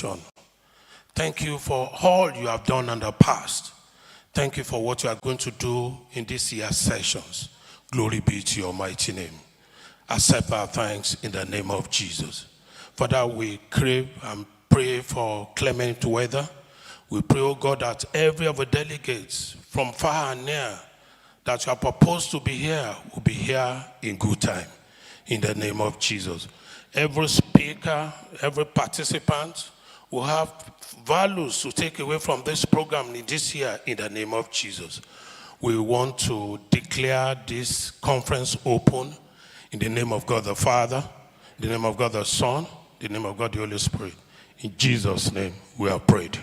contribution. Thank you for all you have done in the past. Thank you for what you are going to do in this year's sessions. Glory be to your mighty name. Accept our thanks in the name of Jesus. Father, we crave and pray for clement weather. We pray, oh God, that every of the delegates from far and near that you are proposed to be here will be here in good time. In the name of Jesus. Every speaker, every participant will have values to take away from this program in this year in the name of Jesus. We want to declare this conference open in the name of God the Father, in the name of God the Son, in the name of God the Holy Spirit. In Jesus' name we have prayed.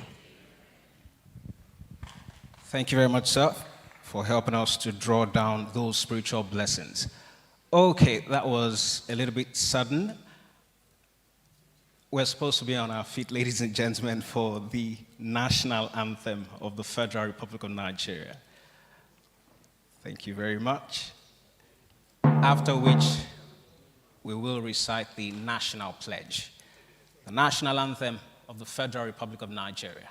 Thank you very much, sir, for helping us to draw down those spiritual blessings. Okay, that was a little bit sudden. We're supposed to be on our feet, ladies and gentlemen, for the national anthem of the Federal Republic of Nigeria. Thank you very much. After which, we will recite the national pledge, the national anthem of the Federal Republic of Nigeria.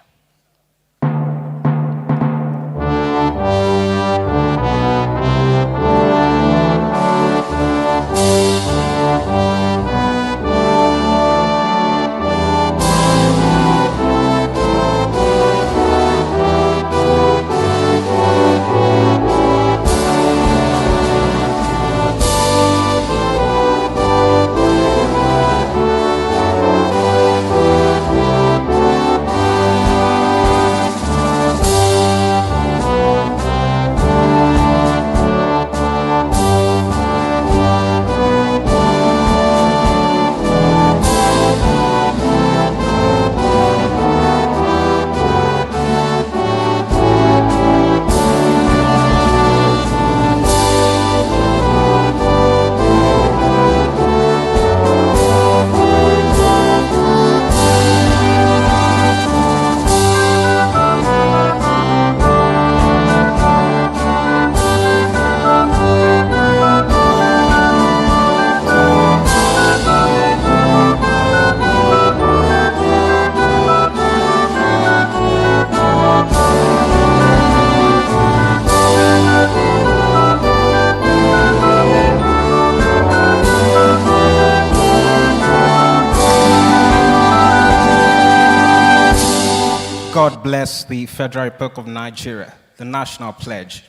God bless the Federal Republic of Nigeria, the national pledge.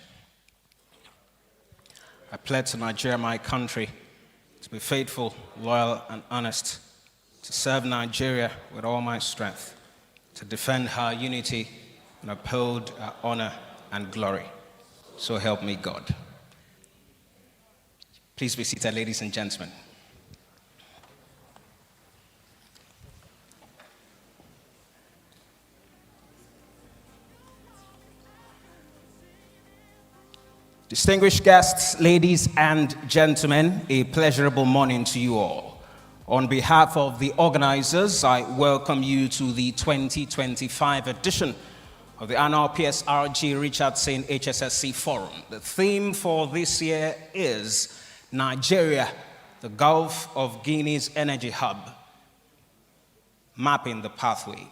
I pledge to Nigeria, my country, to be faithful, loyal, and honest, to serve Nigeria with all my strength, to defend her unity and uphold her honor and glory. So help me God. Please be seated, ladies and gentlemen. Distinguished guests, ladies and gentlemen, a pleasurable morning to you all. On behalf of the organizers, I welcome you to the 2025 edition of the annual PSRG Richardson HSSE Forum. The theme for this year is Nigeria, the Gulf of Guinea's energy hub, mapping the pathway.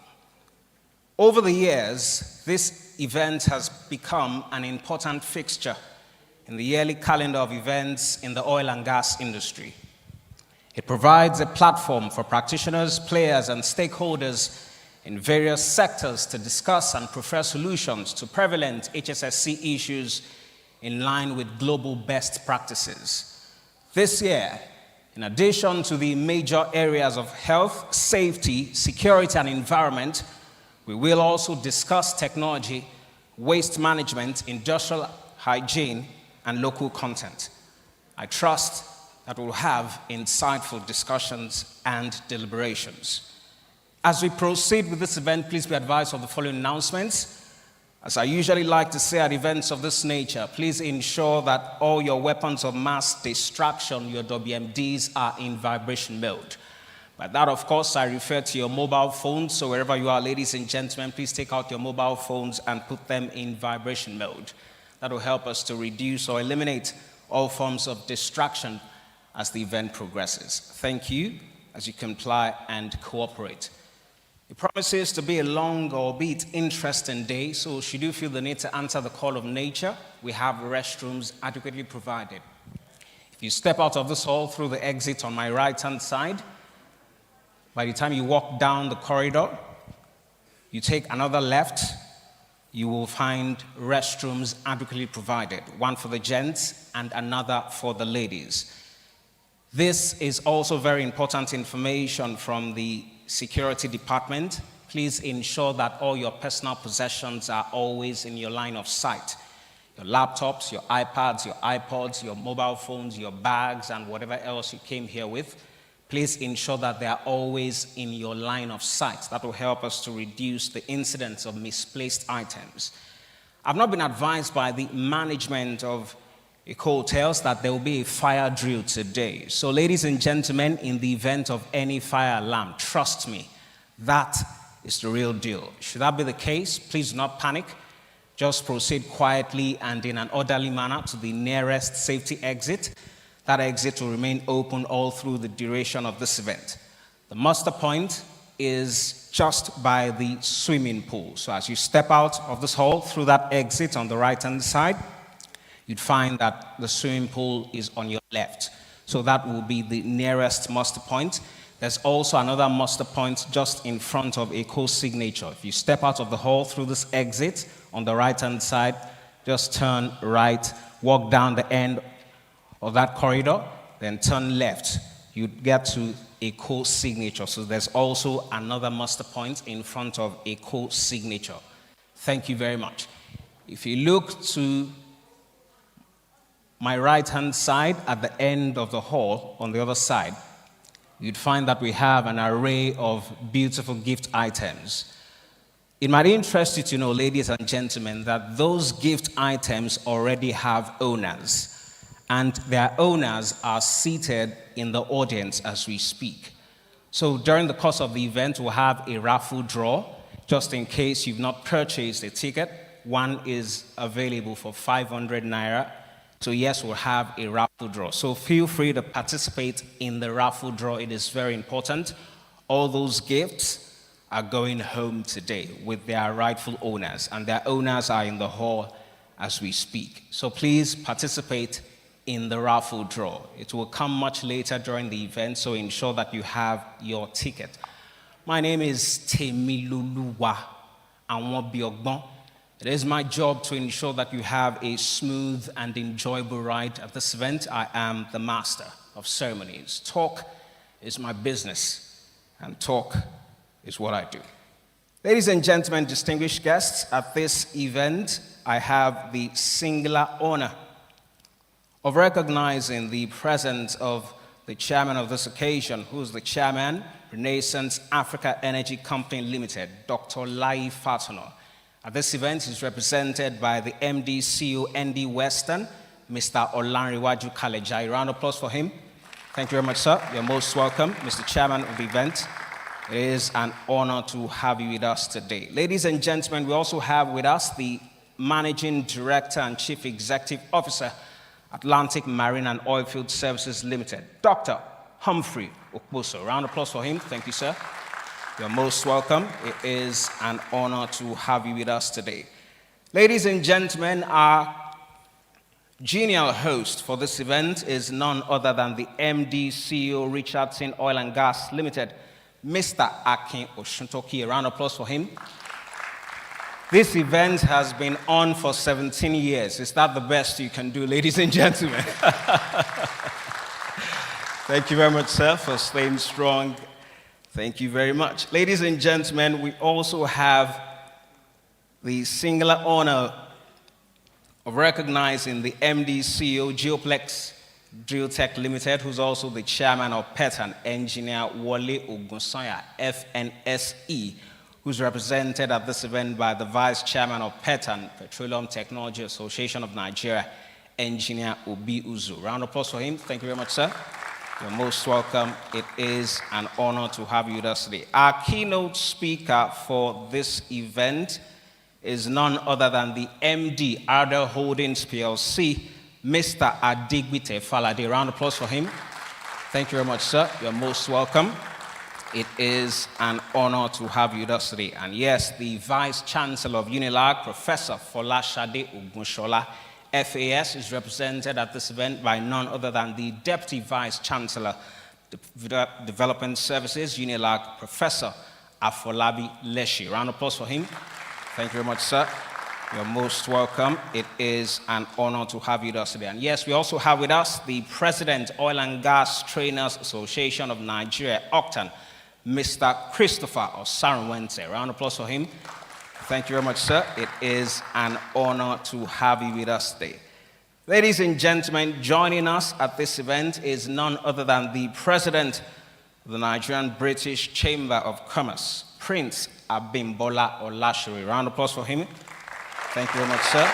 Over the years, this event has become an important fixture in the yearly calendar of events in the oil and gas industry. It provides a platform for practitioners, players, and stakeholders in various sectors to discuss and prefer solutions to prevalent HSSE issues in line with global best practices. This year, in addition to the major areas of health, safety, security, and environment, we will also discuss technology, waste management, industrial hygiene, and local content. I trust that we'll have insightful discussions and deliberations. As we proceed with this event, please be advised of the following announcements. As I usually like to say at events of this nature, please ensure that all your weapons of mass distraction, your WMDs, are in vibration mode. By that, of course, I refer to your mobile phones. So wherever you are, ladies and gentlemen, please take out your mobile phones and put them in vibration mode. That will help us to reduce or eliminate all forms of distraction as the event progresses. Thank you as you comply and cooperate. It promises to be a long, albeit interesting day, so should you feel the need to answer the call of nature, we have restrooms adequately provided. If you step out of this hall through the exit on my right-hand side, by the time you walk down the corridor, you take another left, you will find restrooms adequately provided, one for the gents and another for the ladies. This is also very important information from the Security Department. Please ensure that all your personal possessions are always in your line of sight. Your laptops, your iPads, your iPods, your mobile phones, your bags, and whatever else you came here with. Please ensure that they are always in your line of sight. That will help us to reduce the incidence of misplaced items. I've not been advised by the management of hotels that there will be a fire drill today. So ladies and gentlemen, in the event of any fire alarm, trust me, that is the real deal. Should that be the case, please do not panic. Just proceed quietly and in an orderly manner to the nearest safety exit. That exit will remain open all through the duration of this event. The muster point is just by the swimming pool. So as you step out of this hall through that exit on the right-hand side, you'd find that the swimming pool is on your left. So that will be the nearest muster point. There's also another muster point just in front of a co-signature. If you step out of the hall through this exit on the right-hand side, just turn right, walk down the end of that corridor, then turn left. You'd get to a co-signature. So there's also another muster point in front of a co-signature. Thank you very much. If you look to my right-hand side at the end of the hall, on the other side, you'd find that we have an array of beautiful gift items. It might interest you to know, ladies and gentlemen, that those gift items already have owners, and their owners are seated in the audience as we speak. So during the course of the event, we'll have a raffle draw. Just in case you've not purchased a ticket, one is available for 500 naira. So yes, we'll have a raffle draw. So feel free to participate in the raffle draw. It is very important. All those gifts are going home today with their rightful owners, and their owners are in the hall as we speak. So please participate in the raffle draw. It will come much later during the event, so ensure that you have your ticket. My name is Temiloluwa Anwobiogbon. It is my job to ensure that you have a smooth and enjoyable ride at this event. I am the master of ceremonies. Talk is my business, and talk is what I do. Ladies and gentlemen, distinguished guests, at this event, I have the singular honor of recognizing the presence of the chairman of this occasion, who is the chairman, Renaissance Africa Energy Company Limited, Dr. Lai Fatono. At this event, he's represented by the MD, CEO, ND Western, Mr. Olanriwaju Kalejai. Round of applause for him. Thank you very much, sir. You're most welcome, Mr. Chairman of the event. It is an honor to have you with us today. Ladies and gentlemen, we also have with us the Managing Director and Chief Executive Officer, Atlantic Marine and Oilfield Services Limited, Dr. Humphrey Okposo. Round of applause for him. Thank you, sir. You're most welcome. It is an honor to have you with us today. Ladies and gentlemen, our genial host for this event is none other than the MD, CEO, Richardson Oil and Gas Limited, Mr. Akin Osuntoki. A round of applause for him. This event has been on for 17 years. Is that the best you can do, ladies and gentlemen? Thank you very much, sir, for staying strong. Thank you very much. Ladies and gentlemen, we also have the singular honor of recognizing the MD, CEO, Geoplex Drill Tech Limited, who's also the chairman of PETAN, Engineer Wole Ogunsanya, FNSE, who's represented at this event by the vice chairman of PETAN, Petroleum Technology Association of Nigeria, Engineer Obi Uzu. Round of applause for him. Thank you very much, sir. You're most welcome. It is an honor to have you with us today. Our keynote speaker for this event is none other than the MD, Aradel Holdings Plc, Mr. Adegbite Falade. Round of applause for him. Thank you very much, sir. You're most welcome. It is an honor to have you with us today. And yes, the Vice Chancellor of UNILAG, Professor Folashade Ogunshola, FAS, is represented at this event by none other than the Deputy Vice Chancellor, Development Services, UNILAG, Professor Afolabi Leshi. Round of applause for him. Thank you very much, sir. You're most welcome. It is an honor to have you with us today. And yes, we also have with us the President, Oil and Gas Trainers Association of Nigeria, OCTAN, Mr. Christopher Osaruwente. Round of applause for him. Thank you very much, sir. It is an honor to have you with us today. Ladies and gentlemen, joining us at this event is none other than the President of the Nigerian British Chamber of Commerce, Prince Abimbola Olashiri. Round of applause for him. Thank you very much, sir.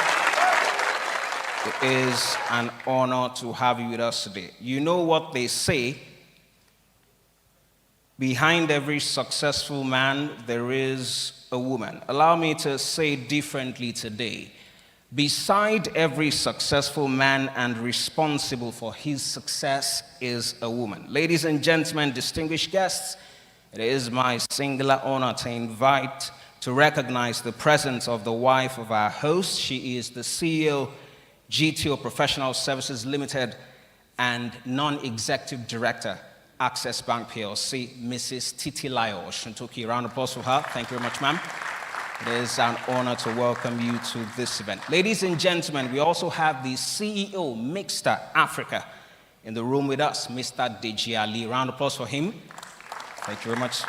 It is an honor to have you with us today. You know what they say, behind every successful man, there is a woman. Allow me to say it differently today. Beside every successful man and responsible for his success is a woman. Ladies and gentlemen, distinguished guests, it is my singular honor to recognize the presence of the wife of our host. She is the CEO, GTO Professional Services Limited, and non-executive director, Access Bank PLC, Mrs. Titilayo Osuntoki. Round of applause for her. Thank you very much, ma'am. It is an honor to welcome you to this event. Ladies and gentlemen, we also have the CEO, Mixter Africa, in the room with us, Mr. Deji Ali. Round of applause for him. Thank you very much.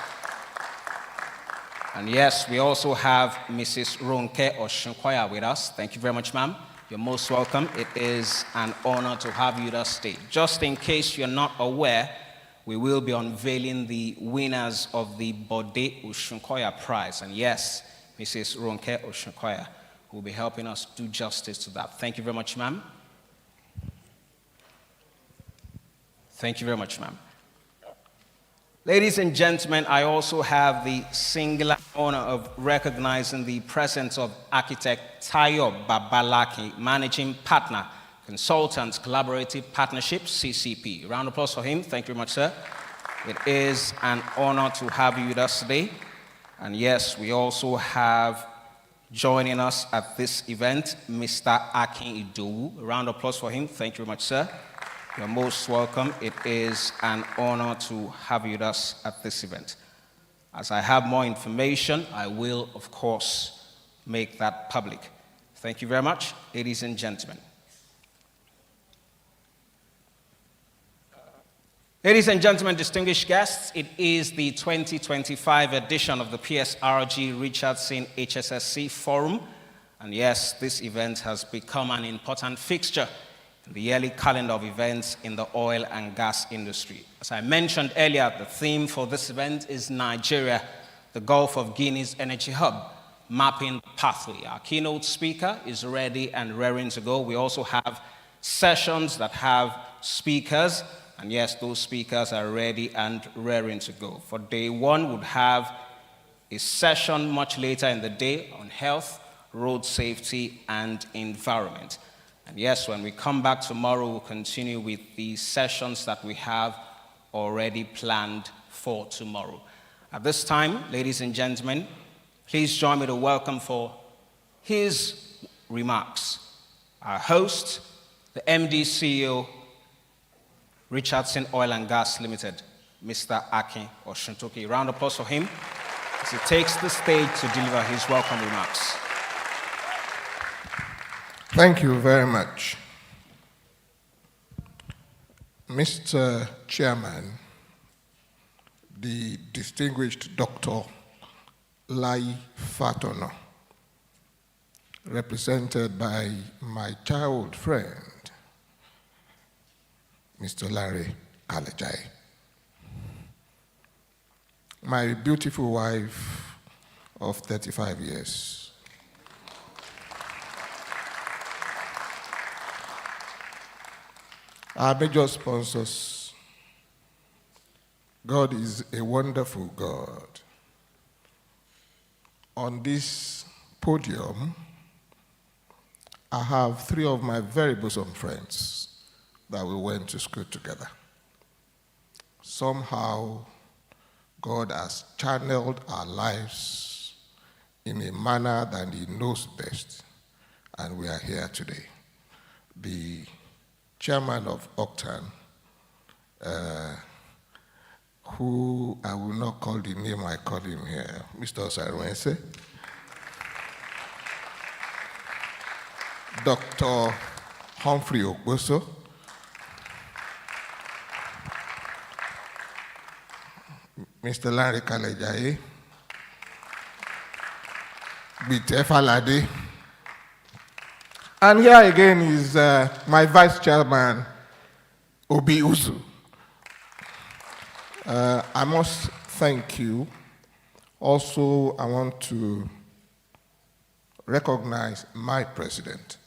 And yes, we also have Mrs. Ronke Oshinkwaya with us. Thank you very much, ma'am. You're most welcome. It is an honor to have you with us today. Just in case you're not aware, we will be unveiling the winners of the Bode Oshinkwaya Prize. And yes, Mrs. Ronke Oshinkwaya will be helping us do justice to that. Thank you very much, ma'am. Thank you very much, ma'am. Ladies and gentlemen, I also have the singular honor of recognizing the presence of architect Tayo Babalaki, Managing Partner, Consultants Collaborative Partnership, CCP. Round of applause for him. Thank you very much, sir. It is an honor to have you with us today. And yes, we also have joining us at this event, Mr. Akin Idowu. Round of applause for him. Thank you very much, sir. You're most welcome. It is an honor to have you with us at this event. As I have more information, I will, of course, make that public. Thank you very much, ladies and gentlemen. Ladies and gentlemen, distinguished guests, it is the 2025 edition of the PSRG Richardson HSSE Forum. And yes, this event has become an important fixture in the yearly calendar of events in the oil and gas industry. As I mentioned earlier, the theme for this event is Nigeria, the Gulf of Guinea's energy hub, mapping pathway. Our keynote speaker is ready and raring to go. We also have sessions that have speakers, and yes, those speakers are ready and raring to go. For day one, we'll have a session much later in the day on health, road safety, and environment. And yes, when we come back tomorrow, we'll continue with the sessions that we have already planned for tomorrow. At this time, ladies and gentlemen, please join me to welcome for his remarks our host, the MD CEO, Richardson Oil and Gas Limited, Mr. Akin Osuntoki. Round of applause for him as he takes the stage to deliver his welcome remarks. Thank you very much. Mr. Chairman, the distinguished Dr. Lai Fatono, represented by my childhood friend, Mr. Larry Alejai, my beautiful wife of 35 years, our major sponsors. God is a wonderful God. On this podium, I have three of my very bosom friends that we went to school together. Somehow, God has channeled our lives in a manner that He knows best, and we are here today. The chairman of Octan, who I will not call the name I call him here, Mr. Osarwense, Dr. Humphrey Okboso, Mr. Larry Kalejaye, Adegbite Falade, and here again is my vice chairman, Obi Uzu. I must thank you. Also, I want to recognize my president.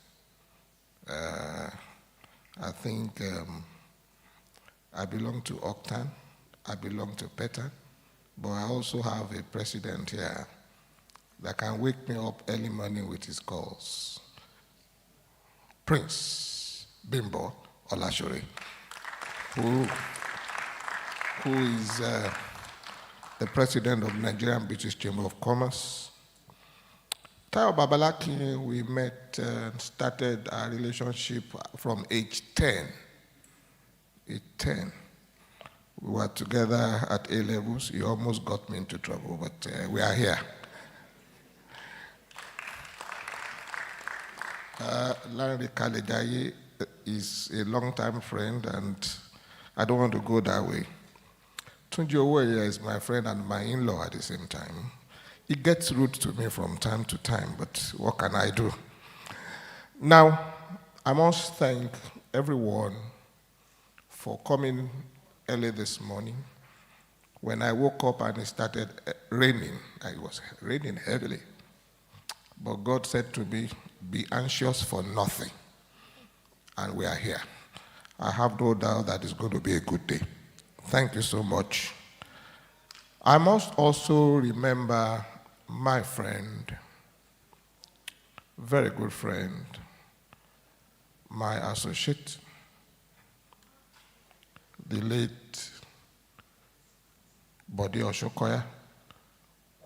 I think I belong to Octan, I belong to Petan, but I also have a president here that can wake me up early morning with his calls. Prince Bimbo Olashore, who is the president of Nigerian British Chamber of Commerce. Tayo Babalaki, we met and started our relationship from age 10. Age 10. We were together at A levels. He almost got me into trouble, but we are here. Larry Kalejaye is a long-time friend, and I don't want to go that way. Tunji Owoye is my friend and my in-law at the same time. He gets rude to me from time to time, but what can I do? Now, I must thank everyone for coming early this morning. When I woke up and it started raining, it was raining heavily. But God said to me, be anxious for nothing. And we are here. I have no doubt that it's going to be a good day. Thank you so much. I must also remember my friend, very good friend, my associate, the late Bode Oshokoya,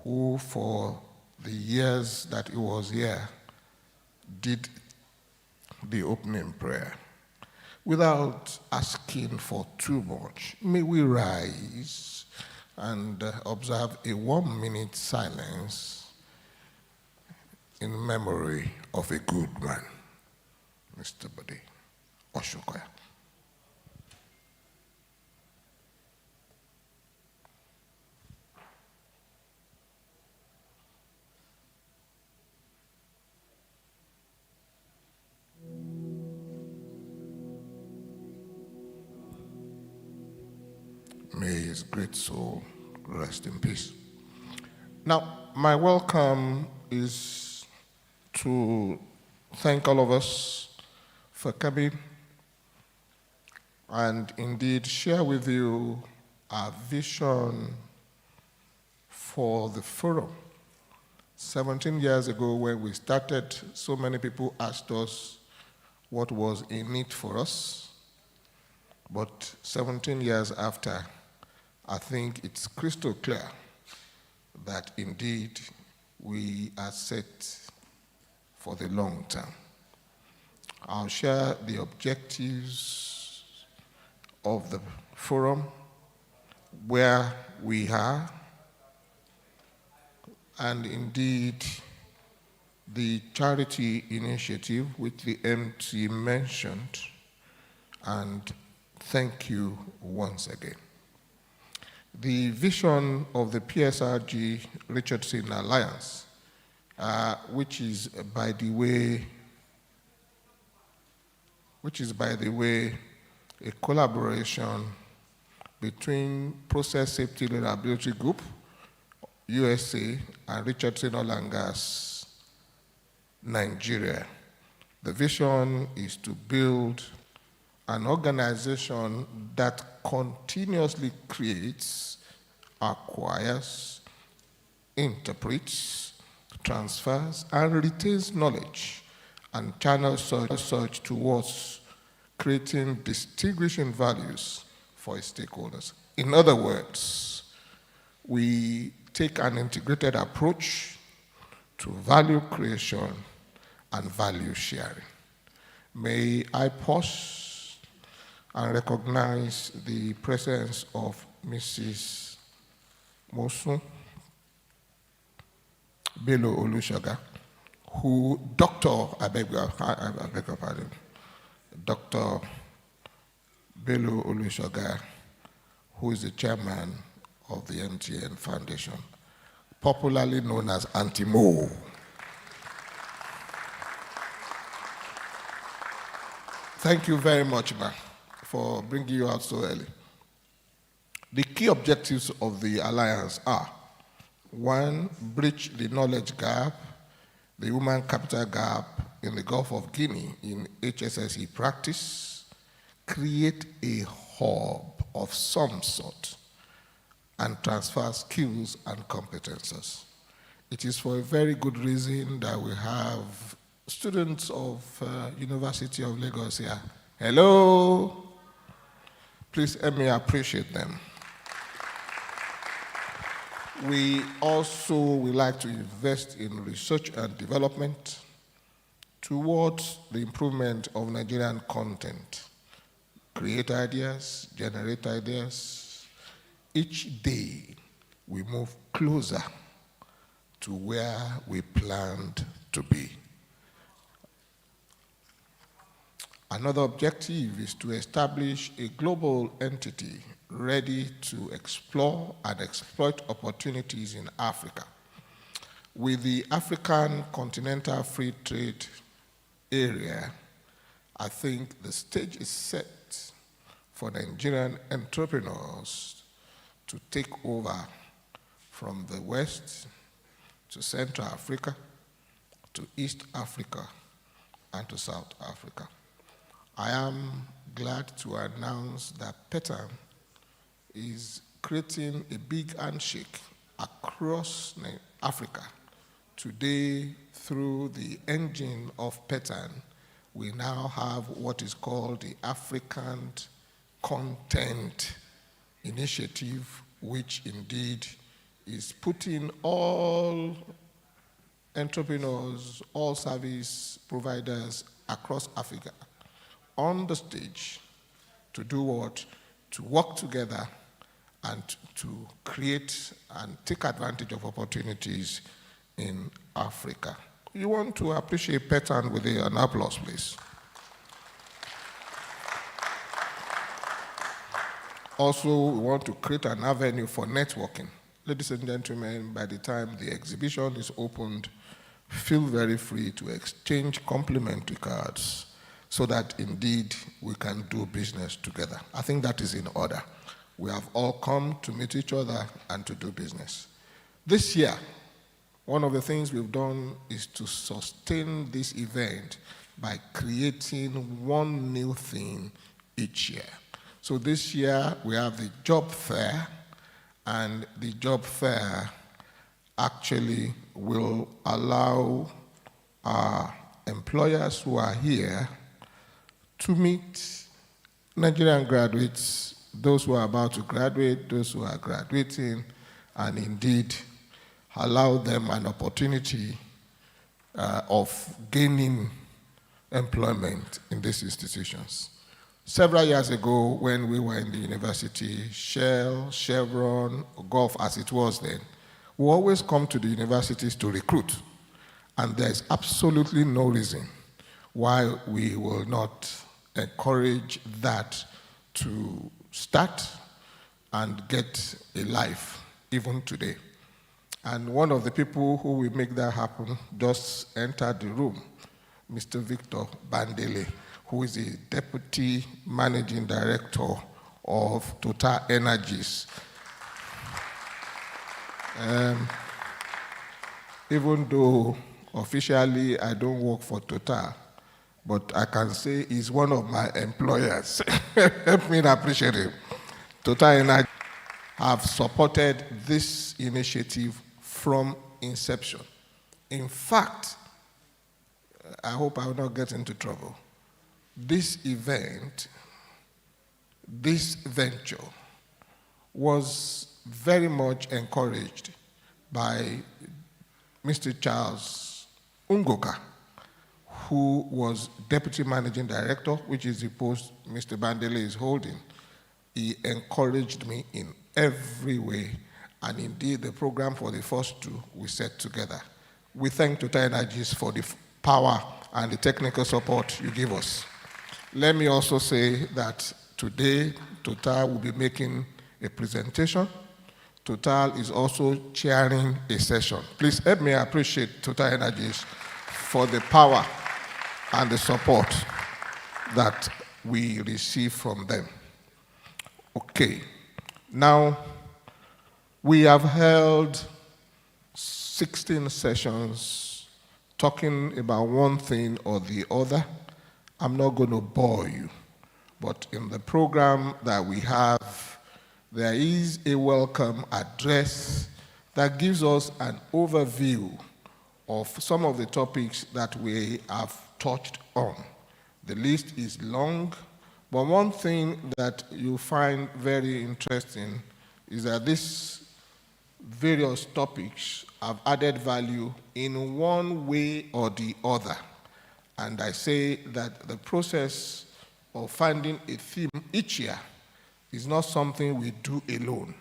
who for the years that he was here did the opening prayer. Without asking for too much, may we rise and observe a 1-minute silence in memory of a good man, Mr. Bode Oshokoya. May his great soul rest in peace. Now, my welcome is to thank all of us for coming and indeed share with you our vision for the forum. 17 years ago when we started, so many people asked us what was in it for us. But 17 years after, I think it's crystal clear that indeed we are set for the long term. I'll share the objectives of the forum, where we are, and indeed the charity initiative which the MC mentioned, and thank you once again. The vision of the PSRG Richardson Alliance, which is by the way a collaboration between Process Safety Reliability Group, USA, and Richardson Oil and Gas, Nigeria. The vision is to build an organization that continuously creates, acquires, interprets, transfers, and retains knowledge and channels such towards creating distinguishing values for its stakeholders. In other words, we take an integrated approach to value creation and value sharing. May I pause and recognize the presence of Mrs. Mosun Bello Olusoga, who, I beg your pardon, Dr. Bello Olusoga, who is the chairman of the MTN Foundation, popularly known as Auntie Mo. Thank you very much, ma, for bringing you out so early. The key objectives of the Alliance are: 1, bridge the knowledge gap, the human capital gap in the Gulf of Guinea in HSSE practice, create a hub of some sort, and transfer skills and competences. It is for a very good reason that we have students of University of Lagos here. Hello. Please help me appreciate them. We also would like to invest in research and development towards the improvement of Nigerian content. Create ideas, generate ideas. Each day we move closer to where we planned to be. Another objective is to establish a global entity ready to explore and exploit opportunities in Africa. With the African Continental Free Trade Area, I think the stage is set for Nigerian entrepreneurs to take over from the West to Central Africa, to East Africa, and to South Africa. I am glad to announce that PETAN is creating a big handshake across Africa. Today, through the engine of PETAN, we now have what is called the African Content Initiative, which indeed is putting all entrepreneurs, all service providers across Africa on the stage to do what? To work together and to create and take advantage of opportunities in Africa. You want to appreciate PETAN with an applause, please. Also, we want to create an avenue for networking. Ladies and gentlemen, by the time the exhibition is opened, feel very free to exchange complimentary cards so that indeed we can do business together. I think that is in order. We have all come to meet each other and to do business. This year, one of the things we've done is to sustain this event by creating one new thing each year. So this year, we have the job fair, and the job fair actually will allow our employers who are here to meet Nigerian graduates, those who are about to graduate, those who are graduating, and indeed allow them an opportunity of gaining employment in these institutions. Several years ago, when we were in the university, Shell, Chevron, Gulf as it was then, we always come to the universities to recruit. And there's absolutely no reason why we will not encourage that to start and get a life, even today. And one of the people who will make that happen just entered the room, Mr. Victor Bandele, who is the Deputy Managing Director of Total Energies. Even though officially I don't work for Total, but I can say he's one of my employers. Help me appreciate him. Total Energy have supported this initiative from inception. In fact, I hope I will not get into trouble. This event, this venture, was very much encouraged by Mr. Charles Ungoka, who was Deputy Managing Director, which is the post Mr. Bandele is holding. He encouraged me in every way, and indeed the program for the first two we set together. We thank Total Energies for the power and the technical support you give us. Let me also say that today Total will be making a presentation. Total is also chairing a session. Please help me appreciate Total Energies for the power and the support that we receive from them. Okay, now we have held 16 sessions talking about one thing or the other. I'm not going to bore you, but in the program that we have, there is a welcome address that gives us an overview of some of the topics that we have touched on. The list is long, but one thing that you find very interesting is that these various topics have added value in one way or the other. And I say that the process of finding a theme each year is not something we do alone.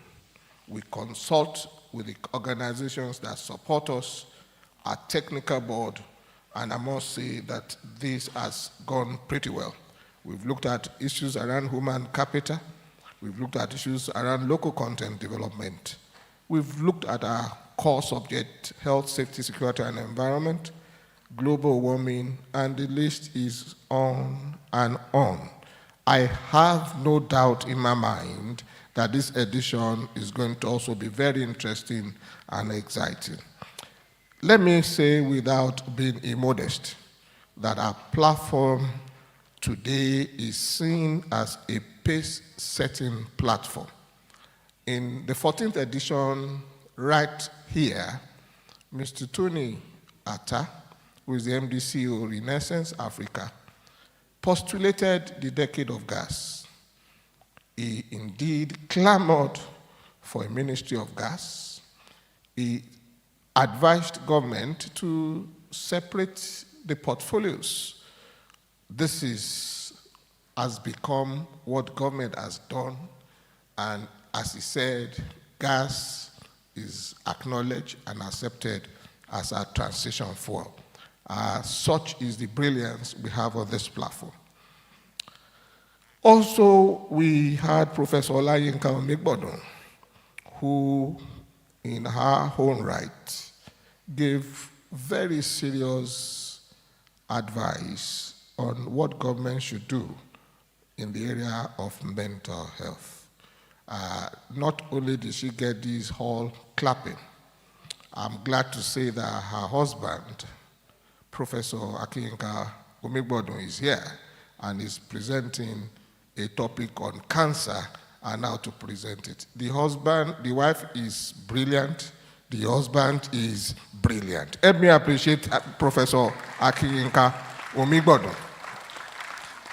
We consult with the organizations that support us, our technical board, and I must say that this has gone pretty well. We've looked at issues around human capital. We've looked at issues around local content development. We've looked at our core subject, health, safety, security, and environment, global warming, and the list is on and on. I have no doubt in my mind that this edition is going to also be very interesting and exciting. Let me say, without being immodest, that our platform today is seen as a pace-setting platform. In the 14th edition, right here, Mr. Tony Atta, who is the MD CEO of Renaissance Africa, postulated the decade of gas. He indeed clamored for a ministry of gas. He advised government to separate the portfolios. This has become what government has done, and as he said, gas is acknowledged and accepted as a transition fuel. Such is the brilliance we have on this platform. Also, we had Professor Olayinka Omigbodun, who, in her own right, gave very serious advice on what government should do in the area of mental health. Not only did she get this hall clapping, I'm glad to say that her husband, Professor Akin Osuntoki, is here and is presenting a topic on cancer and how to present it. The wife is brilliant, the husband is brilliant. Let me appreciate Professor Akin Osuntoki.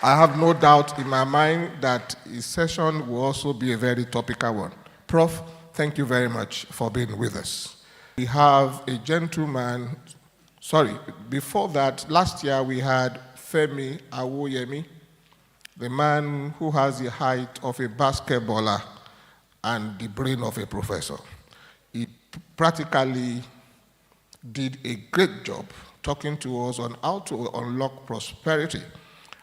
I have no doubt in my mind that his session will also be a very topical one. Prof, thank you very much for being with us. We have a gentleman, before that, last year we had Femi Awoyemi, the man who has the height of a basketballer and the brain of a professor. He practically did a great job talking to us on how to unlock prosperity.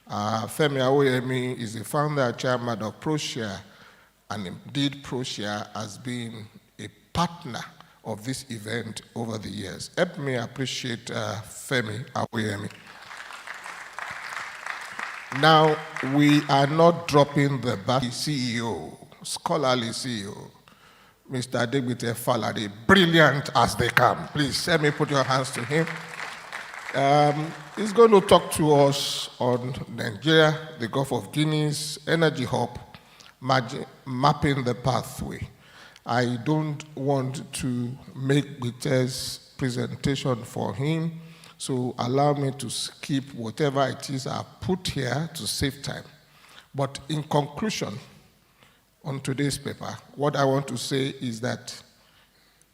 Femi Awoyemi is the founder and chairman of ProShare, and indeed ProShare has been a partner of this event over the years. Help me appreciate Femi Awoyemi. Now, we are not dropping the CEO, scholarly CEO, Mr. Adegbite Falade, brilliant as they come. Please, let me put your hands to him. He's going to talk to us on Nigeria, the Gulf of Guinea's energy hub, mapping the pathway. I don't want to make Gite's presentation for him, so allow me to skip whatever it is I put here to save time. But in conclusion, on today's paper, what I want to say is that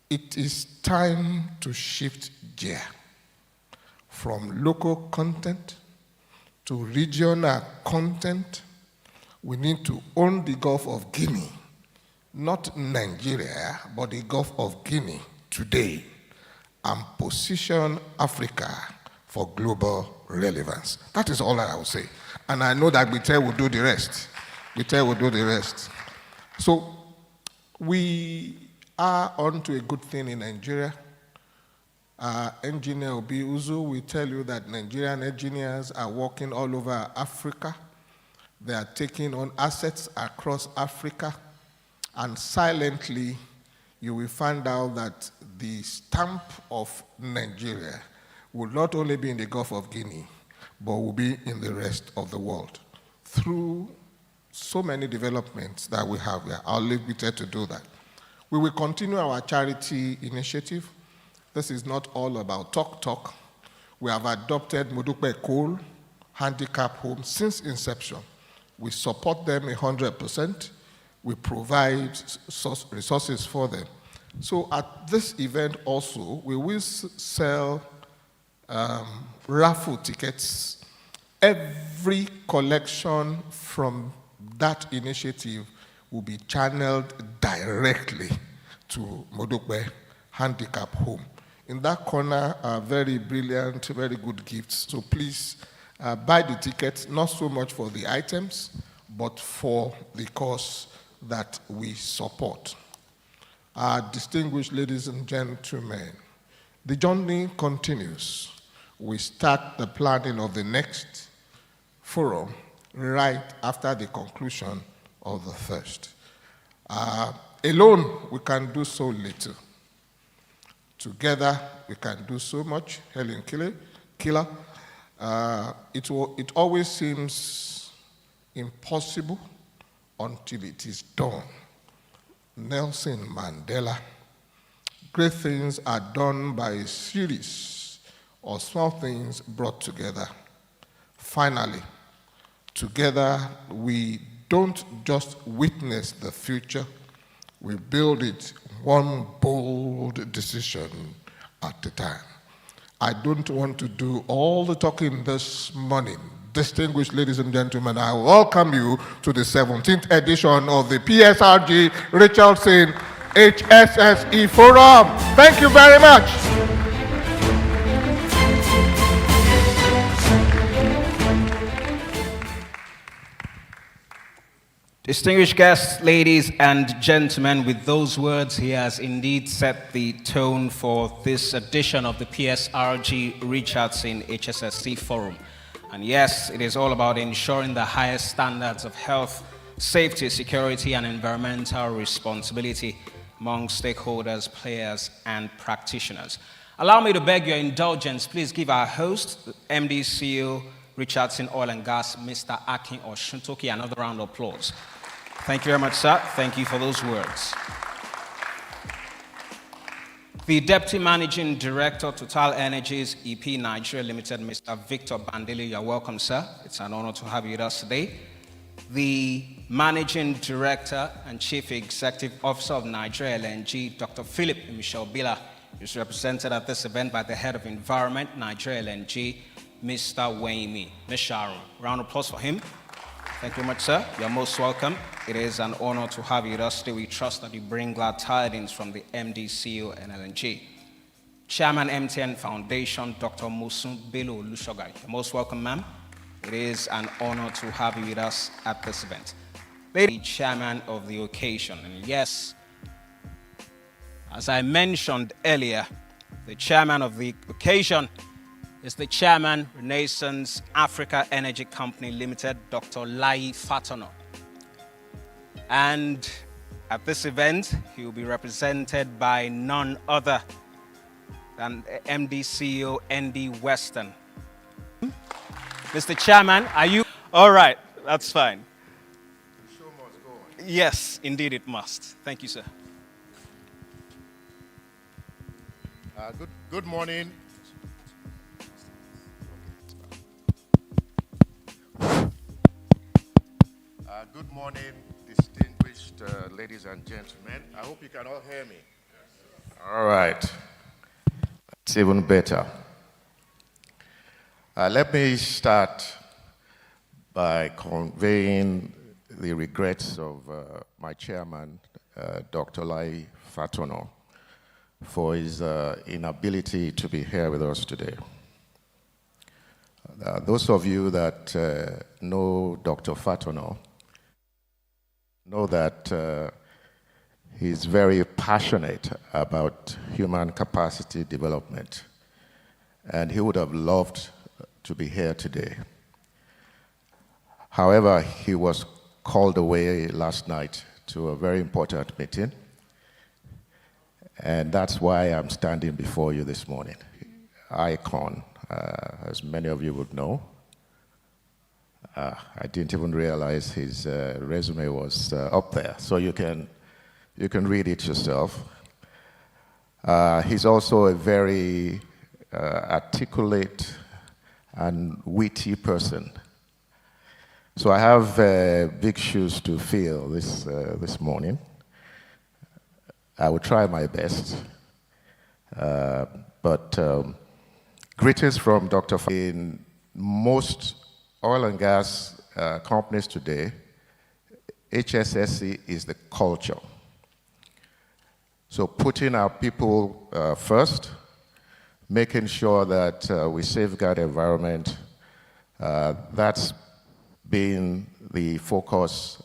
it is time to shift gear from local content to regional content. We need to own the Gulf of Guinea, not Nigeria, but the Gulf of Guinea today, and position Africa for global relevance. That is all that I will say. And I know that Adegbite will do the rest. Adegbite will do the rest. So we are on to a good thing in Nigeria. Engineer Obi Uzu will tell you that Nigerian engineers are working all over Africa. They are taking on assets across Africa. And silently, you will find out that the stamp of Nigeria will not only be in the Gulf of Guinea, but will be in the rest of the world through so many developments that we have here. I'll leave Adegbite to do that. We will continue our charity initiative. This is not all about talk. We have adopted Modupe Coal handicap homes since inception. We support them 100%. We provide resources for them. So at this event also, we will sell raffle tickets. Every collection from that initiative will be channeled directly to Modupe Handicap Home. In that corner are very brilliant, very good gifts. So please buy the tickets, not so much for the items, but for the cause that we support. Distinguished ladies and gentlemen, the journey continues. We start the planning of the next forum right after the conclusion of the first. Alone, we can do so little. Together, we can do so much. Helen Keller. It always seems impossible until it is done. Nelson Mandela. Great things are done by a series of small things brought together. Finally, together we don't just witness the future, we build it one bold decision at a time. I don't want to do all the talking this morning. Distinguished ladies and gentlemen, I welcome you to the 17th edition of the PSRG Richardson HSSE Forum. Thank you very much. Distinguished guests, ladies and gentlemen, with those words, he has indeed set the tone for this edition of the PSRG Richardson HSSE Forum. And yes, it is all about ensuring the highest standards of health, safety, security, and environmental responsibility among stakeholders, players, and practitioners. Allow me to beg your indulgence. Please give our host, MD CEO, Richardson Oil and Gas, Mr. Akin Osuntoki, another round of applause. Thank you very much, sir. Thank you for those words. The Deputy Managing Director, Total Energies EP Nigeria Limited, Mr. Victor Bandele, you're welcome, sir. It's an honor to have you with us today. The Managing Director and Chief Executive Officer of Nigeria LNG, Dr. Philip Michel Bila, is represented at this event by the Head of Environment, Nigeria LNG, Mr. Waimi. Ms. Sharon, round of applause for him. Thank you very much, sir. You're most welcome. It is an honor to have you with us today. We trust that you bring glad tidings from the MD, CEO, and LNG. Chairman, MTN Foundation, Dr. Musun Bello Lushogai. You're most welcome, ma'am. It is an honor to have you with us at this event. The chairman of the occasion, and yes, as I mentioned earlier, the chairman of the occasion is the chairman, Renaissance Africa Energy Company Limited, Dr. Lai Fatono. And at this event, he will be represented by none other than MD CEO ND Western. Mr. Chairman, are you? All right, that's fine. The show must go on. Yes, indeed it must. Thank you, sir. Good morning. Good morning, distinguished Distinguished ladies and gentlemen, I hope you can all hear me. All right. It's even better. Let me start by conveying the regrets of my chairman, Dr. Lai Fatono, for his inability to be here with us today. Those of you that know Dr. Fatono know that he's very passionate about human capacity development, and he would have loved to be here today. However, he was called away last night to a very important meeting, and that's why I'm standing before you this morning. Akin, as many of you would know. I didn't even realize his resume was up there, so you can read it yourself. He's also a very articulate and witty person. So I have big shoes to fill this morning. I will try my best, but greetings from Dr. In most oil and gas companies today, HSSE is the culture. So putting our people first, making sure that we safeguard the environment, that's been the focus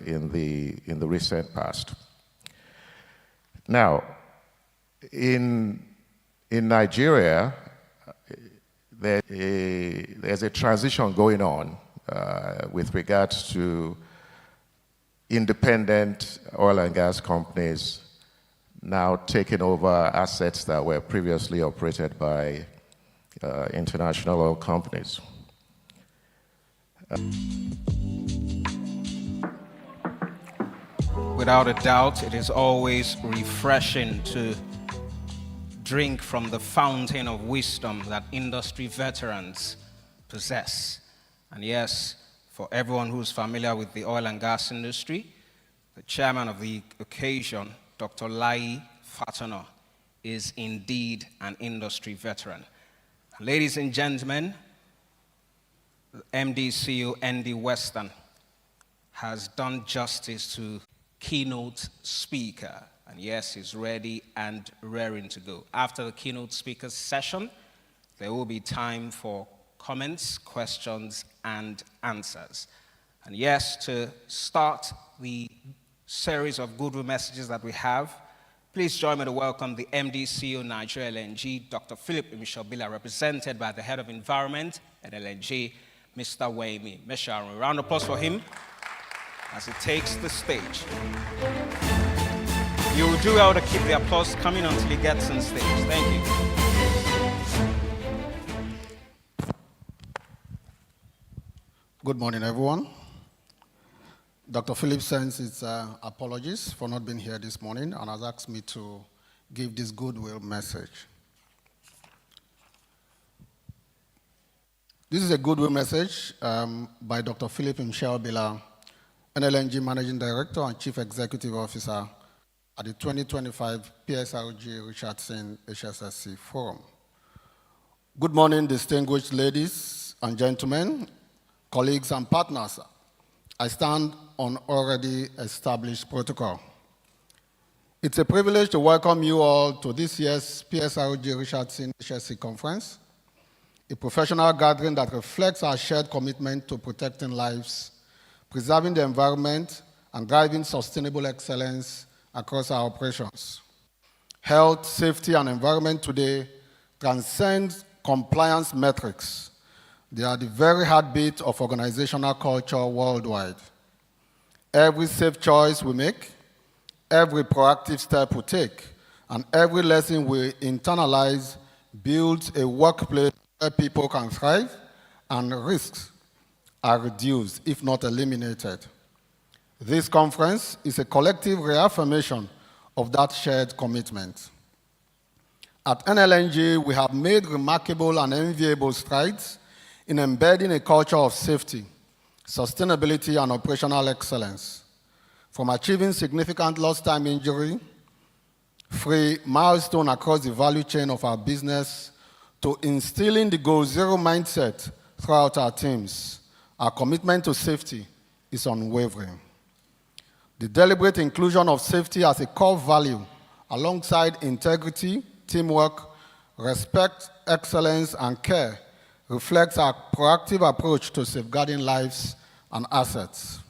in the recent past. Now, in Nigeria, there's a transition going on with regards to independent oil and gas companies now taking over assets that were previously operated by international oil companies. Without a doubt, it is always refreshing to drink from the fountain of wisdom that industry veterans possess. And yes, for everyone who's familiar with the oil and gas industry, the chairman of the occasion, Dr. Lai Fatono, is indeed an industry veteran. Ladies and gentlemen, MD CEO Andy Weston has done justice to keynote speaker. And yes, he's ready and raring to go. After the keynote speaker's session, there will be time for comments, questions, and answers. And yes, to start the series of goodwill messages that we have, please join me to welcome the MD CEO Nigeria LNG, Dr. Philip Imshobila, represented by the Head of Environment at LNG, Mr. Wayme Mesharu. A round of applause for him as he takes the stage. You will do well to keep the applause coming until he gets on stage. Thank you. Good morning, everyone. Dr. Philip sends his apologies for not being here this morning and has asked me to give this goodwill message. This is a goodwill message by Dr. Philip Imshobila, NLNG Managing Director and Chief Executive Officer at the 2025 PSRG Richardson HSSE Forum. Good morning, distinguished ladies and gentlemen, colleagues and partners. I stand on already established protocol. It's a privilege to welcome you all to this year's PSRG Richardson HSSE Conference, a professional gathering that reflects our shared commitment to protecting lives, preserving the environment, and driving sustainable excellence across our operations. Health, safety, and environment today transcend compliance metrics. They are the very heartbeat of organizational culture worldwide. Every safe choice we make, every proactive step we take, and every lesson we internalize builds a workplace where people can thrive and risks are reduced, if not eliminated. This conference is a collective reaffirmation of that shared commitment. At NLNG, we have made remarkable and enviable strides in embedding a culture of safety, sustainability, and operational excellence. from achieving significant lost time injury-free milestone across the value chain of our business to instilling the Goal Zero mindset throughout our teams. Our commitment to safety is unwavering. The deliberate inclusion of safety as a core value alongside integrity, teamwork, respect, excellence, and care reflects our proactive approach to safeguarding lives and assets.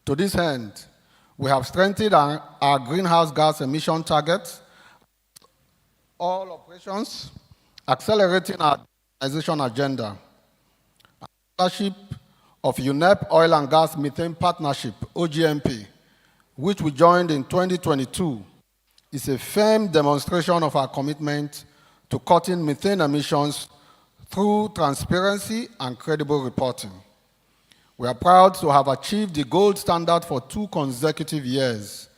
To this end, we have strengthened our greenhouse gas emission targets, all operations, accelerating our decarbonization agenda. Leadership of UNEP Oil and Gas Methane Partnership, OGMP, which we joined in 2022, is a firm demonstration of our commitment to cutting methane emissions through transparency and credible reporting. We are proud to have achieved the gold standard for 2 consecutive years,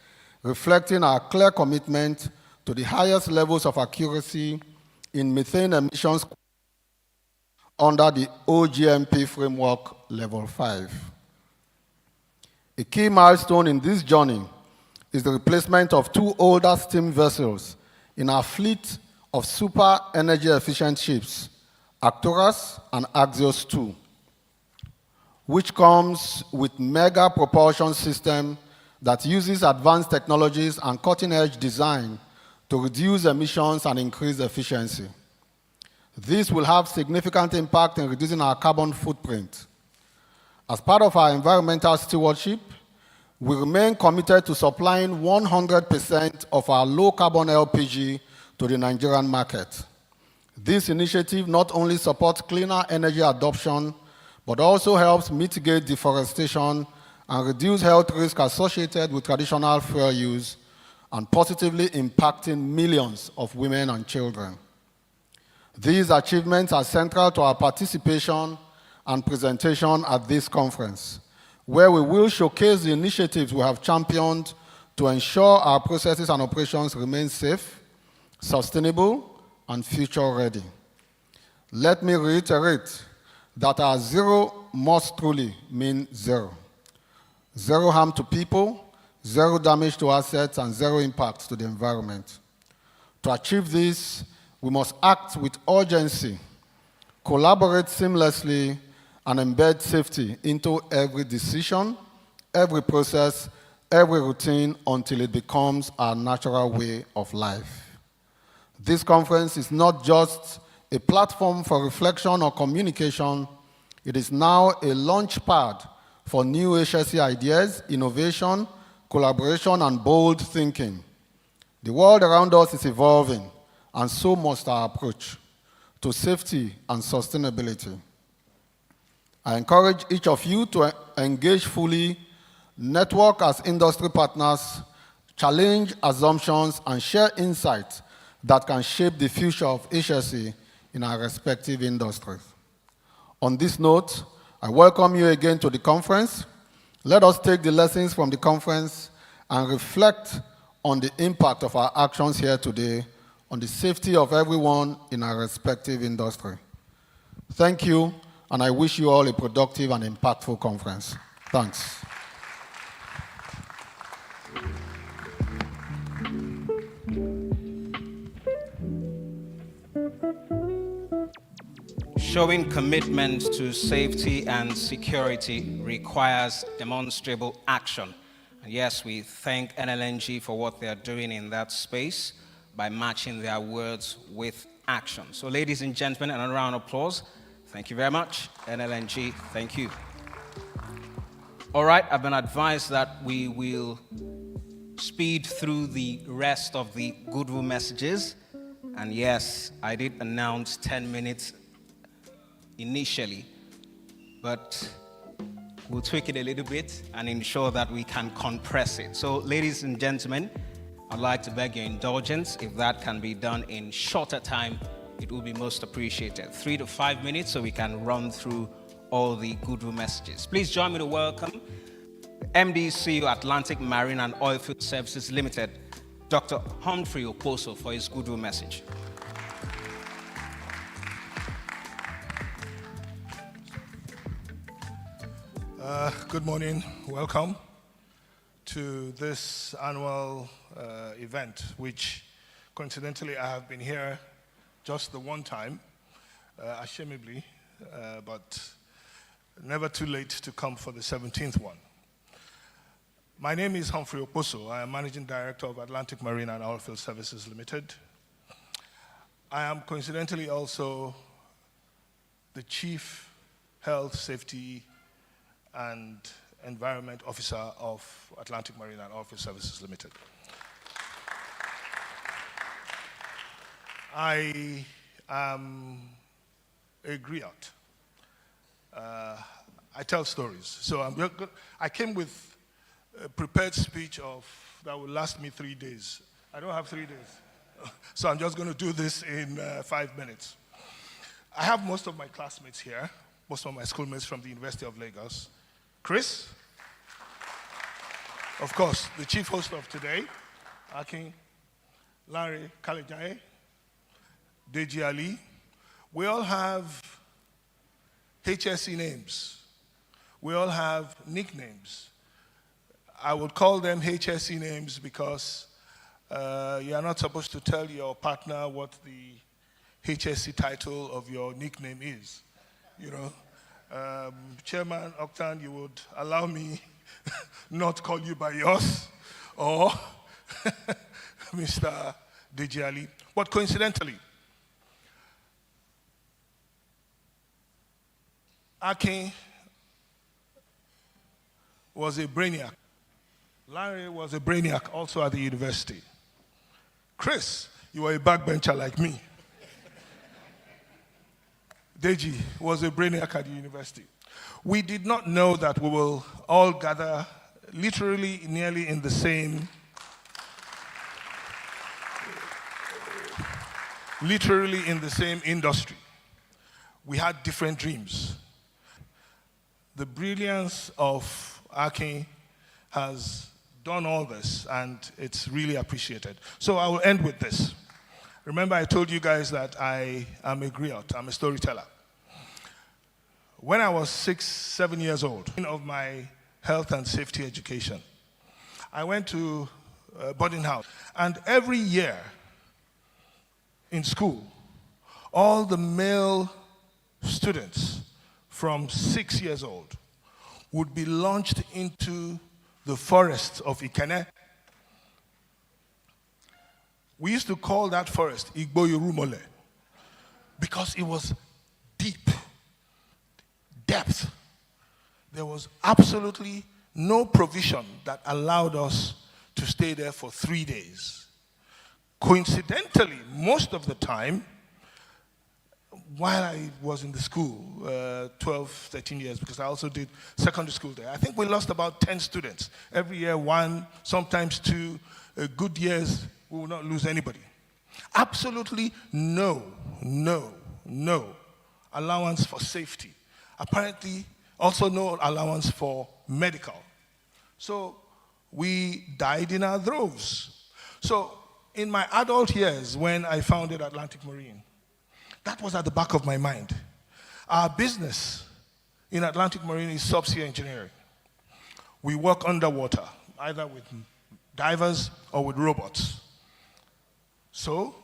reflecting our clear commitment to the highest levels of accuracy in methane emissions under the OGMP framework level 5. A key milestone in this journey is the replacement of 2 older steam vessels in our fleet of super energy efficient ships, Arcturus and Axios 2, which comes with mega propulsion system that uses advanced technologies and cutting-edge design to reduce emissions and increase efficiency. This will have significant impact in reducing our carbon footprint. As part of our environmental stewardship, we remain committed to supplying 100% of our low-carbon LPG to the Nigerian market. This initiative not only supports cleaner energy adoption, but also helps mitigate deforestation and reduce health risks associated with traditional fuel use, and positively impacting millions of women and children. These achievements are central to our participation and presentation at this conference, where we will showcase the initiatives we have championed to ensure our processes and operations remain safe, sustainable, and future-ready. Let me reiterate that our zero must truly mean zero. Zero harm to people, zero damage to assets, and zero impact to the environment. To achieve this, we must act with urgency, collaborate seamlessly, and embed safety into every decision, every process, every routine until it becomes our natural way of life. This conference is not just a platform for reflection or communication, it is now a launch pad for new HSE ideas, innovation, collaboration, and bold thinking. The world around us is evolving, and so must our approach to safety and sustainability. I encourage each of you to engage fully, network as industry partners, challenge assumptions, and share insights that can shape the future of HSE in our respective industries. On this note, I welcome you again to the conference. Let us take the lessons from the conference and reflect on the impact of our actions here today on the safety of everyone in our respective industry. Thank you, and I wish you all a productive and impactful conference. Thanks. Showing commitment to safety and security requires demonstrable action. And yes, we thank NLNG for what they are doing in that space by matching their words with action. So ladies and gentlemen, and a round of applause. Thank you very much. NLNG, thank you. All right, I've been advised that we will speed through the rest of the goodwill messages. And yes, I did announce 10 minutes initially, but we'll tweak it a little bit and ensure that we can compress it. So ladies and gentlemen, I'd like to beg your indulgence. If that can be done in shorter time, it will be most appreciated. 3 to 5 minutes so we can run through all the goodwill messages. Please join me to welcome the MD CEO Atlantic Marine and Oilfield Services Limited, Dr. Humphrey Oposo, for his goodwill message. Good morning, welcome. to this annual event, which coincidentally I have been here just the one time, ashamedly, but never too late to come for the 17th one. My name is Humphrey Oposo. I am Managing Director of Atlantic Marine and Oilfield Services Limited. I am coincidentally also the Chief Health, Safety, and Environment Officer of Atlantic Marine and Oilfield Services Limited. I am a griot. I tell stories. So I came with a prepared speech that will last me 3 days. I don't have 3 days. So I'm just going to do this in 5 minutes. I have most of my classmates here, most of my schoolmates from the University of Lagos. Chris, of course, the chief host of today, Akin, Larry Kalejaye, Deji Ali. We all have HSE names. We all have nicknames. I would call them HSE names because you are not supposed to tell your partner what the HSE title of your nickname is. You know, Chairman Octan, you would allow me not call you by yours, or Mr. Deji Ali. But coincidentally, Akin was a brainiac. Larry was a brainiac also at the university. Chris, you were a backbencher like me. Deji was a brainiac at the university. We did not know that we will all gather literally nearly in the same industry. We had different dreams. The brilliance of Akin has done all this, and it's really appreciated. So I will end with this. Remember, I told you guys that I am a griot, I'm a storyteller. When I was 6, 7 years old, of my health and safety education, I went to a boarding house, and every year in school, all the male students from 6 years old would be launched into the forests of Ikene. We used to call that forest Igboyorumole because it was deep, depth. There was absolutely no provision that allowed us to stay there for 3 days. Coincidentally, most of the time, while I was in the school, 12, 13 years, because I also did secondary school there, I think we lost about 10 students. Every year, 1, sometimes 2. Good years, we will not lose anybody. Absolutely no allowance for safety. Apparently, also no allowance for medical. So we died in our droves. So in my adult years, when I founded Atlantic Marine, that was at the back of my mind. Our business in Atlantic Marine is subsea engineering. We work underwater, either with divers or with robots. So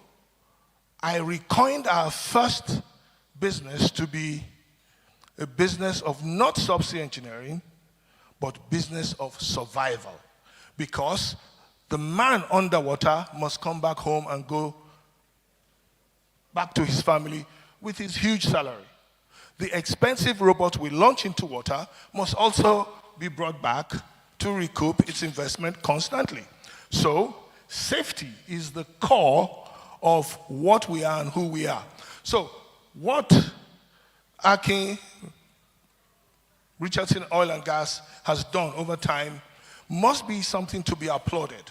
I recoined our first business to be a business of not subsea engineering, but business of survival. Because the man underwater must come back home and go back to his family with his huge salary. The expensive robot we launch into water must also be brought back to recoup its investment constantly. So safety is the core of what we are and who we are. So what Akin Richardson Oil and Gas has done over time must be something to be applauded.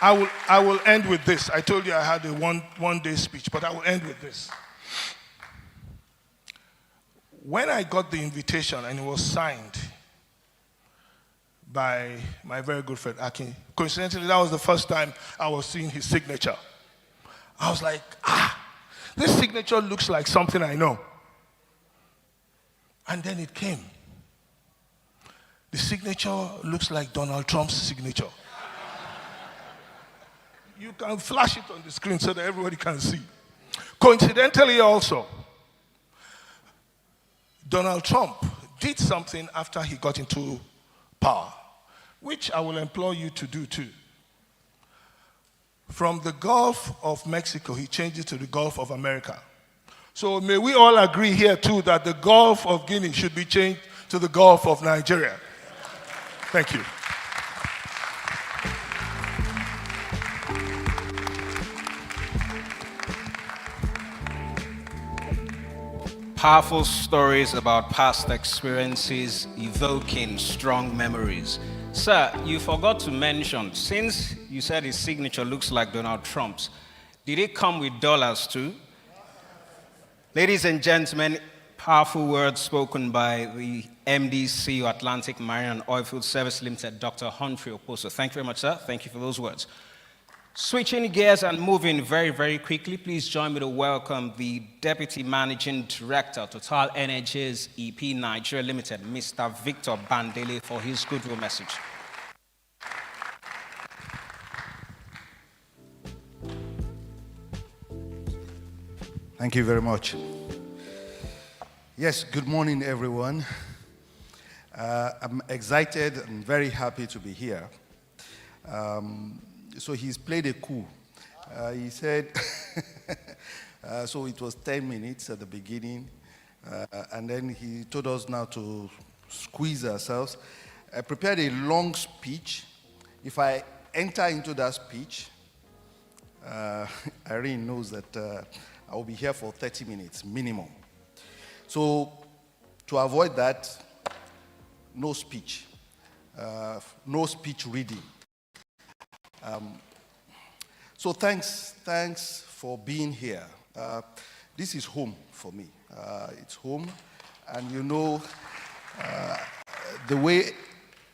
I will end with this. I told you I had a one-day speech, but I will end with this. When I got the invitation and it was signed by my very good friend Akin, coincidentally, that was the first time I was seeing his signature. I was like, this signature looks like something I know. And then it came. The signature looks like Donald Trump's signature. You can flash it on the screen so that everybody can see. Coincidentally also, Donald Trump did something after he got into power, which I will implore you to do too. From the Gulf of Mexico, he changed it to the Gulf of America. So may we all agree here too that the Gulf of Guinea should be changed to the Gulf of Nigeria. Thank you. Powerful stories about past experiences evoking strong memories. Sir, you forgot to mention, since you said his signature looks like Donald Trump's, did it come with dollars too? Ladies and gentlemen, powerful words spoken by the MD, CEO, Atlantic Marine and Oilfield Service Limited, Dr. Humphrey Oposo. Thank you very much, sir. Thank you for those words. Switching gears and moving very, very quickly, please join me to welcome the Deputy Managing Director, Total Energies EP Nigeria Limited, Mr. Victor Bandele, for his goodwill message. Thank you very much. Yes, good morning, everyone. I'm excited and very happy to be here. So he's played a coup. He said, so it was 10 minutes at the beginning, and then he told us now to squeeze ourselves. I prepared a long speech. If I enter into that speech, Irene knows that I will be here for 30 minutes minimum. So to avoid that, no speech reading. So thanks for being here. This is home for me. It's home, and you know, the way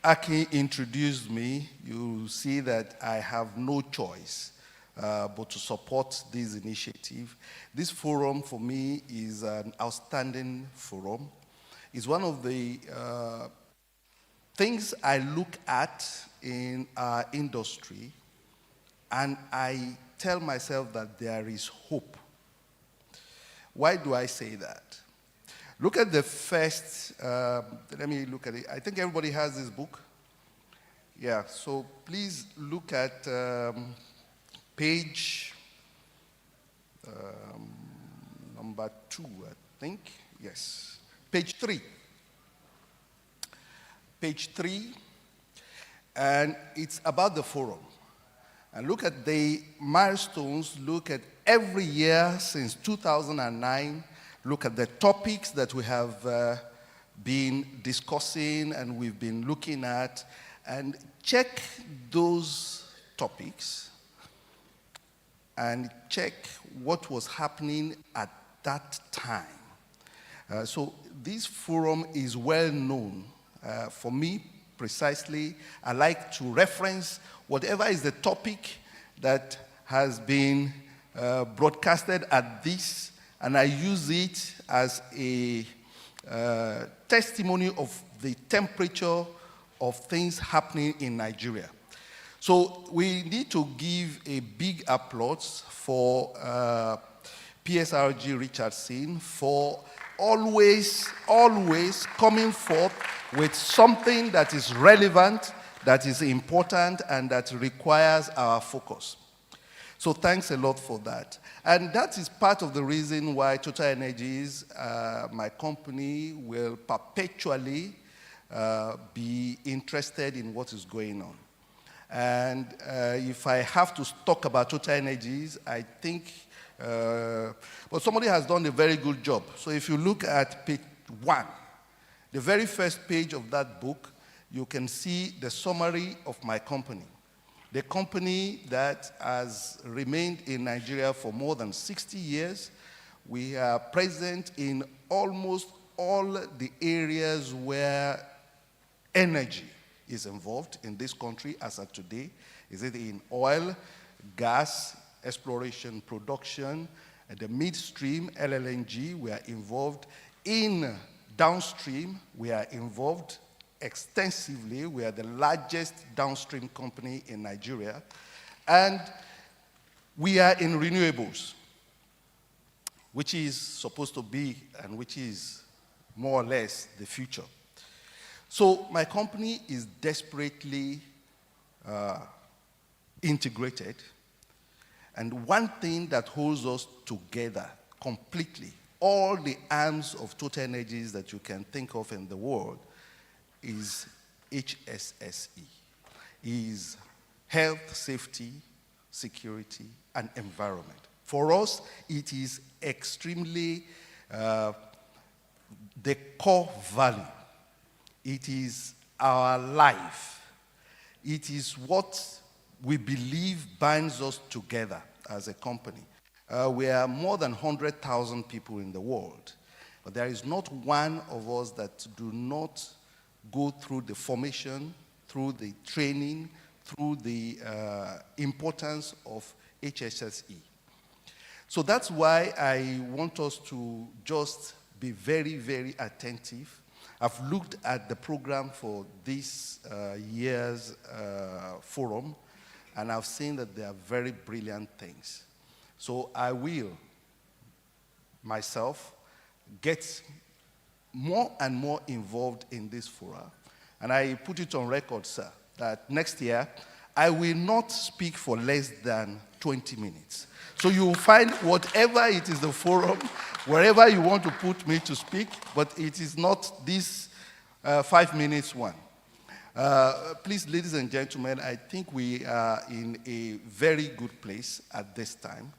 Akin introduced me, you see that I have no choice but to support this initiative. This forum for me is an outstanding forum. It's one of the things I look at in our industry, and I tell myself that there is hope. Why do I say that? Look at the first, let me look at it. I think everybody has this book. Yeah, so please look at page number 2, I think. Yes, page 3. Page 3, and it's about the forum. And look at the milestones, look at every year since 2009, look at the topics that we have been discussing and we've been looking at, and check those topics and check what was happening at that time. So this forum is well known. For me, precisely, I like to reference whatever is the topic that has been broadcasted at this, and I use it as a testimony of the temperature of things happening in Nigeria. So we need to give a big applause for PSRG Richardson for always coming forth with something that is relevant, that is important, and that requires our focus. So thanks a lot for that. And that is part of the reason why Total Energies, my company, will perpetually be interested in what is going on. And if I have to talk about Total Energies, I think, well, somebody has done a very good job. So if you look at page 1, the very first page of that book, you can see the summary of my company. The company that has remained in Nigeria for more than 60 years. We are present in almost all the areas where energy is involved in this country as of today. Is it in oil, gas, exploration, production, the midstream, LLNG, we are involved in downstream, we are involved extensively. We are the largest downstream company in Nigeria, and we are in renewables, which is supposed to be and which is more or less the future. So my company is desperately integrated, and one thing that holds us together completely, all the arms of Total Energies that you can think of in the world, is HSSE, is health, safety, security, and environment. For us, it is extremely the core value. It is our life. It is what we believe binds us together as a company. We are more than 100,000 people in the world, but there is not one of us that do not go through the formation, through the training, through the importance of HSSE. So that's why I want us to just be very, very attentive. I've looked at the program for this year's forum, and I've seen that they are very brilliant things. So I will, myself, get more and more involved in this fora. And I put it on record, sir, that next year, I will not speak for less than 20 minutes. So you will find whatever it is the forum, wherever you want to put me to speak, but it is not this 5 minutes one. Please, ladies and gentlemen, I think we are in a very good place at this time.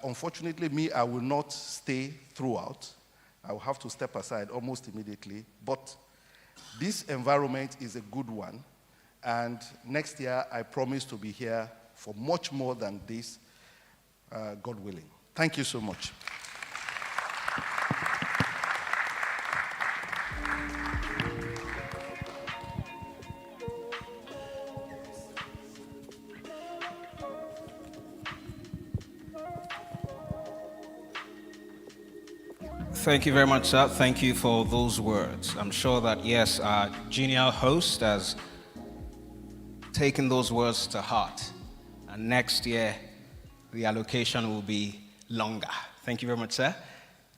Unfortunately, me, I will not stay throughout. I will have to step aside almost immediately. But this environment is a good one. And next year, I promise to be here for much more than this, God willing. Thank you so much. Thank you very much, sir. Thank you for those words. I'm sure that, yes, our genial host has taken those words to heart. And next year, the allocation will be longer. Thank you very much, sir.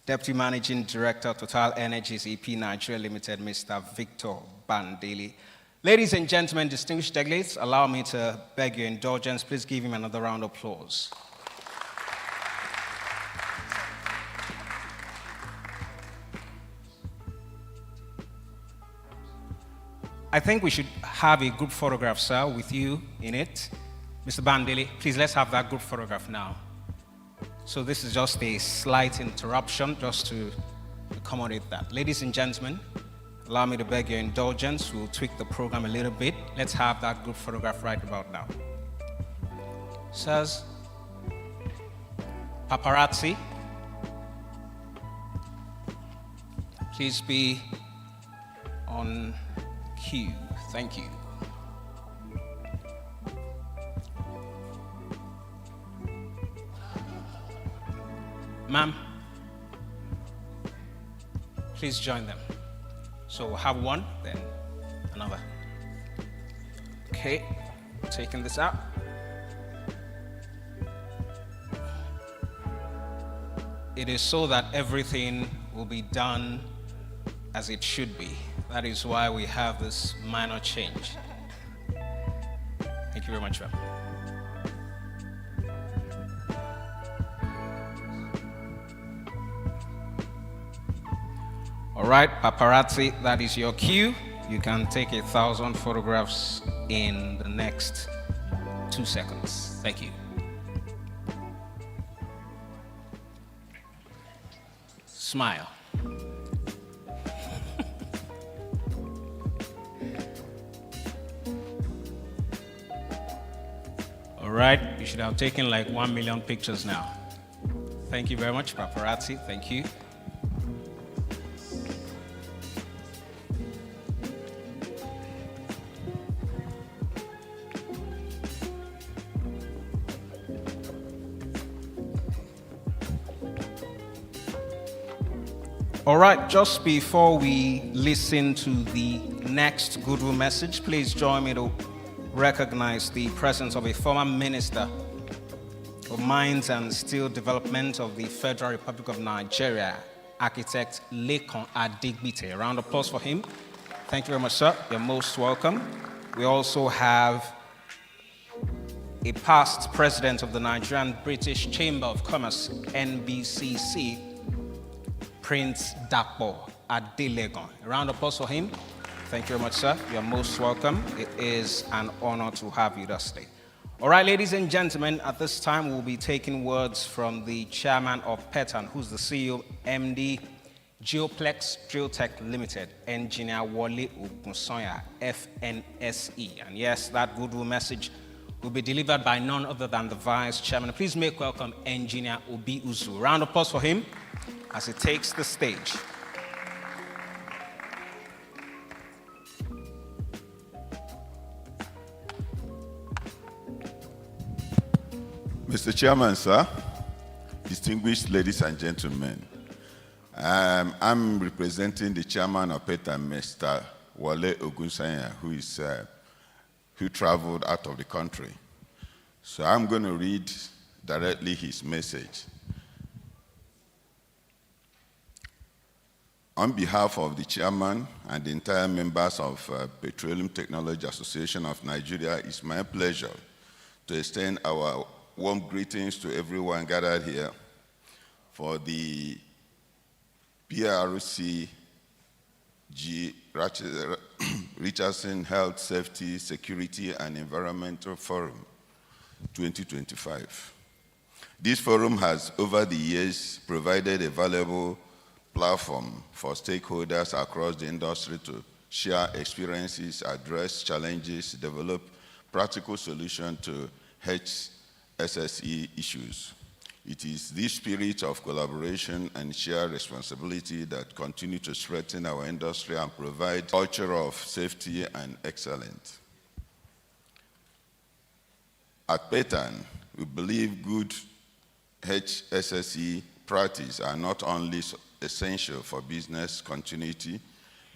Deputy Managing Director, Total Energies EP Nigeria Limited, Mr. Victor Bandele. Ladies and gentlemen, distinguished delegates, allow me to beg your indulgence. Please give him another round of applause. I think we should have a group photograph, sir, with you in it. Mr. Bandele, please let's have that group photograph now. So this is just a slight interruption just to accommodate that. Ladies and gentlemen, allow me to beg your indulgence. We'll tweak the program a little bit. Let's have that group photograph right about now. Sirs, paparazzi, please be on cue. Thank you. Ma'am, please join them. So we'll have one, then another. Okay, taking this out. It is so that everything will be done as it should be. That is why we have this minor change. Thank you very much, ma'am. All right, paparazzi, that is your cue. You can take 1,000 photographs in the next 2 seconds. Thank you. Smile. All right, you should have taken like 1 million pictures now. Thank you very much, paparazzi. Thank you. All right, just before we listen to the next goodwill message, please join me to recognize the presence of a former minister of Mines and Steel Development of the Federal Republic of Nigeria, architect Akin Adegbite. A round of applause for him. Thank you very much, sir. You're most welcome. We also have a past president of the Nigerian British Chamber of Commerce, NBCC, Prince Dapo Adelegon. A round of applause for him. Thank you very much, sir. You're most welcome. It is an honor to have you this day. All right, ladies and gentlemen, at this time, we'll be taking words from the chairman of PETAN, who's the CEO, MD, Geoplex Drilltech Limited, Engineer Wole Ogunsoya, FNSE. And yes, that goodwill message will be delivered by none other than the vice chairman. Please make welcome Engineer Obi Uzu. Round of applause for him as he takes the stage. Mr. Chairman, sir, distinguished ladies and gentlemen, I'm representing the chairman of PETAN, Mr. Wole Ogunsoya, who traveled out of the country. So I'm going to read directly his message. On behalf of the chairman and the entire members of Petroleum Technology Association of Nigeria, it's my pleasure to extend our warm greetings to everyone gathered here for the PSRG Richardson Health, Safety, Security, and Environmental Forum 2025. This forum has, over the years, provided a valuable platform for stakeholders across the industry to share experiences, address challenges, develop practical solutions to HSSE issues. It is this spirit of collaboration and shared responsibility that continue to strengthen our industry and provide a culture of safety and excellence. At PETAN, we believe good HSSE practice are not only essential for business continuity,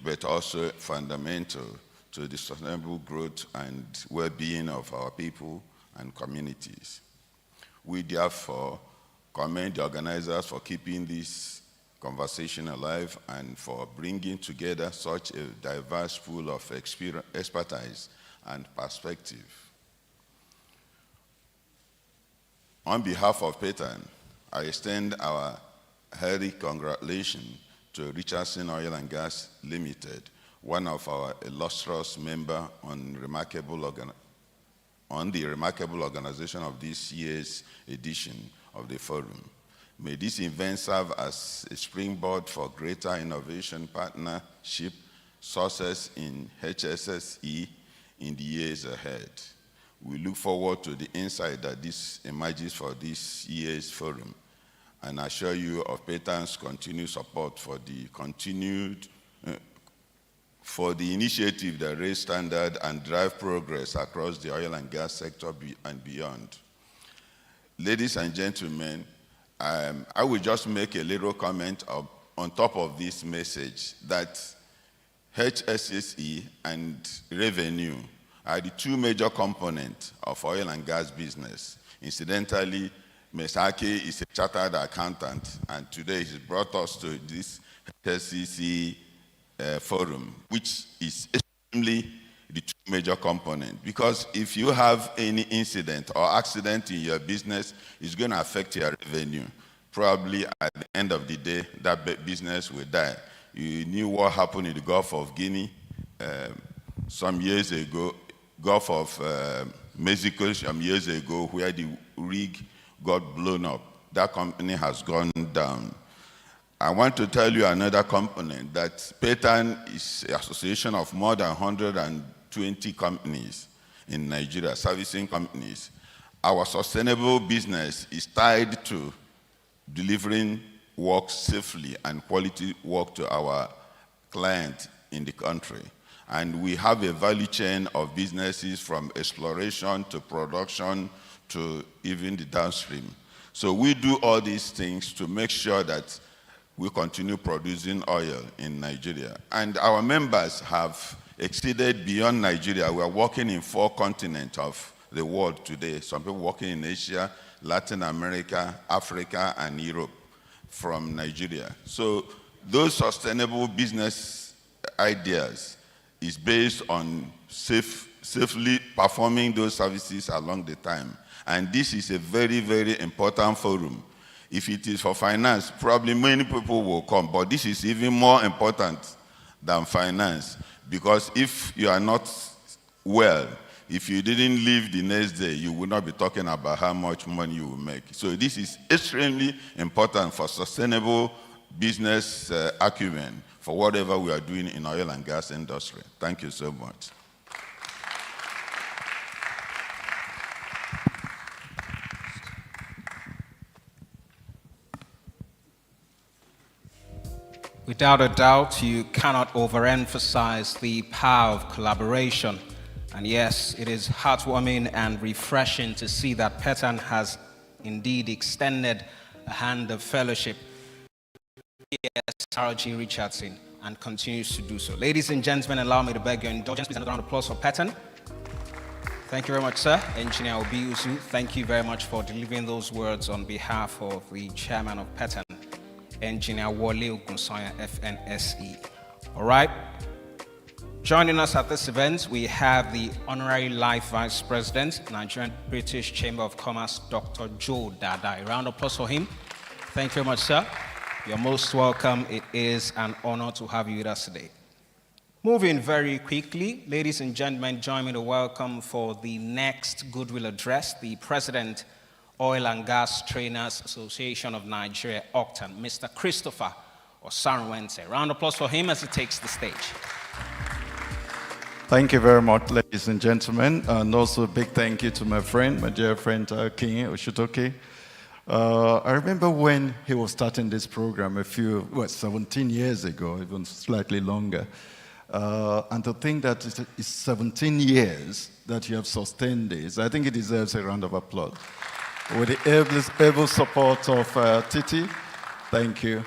but also fundamental to the sustainable growth and well-being of our people and communities. We therefore commend the organizers for keeping this conversation alive and for bringing together such a diverse pool of expertise and perspective. On behalf of PETAN, I extend our hearty congratulations to Richardson Oil and Gas Limited, one of our illustrious members on the remarkable organization of this year's edition of the forum. May this event serve as a springboard for greater innovation partnership success in HSSE in the years ahead. We look forward to the insight that this emerges for this year's forum and assure you of PETAN's continued support for the initiative that raise standard and drive progress across the oil and gas sector and beyond. Ladies and gentlemen, I will just make a little comment on top of this message that HSSE and revenue are the two major components of oil and gas business. Incidentally, Mr. Akin is a chartered accountant, and today he's brought us to this HSSE forum, which is extremely the two major components. Because if you have any incident or accident in your business, it's going to affect your revenue. Probably at the end of the day, that business will die. You knew what happened in the Gulf of Guinea some years ago, Gulf of Mexico some years ago, where the rig got blown up. That company has gone down. I want to tell you another component, that PETAN is an association of more than 120 companies in Nigeria, servicing companies. Our sustainable business is tied to delivering work safely and quality work to our clients in the country. And we have a value chain of businesses from exploration to production to even the downstream. So we do all these things to make sure that we continue producing oil in Nigeria. And our members have exceeded beyond Nigeria. We are working in 4 continents of the world today. Some people working in Asia, Latin America, Africa, and Europe from Nigeria. So those sustainable business ideas is based on safely performing those services along the time. And this is a very, very important forum. If it is for finance, probably many people will come, but this is even more important than finance, because if you are not well, if you didn't leave the next day, you will not be talking about how much money you will make. So this is extremely important for sustainable business acumen for whatever we are doing in oil and gas industry. Thank you so much. Without a doubt, you cannot overemphasize the power of collaboration. And yes, it is heartwarming and refreshing to see that Petan has indeed extended a hand of fellowship to PSRG Richardson and continues to do so. Ladies and gentlemen, allow me to beg your indulgence. Please, another round of applause for Petan. Thank you very much, sir. Engineer Obi Usu, thank you very much for delivering those words on behalf of the chairman of Petan, Engineer Wale Ogunsanya, FNSE. All right. Joining us at this event, we have the Honorary Life Vice President, Nigerian British Chamber of Commerce, Dr. Joe Dada. A round of applause for him. Thank you very much, sir. You're most welcome. It is an honor to have you with us today. Moving very quickly, ladies and gentlemen, join me to welcome for the next goodwill address, the President, Oil and Gas Trainers Association of Nigeria, OCTAN, Mr. Christopher Osanwense. Round of applause for him as he takes the stage. Thank you very much, ladies and gentlemen, and also a big thank you to my friend, my dear friend Akin Osuntoki. I remember when he was starting this program 17 years ago, even slightly longer. And to think that it's 17 years that you have sustained this, I think it deserves a round of applause. With the able support of Titi, thank you.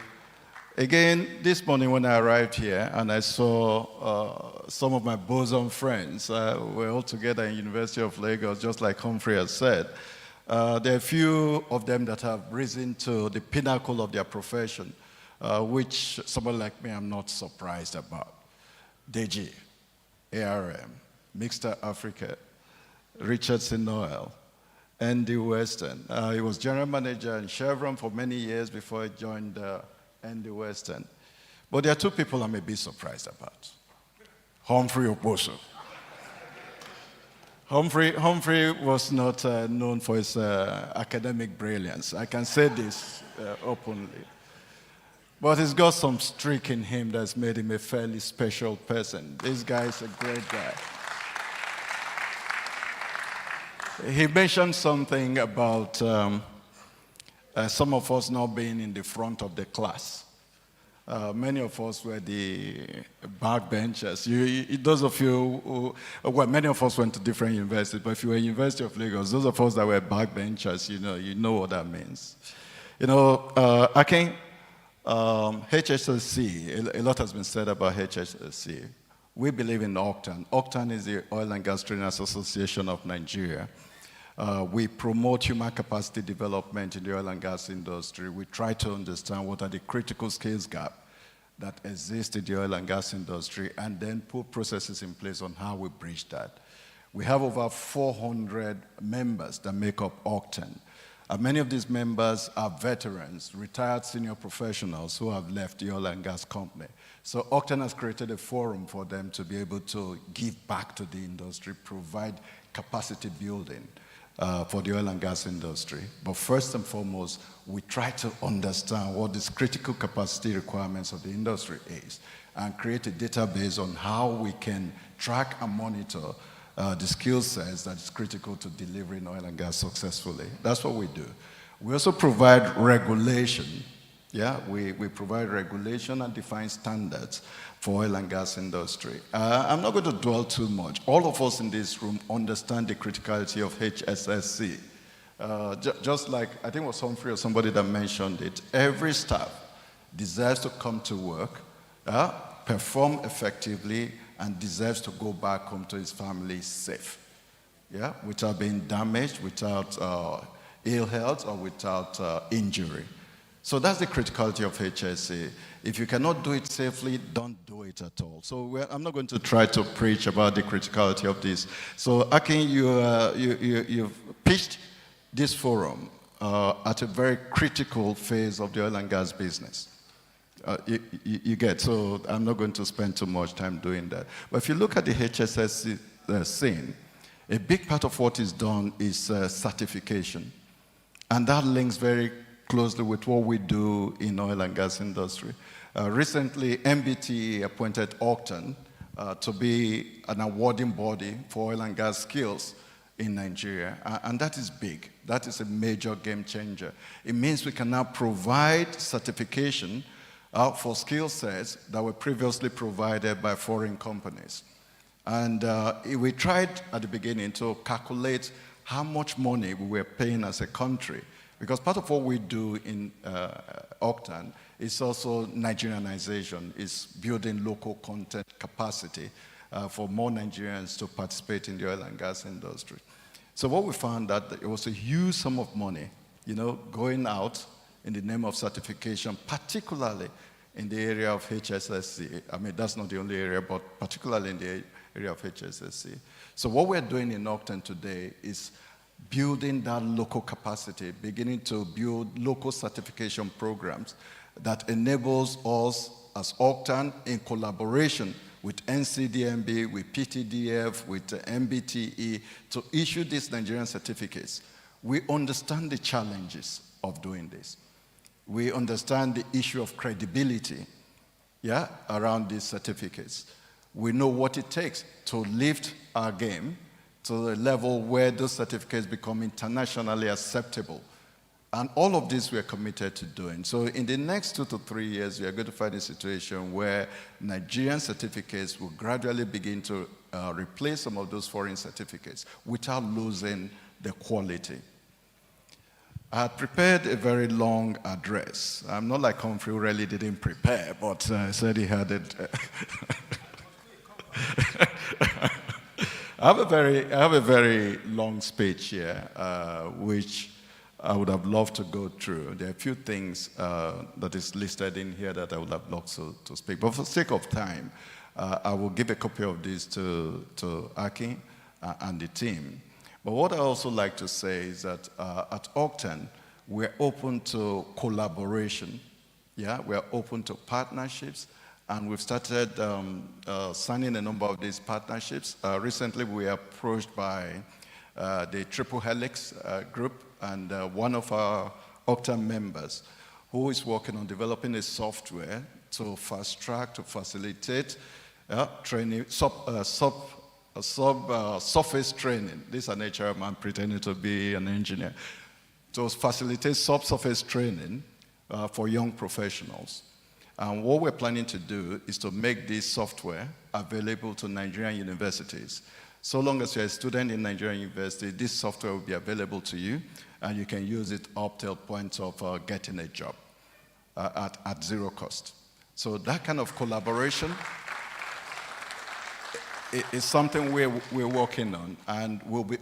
Again, this morning when I arrived here and I saw some of my bosom friends, we're all together in University of Lagos, just like Humphrey has said. There are a few of them that have risen to the pinnacle of their profession, which somebody like me, I'm not surprised about. DG, ARM, Mixter Africa, Richardson Oil, Andy Weston. He was general manager in Chevron for many years before he joined Andy Weston. But there are 2 people I'm a bit surprised about. Humphrey Oposo. Humphrey was not known for his academic brilliance. I can say this openly. But he's got some streak in him that's made him a fairly special person. This guy is a great guy. He mentioned something about some of us not being in the front of the class. Many of us were the backbenchers. Those of you who, well, many of us went to different universities, but if you were in University of Lagos, those of us that were backbenchers, you know what that means. Akin, HSSE, a lot has been said about HSSE. We believe in OCTAN. OCTAN is the Oil and Gas Trainers Association of Nigeria. We promote human capacity development in the oil and gas industry. We try to understand what are the critical skills gaps that exist in the oil and gas industry, and then put processes in place on how we bridge that. We have over 400 members that make up OCTAN. Many of these members are veterans, retired senior professionals who have left the oil and gas company. So OCTAN has created a forum for them to be able to give back to the industry, provide capacity building for the oil and gas industry. But first and foremost, we try to understand what these critical capacity requirements of the industry is and create a database on how we can track and monitor the skill sets that is critical to delivering oil and gas successfully. That's what we do. We also provide regulation. We provide regulation and define standards for oil and gas industry. I'm not going to dwell too much. All of us in this room understand the criticality of HSSE. Just like, I think it was Humphrey or somebody that mentioned it, every staff deserves to come to work, perform effectively, and deserves to go back home to his family safe, yeah, without being damaged, without ill health, or without injury. So that's the criticality of HSE. If you cannot do it safely, don't do it at all. So I'm not going to try to preach about the criticality of this. So Akin, you've pitched this forum at a very critical phase of the oil and gas business. You get, so I'm not going to spend too much time doing that. But if you look at the HSSE scene, a big part of what is done is certification. And that links very closely with what we do in oil and gas industry. Recently, MBTE appointed Octan to be an awarding body for oil and gas skills in Nigeria, and that is big. That is a major game changer. It means we can now provide certification for skill sets that were previously provided by foreign companies. And we tried at the beginning to calculate how much money we were paying as a country, because part of what we do in Octan is also Nigerianization, is building local content capacity for more Nigerians to participate in the oil and gas industry. So what we found that it was a huge sum of money, going out in the name of certification, particularly in the area of HSSE. I mean, that's not the only area, but particularly in the area of HSSE. So what we're doing in Octan today is building that local capacity, beginning to build local certification programs that enables us as Octan, in collaboration with NCDMB, with PTDF, with MBTE, to issue these Nigerian certificates. We understand the challenges of doing this. We understand the issue of credibility, around these certificates. We know what it takes to lift our game to the level where those certificates become internationally acceptable. And all of this we're committed to doing. So in the next 2 to 3 years, we are going to find a situation where Nigerian certificates will gradually begin to replace some of those foreign certificates without losing the quality. I had prepared a very long address. I'm not like Humphrey, who really didn't prepare, but said he had it. I have a very long speech here, which I would have loved to go through. There are a few things that is listed in here that I would have loved to speak. But for the sake of time, I will give a copy of this to Akin and the team. But what I also like to say is that at Octan, we're open to collaboration. We're open to partnerships. And we've started signing a number of these partnerships. Recently, we were approached by the Triple Helix group, and one of our Octan members who is working on developing a software to fast track, to facilitate training, surface training. This is an HR man pretending to be an engineer. To facilitate subsurface training for young professionals. And what we're planning to do is to make this software available to Nigerian universities. So long as you're a student in Nigerian university, this software will be available to you, and you can use it up till point of getting a job at zero cost. So that kind of collaboration is something we're working on, and we'll be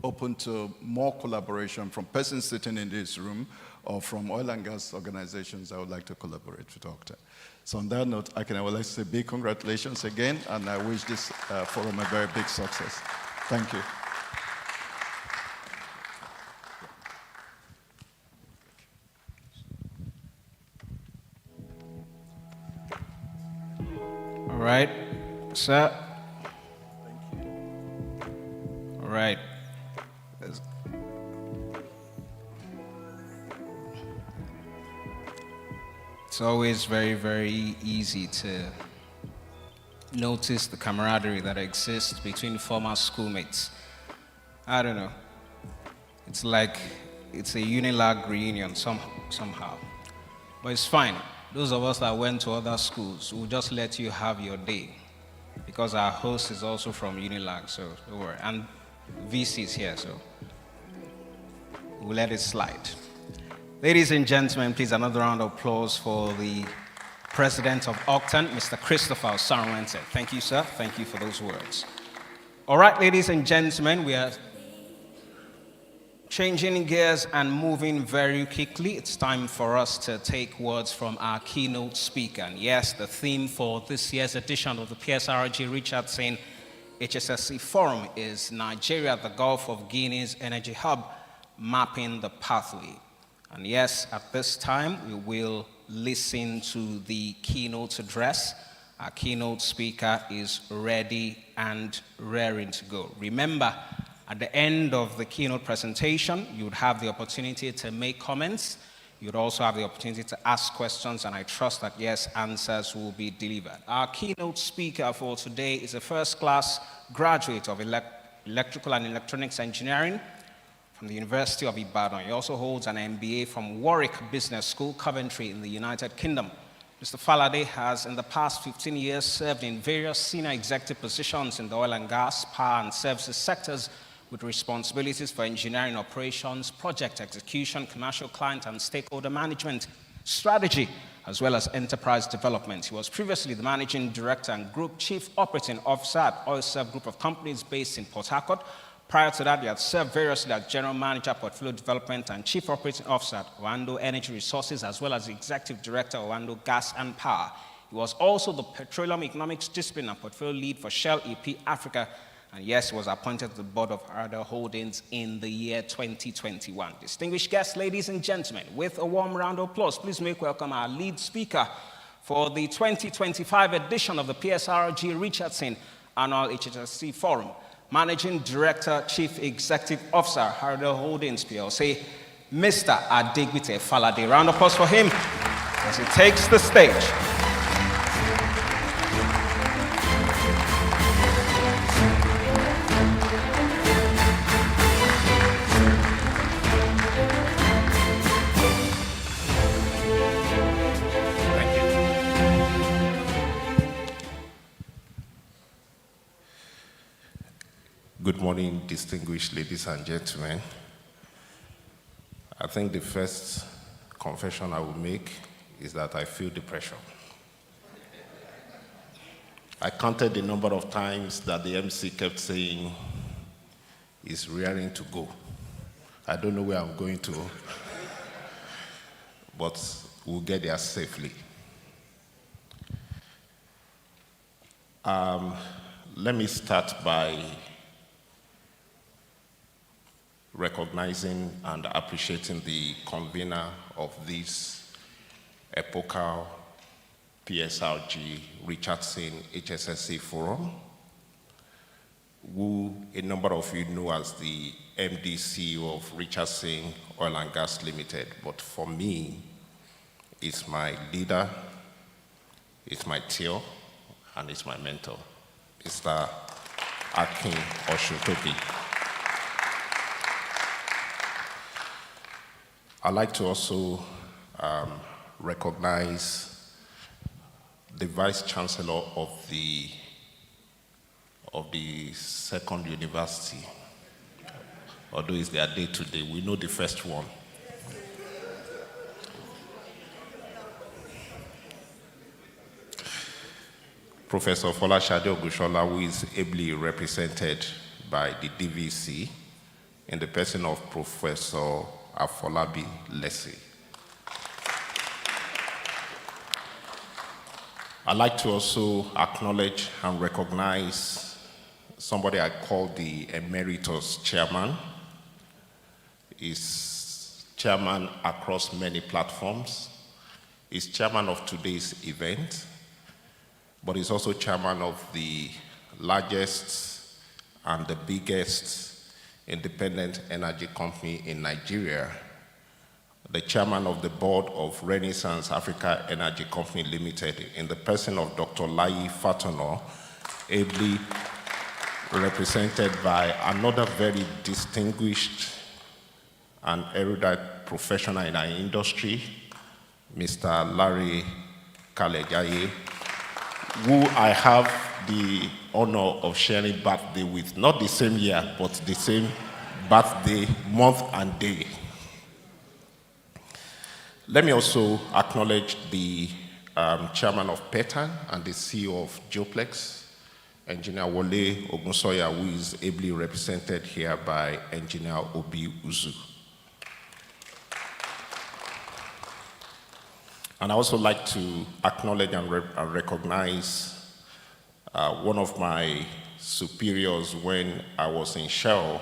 open to more collaboration from persons sitting in this room or from oil and gas organizations that would like to collaborate with Octan. So on that note, I would like to say big congratulations again, and I wish this forum a very big success. Thank you. All right, sir. All right. It's always very, very easy to notice the camaraderie that exists between former schoolmates. I don't know. It's like it's a Unilag reunion somehow. But it's fine. Those of us that went to other schools will just let you have your day, because our host is also from Unilag, so don't worry. And VC is here, so we'll let it slide. Ladies and gentlemen, please another round of applause for the President of Octan, Mr. Christopher Osuntoki. Thank you, sir. Thank you for those words. All right, ladies and gentlemen, we are changing gears and moving very quickly. It's time for us to take words from our keynote speaker. And yes, the theme for this year's edition of the PSRG Richardson HSSE Forum is Nigeria, the Gulf of Guinea's energy hub, mapping the pathway. And yes, at this time, we will listen to the keynote address. Our keynote speaker is ready and raring to go. Remember, at the end of the keynote presentation, you would have the opportunity to make comments. You would also have the opportunity to ask questions, and I trust that, yes, answers will be delivered. Our keynote speaker for today is a first-class graduate of electrical and electronics engineering from the University of Ibadan. He also holds an MBA from Warwick Business School, Coventry in the United Kingdom. Mr. Falade has, in the past 15 years, served in various senior executive positions in the oil and gas, power and services sectors with responsibilities for engineering operations, project execution, commercial client and stakeholder management, strategy, as well as enterprise development. He was previously the Managing Director and Group Chief Operating Officer at OilServe Group of Companies based in Port Harcourt. Prior to that, he had served variously as General Manager, Portfolio Development, and Chief Operating Officer at Orlando Energy Resources, as well as the Executive Director of Orlando Gas and Power. He was also the Petroleum Economics Discipline and Portfolio Lead for Shell EP Africa, and yes, he was appointed to the board of Aradel Holdings in the year 2021. Distinguished guests, ladies and gentlemen, with a warm round of applause, please make welcome our lead speaker for the 2025 edition of the PSRG Richardson Annual HSSE Forum, Managing Director, Chief Executive Officer, Aradel Holdings Plc, Mr. Adegbite Falade. Round of applause for him as he takes the stage. Good morning, distinguished ladies and gentlemen. I think the first confession I will make is that I feel the pressure. I counted the number of times that the MC kept saying, "He's rearing to go." I don't know where I'm going to, but we'll get there safely. Let me start by recognizing and appreciating the convener of this epochal PSRG Richardson HSSE Forum, who a number of you know as the MD CEO of Richardson Oil and Gas Limited. But for me, it's my leader, it's my tier, and it's my mentor, Mr. Akin Osuntoki. I'd like to also recognize the Vice Chancellor of the second university. Although it's their day today, we know the first one. Professor Folashade Ogushola, who is ably represented by the DVC in the person of Professor Afolabi Lesi. I'd like to also acknowledge and recognize somebody I call the Emeritus Chairman. He's chairman across many platforms. He's chairman of today's event, but he's also chairman of the largest and the biggest independent energy company in Nigeria, the chairman of the board of Renaissance Africa Energy Company Limited, in the person of Dr. Layi Fatono, ably represented by another very distinguished and erudite professional in our industry, Mr. Larry Kalejaye, who I have the honor of sharing birthday with, not the same year, but the same birthday, month and day. Let me also acknowledge the chairman of PETAN and the CEO of Geoplex, Engineer Wole Ogunsoya, who is ably represented here by Engineer Obi Uzu. And I also like to acknowledge and recognize one of my superiors when I was in Shell,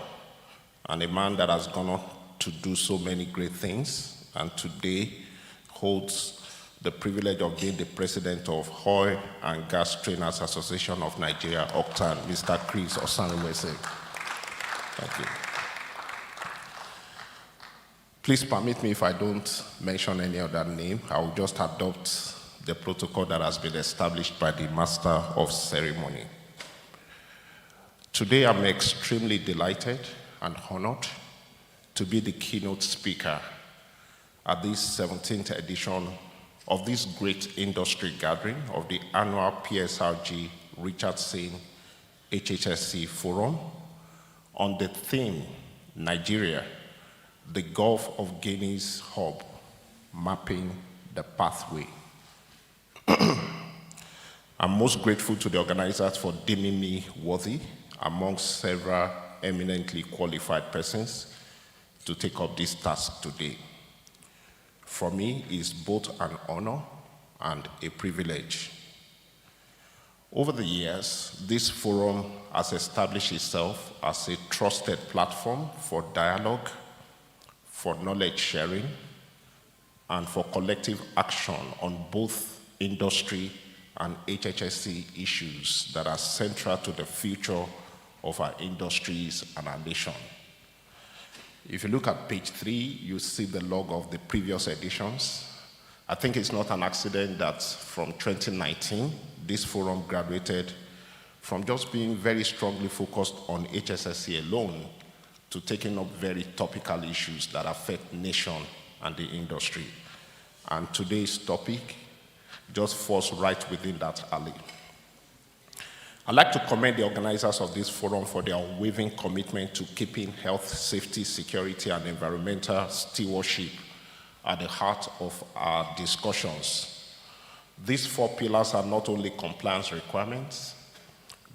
and a man that has gone on to do so many great things, and today holds the privilege of being the president of Oil and Gas Trainers Association of Nigeria, OCTAN, Mr. Chris Osanwese. Thank you. Please permit me, if I don't mention any other name, I will just adopt the protocol that has been established by the Master of Ceremony. Today, I'm extremely delighted and honored to be the keynote speaker at this 17th edition of this great industry gathering of the annual PSRG Richardson HSSE Forum on the theme, Nigeria, the Gulf of Guinea's hub, mapping the pathway. I'm most grateful to the organizers for deeming me worthy, amongst several eminently qualified persons, to take up this task today. For me, it's both an honor and a privilege. Over the years, this forum has established itself as a trusted platform for dialogue, for knowledge sharing, and for collective action on both industry and HSSE issues that are central to the future of our industries and our nation. If you look at page 3, you see the log of the previous editions. I think it's not an accident that from 2019, this forum graduated from just being very strongly focused on HSSE alone to taking up very topical issues that affect nation and the industry. And today's topic just falls right within that alley. I'd like to commend the organizers of this forum for their unwavering commitment to keeping health, safety, security, and environmental stewardship at the heart of our discussions. These 4 pillars are not only compliance requirements,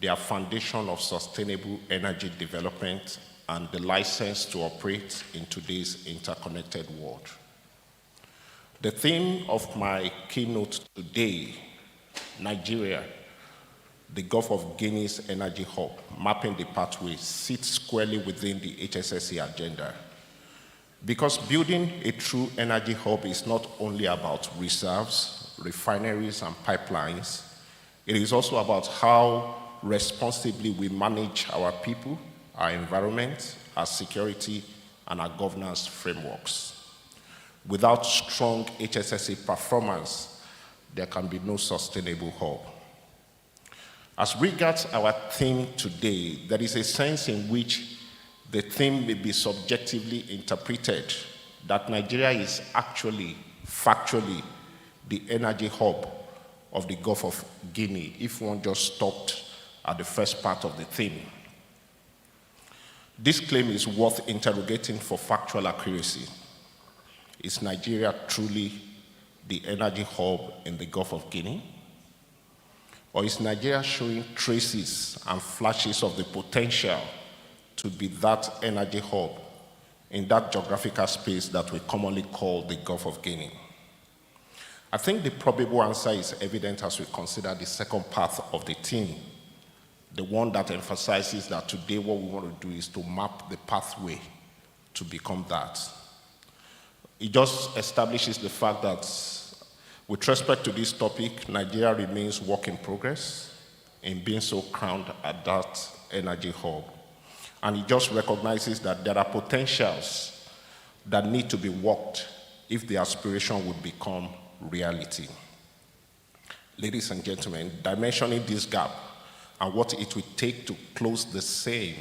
they are foundation of sustainable energy development and the license to operate in today's interconnected world. The theme of my keynote today, Nigeria, the Gulf of Guinea's energy hub, mapping the pathway, sits squarely within the HSSE agenda. Because building a true energy hub is not only about reserves, refineries, and pipelines, it is also about how responsibly we manage our people, our environment, our security, and our governance frameworks. Without strong HSSE performance, there can be no sustainable hub. As regards our theme today, there is a sense in which the theme may be subjectively interpreted that Nigeria is actually, factually, the energy hub of the Gulf of Guinea, if one just stopped at the first part of the theme. This claim is worth interrogating for factual accuracy. Is Nigeria truly the energy hub in the Gulf of Guinea? Or is Nigeria showing traces and flashes of the potential to be that energy hub in that geographical space that we commonly call the Gulf of Guinea? I think the probable answer is evident as we consider the second part of the theme, the one that emphasizes that today what we want to do is to map the pathway to become that. It just establishes the fact that with respect to this topic, Nigeria remains work in progress in being so crowned at that energy hub. And it just recognizes that there are potentials that need to be worked if the aspiration would become reality. Ladies and gentlemen, dimensioning this gap and what it will take to close the same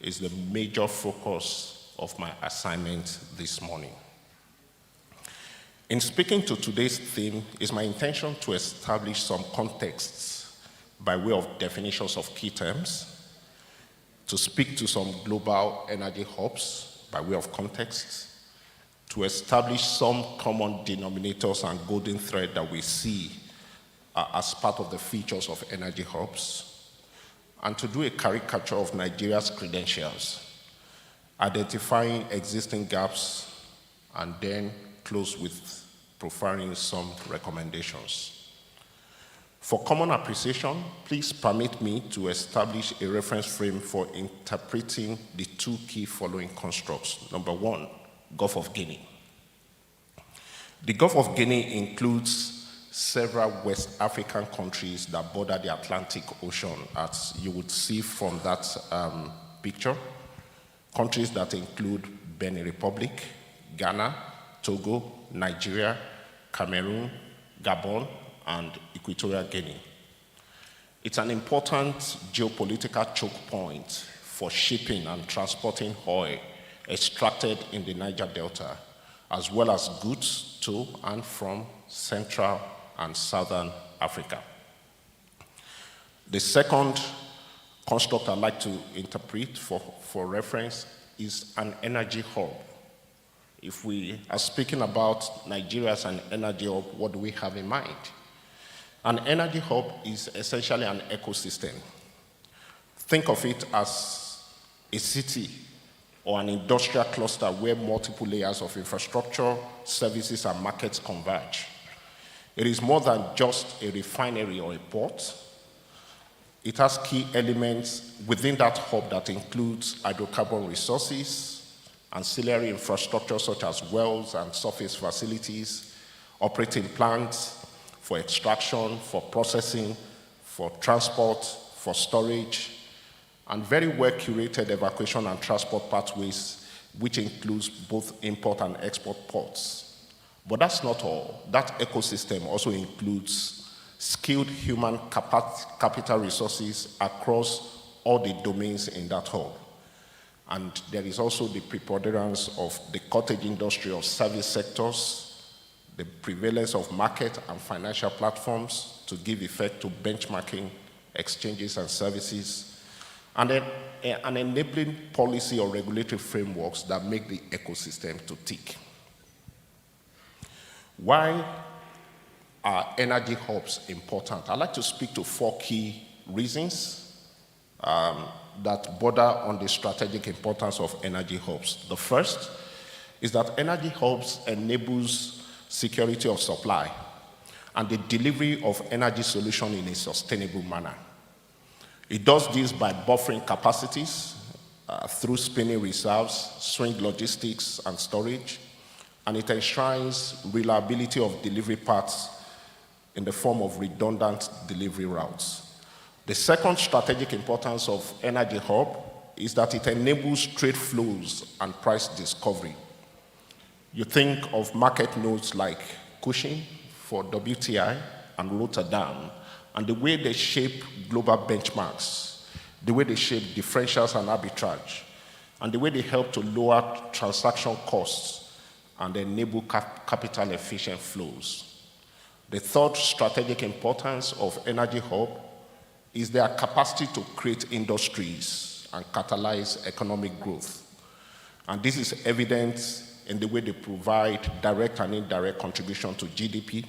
is the major focus of my assignment this morning. In speaking to today's theme, it's my intention to establish some contexts by way of definitions of key terms, to speak to some global energy hubs by way of context, to establish some common denominators and golden thread that we see as part of the features of energy hubs, and to do a caricature of Nigeria's credentials, identifying existing gaps, and then close with profiling some recommendations. For common appreciation, please permit me to establish a reference frame for interpreting the two key following constructs. Number one, Gulf of Guinea. The Gulf of Guinea includes several West African countries that border the Atlantic Ocean, as you would see from that picture. Countries that include Benin Republic, Ghana, Togo, Nigeria, Cameroon, Gabon, and Equatorial Guinea. It's an important geopolitical choke point for shipping and transporting oil extracted in the Niger Delta, as well as goods to and from Central and Southern Africa. The second construct I'd like to interpret for reference is an energy hub. If we are speaking about Nigeria as an energy hub, what do we have in mind? An energy hub is essentially an ecosystem. Think of it as a city or an industrial cluster where multiple layers of infrastructure, services, and markets converge. It is more than just a refinery or a port. It has key elements within that hub that includes hydrocarbon resources, ancillary infrastructure such as wells and surface facilities, operating plants for extraction, for processing, for transport, for storage, and very well-curated evacuation and transport pathways, which includes both import and export ports. But that's not all. That ecosystem also includes skilled human capital resources across all the domains in that hub. And there is also the preponderance of the cottage industry of service sectors, the prevalence of market and financial platforms to give effect to benchmarking, exchanges and services, and then an enabling policy or regulatory frameworks that make the ecosystem to tick. Why are energy hubs important? I'd like to speak to 4 key reasons that border on the strategic importance of energy hubs. The first is that energy hubs enables security of supply and the delivery of energy solution in a sustainable manner. It does this by buffering capacities through spinning reserves, swing logistics and storage, and it enshrines reliability of delivery paths in the form of redundant delivery routes. The second strategic importance of energy hub is that it enables trade flows and price discovery. You think of market nodes like Cushing for WTI and Rotterdam, and the way they shape global benchmarks, the way they shape differentials and arbitrage, and the way they help to lower transaction costs and enable capital efficient flows. The third strategic importance of energy hub is their capacity to create industries and catalyze economic growth. And this is evident in the way they provide direct and indirect contribution to GDP,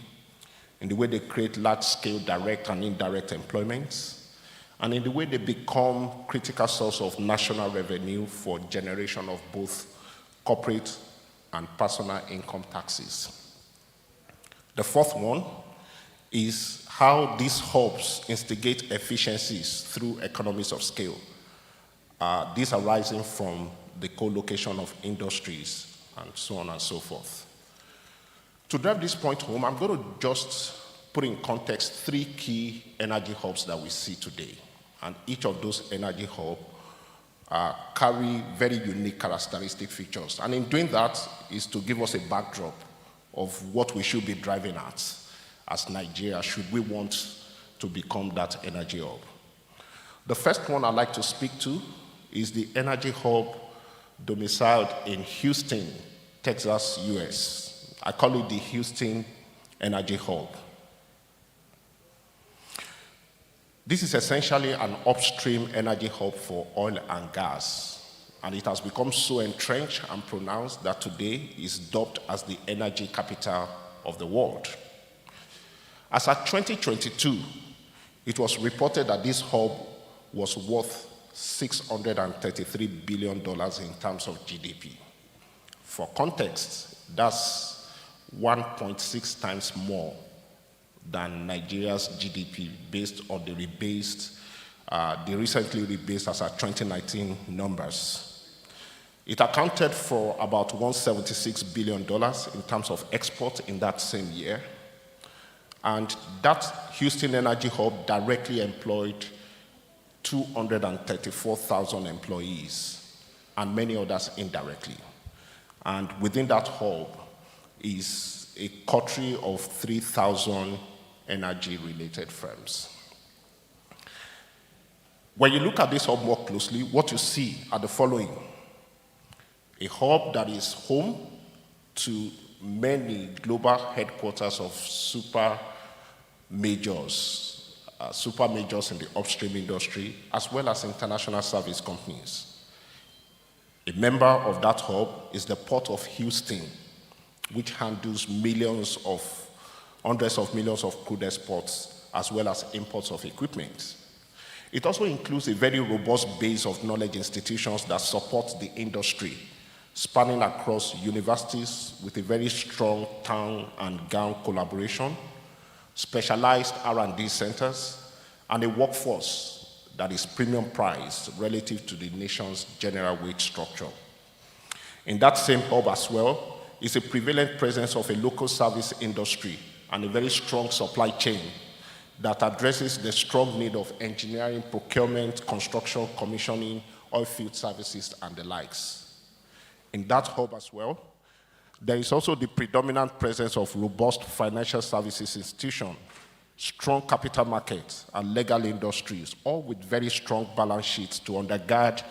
in the way they create large-scale direct and indirect employments, and in the way they become critical source of national revenue for generation of both corporate and personal income taxes. The fourth one is how these hubs instigate efficiencies through economies of scale. These arising from the co-location of industries and so on and so forth. To drive this point home, I'm going to just put in context 3 key energy hubs that we see today. And each of those energy hubs carry very unique characteristic features. And in doing that is to give us a backdrop of what we should be driving at as Nigeria, should we want to become that energy hub. The first one I'd like to speak to is the energy hub domiciled in Houston, Texas, US. I call it the Houston Energy Hub. This is essentially an upstream energy hub for oil and gas, and it has become so entrenched and pronounced that today is dubbed as the energy capital of the world. As at 2022, it was reported that this hub was worth $633 billion in terms of GDP. For context, that's 1.6 times more than Nigeria's GDP based on the recently rebased as at 2019 numbers. It accounted for about $176 billion in terms of export in that same year. And that Houston Energy Hub directly employed 234,000 employees and many others indirectly. And within that hub is a coterie of 3,000 energy-related firms. When you look at this hub more closely, what you see are the following. A hub that is home to many global headquarters of super majors in the upstream industry, as well as international service companies. A member of that hub is the Port of Houston, which handles hundreds of millions of crude exports, as well as imports of equipment. It also includes a very robust base of knowledge institutions that support the industry, spanning across universities with a very strong town and gown collaboration, specialized R&D centers, and a workforce that is premium priced relative to the nation's general wage structure. In that same hub as well is a prevalent presence of a local service industry and a very strong supply chain that addresses the strong need of engineering, procurement, construction, commissioning, oil field services, and the likes. In that hub as well, there is also the predominant presence of robust financial services institutions, strong capital markets, and legal industries, all with very strong balance sheets to undergird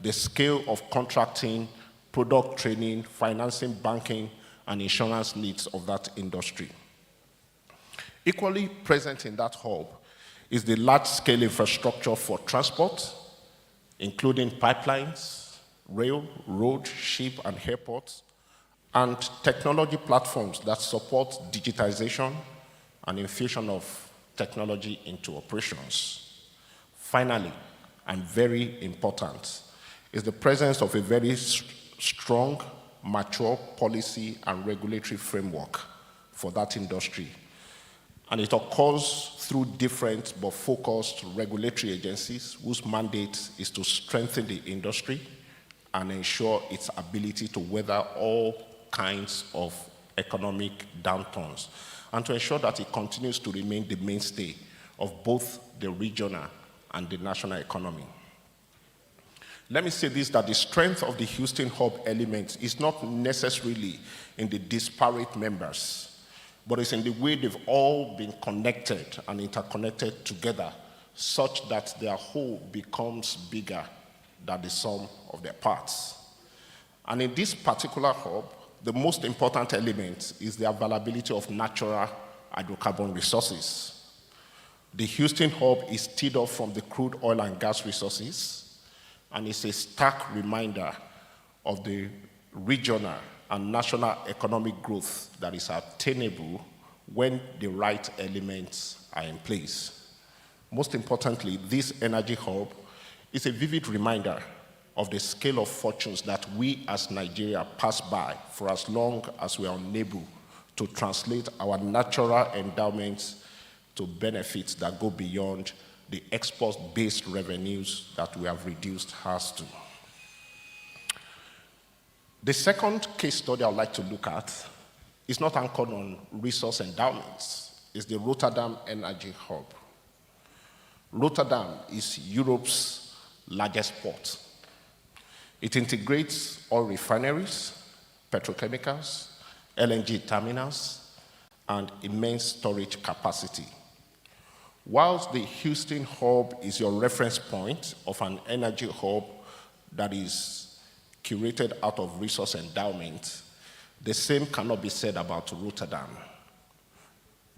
the scale of contracting, product training, financing, banking, and insurance needs of that industry. Equally present in that hub is the large-scale infrastructure for transport, including pipelines, rail, road, ship, and airports, and technology platforms that support digitization and infusion of technology into operations. Finally, and very important, is the presence of a very strong, mature policy and regulatory framework for that industry. And it occurs through different but focused regulatory agencies whose mandate is to strengthen the industry and ensure its ability to weather all kinds of economic downturns, and to ensure that it continues to remain the mainstay of both the regional and the national economy. Let me say this, that the strength of the Houston Hub element is not necessarily in the disparate members, but it's in the way they've all been connected and interconnected together such that their whole becomes bigger than the sum of their parts. And in this particular hub, the most important element is the availability of natural hydrocarbon resources. The Houston Hub is teed off from the crude oil and gas resources, and it's a stark reminder of the regional and national economic growth that is attainable when the right elements are in place. Most importantly, this energy hub is a vivid reminder of the scale of fortunes that we as Nigeria pass by for as long as we are unable to translate our natural endowments to benefits that go beyond the export-based revenues that we have reduced ours to. The second case study I'd like to look at is not anchored on resource endowments. It's the Rotterdam Energy Hub. Rotterdam is Europe's largest port. It integrates oil refineries, petrochemicals, LNG terminals, and immense storage capacity. Whilst the Houston Hub is your reference point of an energy hub that is curated out of resource endowment, the same cannot be said about Rotterdam.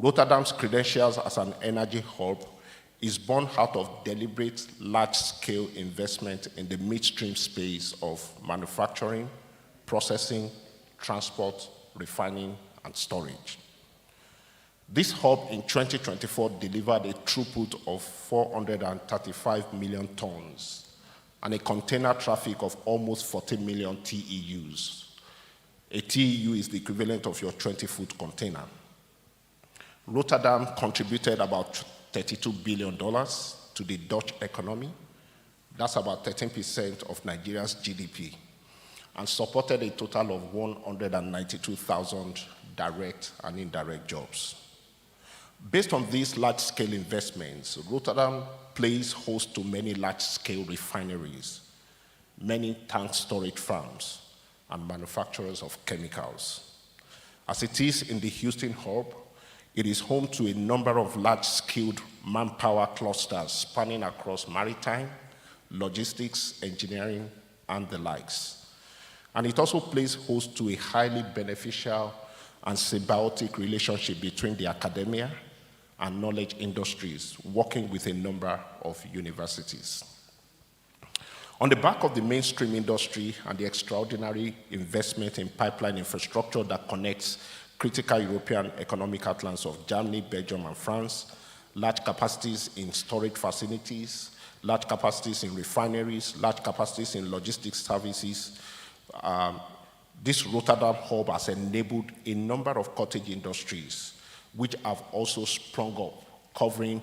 Rotterdam's credentials as an energy hub is born out of deliberate large-scale investment in the midstream space of manufacturing, processing, transport, refining, and storage. This hub in 2024 delivered a throughput of 435 million tons and a container traffic of almost 40 million TEUs. A TEU is the equivalent of your 20-foot container. Rotterdam contributed about $32 billion to the Dutch economy. That's about 13% of Nigeria's GDP, and supported a total of 192,000 direct and indirect jobs. Based on these large-scale investments, Rotterdam plays host to many large-scale refineries, many tank storage farms, and manufacturers of chemicals. As it is in the Houston hub, it is home to a number of large-skilled manpower clusters spanning across maritime, logistics, engineering, and the likes. And it also plays host to a highly beneficial and symbiotic relationship between the academia and knowledge industries, working with a number of universities. On the back of the mainstream industry and the extraordinary investment in pipeline infrastructure that connects critical European economic heartlands of Germany, Belgium, and France, large capacities in storage facilities, large capacities in refineries, large capacities in logistics services, this Rotterdam hub has enabled a number of cottage industries which have also sprung up, covering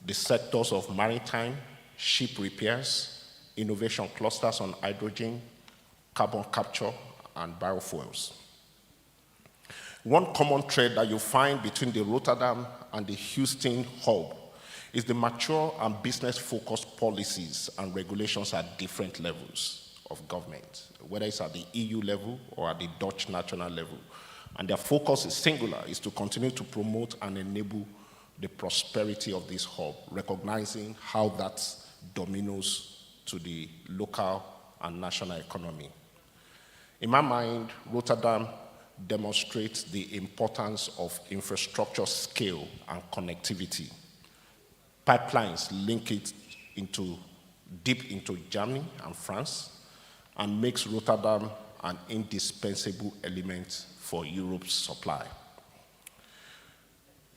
the sectors of maritime, ship repairs, innovation clusters on hydrogen, carbon capture, and biofuels. One common thread that you find between the Rotterdam and the Houston hub is the mature and business-focused policies and regulations at different levels of government, whether it's at the EU level or at the Dutch national level. And their focus is singular, is to continue to promote and enable the prosperity of this hub, recognizing how that dominoes to the local and national economy. In my mind, Rotterdam demonstrates the importance of infrastructure scale and connectivity. Pipelines link it deep into Germany and France, and makes Rotterdam an indispensable element for Europe's supply.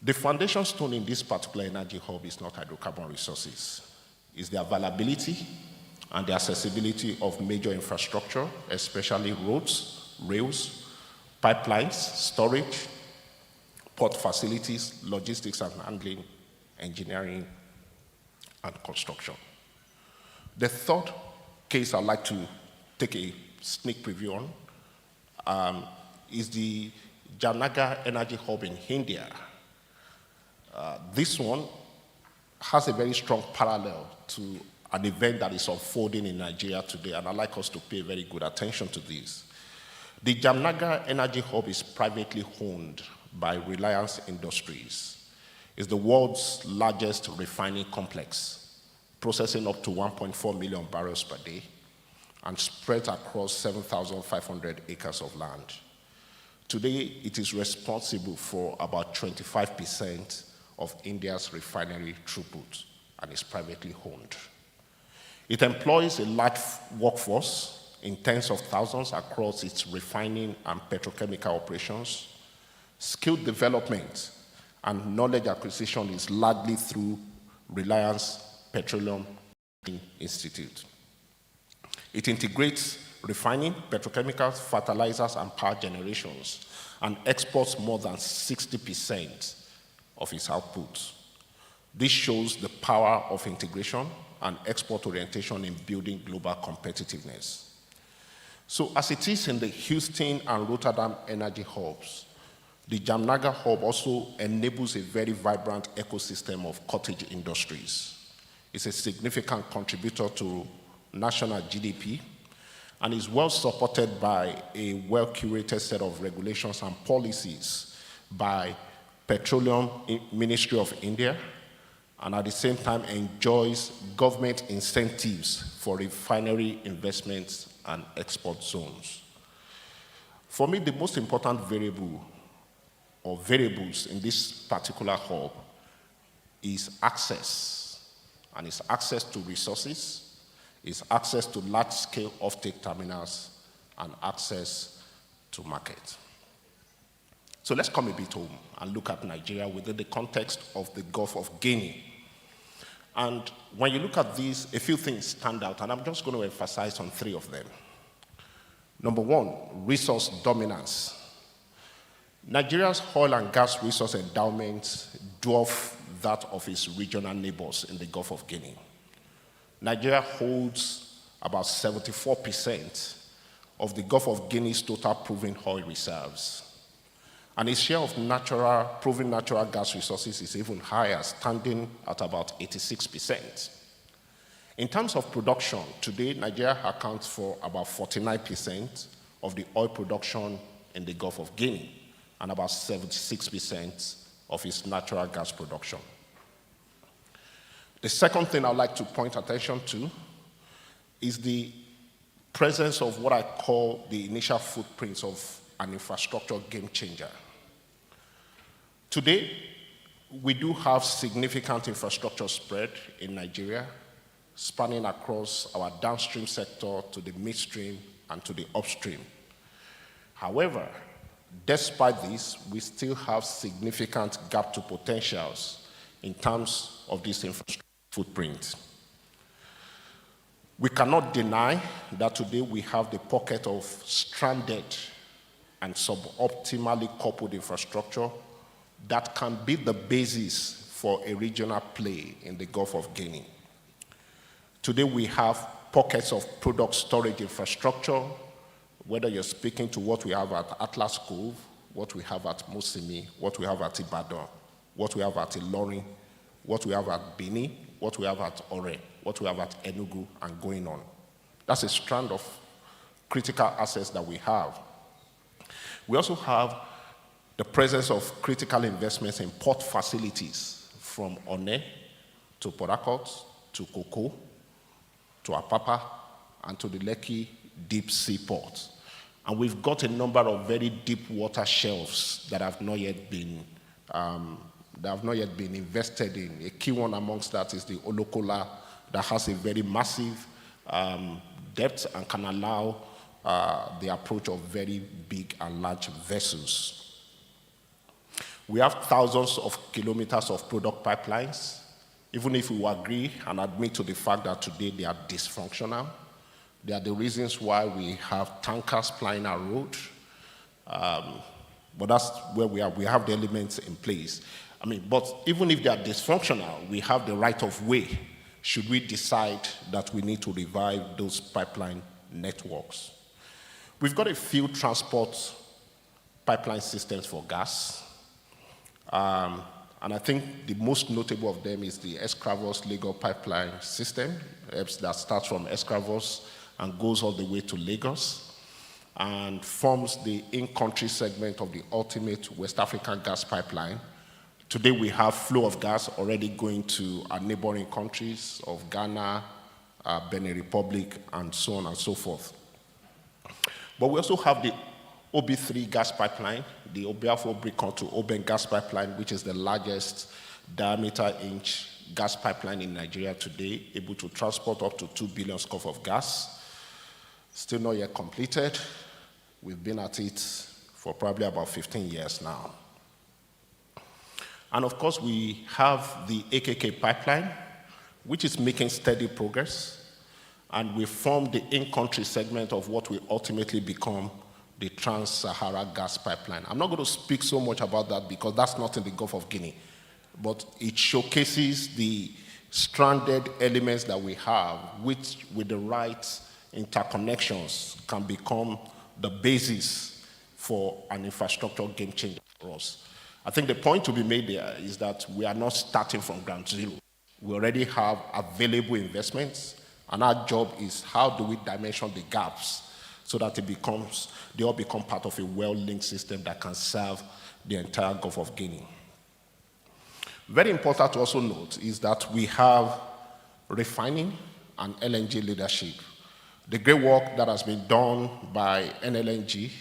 The foundation stone in this particular energy hub is not hydrocarbon resources. It's the availability and the accessibility of major infrastructure, especially roads, rails, pipelines, storage, port facilities, logistics and handling, engineering, and construction. The third case I'd like to take a sneak preview on is the Jamnagar Energy Hub in India. This one has a very strong parallel to an event that is unfolding in Nigeria today, and I'd like us to pay very good attention to this. The Jamnagar Energy Hub is privately owned by Reliance Industries. It's the world's largest refining complex, processing up to 1.4 million barrels per day and spread across 7,500 acres of land. Today, it is responsible for about 25% of India's refinery throughput and is privately owned. It employs a large workforce in tens of thousands across its refining and petrochemical operations. Skill development and knowledge acquisition is largely through Reliance Petroleum Institute. It integrates refining, petrochemicals, fertilizers, and power generations, and exports more than 60% of its output. This shows the power of integration and export orientation in building global competitiveness. So as it is in the Houston and Rotterdam energy hubs, the Jamnagar hub also enables a very vibrant ecosystem of cottage industries. It's a significant contributor to national GDP and is well supported by a well-curated set of regulations and policies by Petroleum Ministry of India, and at the same time enjoys government incentives for refinery investments and export zones. For me, the most important variable or variables in this particular hub is access, and it's access to resources, it's access to large-scale offtake terminals, and access to market. So let's come a bit home and look at Nigeria within the context of the Gulf of Guinea. And when you look at these, a few things stand out, and I'm just going to emphasize on 3 of them. Number 1, resource dominance. Nigeria's oil and gas resource endowments dwarf that of its regional neighbors in the Gulf of Guinea. Nigeria holds about 74% of the Gulf of Guinea's total proven oil reserves. And its share of proven natural gas resources is even higher, standing at about 86%. In terms of production, today Nigeria accounts for about 49% of the oil production in the Gulf of Guinea and about 76% of its natural gas production. The second thing I'd like to point attention to is the presence of what I call the initial footprints of an infrastructure game changer. Today, we do have significant infrastructure spread in Nigeria, spanning across our downstream sector to the midstream and to the upstream. However, despite this, we still have significant gap to potentials in terms of this infrastructure footprint. We cannot deny that today we have the pocket of stranded and suboptimally coupled infrastructure that can be the basis for a regional play in the Gulf of Guinea. Today we have pockets of product storage infrastructure, whether you're speaking to what we have at Atlas Cove, what we have at Mosimi, what we have at Ibadan, what we have at Ilorin, what we have at Bini, what we have at Ore, what we have at Enugu, and going on. That's a strand of critical assets that we have. We also have the presence of critical investments in port facilities from One to Port Harcourt to Koko to Apapa and to the Lekki deep sea port. And we've got a number of very deep water shelves that have not yet been invested in. A key one amongst that is the Olokola, that has a very massive depth and can allow the approach of very big and large vessels. We have thousands of kilometers of product pipelines, even if we agree and admit to the fact that today they are dysfunctional. They are the reasons why we have tankers plying our road. But that's where we are. We have the elements in place. But even if they are dysfunctional, we have the right of way should we decide that we need to revive those pipeline networks. We've got a few transport pipeline systems for gas. And I think the most notable of them is the Escravos-Lagos pipeline system that starts from Escravos and goes all the way to Lagos and forms the in-country segment of the ultimate West African gas pipeline. Today we have flow of gas already going to our neighboring countries of Ghana, Benin Republic, and so on and so forth. But we also have the OB3 gas pipeline, the Obiafo-Brikon to Oben gas pipeline, which is the largest diameter inch gas pipeline in Nigeria today, able to transport up to 2 billion scf of gas. Still not yet completed. We've been at it for probably about 15 years now. And of course, we have the AKK pipeline, which is making steady progress. And we formed the in-country segment of what will ultimately become the Trans-Sahara gas pipeline. I'm not going to speak so much about that because that's not in the Gulf of Guinea. But it showcases the stranded elements that we have, which with the right interconnections can become the basis for an infrastructure game changer for us. I think the point to be made there is that we are not starting from ground zero. We already have available investments, and our job is how do we dimension the gaps so that they all become part of a well-linked system that can serve the entire Gulf of Guinea. Very important to also note is that we have refining and LNG leadership. The great work that has been done by NLNG,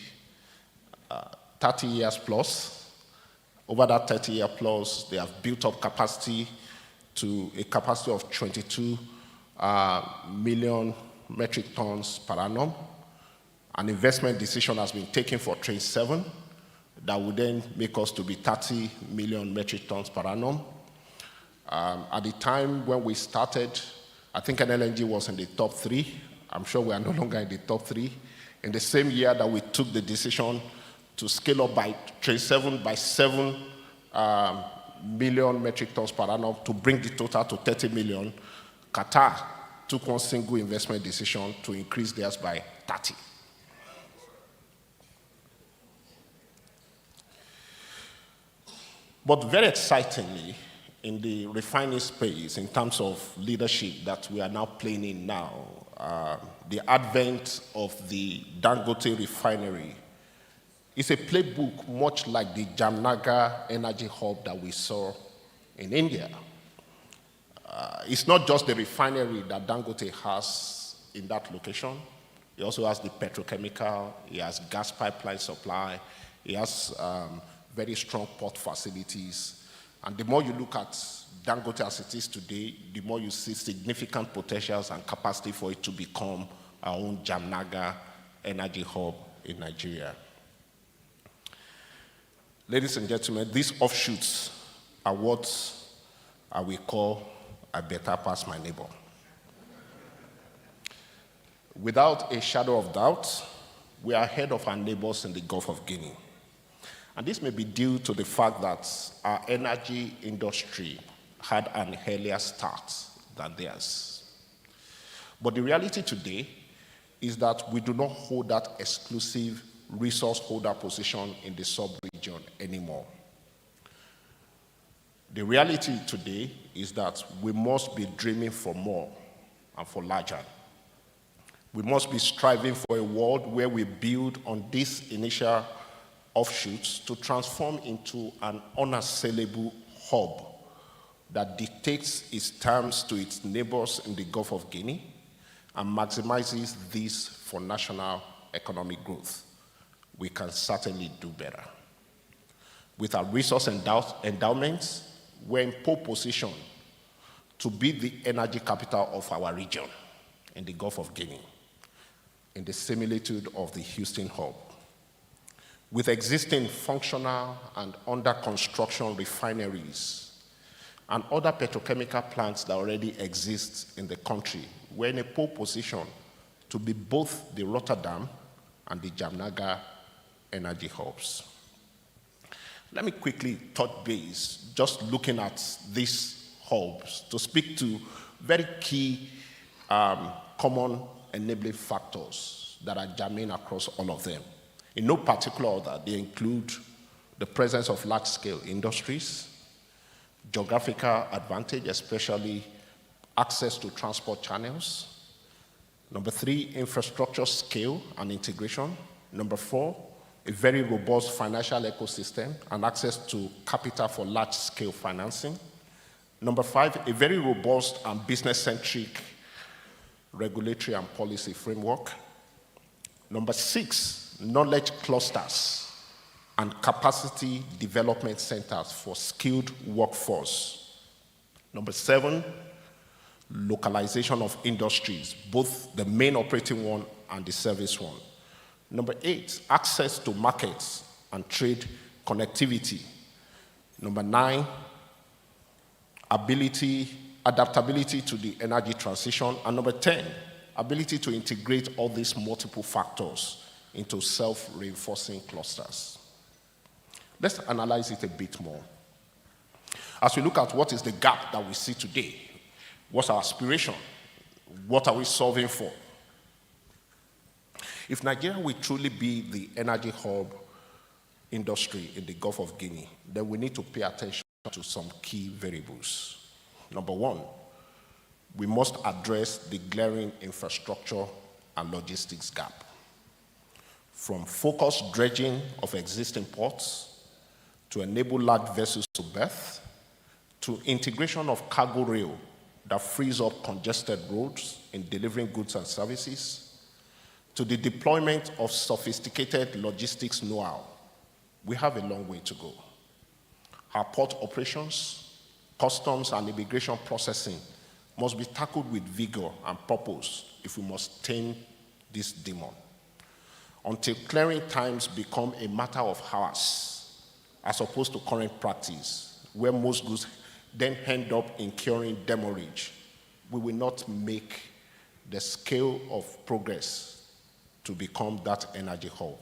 30 years plus, over that 30-year plus, they have built up capacity to a capacity of 22 million metric tons per annum. An investment decision has been taken for Train 7, that would then make us to be 30 million metric tons per annum. At the time when we started, I think NLNG was in the top 3. I'm sure we are no longer in the top 3. In the same year that we took the decision to scale up by Train 7 by 7 million metric tons per annum to bring the total to 30 million, Qatar took one single investment decision to increase theirs by 30. But very excitingly, in the refining space, in terms of leadership that we are now playing in now, the advent of the Dangote refinery is a playbook much like the Jamnagar energy hub that we saw in India. It's not just the refinery that Dangote has in that location. He also has the petrochemical, he has gas pipeline supply, he has very strong port facilities. And the more you look at Dangote as it is today, the more you see significant potentials and capacity for it to become our own Jamnagar energy hub in Nigeria. Ladies and gentlemen, these offshoots are what I will call I better pass my neighbor. Without a shadow of doubt, we are ahead of our neighbors in the Gulf of Guinea. And this may be due to the fact that our energy industry had an earlier start than theirs. But the reality today is that we do not hold that exclusive resource holder position in the sub-region anymore. The reality today is that we must be dreaming for more and for larger. We must be striving for a world where we build on these initial offshoots to transform into an unassailable hub that dictates its terms to its neighbors in the Gulf of Guinea and maximizes this for national economic growth. We can certainly do better. With our resource endowments, we're in pole position to be the energy capital of our region in the Gulf of Guinea, in the similitude of the Houston hub. With existing functional and under construction refineries and other petrochemical plants that already exist in the country, we're in a pole position to be both the Rotterdam and the Jamnagar energy hubs. Let me quickly touch base, just looking at these hubs, to speak to very key common enabling factors that are germane across all of them. In no particular order, they include the presence of large-scale industries, geographical advantage, especially access to transport channels. Number 3, infrastructure scale and integration. Number 4, a very robust financial ecosystem and access to capital for large-scale financing. Number 5, a very robust and business-centric regulatory and policy framework. Number 6, knowledge clusters and capacity development centers for skilled workforce. Number 7, localization of industries, both the main operating one and the service one. Number 8, access to markets and trade connectivity. Number 9, adaptability to the energy transition. And number 10, ability to integrate all these multiple factors into self-reinforcing clusters. Let's analyze it a bit more. As we look at what is the gap that we see today, what's our aspiration? What are we solving for? If Nigeria will truly be the energy hub industry in the Gulf of Guinea, then we need to pay attention to some key variables. Number 1, we must address the glaring infrastructure and logistics gap. From focused dredging of existing ports to enable large vessels to berth, to integration of cargo rail that frees up congested roads in delivering goods and services, to the deployment of sophisticated logistics know-how, we have a long way to go. Our port operations, customs, and immigration processing must be tackled with vigor and purpose if we must tame this demon. until clearing times become a matter of hours, as opposed to current practice, where most goods then end up incurring demurrage, we will not make the scale of progress to become that energy hub.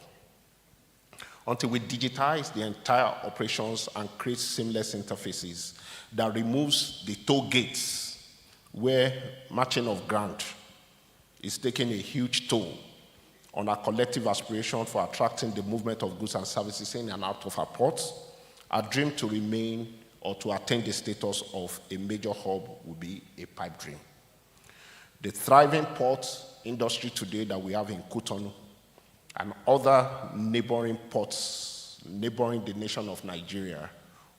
Until we digitize the entire operations and create seamless interfaces that removes the toll gates where matching of ground is taking a huge toll on our collective aspiration for attracting the movement of goods and services in and out of our ports, our dream to remain or to attain the status of a major hub will be a pipe dream. The thriving port industry today that we have in Cotonou and other neighboring ports, neighboring the nation of Nigeria,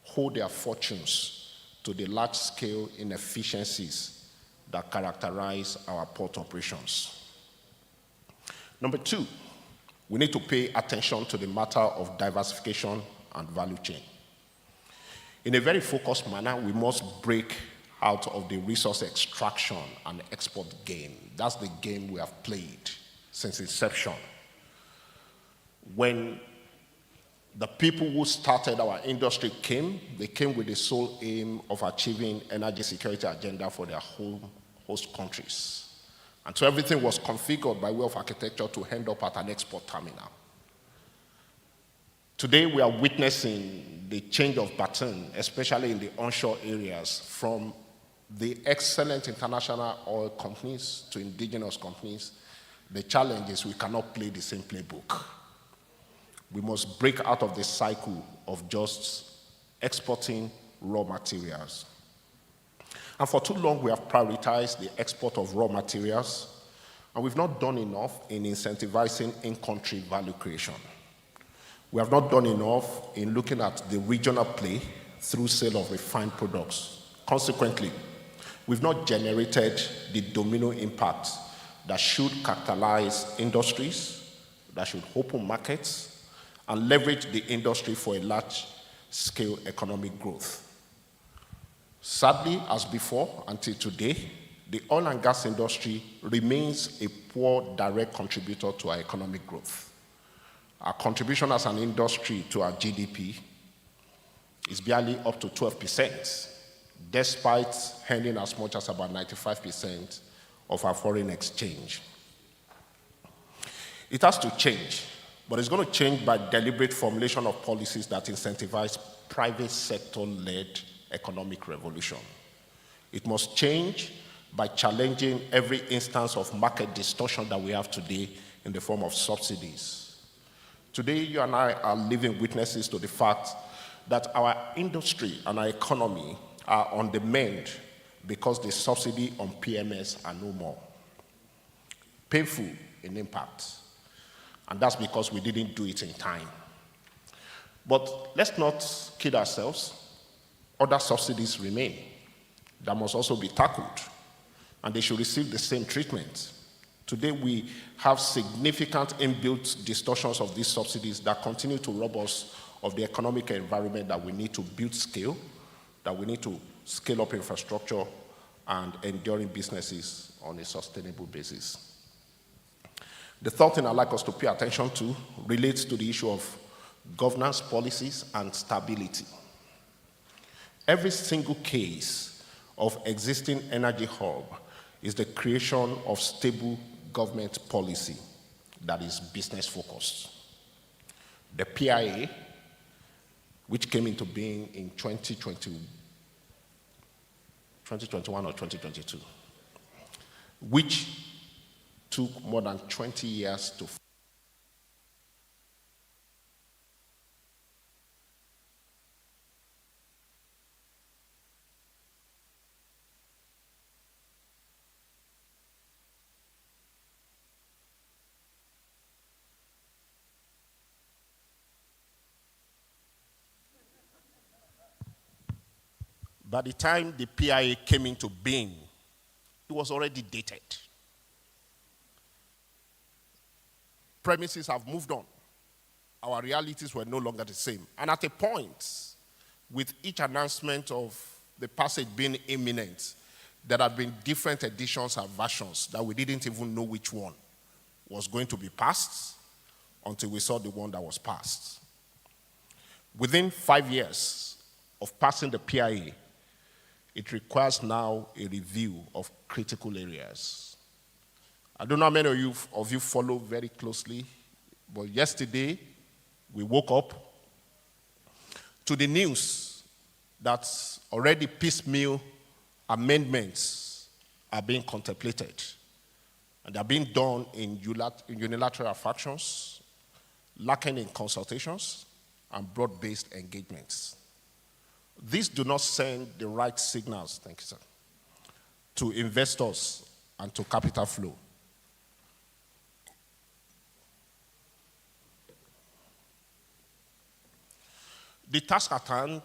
hold their fortunes to the large-scale inefficiencies that characterize our port operations. Number two, we need to pay attention to the matter of diversification and value chain. In a very focused manner, we must break out of the resource extraction and export game. That's the game we have played since inception. When the people who started our industry came, they came with the sole aim of achieving energy security agenda for their host countries. And so everything was configured by way of architecture to end up at an export terminal. Today, we are witnessing the change of baton, especially in the onshore areas, from the excellent international oil companies to indigenous companies. The challenge is we cannot play the same playbook. We must break out of the cycle of just exporting raw materials. And for too long, we have prioritized the export of raw materials, and we've not done enough in incentivizing in-country value creation. We have not done enough in looking at the regional play through sale of refined products. Consequently, we've not generated the domino impact that should catalyze industries, that should open markets, and leverage the industry for a large-scale economic growth. Sadly, as before, until today, the oil and gas industry remains a poor direct contributor to our economic growth. Our contribution as an industry to our GDP is barely up to 12%, despite handling as much as about 95% of our foreign exchange. It has to change, but it's going to change by deliberate formulation of policies that incentivize private sector-led economic revolution. It must change by challenging every instance of market distortion that we have today in the form of subsidies. Today, you and I are living witnesses to the fact that our industry and our economy are on the mend because the subsidy on PMS are no more. Painful in impact. And that's because we didn't do it in time. But let's not kid ourselves. Other subsidies remain that must also be tackled, and they should receive the same treatment. Today, we have significant inbuilt distortions of these subsidies that continue to rob us of the economic environment that we need to build scale, that we need to scale up infrastructure and enduring businesses on a sustainable basis. The third thing I'd like us to pay attention to relates to the issue of governance policies and stability. Every single case of existing energy hub is the creation of stable government policy that is business focused. The PIA, which came into being in 2021 or 2022, which took more than 20 years to by the time the PIA came into being, it was already dated. Premises have moved on. Our realities were no longer the same. And at a point, with each announcement of the passage being imminent, there had been different editions and versions that we didn't even know which one was going to be passed until we saw the one that was passed. Within 5 years of passing the PIA, it requires now a review of critical areas. I don't know how many of you follow very closely, but yesterday we woke up to the news that already piecemeal amendments are being contemplated. And they're being done in unilateral factions, lacking in consultations, and broad-based engagements. These do not send the right signals, thank you, sir, to investors and to capital flow. The task at hand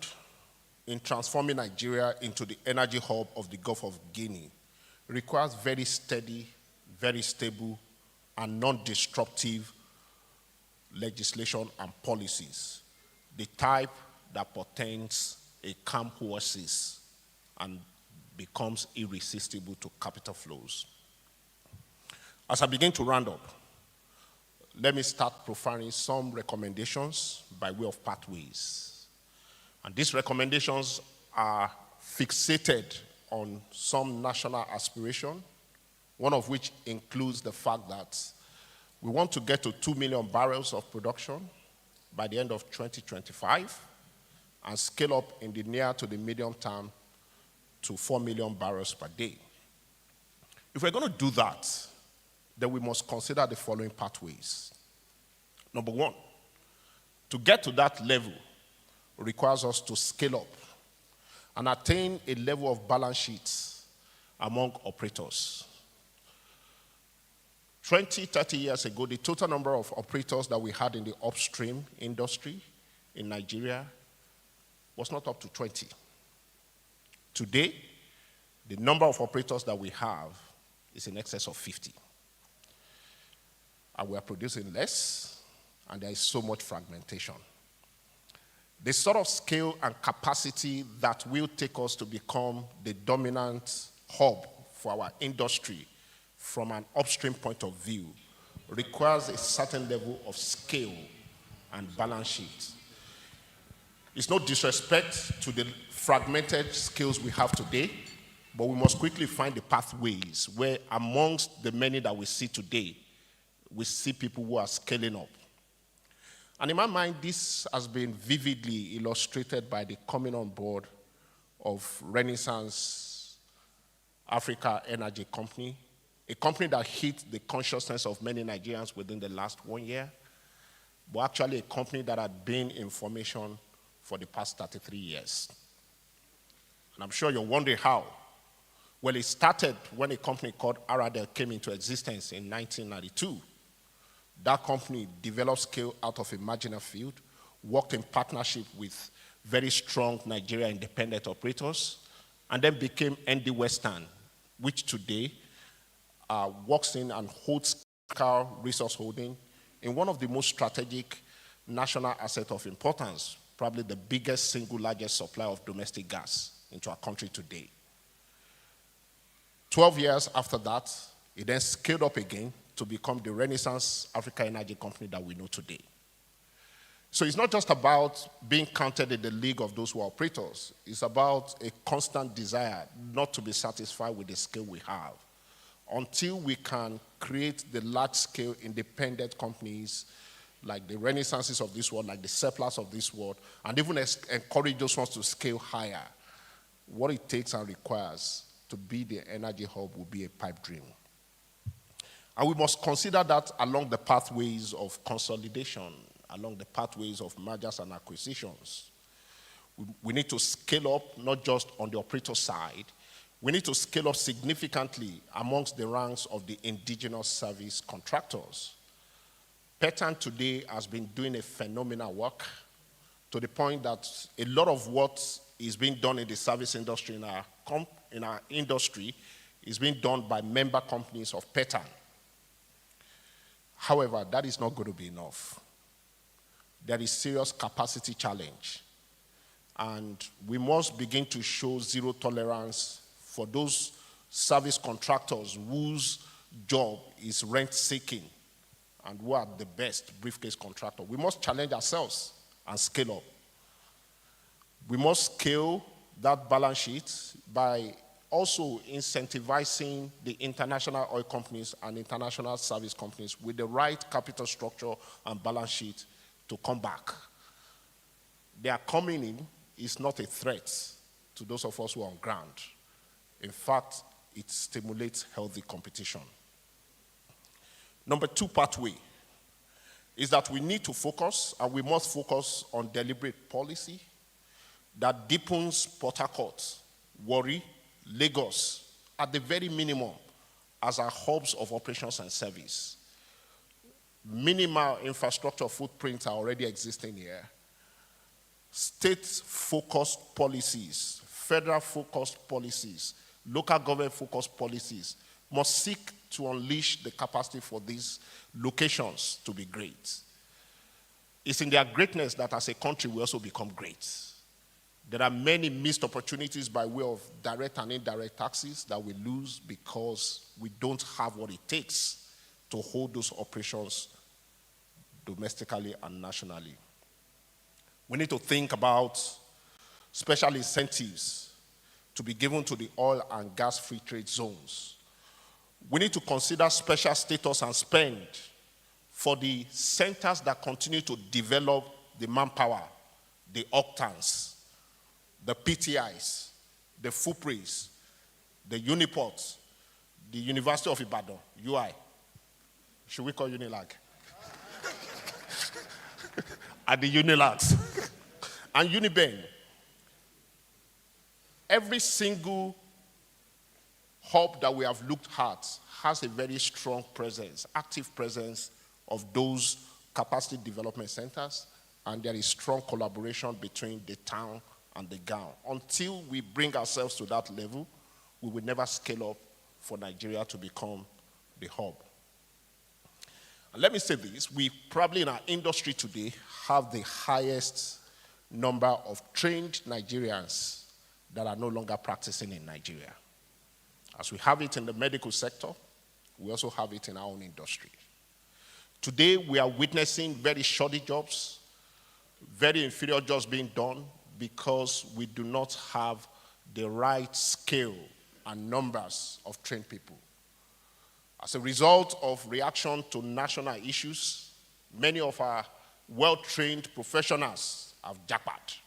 in transforming Nigeria into the energy hub of the Gulf of Guinea requires very steady, very stable, and non-disruptive legislation and policies, the type that portends a calm oasis and becomes irresistible to capital flows. As I begin to round up, let me start profiling some recommendations by way of pathways. And these recommendations are fixated on some national aspiration, one of which includes the fact that we want to get to 2 million barrels of production by the end of 2025 and scale up in the near to the medium term to 4 million barrels per day. If we're going to do that, then we must consider the following pathways. Number one, to get to that level requires us to scale up and attain a level of balance sheets among operators. 20, 30 years ago, the total number of operators that we had in the upstream industry in Nigeria was not up to 20. Today, the number of operators that we have is in excess of 50. And we are producing less, and there is so much fragmentation. The sort of scale and capacity that will take us to become the dominant hub for our industry from an upstream point of view requires a certain level of scale and balance sheet. It's no disrespect to the fragmented skills we have today, but we must quickly find the pathways where amongst the many that we see today, we see people who are scaling up. And in my mind, this has been vividly illustrated by the coming on board of Renaissance Africa Energy Company, a company that hit the consciousness of many Nigerians within the last 1 year, but actually a company that had been in formation for the past 33 years. And I'm sure you're wondering how. Well, it started when a company called Aradel came into existence in 1992. That company developed scale out of a marginal field, worked in partnership with very strong Nigeria independent operators, and then became ND Western, which today works in and holds critical resource holding in one of the most strategic national assets of importance, probably the biggest single largest supplier of domestic gas into our country today. 12 years after that, it then scaled up again to become the Renaissance Africa Energy Company that we know today. So it's not just about being counted in the league of those who are operators. It's about a constant desire not to be satisfied with the scale we have until we can create the large-scale independent companies like the Renaissances of this world, like the Seplas of this world, and even encourage those ones to scale higher. What it takes and requires to be the energy hub will be a pipe dream. And we must consider that along the pathways of consolidation, along the pathways of mergers and acquisitions. We need to scale up, not just on the operator side. We need to scale up significantly amongst the ranks of the indigenous service contractors. Petan today has been doing a phenomenal work to the point that a lot of what is being done in the service industry in our industry is being done by member companies of Petan. However, that is not going to be enough. There is serious capacity challenge. And we must begin to show zero tolerance for those service contractors whose job is rent-seeking and who are the best briefcase contractor. We must challenge ourselves and scale up. We must scale that balance sheet by also incentivizing the international oil companies and international service companies with the right capital structure and balance sheet to come back. Their coming in is not a threat to those of us who are on ground. In fact, it stimulates healthy competition. Number 2 pathway is that we need to focus, and we must focus on deliberate policy that deepens Port Harcourt, Warri, Lagos, at the very minimum, as our hubs of operations and service. Minimal infrastructure footprints are already existing here. State-focused policies, federal-focused policies, local government-focused policies must seek to unleash the capacity for these locations to be great. It's in their greatness that as a country we also become great. There are many missed opportunities by way of direct and indirect taxes that we lose because we don't have what it takes to hold those operations domestically and nationally. We need to think about special incentives to be given to the oil and gas free trade zones. We need to consider special status and spend for the centers that continue to develop the manpower, the octans, the PTIs, the FUPRIs, the Uniports, the University of Ibadan, UI. Should we call Unilag? And the Unilags. And Uniben. Every single hub that we have looked at has a very strong presence, active presence of those capacity development centers, and there is strong collaboration between the town and the gown. Until we bring ourselves to that level, we will never scale up for Nigeria to become the hub. And let me say this, we probably in our industry today have the highest number of trained Nigerians that are no longer practicing in Nigeria. As we have it in the medical sector, we also have it in our own industry. Today, we are witnessing very shoddy jobs, very inferior jobs being done because we do not have the right scale and numbers of trained people. As a result of reaction to national issues, many of our well-trained professionals have jackpot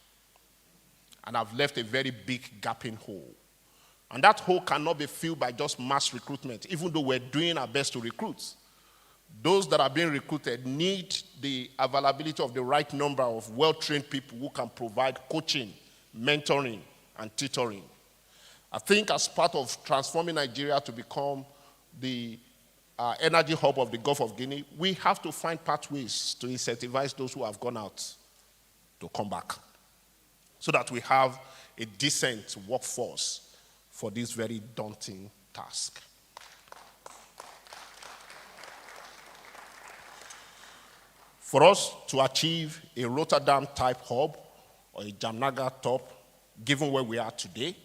and have left a very big gaping hole. And that hole cannot be filled by just mass recruitment, even though we're doing our best to recruit. Those that are being recruited need the availability of the right number of well-trained people who can provide coaching, mentoring, and tutoring. I think as part of transforming Nigeria to become the energy hub of the Gulf of Guinea, we have to find pathways to incentivize those who have gone out to come back so that we have a decent workforce for this very daunting task. For us to achieve a Rotterdam-type hub or a Jamnagar-top, given where we are today,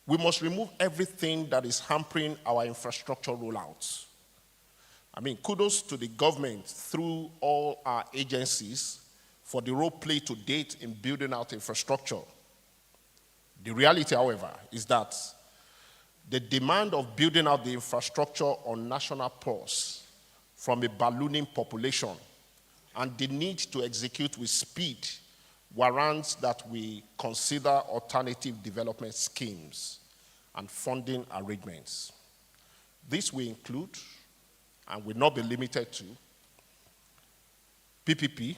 we must remove everything that is hampering our infrastructure rollouts. I mean, kudos to the government through all our agencies for the role played to date in building out infrastructure. The reality, however, is that the demand of building out the infrastructure on national pause from a ballooning population and the need to execute with speed warrants that we consider alternative development schemes and funding arrangements. This will include, and will not be limited to, PPP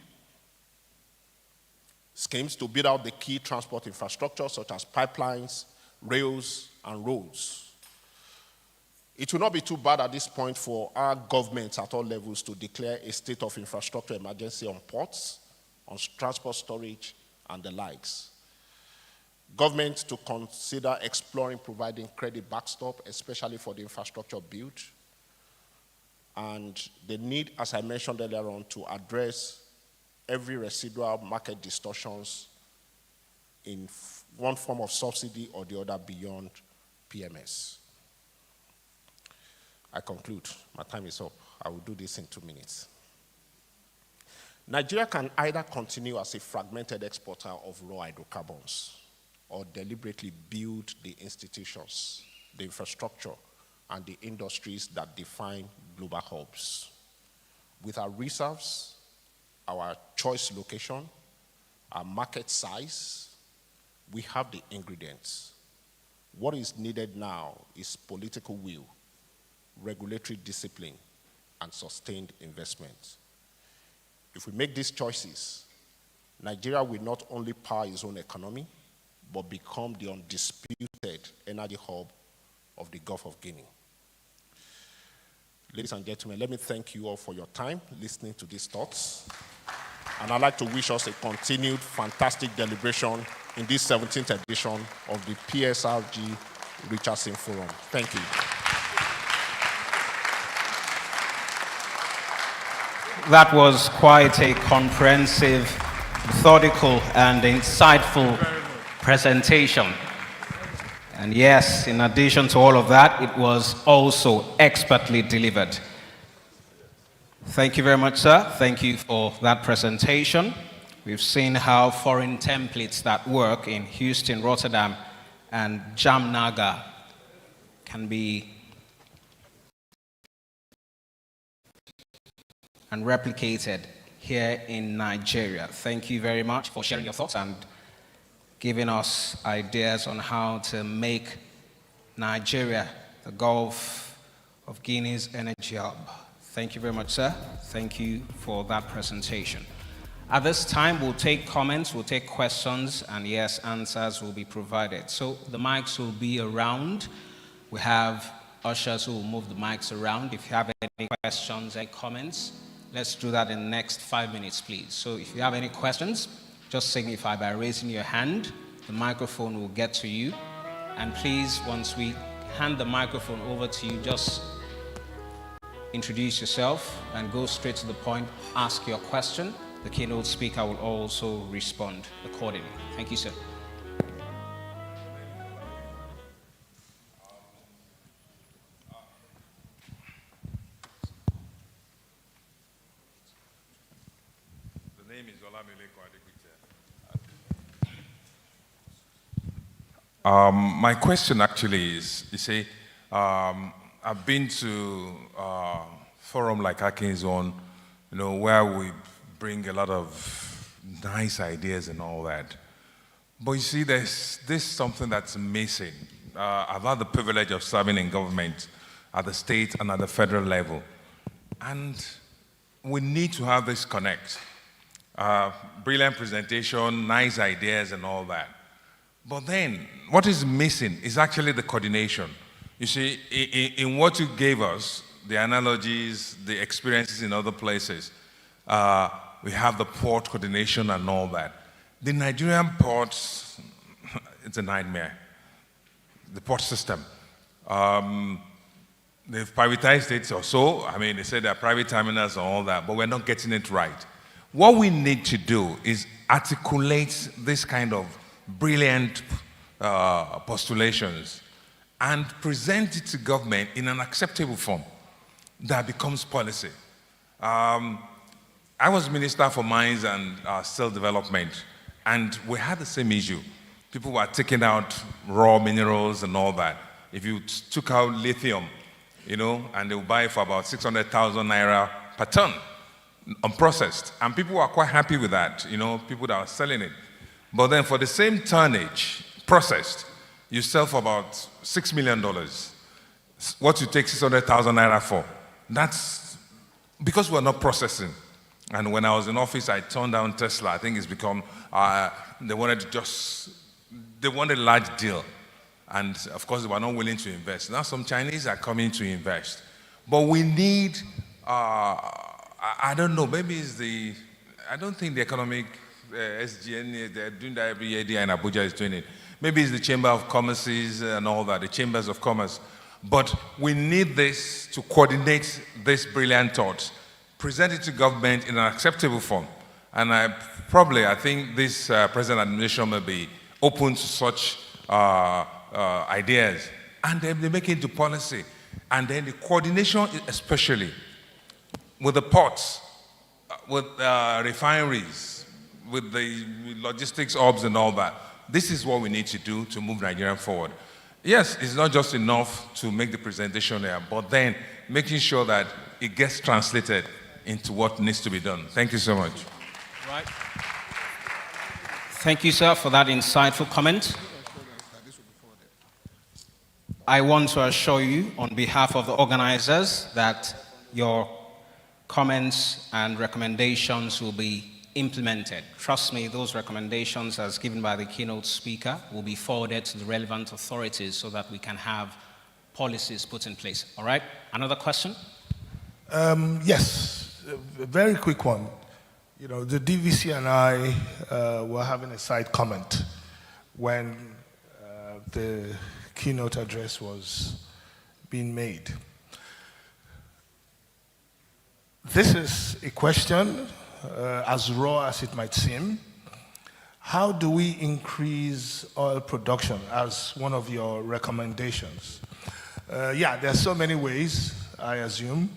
schemes to build out the key transport infrastructure such as pipelines, rails, and roads. It will not be too bad at this point for our governments at all levels to declare a state of infrastructure emergency on ports, on transport storage, and the likes. Government to consider exploring providing credit backstop, especially for the infrastructure build. And the need, as I mentioned earlier on, to address every residual market distortions in one form of subsidy or the other beyond PMS. I conclude. My time is up. I will do this in 2 minutes. Nigeria can either continue as a fragmented exporter of raw hydrocarbons or deliberately build the institutions, the infrastructure, and the industries that define global hubs. With our reserves, our choice location, our market size, we have the ingredients. What is needed now is political will, regulatory discipline, and sustained investment. If we make these choices, Nigeria will not only power its own economy, but become the undisputed energy hub of the Gulf of Guinea. Ladies and gentlemen, let me thank you all for your time listening to these thoughts. And I'd like to wish us a continued fantastic deliberation in this 17th edition of the PSRG Richardson Forum. Thank you. That was quite a comprehensive, methodical, and insightful presentation. And yes, in addition to all of that, it was also expertly delivered. Thank you very much, sir. Thank you for that presentation. We've seen how foreign templates that work in Houston, Rotterdam, and Jamnagar can be and replicated here in Nigeria. Thank you very much for sharing your thoughts and giving us ideas on how to make Nigeria the Gulf of Guinea's energy hub. Thank you very much, sir. Thank you for that presentation. At this time, we'll take comments, we'll take questions, and yes, answers will be provided. So the mics will be around. We have ushers who will move the mics around. If you have any questions, any comments, let's do that in the next 5 minutes, please. So if you have any questions, just signify by raising your hand. The microphone will get to you. And please, once we hand the microphone over to you, just introduce yourself and go straight to the point, ask your question. The keynote speaker will also respond accordingly. Thank you, sir. The name is my question actually is, you see, I've been to a forum like Akin's own, you know, where we bring a lot of nice ideas and all that. But you see, there's something that's missing. I've had the privilege of serving in government at the state and at the federal level. And we need to have this connect. Brilliant presentation, nice ideas and all that. But then, what is missing is actually the coordination. You see, in what you gave us, the analogies, the experiences in other places, we have the port coordination and all that. The Nigerian ports, it's a nightmare. The port system. They've privatized it or so. I mean, they say there are private terminals and all that, but we're not getting it right. What we need to do is articulate this kind of brilliant postulations and present it to government in an acceptable form that becomes policy. I was Minister for Mines and Steel Development, and we had the same issue. People were taking out raw minerals and all that. If you took out lithium, you know, and they would buy it for about 600,000 naira per ton, unprocessed. And people were quite happy with that, you know, people that were selling it. But then for the same tonnage, processed, you sell for about $6 million. What you take 600,000 naira for. That's because we're not processing. And when I was in office, I turned down Tesla. I think it's become, they wanted a large deal. And of course, they were not willing to invest. Now some Chinese are coming to invest. But we need, I don't know, maybe it's I don't think the economic SGN, they're doing that every year, and Abuja is doing it. Maybe it's the Chamber of Commerces and all that, the Chambers of Commerce. But we need this to coordinate this brilliant thoughts, present it to government in an acceptable form. And I think this present administration may be open to such ideas. And then they make it into policy. And then the coordination especially with the ports, with refineries, with the logistics hubs and all that. This is what we need to do to move Nigeria forward. Yes, it's not just enough to make the presentation there, but then making sure that it gets translated into what needs to be done. Thank you so much. Right. Thank you, sir, for that insightful comment. I want to assure you on behalf of the organizers that your comments and recommendations will be implemented. Trust me, those recommendations as given by the keynote speaker will be forwarded to the relevant authorities so that we can have policies put in place. All right? Another question? Yes, a very quick one. You know, the DVC and I were having a side comment when the keynote address was being made. This is a question, as raw as it might seem. How do we increase oil production as one of your recommendations? Yeah, there are so many ways, I assume.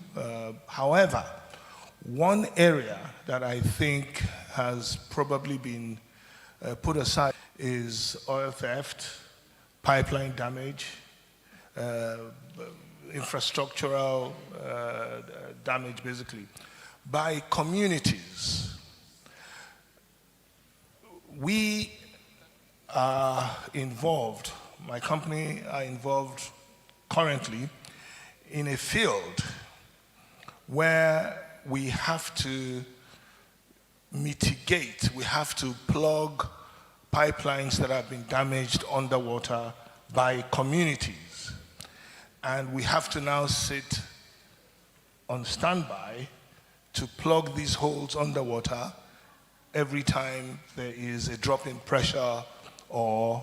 However, one area that I think has probably been put aside is oil theft, pipeline damage, infrastructural damage, basically, by communities. We are involved, my company are involved currently in a field where we have to mitigate, we have to plug pipelines that have been damaged underwater by communities. And we have to now sit on standby to plug these holes underwater every time there is a drop in pressure or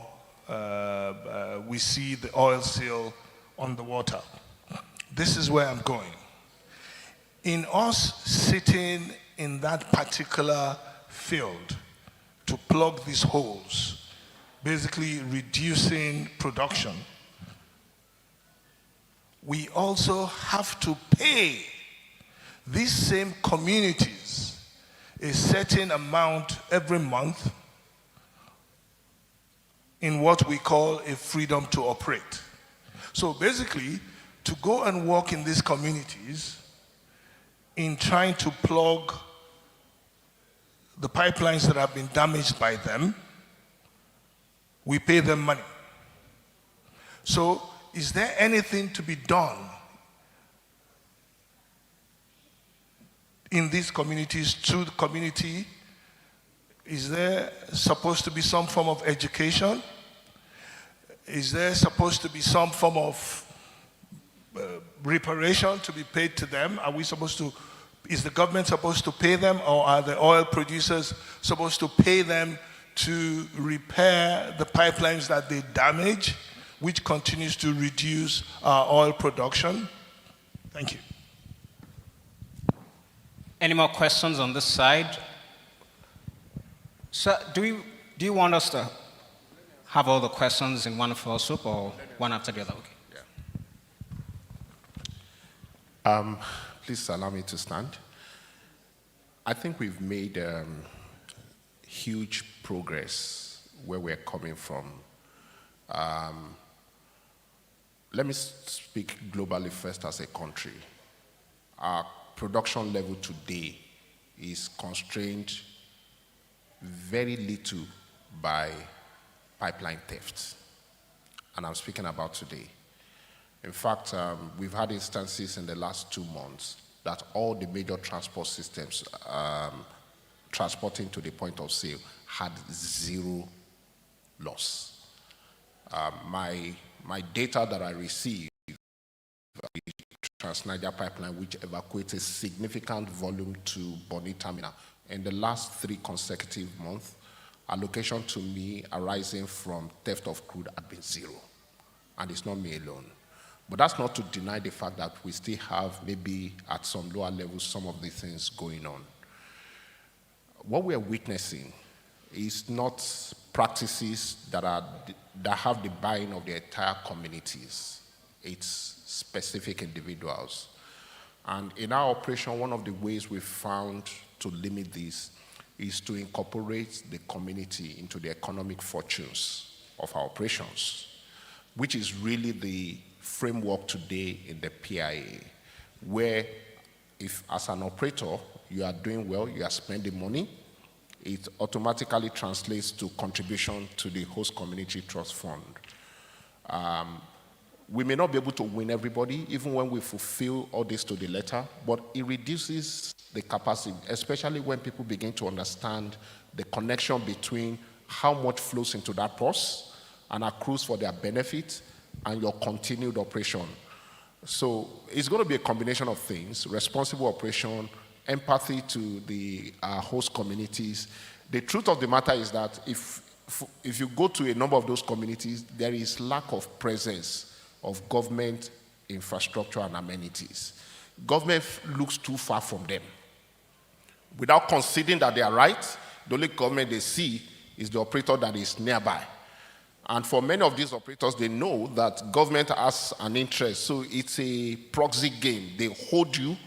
we see the oil seal on the water. This is where I'm going. In us sitting in that particular field to plug these holes, basically reducing production, we also have to pay these same communities a certain amount every month in what we call a freedom to operate. So basically, to go and work in these communities in trying to plug the pipelines that have been damaged by them, we pay them money. So is there anything to be done in these communities to the community? Is there supposed to be some form of education? Is there supposed to be some form of reparation to be paid to them? Are we supposed to, is the government supposed to pay them, or are the oil producers supposed to pay them to repair the pipelines that they damage, which continues to reduce our oil production? Thank you. Any more questions on this side? Sir, do you want us to have all the questions in one fell swoop or one after the other? Okay. Please allow me to stand. I think we've made huge progress where we're coming from. Let me speak globally first as a country. Our production level today is constrained very little by pipeline theft. And I'm speaking about today. In fact, we've had instances in the last 2 months that all the major transport systems transporting to the point of sale had 0 loss. My data that I received, Trans-Niger Pipeline, which evacuated significant volume to Bonny Terminal. In the last 3 consecutive months, allocation to me arising from theft of crude had been 0. And it's not me alone. But that's not to deny the fact that we still have, maybe at some lower levels, some of the things going on. What we are witnessing is not practices that have the buy-in of the entire communities. It's specific individuals. And in our operation, one of the ways we've found to limit this is to incorporate the community into the economic fortunes of our operations, which is really the framework today in the PIA, where if as an operator you are doing well, you are spending money, it automatically translates to contribution to the host community trust fund. We may not be able to win everybody, even when we fulfill all this to the letter, but it reduces the capacity, especially when people begin to understand the connection between how much flows into that purse and accrues for their benefit and your continued operation. So it's going to be a combination of things: responsible operation, empathy to the host communities. The truth of the matter is that if you go to a number of those communities, there is lack of presence of government infrastructure and amenities. Government looks too far from them. Without considering that they are right, the only government they see is the operator that is nearby. And for many of these operators, they know that government has an interest, so it's a proxy game. They hold you,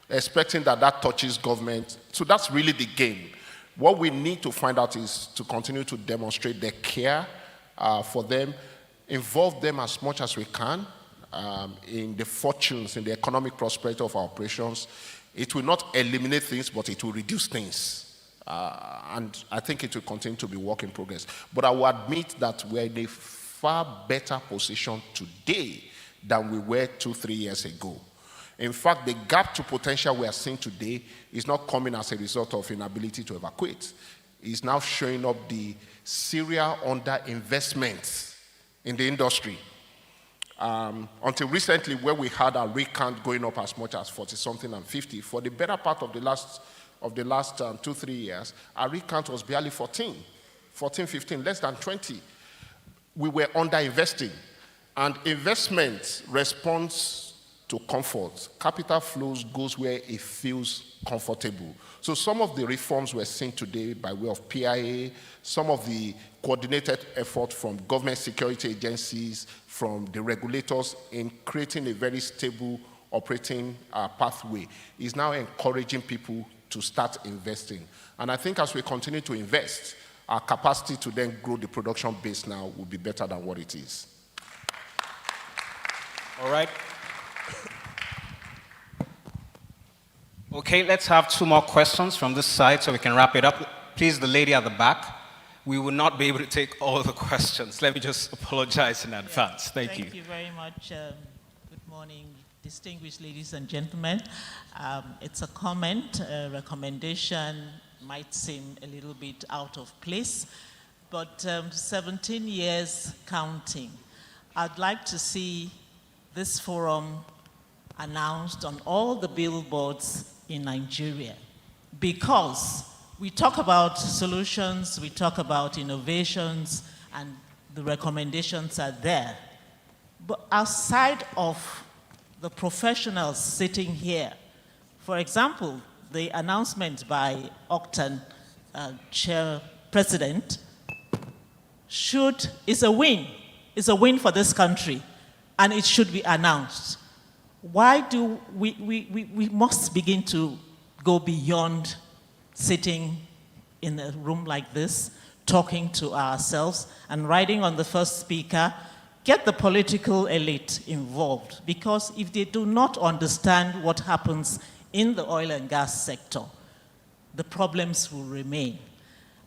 expecting that that touches government. So that's really the game. What we need to find out is to continue to demonstrate the care for them, involve them as much as we can in the fortunes, in the economic prosperity of our operations. It will not eliminate things, but it will reduce things. And I think it will continue to be work in progress. But I will admit that we're in a far better position today than we were 2-3 years ago. In fact, the gap to potential we are seeing today is not coming as a result of inability to evacuate. It's now showing up the serial underinvestment in the industry. Until recently, where we had our rig count going up as much as 40-something and 50, for the better part of the last 2-3 years, our rig count was barely 14, 15, less than 20. We were underinvesting. And investment responds to comfort. Capital flows goes where it feels comfortable. So some of the reforms we're seeing today by way of PIA, some of the coordinated effort from government security agencies, from the regulators in creating a very stable operating pathway is now encouraging people to start investing. And I think as we continue to invest, our capacity to then grow the production base now will be better than what it is. All right. Okay, let's have 2 more questions from this side so we can wrap it up. Please, the lady at the back. We will not be able to take all the questions. Let me just apologize in advance. Thank you. Thank you very much. Good morning, distinguished ladies and gentlemen. It's a comment, a recommendation, might seem a little bit out of place, but 17 years counting. I'd like to see this forum announced on all the billboards in Nigeria, because we talk about solutions, we talk about innovations, and the recommendations are there. But outside of the professionals sitting here, for example, the announcement by Octan Chair President is a win. It's a win for this country, and it should be announced. Why do we must begin to go beyond sitting in a room like this, talking to ourselves and riding on the first speaker, get the political elite involved, because if they do not understand what happens in the oil and gas sector, the problems will remain.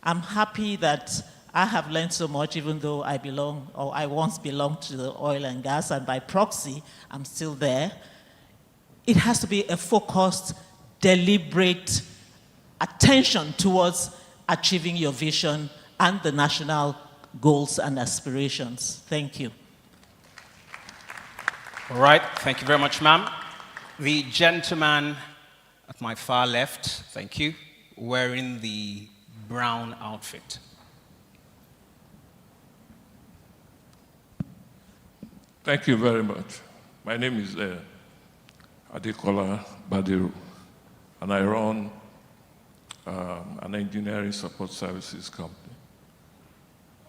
I'm happy that I have learned so much, even though I once belonged to the oil and gas, and by proxy, I'm still there. It has to be a focused, deliberate attention towards achieving your vision and the national goals and aspirations. Thank you. All right, thank you very much, ma'am. The gentleman at my far left, thank you, wearing the brown outfit. Thank you very much. My name is Adekola Badiru, and I run an engineering support services company.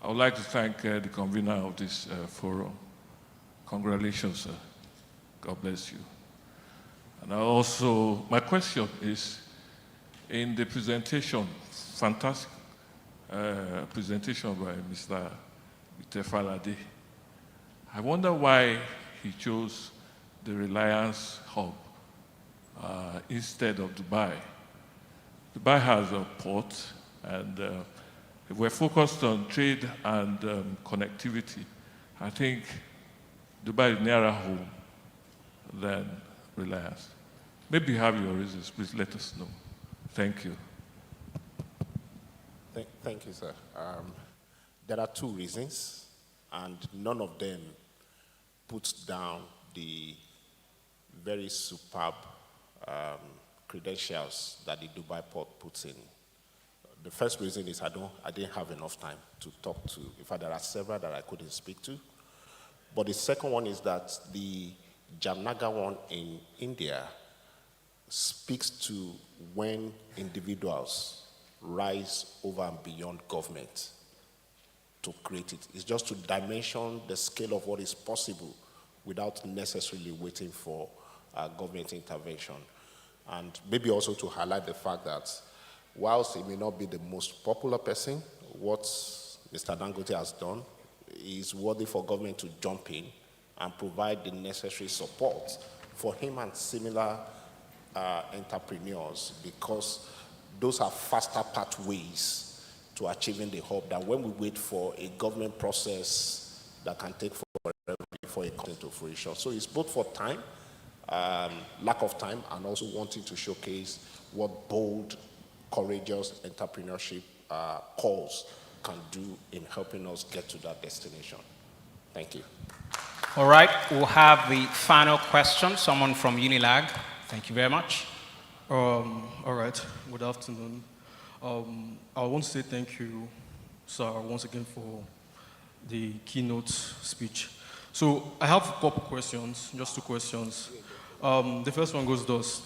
I would like to thank the convener of this forum. Congratulations, sir. God bless you. And also, my question is, in the presentation, fantastic presentation by Mr. Falade, I wonder why he chose the Reliance hub instead of Dubai. Dubai has a port, and if we're focused on trade and connectivity, I think Dubai is nearer home than Reliance. Maybe you have your reasons. Please let us know. Thank you. Thank you, sir. There are two reasons, and none of them puts down the very superb credentials that the Dubai port puts in. The first reason is I didn't have enough time to talk to. In fact, there are several that I couldn't speak to. But the second one is that the Jamnagar one in India speaks to when individuals rise over and beyond government to create it. It's just to dimension the scale of what is possible without necessarily waiting for government intervention. And maybe also to highlight the fact that whilst he may not be the most popular person, what Mr. Dangote has done is worthy for government to jump in and provide the necessary support for him and similar entrepreneurs, because those are faster pathways to achieving the hope that when we wait for a government process that can take forever before it comes into fruition. So it's both for time, lack of time, and also wanting to showcase what bold, courageous entrepreneurship calls can do in helping us get to that destination. Thank you. All right, we'll have the final question, someone from Unilag. Thank you very much. All right, good afternoon. I want to say thank you, sir, once again for the keynote speech. So I have a couple questions, just two questions. The first one goes thus.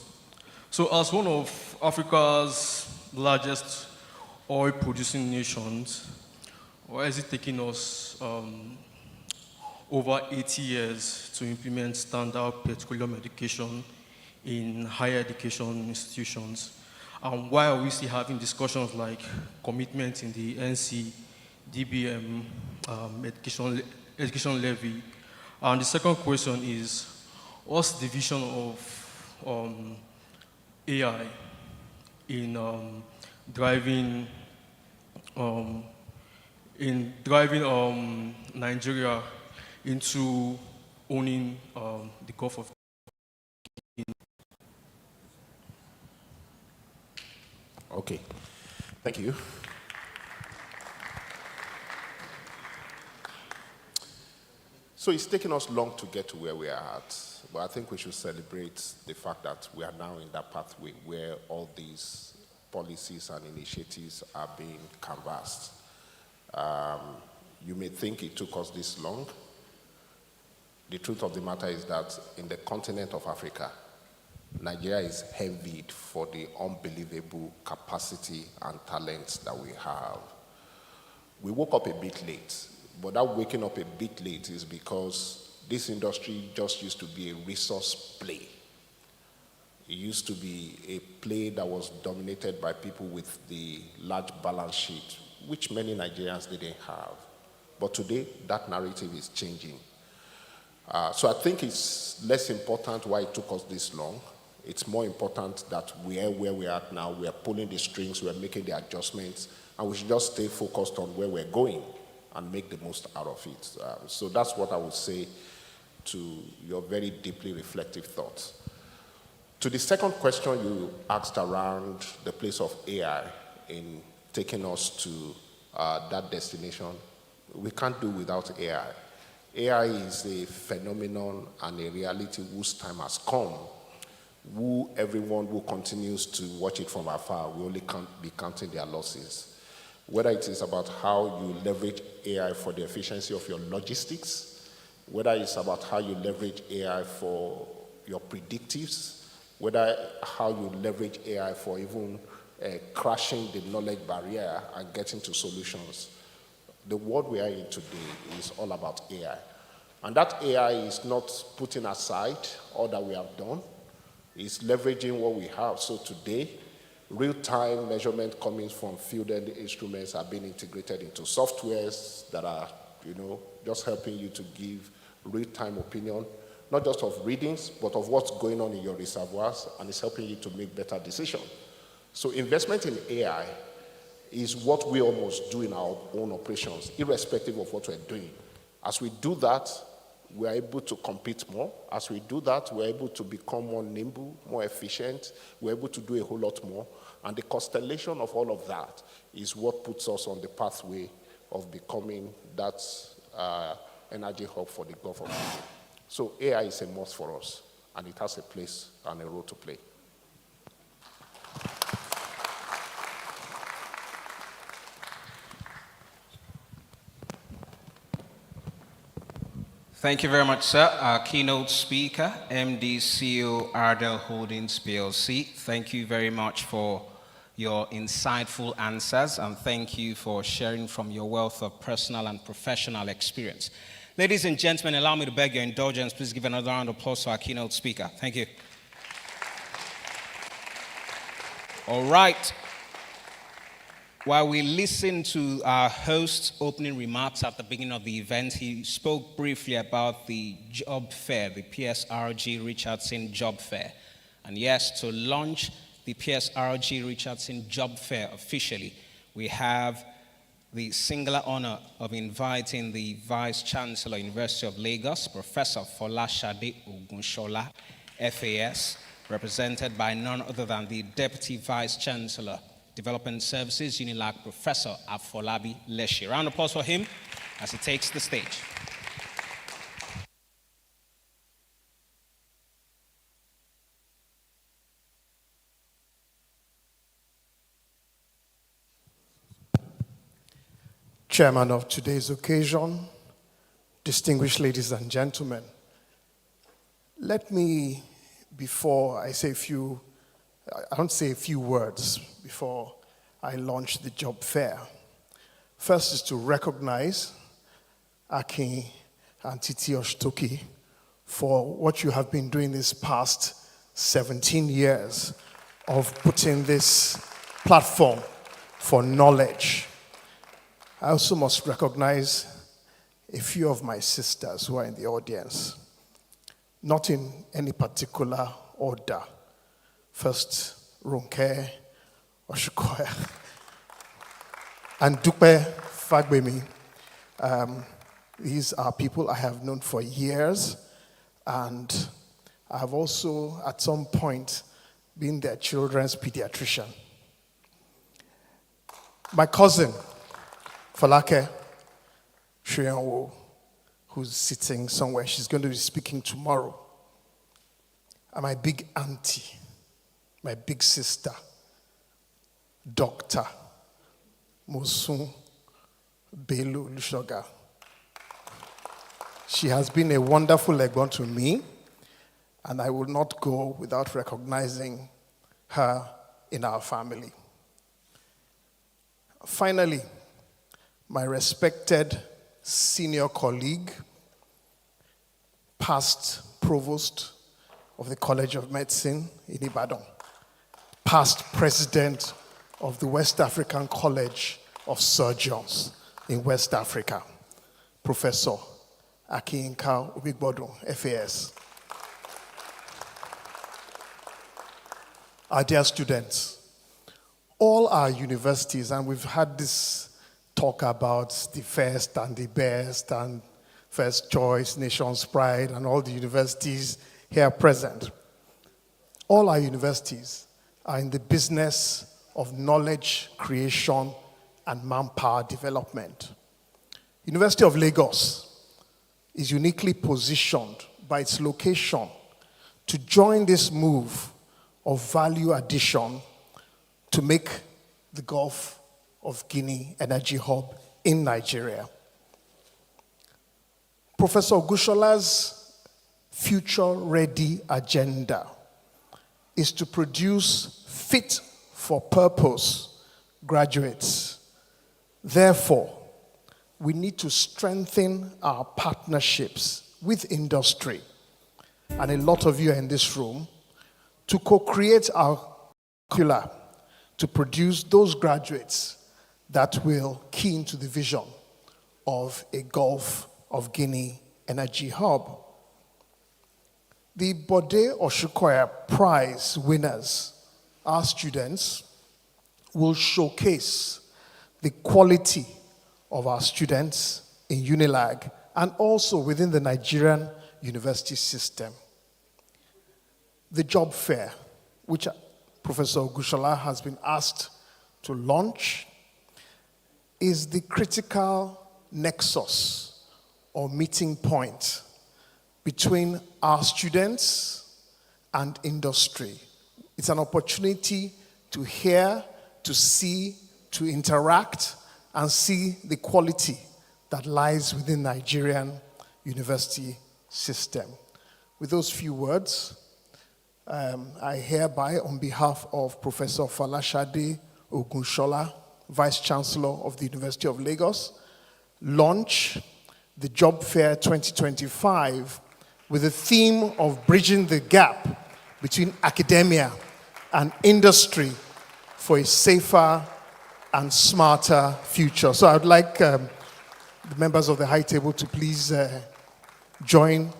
So as one of Africa's largest oil-producing nations, why is it taking us over 80 years to implement standard petroleum education in higher education institutions? And why are we still having discussions like commitment in the NC, DBM education levy? And the second question is, what's the vision of AI in driving Nigeria into owning the Gulf of Guinea? Okay, thank you. So it's taken us long to get to where we are at, but I think we should celebrate the fact that we are now in that pathway where all these policies and initiatives are being canvassed. You may think it took us this long. The truth of the matter is that in the continent of Africa, Nigeria is envied for the unbelievable capacity and talents that we have. We woke up a bit late, but that waking up a bit late is because this industry just used to be a resource play. It used to be a play that was dominated by people with the large balance sheet, which many Nigerians didn't have. But today, that narrative is changing. So I think it's less important why it took us this long. It's more important that we are where we are now. We are pulling the strings, we are making the adjustments, and we should just stay focused on where we're going and make the most out of it. So that's what I would say to your very deeply reflective thoughts. To the second question you asked around the place of AI in taking us to that destination, we can't do without AI. AI is a phenomenon and a reality whose time has come, who everyone who continues to watch it from afar will only be counting their losses. Whether it is about how you leverage AI for the efficiency of your logistics, whether it's about how you leverage AI for your predictives, whether how you leverage AI for even crashing the knowledge barrier and getting to solutions. The world we are in today is all about AI. And that AI is not putting aside all that we have done. is leveraging what we have. So today, real-time measurement coming from field-end instruments are being integrated into softwares that are, just helping you to give real-time opinion, not just of readings, but of what's going on in your reservoirs, and it's helping you to make better decisions. So investment in AI is what we almost do in our own operations, irrespective of what we're doing. As we do that, we're able to compete more. As we do that, we're able to become more nimble, more efficient. We're able to do a whole lot more. And the constellation of all of that is what puts us on the pathway of becoming that energy hub for the Gulf of Guinea. So AI is a must for us, and it has a place and a role to play. Thank you very much, sir. Our keynote speaker, MD CEO Aradel Holdings Plc. Thank you very much for your insightful answers, and thank you for sharing from your wealth of personal and professional experience. Ladies and gentlemen, allow me to beg your indulgence. Please give another round of applause to our keynote speaker. Thank you. All right. While we listened to our host's opening remarks at the beginning of the event, he spoke briefly about the job fair, the PSRG Richardson Job Fair. And yes, to launch the PSRG Richardson Job Fair officially, we have the singular honor of inviting the Vice Chancellor, University of Lagos, Professor Folashade Ogunshola, FAS, represented by none other than the Deputy Vice Chancellor, Development Services, UNILAG, Professor Afolabi Leshi. Round of applause for him as he takes the stage. Chairman of today's occasion, distinguished ladies and gentlemen, let me, before I say I don't say a few words before I launch the job fair. First is to recognize Akin and Osuntoki for what you have been doing this past 17 years of putting this platform for knowledge. I also must recognize a few of my sisters who are in the audience, not in any particular order. First, Ronke Oshukoya and Dupe Fagbemi. These are people I have known for years, and I have also, at some point, been their children's pediatrician. My cousin, Falake Shuyanwo, who's sitting somewhere, she's going to be speaking tomorrow. And my big auntie, my big sister, Dr. Mosun Belu Lushoga. She has been a wonderful legbon to me, and I will not go without recognizing her in our family. Finally, my respected senior colleague, past provost of the College of Medicine in Ibadan, past president of the West African College of Surgeons in West Africa, Professor Akin Osuntoki, FAS. Our dear students, all our universities, and we've had this talk about the first and the best and first choice, nation's pride, and all the universities here present. All our universities are in the business of knowledge creation and manpower development. University of Lagos is uniquely positioned by its location to join this move of value addition to make the Gulf of Guinea energy hub in Nigeria. Professor Ogunshola's future-ready agenda is to produce fit-for-purpose graduates. Therefore, we need to strengthen our partnerships with industry, and a lot of you are in this room, to co-create our curricula to produce those graduates that will key into the vision of a Gulf of Guinea energy hub. The Bode Oshukoya Prize winners, our students, will showcase the quality of our students in UNILAG and also within the Nigerian university system. The job fair, which Professor Gushola has been asked to launch, is the critical nexus or meeting point between our students and industry. It's an opportunity to hear, to see, to interact, and see the quality that lies within Nigerian university system. With those few words, I hereby, on behalf of Professor Falashade Ogunshola, Vice Chancellor of the University of Lagos, launch the Job Fair 2025 with the theme of bridging the gap between academia and industry for a safer and smarter future. So I would like the members of the high table to please join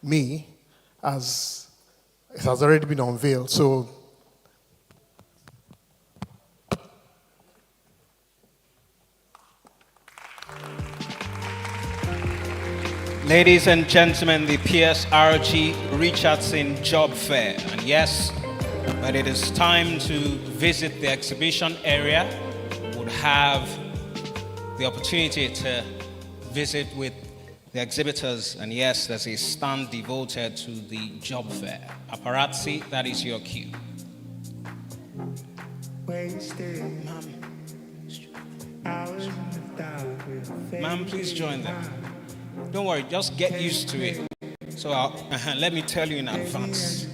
me as it has already been unveiled. So ladies and gentlemen, the PSRG Richardson Job Fair. And yes, when it is time to visit the exhibition area, we'll have the opportunity to visit with the exhibitors. And yes, there's a stand devoted to the job fair. Paparazzi, that is your cue. Ma'am, please join them. Don't worry, just get used to it. So let me tell you in advance.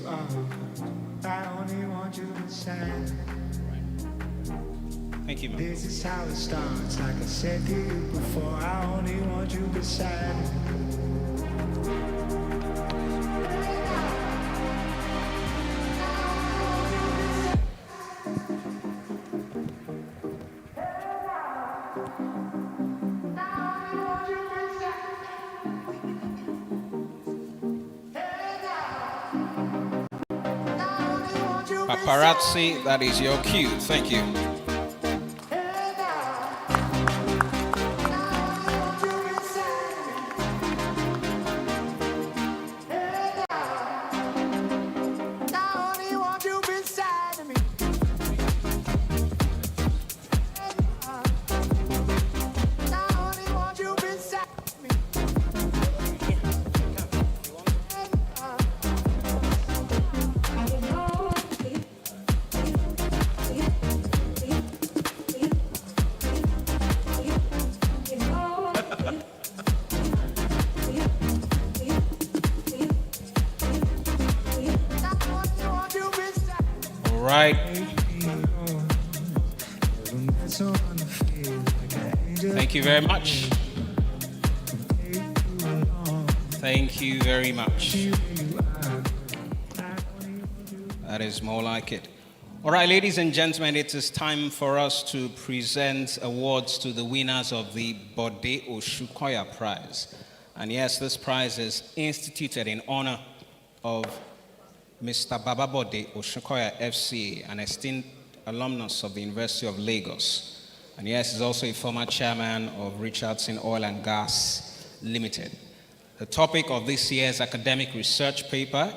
Thank you, ma'am. This is how it starts. Like I said to you before, I only want you beside me. Paparazzi, that is your cue. Thank you. Right. Thank you very much. Thank you very much. That is more like it. All right, ladies and gentlemen, it is time for us to present awards to the winners of the Bode Oshukoya Prize. And yes, this prize is instituted in honor of Mr. Baba Bode Oshukoya FCA, an esteemed alumnus of the University of Lagos. And yes, he's also a former chairman of Richardson Oil and Gas Limited. The topic of this year's academic research paper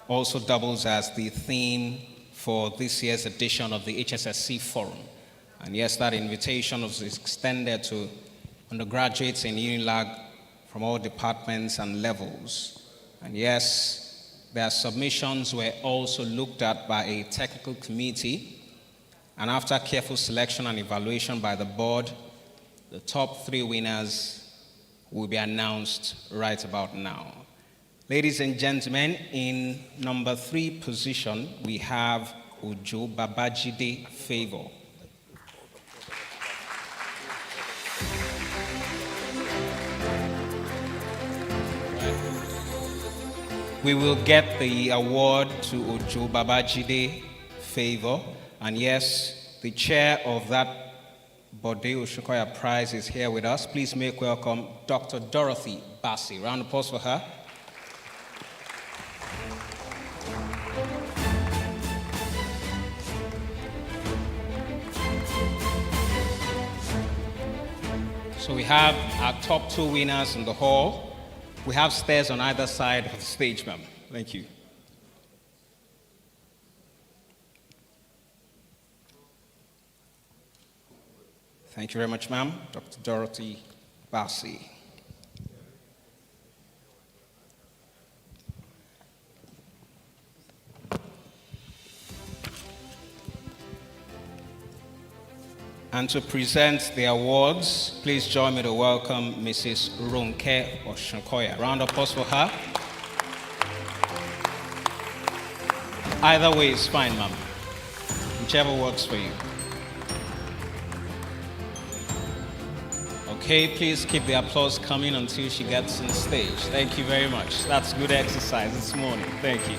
also doubles as the theme for this year's edition of the HSSE Forum. And yes, that invitation was extended to undergraduates in UNILAG from all departments and levels. And yes, their submissions were also looked at by a technical committee, and after careful selection and evaluation by the board, the top 3 winners will be announced right about now. Ladies and gentlemen, in number 3 position, we have Ojo Babajide Favor. we will get the award to Ojo Babajide Favor. And yes, the chair of that Bode Oshokoya Prize is here with us. Please make welcome Dr. Dorothy Bassi. Round of applause for her. So we have our top 2 winners in the hall. We have stairs on either side of the stage, ma'am. Thank you. Thank you very much, ma'am. Dr. Dorothy Bassi. And to present the awards, please join me to welcome Mrs. Ronke Osuntoki. Round of applause for her. Either way is fine, ma'am. Whichever works for you. Okay, please keep the applause coming until she gets on stage. Thank you very much. That's good exercise this morning. Thank you.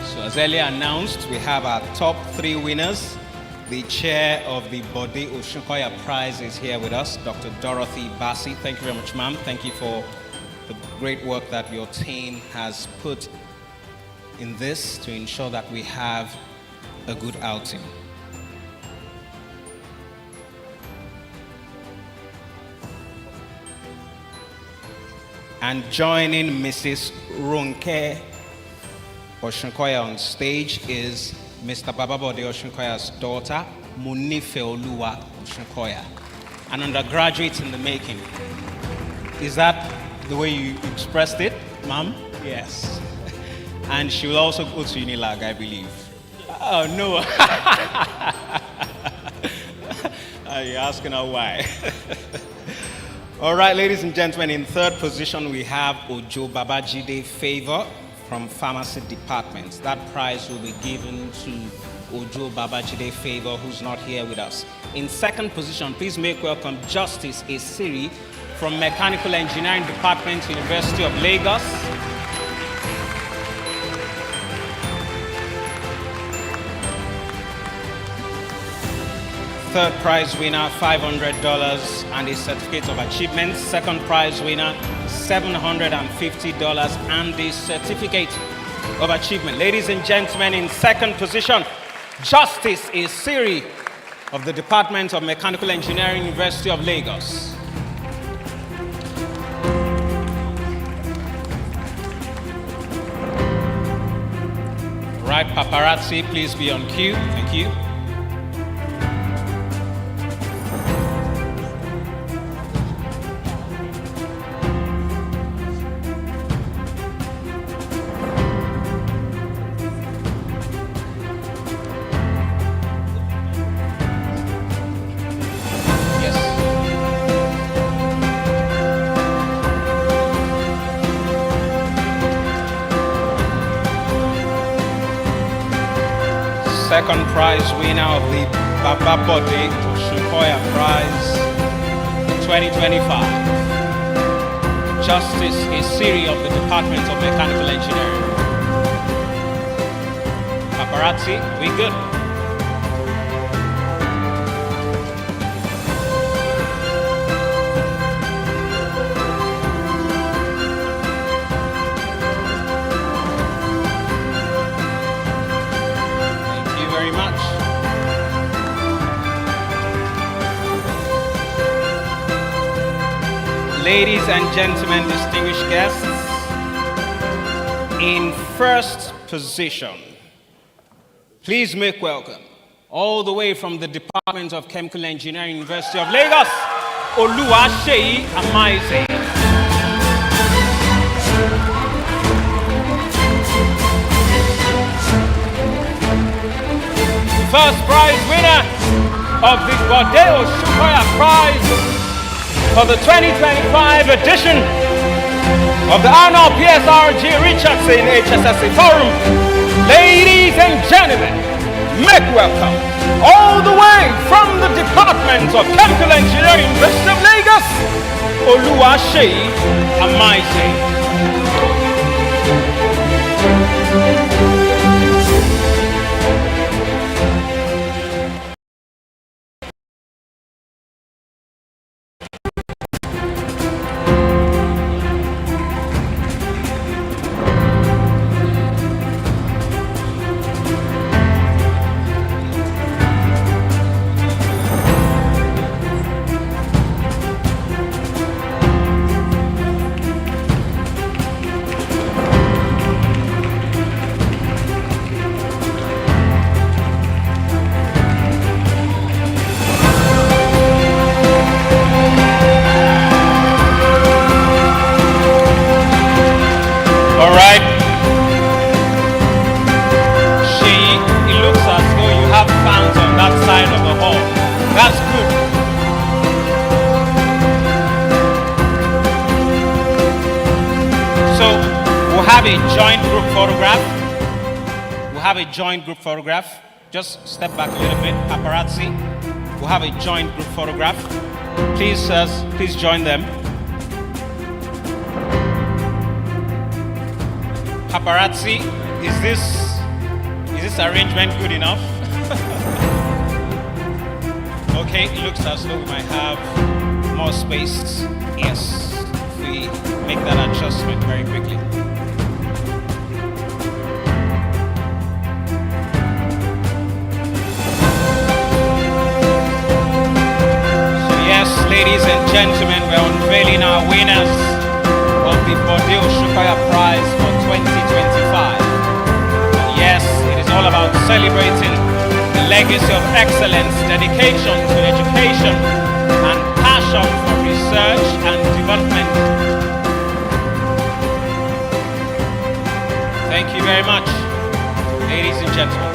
So as earlier announced, we have our top 3 winners. The chair of the Bode Oshokoya Prize is here with us, Dr. Dorothy Bassi. Thank you very much, ma'am. Thank you for the great work that your team has put in this to ensure that we have a good outing. And joining Mrs. Ronke Osuntoki on stage is Mr. Bababode Osuntoki's daughter, Munifeoluwa Osuntoki, an undergraduate in the making. Is that the way you expressed it, ma'am? Yes. And she will also go to Unilag, I believe. Oh, no. Are you asking her why? All right, ladies and gentlemen, in third position, we have Ojo Babajide Favor from Pharmacy Department. That prize will be given to Ojo Babajide Favor, who's not here with us. In second position, please make welcome Justice Esiri from Mechanical Engineering Department, University of Lagos. Third prize winner, $500 and a certificate of achievement. Second prize winner, $750 and a certificate of achievement. Ladies and gentlemen, in second position, Justice Esiri of the Department of Mechanical Engineering, University of Lagos. Right, paparazzi, please be on cue. Thank you. Second prize winner of the Bababode Oshokoya Prize 2025. Justice Esiri of the Department of Mechanical Engineering. Paparazzi, we good? Ladies and gentlemen, distinguished guests, in first position, please make welcome, all the way from the Department of Chemical Engineering, University of Lagos, Oluwaseyi Amaize. First prize winner of the Bode Oshokoya Prize for the 2025 edition of the annual PSRG Richardson HSSE Forum. Ladies and gentlemen, make welcome, all the way from the Department of Chemical Engineering, University of Lagos, Oluwaseyi Amaise. Joint group photograph. Just step back a little bit, paparazzi. We'll have a joint group photograph. Please, please join them. Paparazzi, is this arrangement good enough? Okay, it looks as though we might have more space. Yes, if we make that adjustment very quickly. Ladies and gentlemen, we're unveiling our winners of the Aradel Holdings Prize for 2025. And yes, it is all about celebrating the legacy of excellence, dedication to education, and passion for research and development. Thank you very much, ladies and gentlemen.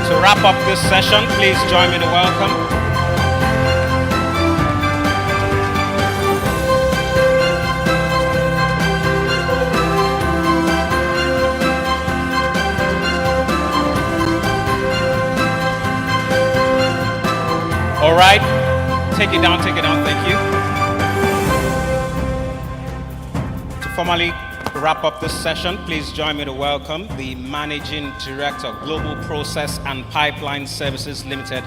To wrap up this session, please join me to welcome all right, take it down, thank you. To formally wrap up this session, please join me to welcome the Managing Director of Global Process and Pipeline Services Limited,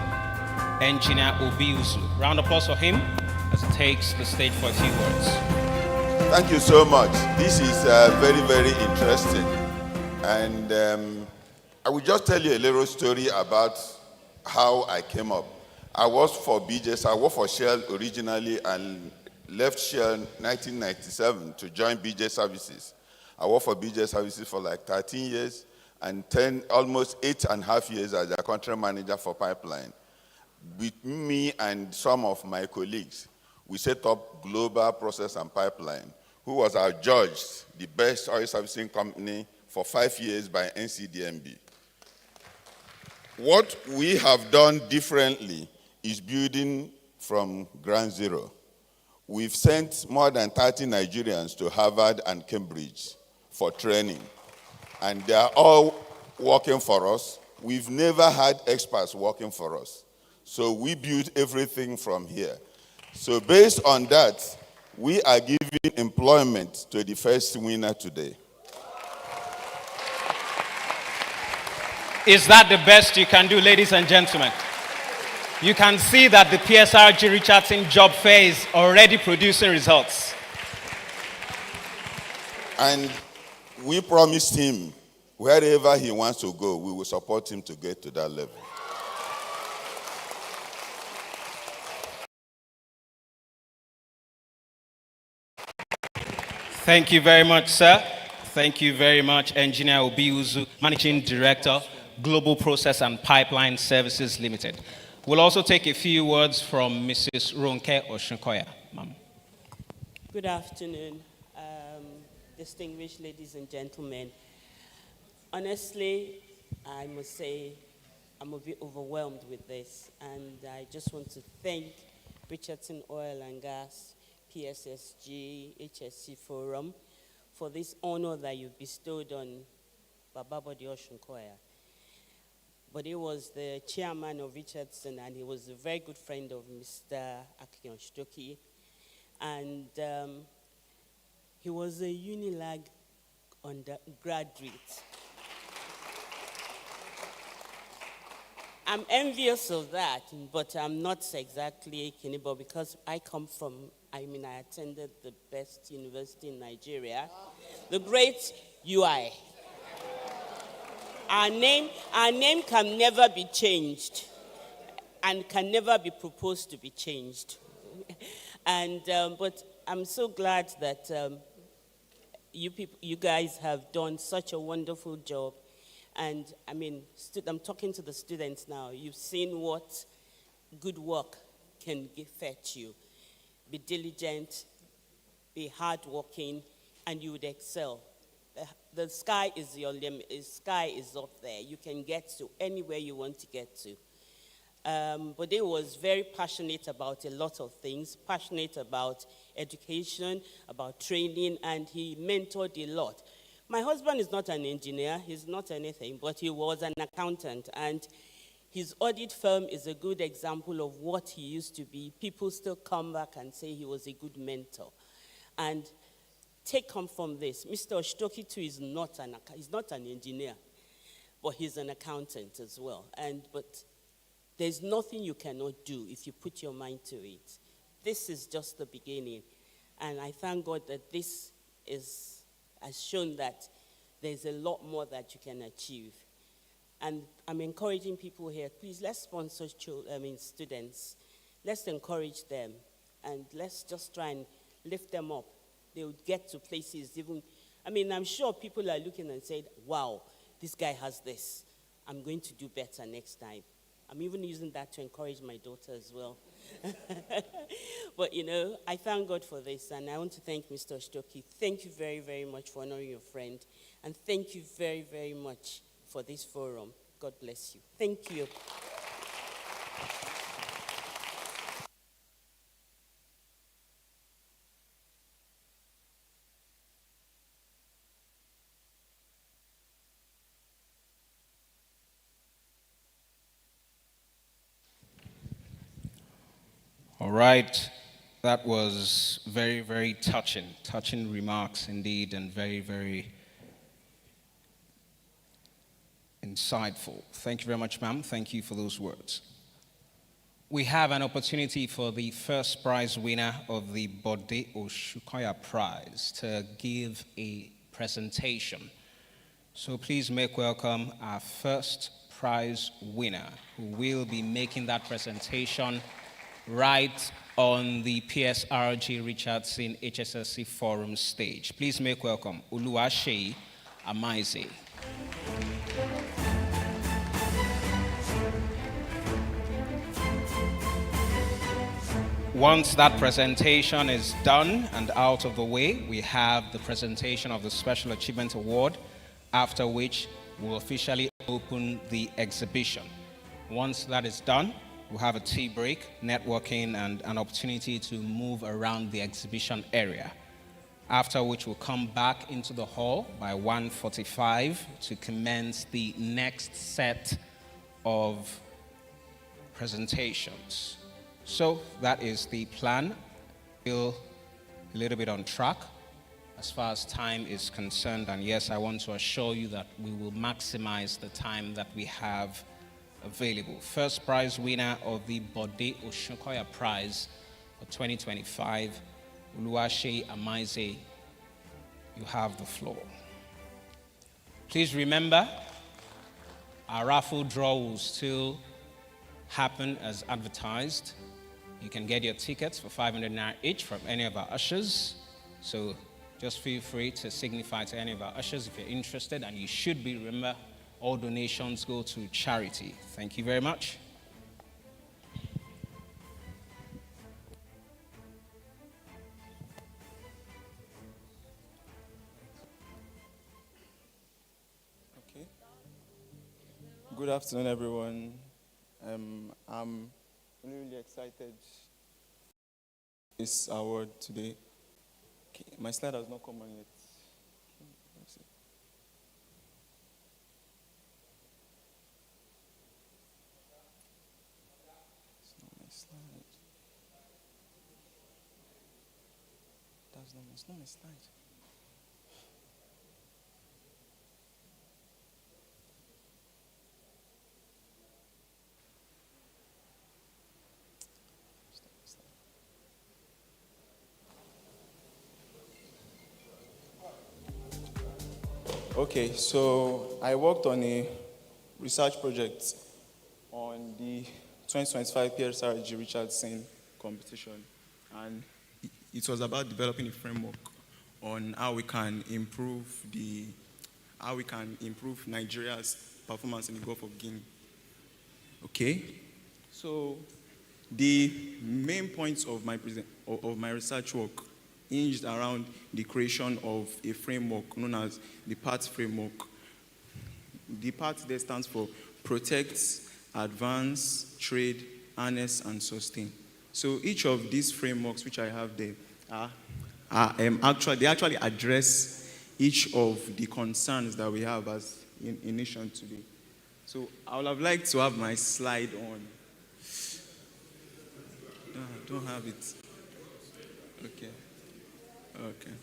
Engineer Obiusu. Round of applause for him as he takes the stage for a few words. Thank you so much. This is very, very interesting. And I will just tell you a little story about how I came up. I worked for Shell originally and left Shell in 1997 to join BJ Services. I worked for BJ Services for like 13 years and almost 8.5 years as a contract manager for pipeline. With me and some of my colleagues, we set up Global Process and Pipeline, who was adjudged the best oil servicing company for 5 years by NCDMB. What we have done differently is building from ground zero. We've sent more than 30 Nigerians to Harvard and Cambridge for training, and they are all working for us. We've never had experts working for us. So we built everything from here. So based on that, we are giving employment to the first winner today. Is that the best you can do, ladies and gentlemen? You can see that the PSRG Richardson job fair is already producing results. And we promised him, wherever he wants to go, we will support him to get to that level. Thank you very much, sir. Thank you very much, Engineer Obiusu, Managing Director, Global Process and Pipeline Services Limited. We'll also take a few words from Mrs. Ronke Osuntoki. Ma'am. Good afternoon, distinguished ladies and gentlemen. Honestly, I must say I'm a bit overwhelmed with this, and I just want to thank Richardson Oil and Gas, PSRG HSSE Forum, for this honor that you've bestowed on Bababodi Osunkoya. But he was the chairman of Richardson, and he was a very good friend of Mr. Akin Osuntoki. And he was a Unilag undergraduate. I'm envious of that, but I'm not exactly Kinibo because I come from, I attended the best university in Nigeria, the great UI. Our name can never be changed and can never be proposed to be changed. And, but I'm so glad that you guys have done such a wonderful job. And I'm talking to the students now. You've seen what good work can fetch you. Be diligent, be hardworking, and you would excel. The sky is your limit. The sky is up there. You can get to anywhere you want to get to. But he was very passionate about a lot of things, passionate about education, about training, and he mentored a lot. My husband is not an engineer, he's not anything, but he was an accountant, and his audit firm is a good example of what he used to be. People still come back and say he was a good mentor. And take comfort from this. Mr. Osuntoki too is not an engineer, but he's an accountant as well. But there's nothing you cannot do if you put your mind to it. This is just the beginning. And I thank God that this has shown that there's a lot more that you can achieve. And I'm encouraging people here, please, let's sponsor students. Let's encourage them. And let's just try and lift them up. They would get to places even, I'm sure people are looking and saying, wow, this guy has this. I'm going to do better next time. I'm even using that to encourage my daughter as well. But, I thank God for this, and I want to thank Mr. Osuntoki. Thank you very, very much for honoring your friend, and thank you very, very much for this forum. God bless you. Thank you. All right, that was very, very touching remarks indeed, and very, very insightful. Thank you very much, ma'am. Thank you for those words. We have an opportunity for the first prize winner of the Bode Osunkoya Prize to give a presentation. So please make welcome our first prize winner, who will be making that presentation right on the PSRG Richardson HSSE Forum stage. Please make welcome Oluwaseyi Amaeze. Once that presentation is done and out of the way, we have the presentation of the Special Achievement Award, after which we'll officially open the exhibition. Once that is done, we'll have a tea break, networking, and an opportunity to move around the exhibition area. After which we'll come back into the hall by 1:45 to commence the next set of presentations. So that is the plan. Still a little bit on track as far as time is concerned. And yes, I want to assure you that we will maximize the time that we have available. First prize winner of the Bode Osunkoya Prize for 2025, Oluwaseyi Amaeze, you have the floor. Please remember, our raffle draw will still happen as advertised. You can get your tickets for 500 naira each from any of our ushers. So just feel free to signify to any of our ushers if you're interested, and you should be. Remember, all donations go to charity. Thank you very much. Okay. Good afternoon, everyone. I'm really excited this award today. Okay, my slide has not come on yet. It's not my slide. Okay, so I worked on a research project on the 2025 PSRG Richardson competition, and it was about developing a framework on how we can improve Nigeria's performance in the Gulf of Guinea. Okay, so the main points of my research work hinged around the creation of a framework known as the PAT framework. The PAT there stands for Protect, Advance, Trade, Harness, and Sustain. So each of these frameworks which I have there they actually address each of the concerns that we have as a nation today. So I would have liked to have my slide on. No, I don't have it. Okay. Okay.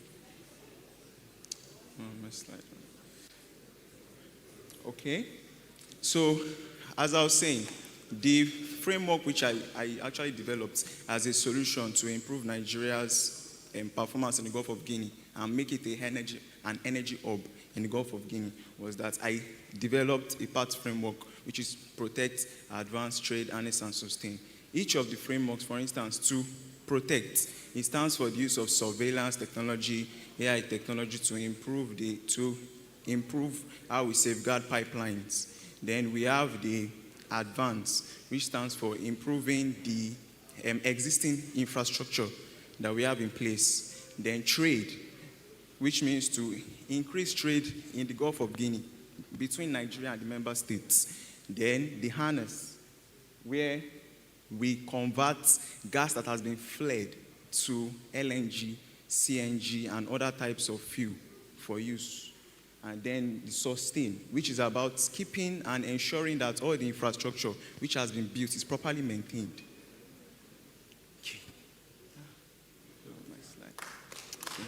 Oh, my slide. Okay. So, as I was saying, the framework which I actually developed as a solution to improve Nigeria's performance in the Gulf of Guinea and make it an energy hub in the Gulf of Guinea was that I developed a PAT framework which is Protect, Advance, Trade, Harness, and Sustain. Each of the frameworks, for instance, to protect, it stands for the use of surveillance technology, AI technology to improve how we safeguard pipelines. Then we have the Advance, which stands for improving the existing infrastructure that we have in place. Then Trade, which means to increase trade in the Gulf of Guinea between Nigeria and the member states. Then the Harness, where we convert gas that has been flared to LNG, CNG, and other types of fuel for use. And then the Sustain, which is about keeping and ensuring that all the infrastructure which has been built is properly maintained. Okay. Oh, my slide. Okay.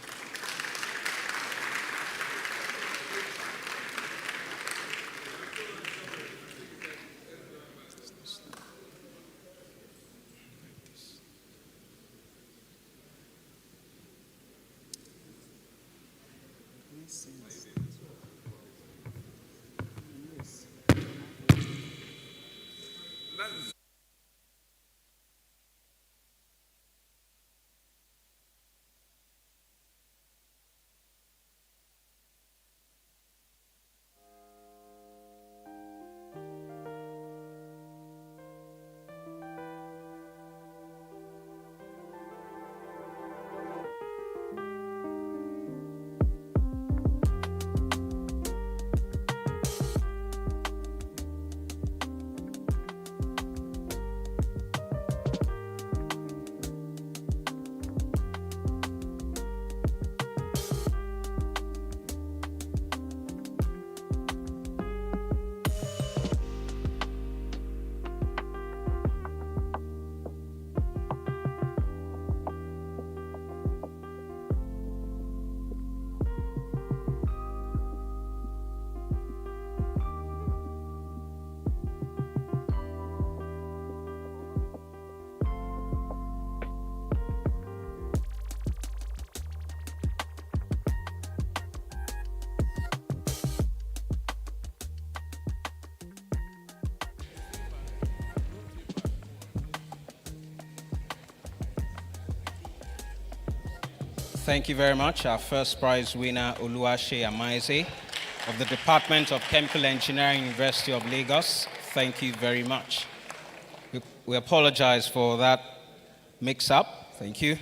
Thank you very much. Our first prize winner, Oluwase Amaeze of the Department of Chemical Engineering, University of Lagos. Thank you very much. We apologize for that mix-up. Thank you.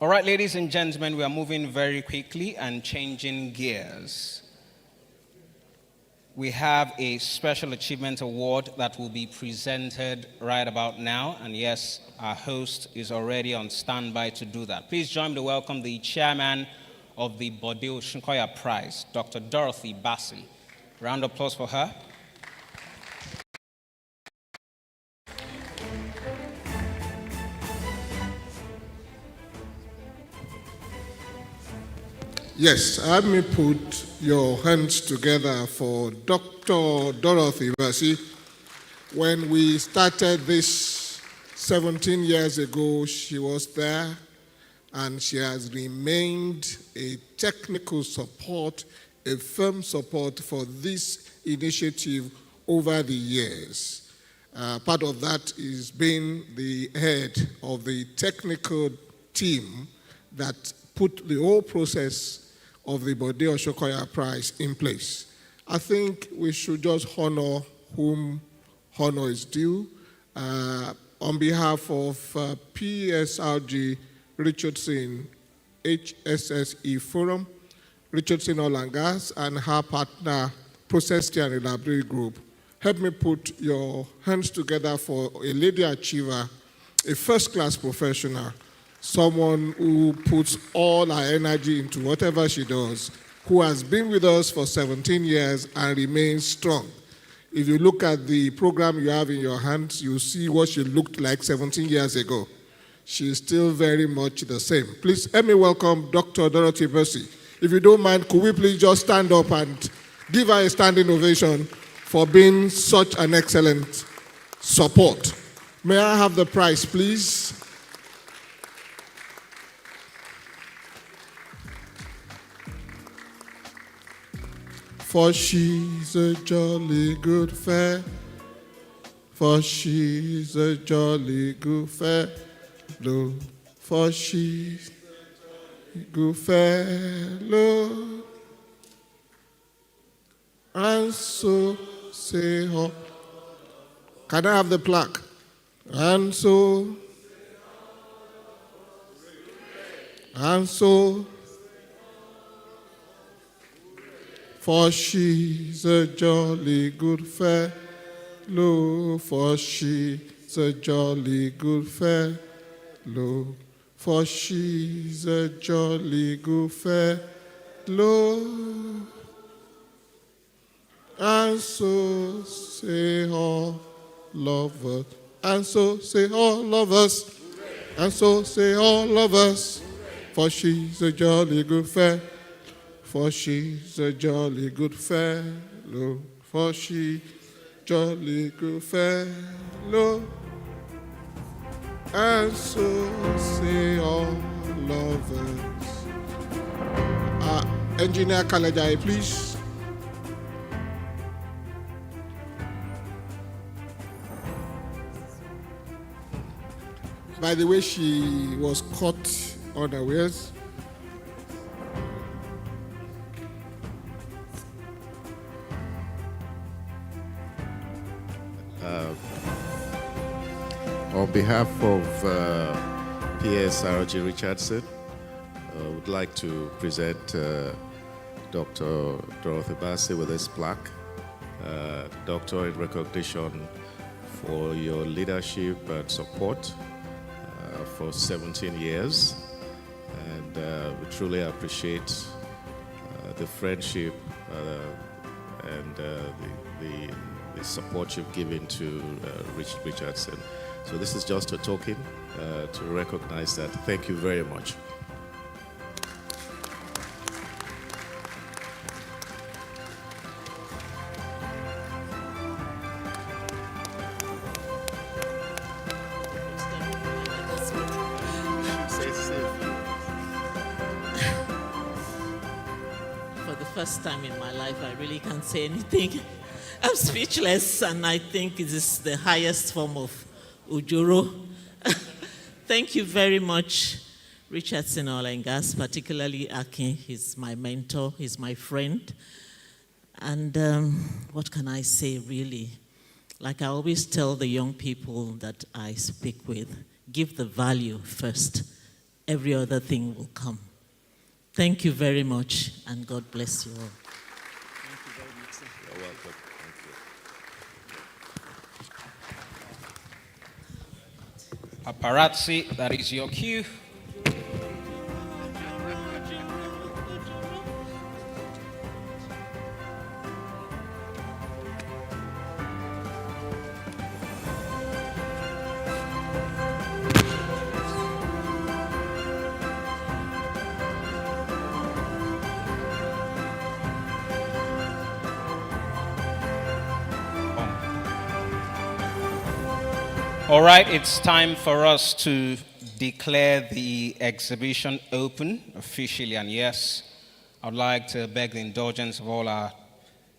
All right, ladies and gentlemen, we are moving very quickly and changing gears. We have a Special Achievement Award that will be presented right about now. And yes, our host is already on standby to do that. Please join me to welcome the chairman of the Bode Oshinkoya Prize, Dr. Dorothy Bassey. Round of applause for her. Yes, let me put your hands together for Dr. Dorothy Basi. When we started this 17 years ago, she was there, and she has remained a technical support, a firm support for this initiative over the years. Part of that is being the head of the technical team that put the whole process of the Bode Oshokoya Prize in place. I think we should just honor whom honor is due. On behalf of PSRG Richardson HSSE Forum, Richardson Oil and Gas, and her partner, Process and Reliability Group, help me put your hands together for a lady achiever, a first-class professional, someone who puts all her energy into whatever she does, who has been with us for 17 years and remains strong. If you look at the program you have in your hands, you see what she looked like 17 years ago. She is still very much the same. Please let me welcome Dr. Dorothy Basi. If you don't mind, could we please just stand up and give her a standing ovation for being such an excellent support. May I have the prize, please? For she's a jolly good fellow, for she's a jolly good fellow, for she's a good fellow. And so say, oh, can I have the plaque? And so, for she's a jolly good fellow, for she's a jolly good fellow, for she's a jolly good fellow. And so say all lovers, and so say all lovers, and so say all lovers, for she's a jolly good fellow. For she's a jolly good fellow, for she's jolly good fellow. And so say all lovers. Engineer Kalejai, please. By the way, she was caught unawares. On behalf of PSRG Richardson, I would like to present Dr. Dorothy Basi with this plaque. Doctor, in recognition for your leadership and support for 17 years. And we truly appreciate the friendship and the support you've given to Richardson. So this is just a token to recognize that. Thank you very much. For the first time in my life, I really can't say anything. I'm speechless, and I think it is the highest form of Ujuru. Thank you very much, Richardson Oil and Gas, particularly Akin. He's my mentor, he's my friend. And what can I say, really? Like I always tell the young people that I speak with, give the value first. Every other thing will come. Thank you very much, and God bless you all. Thank you very much, sir. You're welcome. Paparazzi, that is your cue. All right, it's time for us to declare the exhibition open officially. And yes, I'd like to beg the indulgence of all our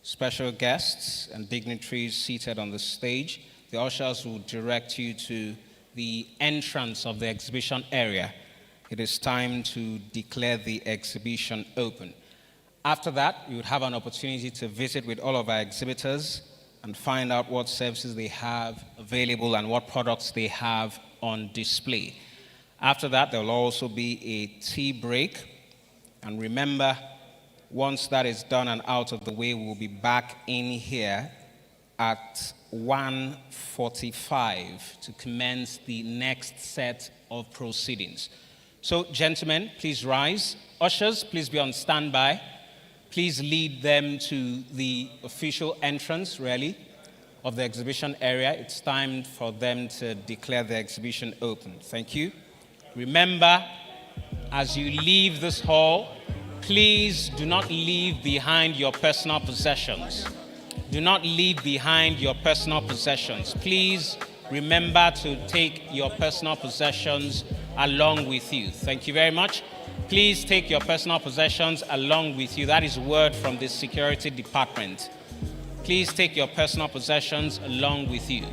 special guests and dignitaries seated on the stage. The ushers will direct you to the entrance of the exhibition area. It is time to declare the exhibition open. After that, you would have an opportunity to visit with all of our exhibitors and find out what services they have available and what products they have on display. After that, there will also be a tea break. And remember, once that is done and out of the way, we'll be back in here at 1:45 to commence the next set of proceedings. So, gentlemen, please rise. Ushers, please be on standby. Please lead them to the official entrance, really, of the exhibition area. It's time for them to declare the exhibition open. Thank you. Remember, as you leave this hall, please do not leave behind your personal possessions. Do not leave behind your personal possessions. Please remember to take your personal possessions along with you. Thank you very much. Please take your personal possessions along with you. That is a word from the security department. Please take your personal possessions along with you.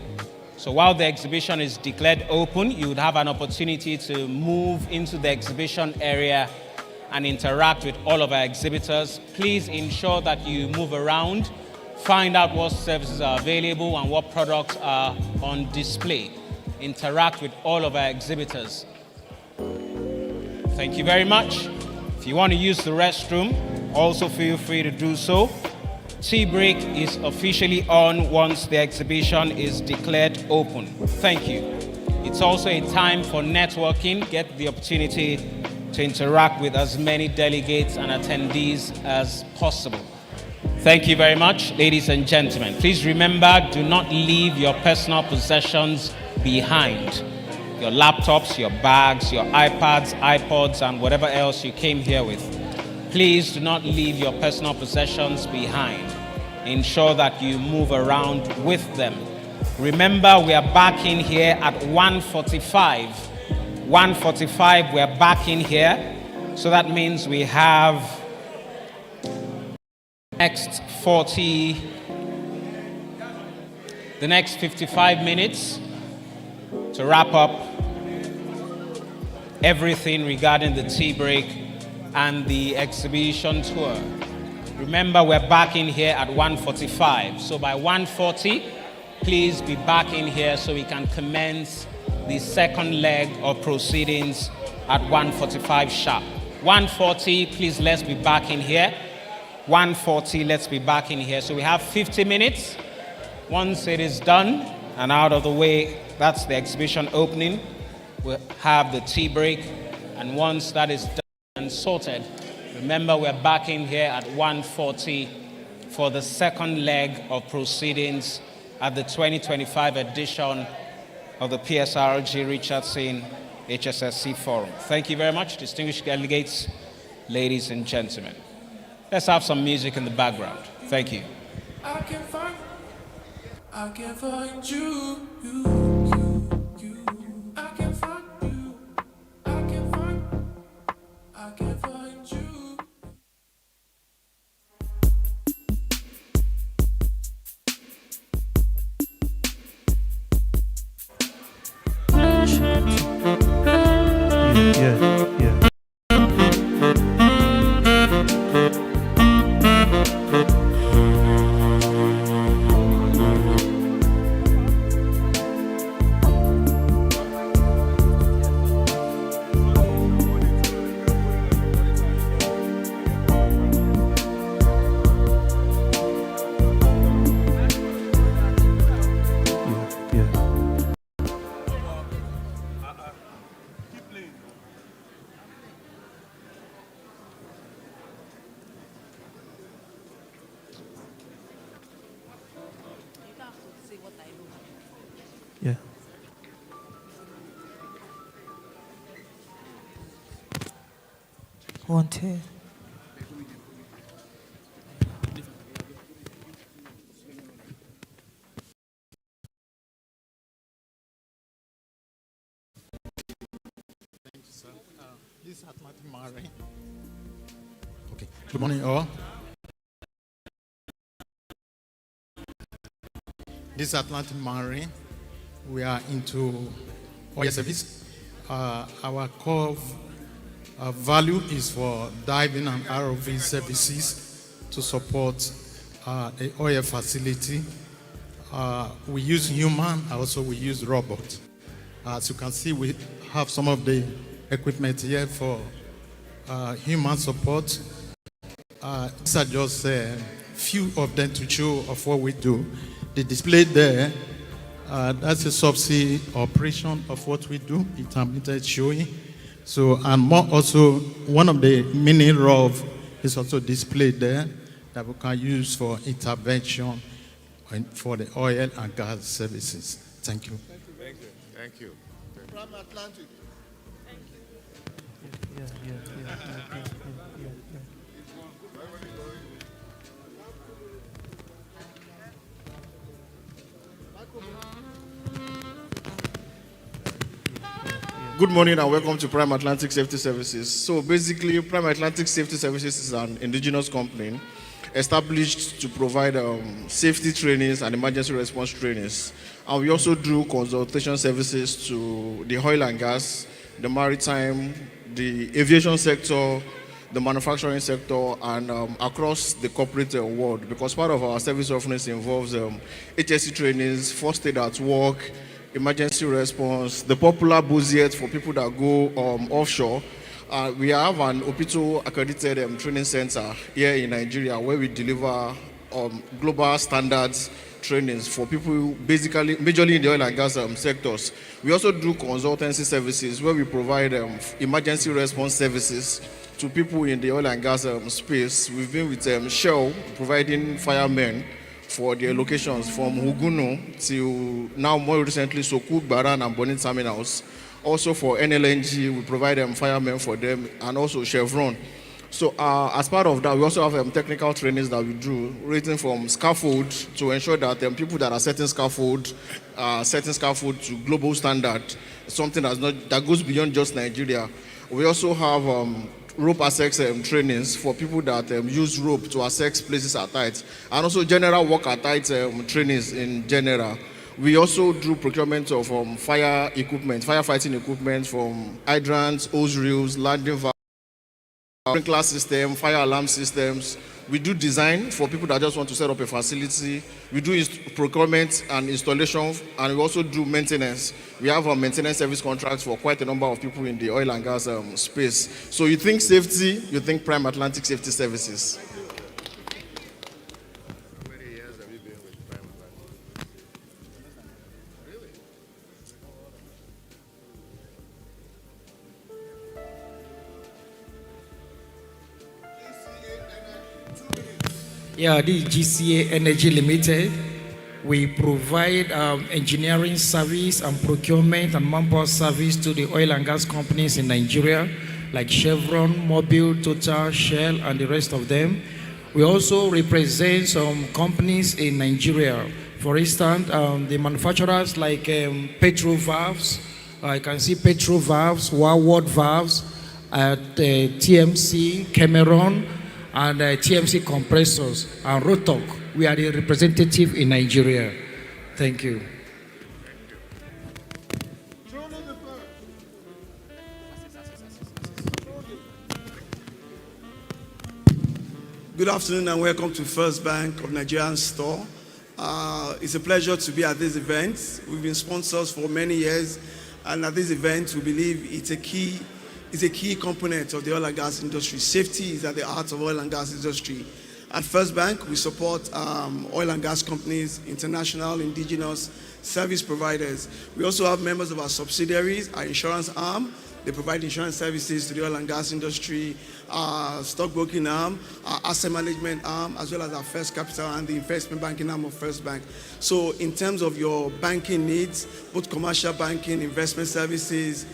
So while the exhibition is declared open, you would have an opportunity to move into the exhibition area and interact with all of our exhibitors. Please ensure that you move around, find out what services are available and what products are on display. Interact with all of our exhibitors. Thank you very much. If you want to use the restroom, also feel free to do so. Tea break is officially on once the exhibition is declared open. Thank you. It's also a time for networking. Get the opportunity to interact with as many delegates and attendees as possible. Thank you very much, ladies and gentlemen. Please remember, do not leave your personal possessions behind. Your laptops, your bags, your iPads, iPods, and whatever else you came here with. Please do not leave your personal possessions behind. Ensure that you move around with them. Remember, we are back in here at 1:45. 1:45, we are back in here. So that means we have the next 55 minutes to wrap up everything regarding the tea break and the exhibition tour. Remember, we're back in here at 1:45. So by 1:40, please be back in here so we can commence the second leg of proceedings at 1:45 sharp. 1:40, please, let's be back in here. 1:40, let's be back in here. So we have 50 minutes. Once it is done and out of the way, that's the exhibition opening. We'll have the tea break. And once that is done and sorted, remember we're back in here at 1:40 for the second leg of proceedings at the 2025 edition of the PSRG Richardson HSSE Forum. Thank you very much, distinguished delegates, ladies and gentlemen. Let's have some music in the background. Thank you. I can find you. I can find you. I can find you. Yeah. Yeah. One, two. Okay. Good morning, all. This is Atlantic Marine. We are into oil service. Our core value is for diving and ROV services to support the oil facility. We use human, also we use robot. As you can see, we have some of the equipment here for human support. These are just a few of them to show of what we do. The display there, that's a subsea operation of what we do. Intermittent showing. So, and more also, one of the mini ROV is also displayed there that we can use for intervention and for the oil and gas services. Thank you. Thank you. Thank you. From Atlantic. Good morning and welcome to Prime Atlantic Safety Services. So basically, Prime Atlantic Safety Services is an indigenous company established to provide safety trainings and emergency response trainings. And we also do consultation services to the oil and gas, the maritime, the aviation sector, the manufacturing sector, and across the corporate world, because part of our service offerings involves HSE trainings, first aid at work, emergency response, the popular Buziet for people that go offshore. We have an OPITO accredited training center here in Nigeria where we deliver global standards trainings for people basically, majorly in the oil and gas sectors. We also do consultancy services where we provide emergency response services to people in the oil and gas space. We've been with Shell providing firemen for their locations from Huguno to now more recently Sokuk, Baran and Bonin terminals. Also for NLNG, we provide firemen for them, and also Chevron. So as part of that, we also have technical trainings that we do, ranging from scaffold to ensure that people that are setting scaffold to global standard, something that goes beyond just Nigeria. We also have rope access trainings for people that use rope to access places at height, and also general work at height trainings in general. We also do procurement of fire equipment, firefighting equipment from hydrants, hose reels, landing valves, sprinkler system, fire alarm systems. We do design for people that just want to set up a facility. We do procurement and installation, and we also do maintenance. We have a maintenance service contracts for quite a number of people in the oil and gas space. So you think safety, you think Prime Atlantic Safety Services. How many years have you been with Prime Atlantic? Really? Yeah, this is GCA Energy Limited. We provide engineering service and procurement and manpower service to the oil and gas companies in Nigeria, like Chevron, Mobil, Total, Shell, and the rest of them. We also represent some companies in Nigeria. For instance, the manufacturers like Petro Valves. I can see Petro Valves, Warwood Valves, TMC, Cameron, and TMC compressors, and Rotok. We are the representative in Nigeria. Thank you. Good afternoon and welcome to First Bank of Nigerian Store. It's a pleasure to be at this event. We've been sponsors for many years, and at this event we believe it's a key component of the oil and gas industry. Safety is at the heart of oil and gas industry. At First Bank, we support oil and gas companies, international, indigenous service providers. We also have members of our subsidiaries, our insurance arm. They provide insurance services to the oil and gas industry, our stockbroking arm, our asset management arm, as well as our First Capital and the investment banking arm of First Bank. So in terms of your banking needs, both commercial banking, investment services,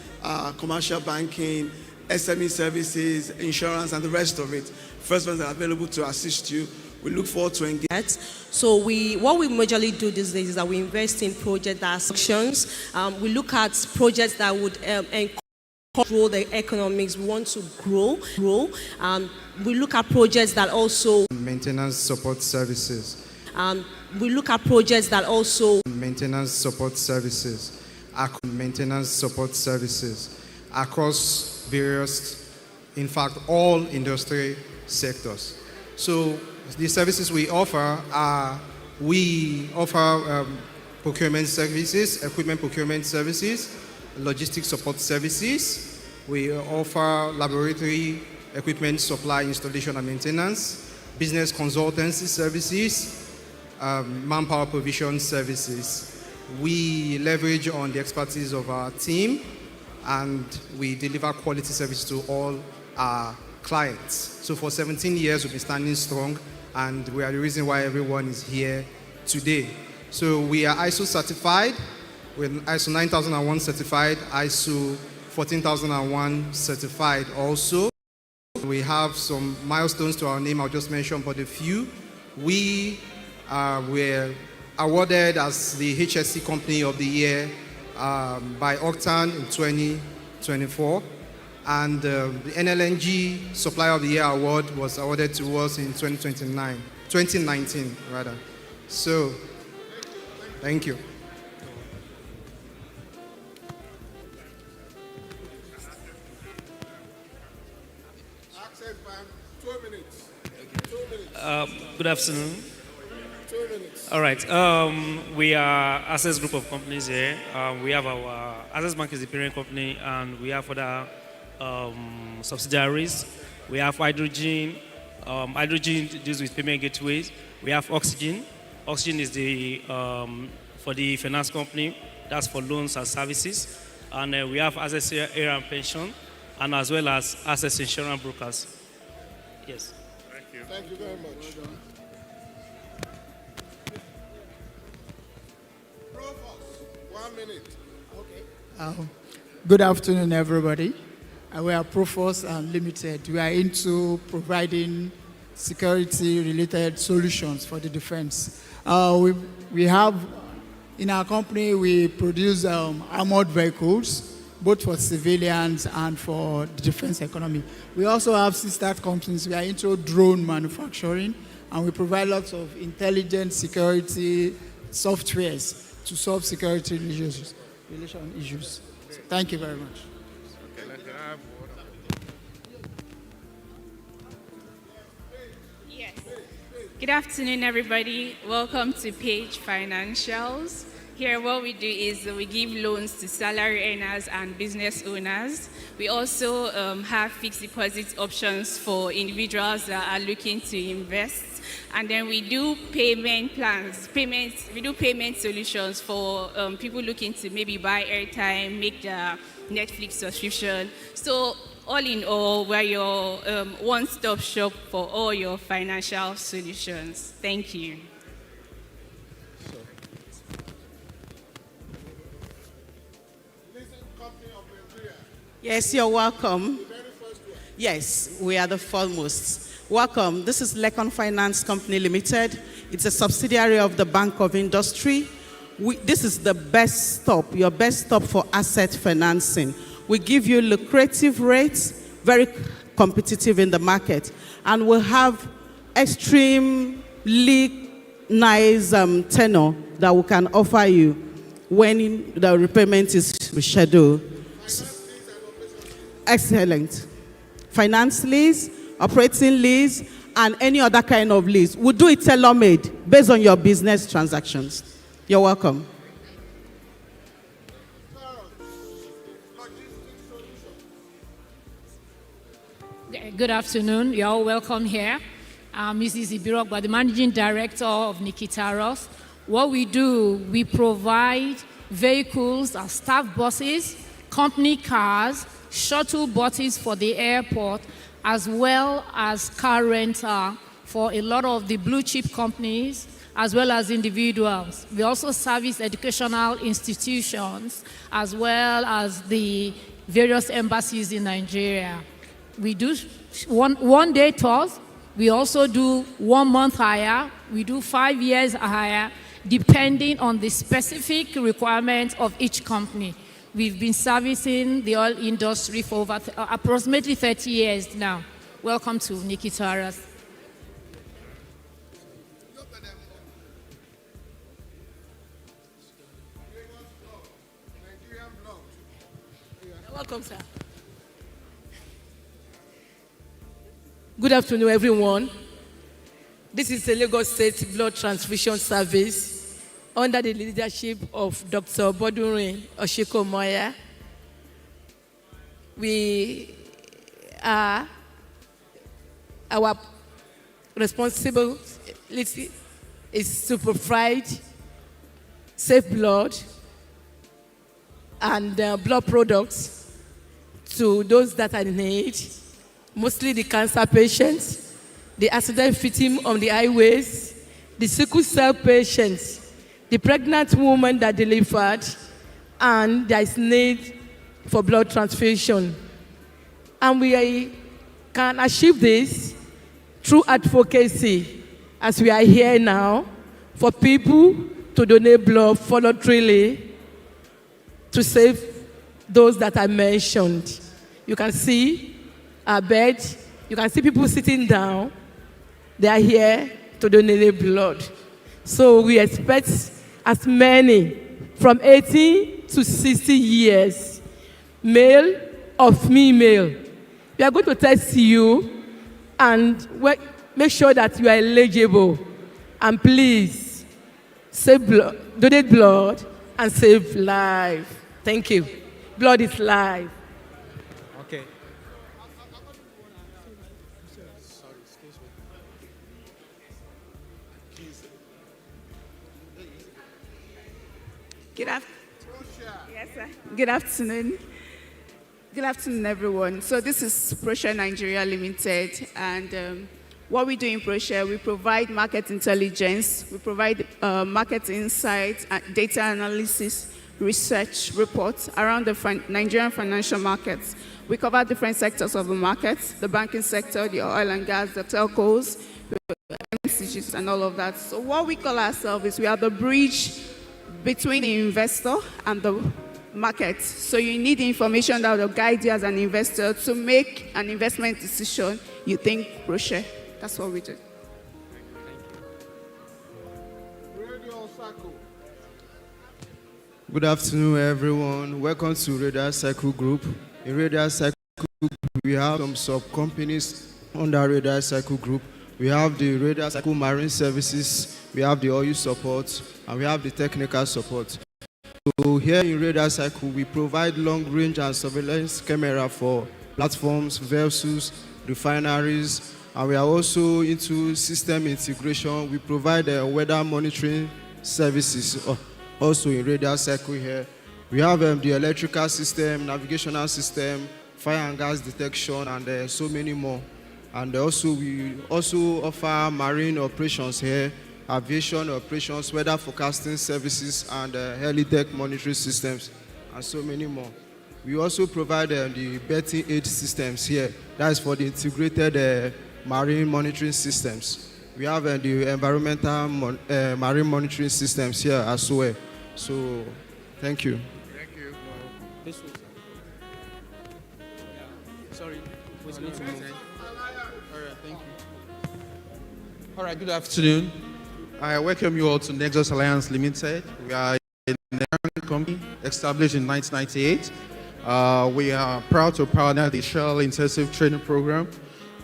commercial banking, SME services, insurance, and the rest of it, First Bank are available to assist you. We look forward to engage. So what we majorly do these days is that we invest in projects that are actions. We look at projects that would encourage grow the economics. We want to grow. We look at projects that also maintenance support services. We look at projects that also Maintenance support services. Maintenance support services across various, in fact, all industry sectors. So the services we offer are, we offer procurement services, equipment procurement services, logistics support services. We offer laboratory equipment supply, installation and maintenance, business consultancy services, manpower provision services. We leverage on the expertise of our team, and we deliver quality service to all our clients. So for 17 years, we've been standing strong, and we are the reason why everyone is here today. So we are ISO certified, we're ISO 9001 certified, ISO 14001 certified also. We have some milestones to our name, I'll just mention but a few. We were awarded as the HSE Company of the Year by Octane in 2024. And the NLNG Supplier of the Year Award was awarded to us in 2019 rather. So, thank you. Good afternoon. All right. We are Access Group of companies here. We have our Access Bank is the parent company, and we have other subsidiaries. We have Hydrogen. Hydrogen deals with payment gateways. We have Oxygen. Oxygen is the for the finance company. That's for loans and services. And we have Access Air and Pension, and as well as Access Insurance Brokers. Yes. Thank you. Thank you very much. Well done. 1 minute. Okay. Good afternoon, everybody. We are Proforce Limited. We are into providing security-related solutions for the defense. We have, in our company, we produce armored vehicles, both for civilians and for the defense economy. We also have sister companies. We are into drone manufacturing, and we provide lots of intelligent security softwares to solve security issues. So thank you very much. Yes. Good afternoon, everybody. Welcome to Page Financials. Here, what we do is we give loans to salary earners and business owners. We also have fixed deposit options for individuals that are looking to invest. And then we do payment plans, we do payment solutions for people looking to maybe buy airtime, make their Netflix subscription. So all in all, we're your one-stop shop for all your financial solutions. Thank you. Yes, you're welcome. Yes, we are the foremost. Welcome. This is Lekon Finance Company Limited. It's a subsidiary of the Bank of Industry. This is the best stop, your best stop for asset financing. We give you lucrative rates, very competitive in the market, and we'll have extremely nice tenor that we can offer you when the repayment is scheduled. Excellent. Finance lease, operating lease, and any other kind of lease. We'll do it tailor-made based on your business transactions. You're welcome. Good afternoon. You're all welcome here. I'm Mrs. Ibirogba, the Managing Director of Nikitaros. What we do, we provide vehicles and staff buses, company cars, shuttle buses for the airport, as well as car rental for a lot of the blue chip companies, as well as individuals. We also service educational institutions, as well as the various embassies in Nigeria. We do one-day tours. We also do 1 month hire. We do 5 years hire, depending on the specific requirements of each company. We've been servicing the oil industry for over approximately 30 years now. Welcome to Nikitaras. Welcome, sir. Good afternoon, everyone. This is the Lagos State Blood Transfusion Service under the leadership of Dr. Bodurin Oshikomoya. Our responsibility is to provide safe blood and blood products to those that are in need, mostly the cancer patients, the accident victim on the highways, the sickle cell patients, the pregnant woman that delivered, and there is need for blood transfusion. And we can achieve this through advocacy, as we are here now, for people to donate blood voluntarily to save those that I mentioned. You can see a bed, you can see people sitting down. They are here to donate blood. So we expect as many from 18 to 60 years, male or female. We are going to test you and make sure that you are eligible. And please, save blood, donate blood and save life. Thank you. Blood is life. Okay. Good afternoon. Good afternoon, everyone. So this is ProShare Nigeria Limited, and what we do in ProShare, we provide market intelligence, we provide market insights, data analysis, research reports around the Nigerian financial markets. We cover different sectors of the markets, the banking sector, the oil and gas, the telcos, the MCGs, and all of that. So what we call ourselves is we are the bridge between the investor and the market. So you need the information that will guide you as an investor to make an investment decision. You think ProShare. That's what we do. Good afternoon, everyone. Welcome to Radar Cycle Group. In Radar Cycle Group, we have some sub-companies under Radar Cycle Group. We have the Radar Cycle Marine Services, we have the oil support, and we have the technical support. So here in Radar Cycle, we provide long-range and surveillance camera for platforms, vessels, refineries, and we are also into system integration. We provide weather monitoring services also in Radar Cycle here. We have the electrical system, navigational system, fire and gas detection, and so many more. And also we also offer marine operations here, aviation operations, weather forecasting services, and heli-tech monitoring systems, and so many more. We also provide the betting aid systems here. That is for the integrated marine monitoring systems. We have the environmental marine monitoring systems here as well. So, thank you. Thank you. This one. Sorry, we need to move. All right, thank you. All right, good afternoon. I welcome you all to Nexus Alliance Limited. We are a Nigerian company established in 1998. We are proud to pioneer the Shell Intensive Training Program.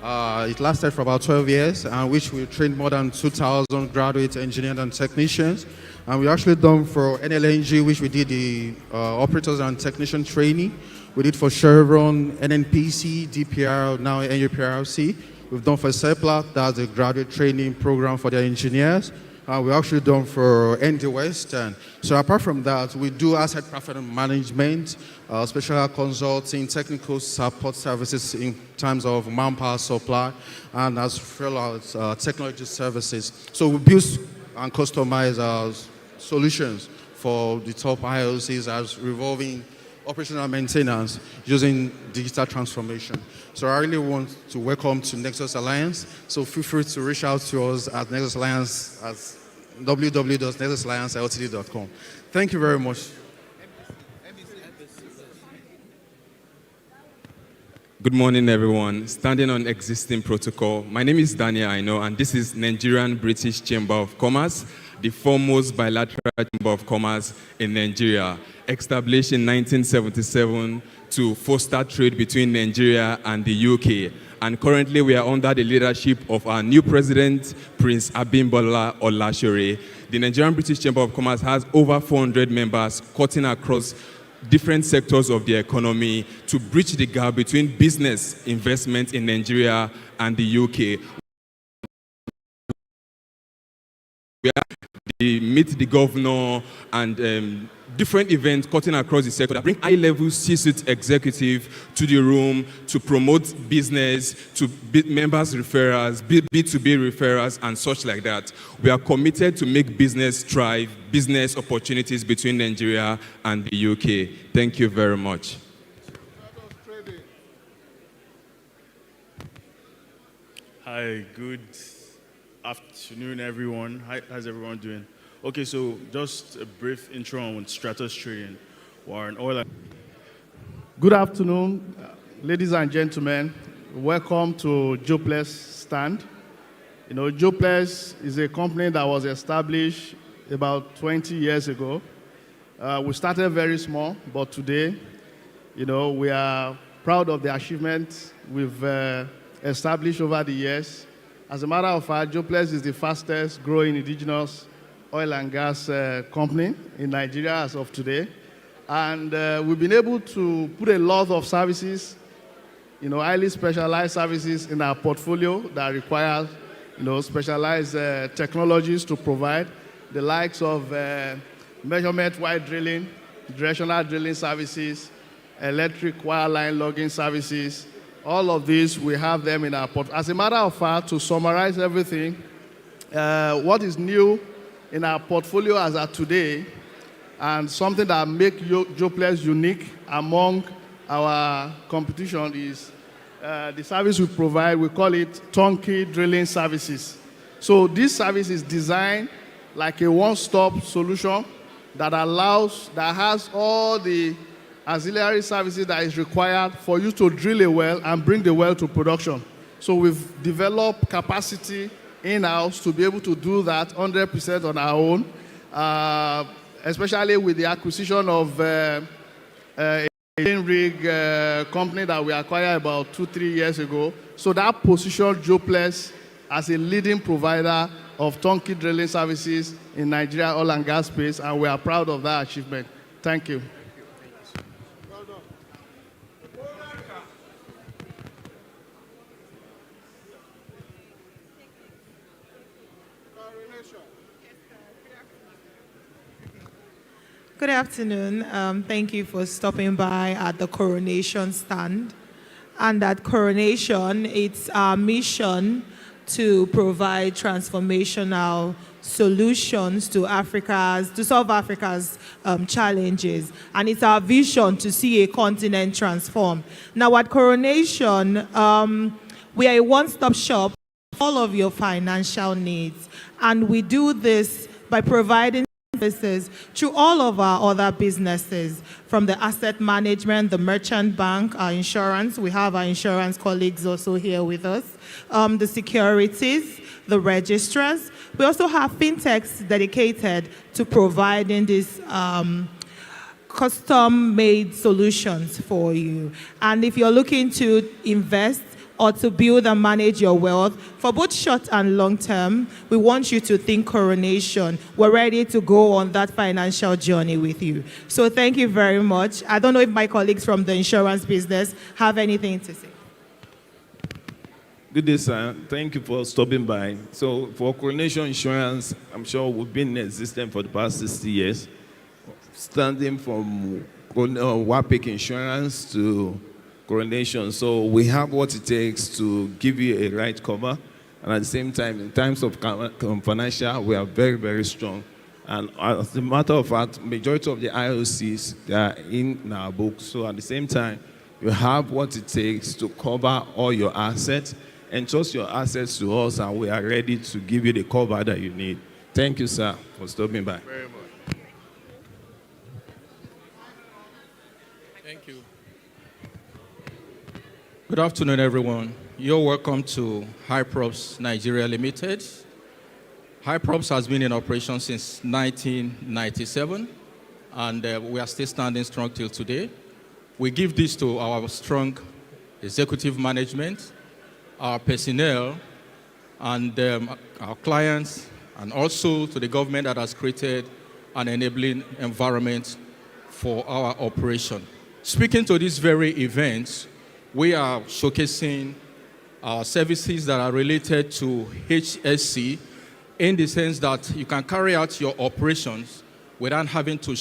It lasted for about 12 years, in which we trained more than 2,000 graduate engineers and technicians. And we actually done for NLNG, which we did the operators and technician training. We did for Chevron, NNPC, DPR, now NUPRC. We've done for CEPLAC, that's the graduate training program for their engineers. We actually done for ND West. And so apart from that, we do asset profit management, special consulting, technical support services in terms of manpower supply, and as well as technology services. So we build and customize our solutions for the top IOCs as revolving operational maintenance using digital transformation. So I really want to welcome to Nexus Alliance. So feel free to reach out to us at Nexus Alliance at www.nexusallianceltd.com. Thank you very much. Good morning, everyone. Standing on existing protocol, my name is Daniel Aino, and this is Nigerian-British Chamber of Commerce, the foremost bilateral chamber of commerce in Nigeria, established in 1977 to foster trade between Nigeria and the UK. And currently, we are under the leadership of our new president, Prince Abimbola Olasore. The Nigerian-British Chamber of Commerce has over 400 members cutting across different sectors of the economy to bridge the gap between business investment in Nigeria and the UK. We meet the governor and different events cutting across the sector that bring high-level C-suite executive to the room to promote business, to members referrals, B2B referrals, and such like that. We are committed to make business thrive, business opportunities between Nigeria and the UK. Thank you very much. Hi, good afternoon, everyone. How's everyone doing? Okay, so just a brief intro on Stratos Trading. We're an oil. Good afternoon, ladies and gentlemen. Welcome to Joples stand. You know, Joples is a company that was established about 20 years ago. We started very small, but today, you know, we are proud of the achievements we've established over the years. As a matter of fact, Joples is the fastest growing indigenous oil and gas company in Nigeria as of today. And we've been able to put a lot of services, you know, highly specialized services in our portfolio that require, you know, specialized technologies to provide the likes of measurement wire drilling, directional drilling services, electric wireline logging services. All of these, we have them in our portfolio. As a matter of fact, to summarize everything, what is new in our portfolio as of today, and something that makes Joples unique among our competition is the service we provide. We call it turnkey drilling services. So this service is designed like a one-stop solution that has all the auxiliary services that is required for you to drill a well and bring the well to production. So we've developed capacity in-house to be able to do that 100% on our own, especially with the acquisition of a rig company that we acquired about 2-3 years ago. So that positioned Joples as a leading provider of turnkey drilling services in Nigeria oil and gas space, and we are proud of that achievement. Thank you. Good afternoon. Thank you for stopping by at the Coronation stand. And at Coronation, it's our mission to provide transformational solutions to solve Africa's challenges. And it's our vision to see a continent transform. Now at Coronation, we are a one-stop shop for all of your financial needs. And we do this by providing services through all of our other businesses, from the asset management, the merchant bank, our insurance. We have our insurance colleagues also here with us. The securities, the registrars. We also have fintechs dedicated to providing these custom-made solutions for you. And if you're looking to invest or to build and manage your wealth, for both short and long term, we want you to think Coronation. We're ready to go on that financial journey with you. So thank you very much. I don't know if my colleagues from the insurance business have anything to say. Good day, sir. Thank you for stopping by. So for Coronation Insurance, I'm sure we've been in existence for the past 60 years, standing from WAPIC Insurance to Coronation. So we have what it takes to give you a right cover, and at the same time, in terms of financial, we are very, very strong. And as a matter of fact, majority of the IOCs, they are in our books. So at the same time, you have what it takes to cover all your assets, and trust your assets to us, and we are ready to give you the cover that you need. Thank you, sir, for stopping by. Very much. Thank you. Good afternoon, everyone. You're welcome to Hyprops Nigeria Limited. Hyprops has been in operation since 1997, and we are still standing strong till today. We give this to our strong executive management, our personnel, and our clients, and also to the government that has created an enabling environment for our operation. Speaking to these very events, we are showcasing our services that are related to HSE in the sense that you can carry out your operations without having to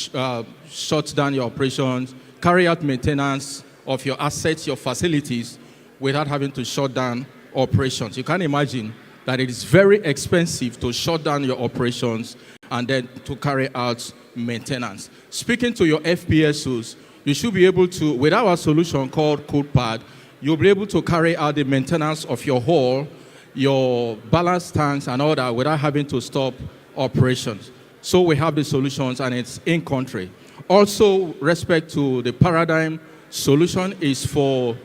shut down your operations, carry out maintenance of your assets, your facilities, without having to shut down operations. You can imagine that it is very expensive to shut down your operations and then to carry out maintenance. Speaking to your FPSOs, you should be able to, with our solution called CodePad, you'll be able to carry out the maintenance of your hull, your ballast tanks, and all that without having to stop operations. So we have the solutions, and it's in country. Also, respect to the Paradigm solution is for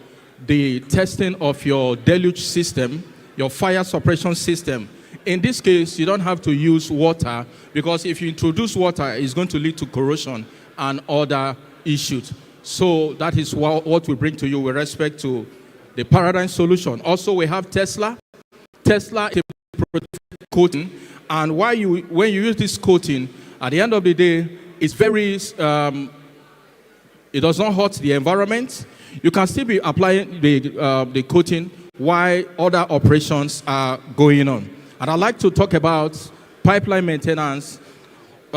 the testing of your deluge system, your fire suppression system. In this case, you don't have to use water, because if you introduce water, it's going to lead to corrosion and other issues. So that is what we bring to you with respect to the Paradigm solution. Also, we have Tesla. Tesla is a protective coating, and when you use this coating, at the end of the day, it's very, it does not hurt the environment. You can still be applying the coating while other operations are going on. And I'd like to talk about pipeline maintenance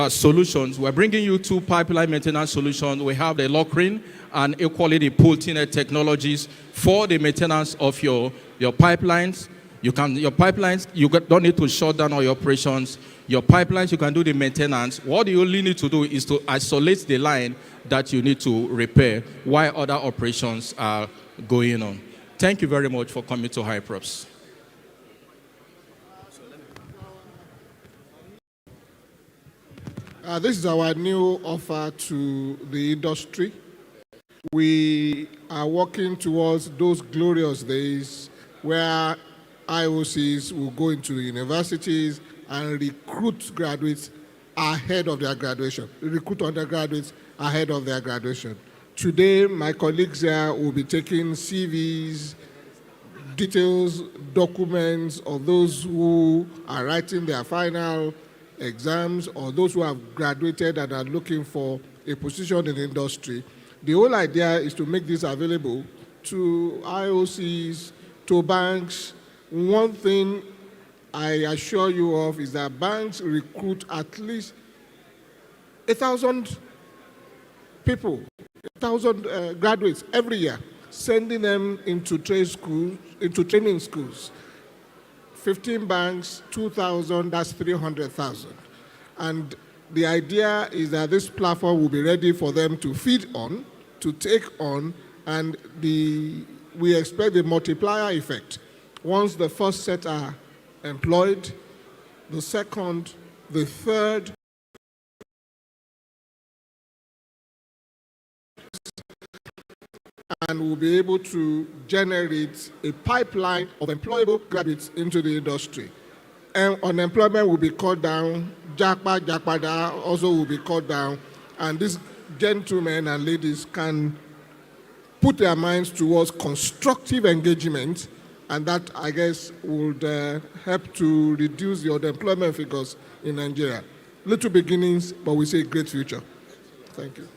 solutions. We're bringing you two pipeline maintenance solutions. We have the lock-ring and equally the pull-tinet technologies for the maintenance of your pipelines. Your pipelines, you don't need to shut down all your operations. Your pipelines, you can do the maintenance. What you only need to do is to isolate the line that you need to repair while other operations are going on. Thank you very much for coming to Hyprops. This is our new offer to the industry. We are working towards those glorious days where IOCs will go into the universities and recruit graduates ahead of their graduation, recruit undergraduates ahead of their graduation. Today, my colleagues here will be taking CVs, details, documents of those who are writing their final exams or those who have graduated and are looking for a position in the industry. The whole idea is to make this available to IOCs, to banks. One thing I assure you of is that banks recruit at least 1,000 people, 1,000 graduates every year, sending them into trade schools, into training schools. 15 banks, 2,000, that's 300,000. And the idea is that this platform will be ready for them to feed on, to take on, and we expect the multiplier effect. Once the first set are employed, the second, the third, and we'll be able to generate a pipeline of employable graduates into the industry. And unemployment will be cut down, Jakpada also will be cut down, and these gentlemen and ladies can put their minds towards constructive engagement, and that, I guess, would help to reduce the unemployment figures in Nigeria. Little beginnings, but we see a great future. Thank you.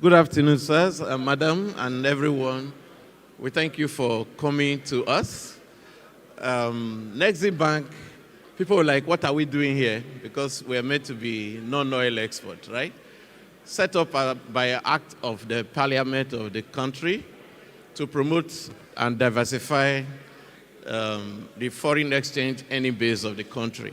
Good afternoon, sirs, madam, and everyone. We thank you for coming to us. Nexi Bank, people are like, what are we doing here? Because we're meant to be non-oil export, right? Set up by an act of the parliament of the country to promote and diversify the foreign exchange earning base of the country.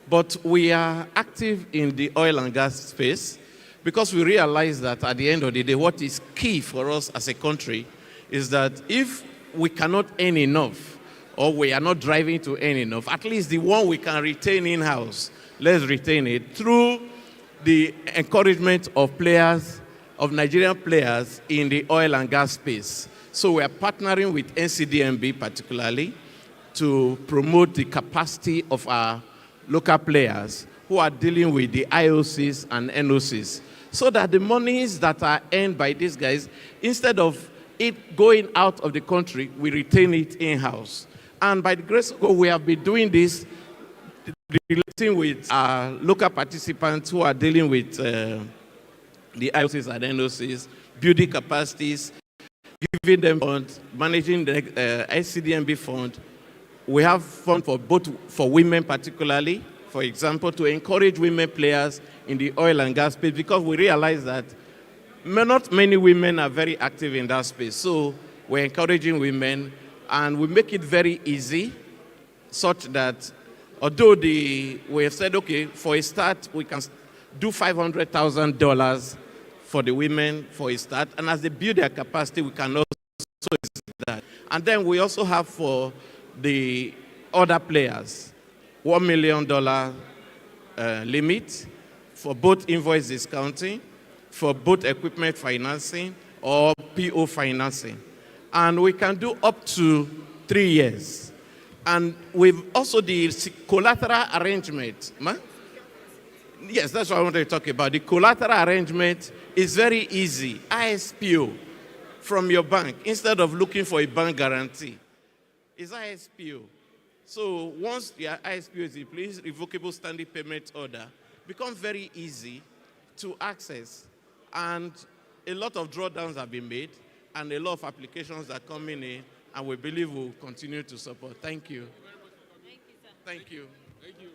But we are active in the oil and gas space because we realize that at the end of the day, what is key for us as a country is that if we cannot earn enough, or we are not driving to earn enough, at least the one we can retain in-house, let's retain it through the encouragement of players, of Nigerian players in the oil and gas space. So we are partnering with NCDMB particularly to promote the capacity of our local players who are dealing with the IOCs and NOCs, so that the monies that are earned by these guys, instead of it going out of the country, we retain it in-house. And by the grace of God, we have been doing this, relating with our local participants who are dealing with the IOCs and NOCs, building capacities, giving them funds, managing the SCDMB fund. We have fund for both, for women particularly, for example, to encourage women players in the oil and gas space, because we realize that not many women are very active in that space. So we're encouraging women, and we make it very easy, such that although we have said, okay, for a start, we can do $500,000 for the women for a start, and as they build their capacity, we can also do that. And then we also have for the other players, $1 million limit for both invoice discounting, for both equipment financing or PO financing. And we can do up to 3 years. And we've also the collateral arrangement. Yes, that's what I wanted to talk about. The collateral arrangement is very easy. ISPO from your bank, instead of looking for a bank guarantee. It's ISPO. So once your ISPO is in place, revocable standing payment order becomes very easy to access. And a lot of drawdowns have been made, and a lot of applications are coming in, and we believe we'll continue to support. Thank you. Thank you, sir. Thank you. Thank you.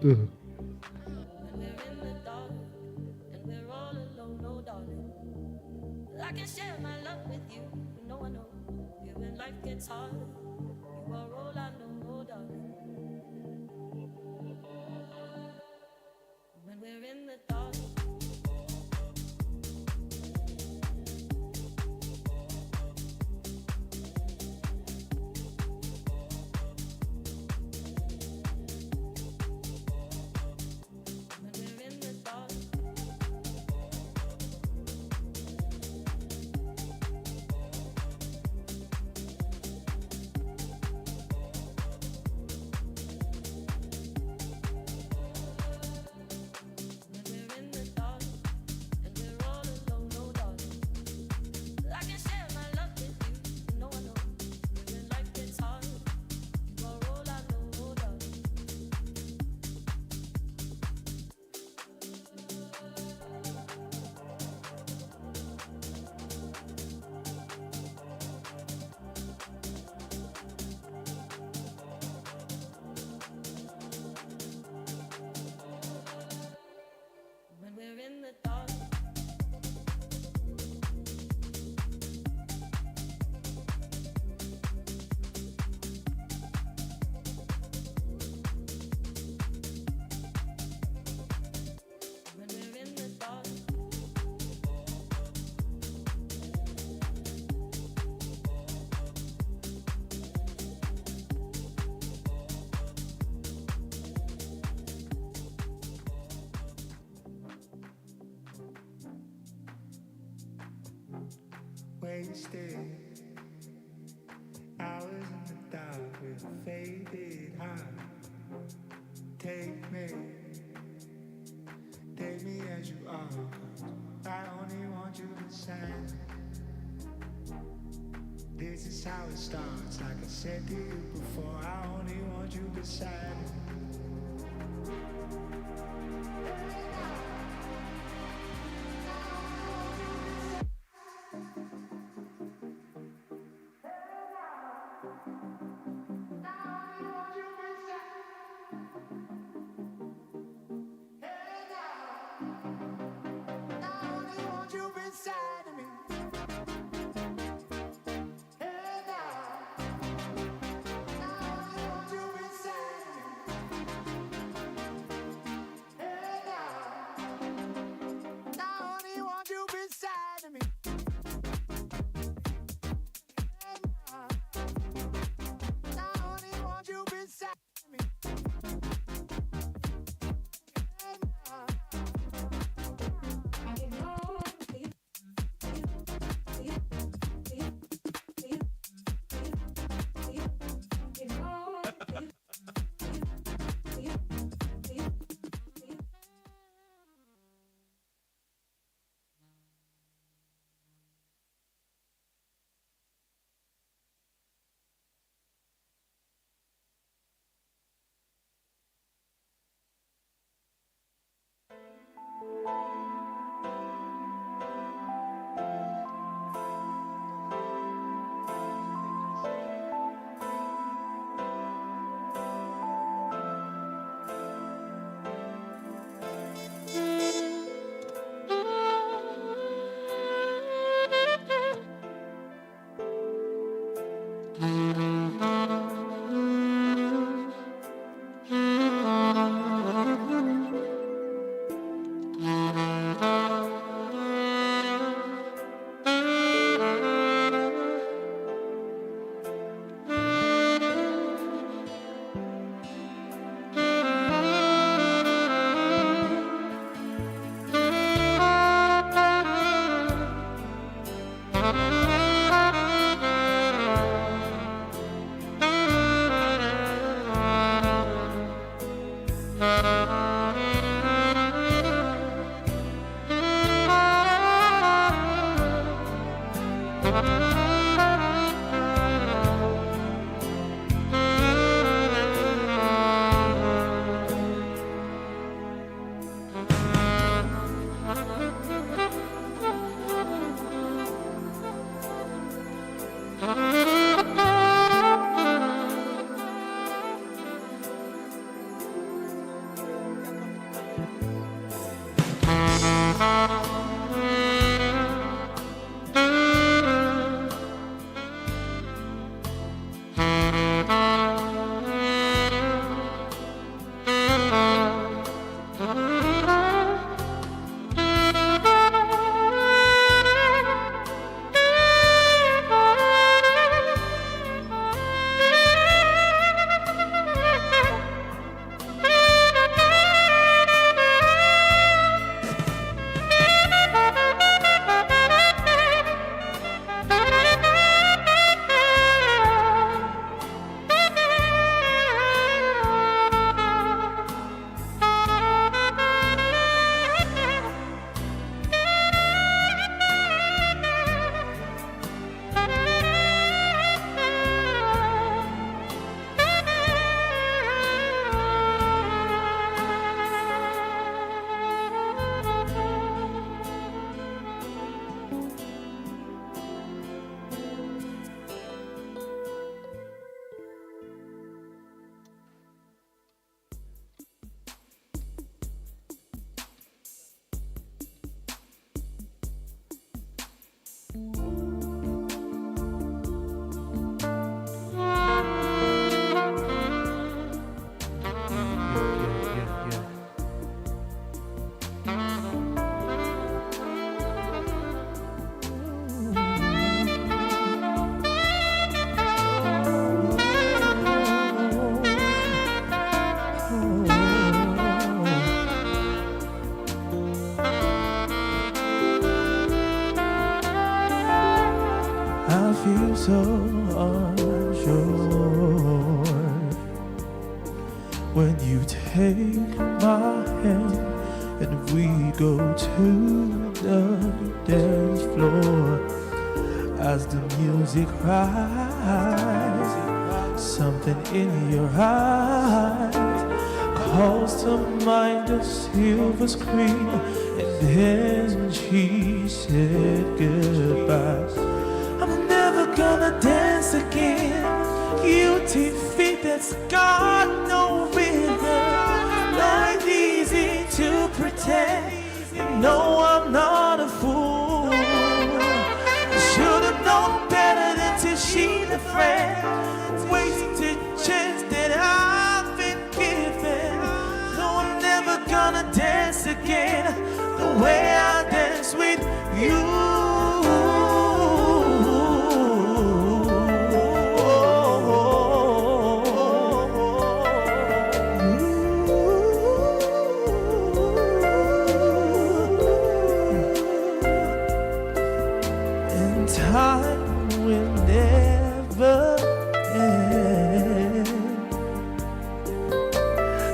I can share my love with you. No one knows you when life gets hard. You are all I know, darling. When we're in the dark. Wasted hours in the dark with a faded heart. Take me as you are, 'cause I only want you beside me. This is how it starts, like I said to you before. I only want you beside me. feel so unsure when you take my hand and we go to the dance floor. As the music rises, something in your eyes calls to mind a silver screen, and then she said goodbye. I'm never gonna dance again. Guilty feet that's got no rhythm. Not easy to pretend. You know I'm not a fool. I should have known better than to cheat a friend. Wasted chance that I've been given. No, I'm never gonna dance again the way I dance with you. Time will never end.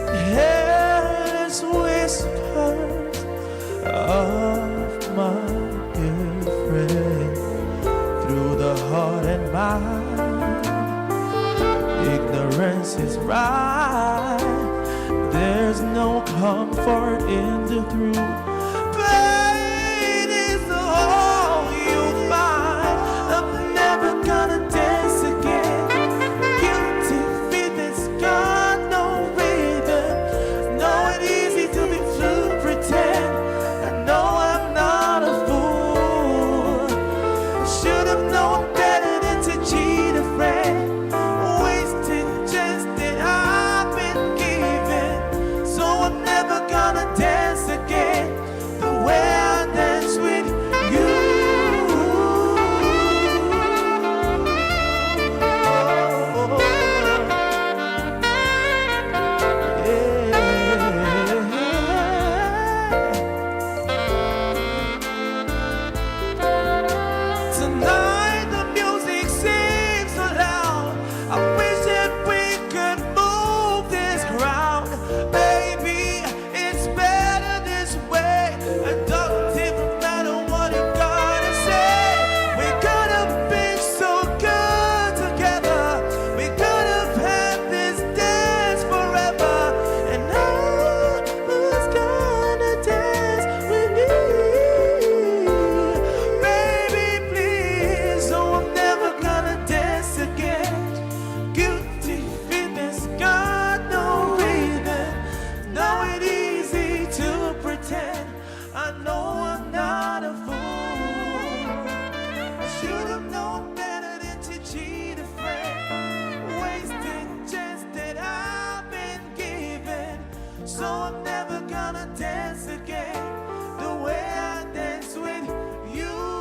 Careless whispers of my good friend through the heart and mind. Ignorance is right. There's no comfort in the truth. Pain is all you find. I'm never gonna dance again. Guilty feet that's got no rhythm. Know it easy to be true, pretend. I know I'm not a fool. I should have known better than to cheat a friend. Wasted chance that I've been given. So I'm never gonna dance again wanna dance again the way I dance with you.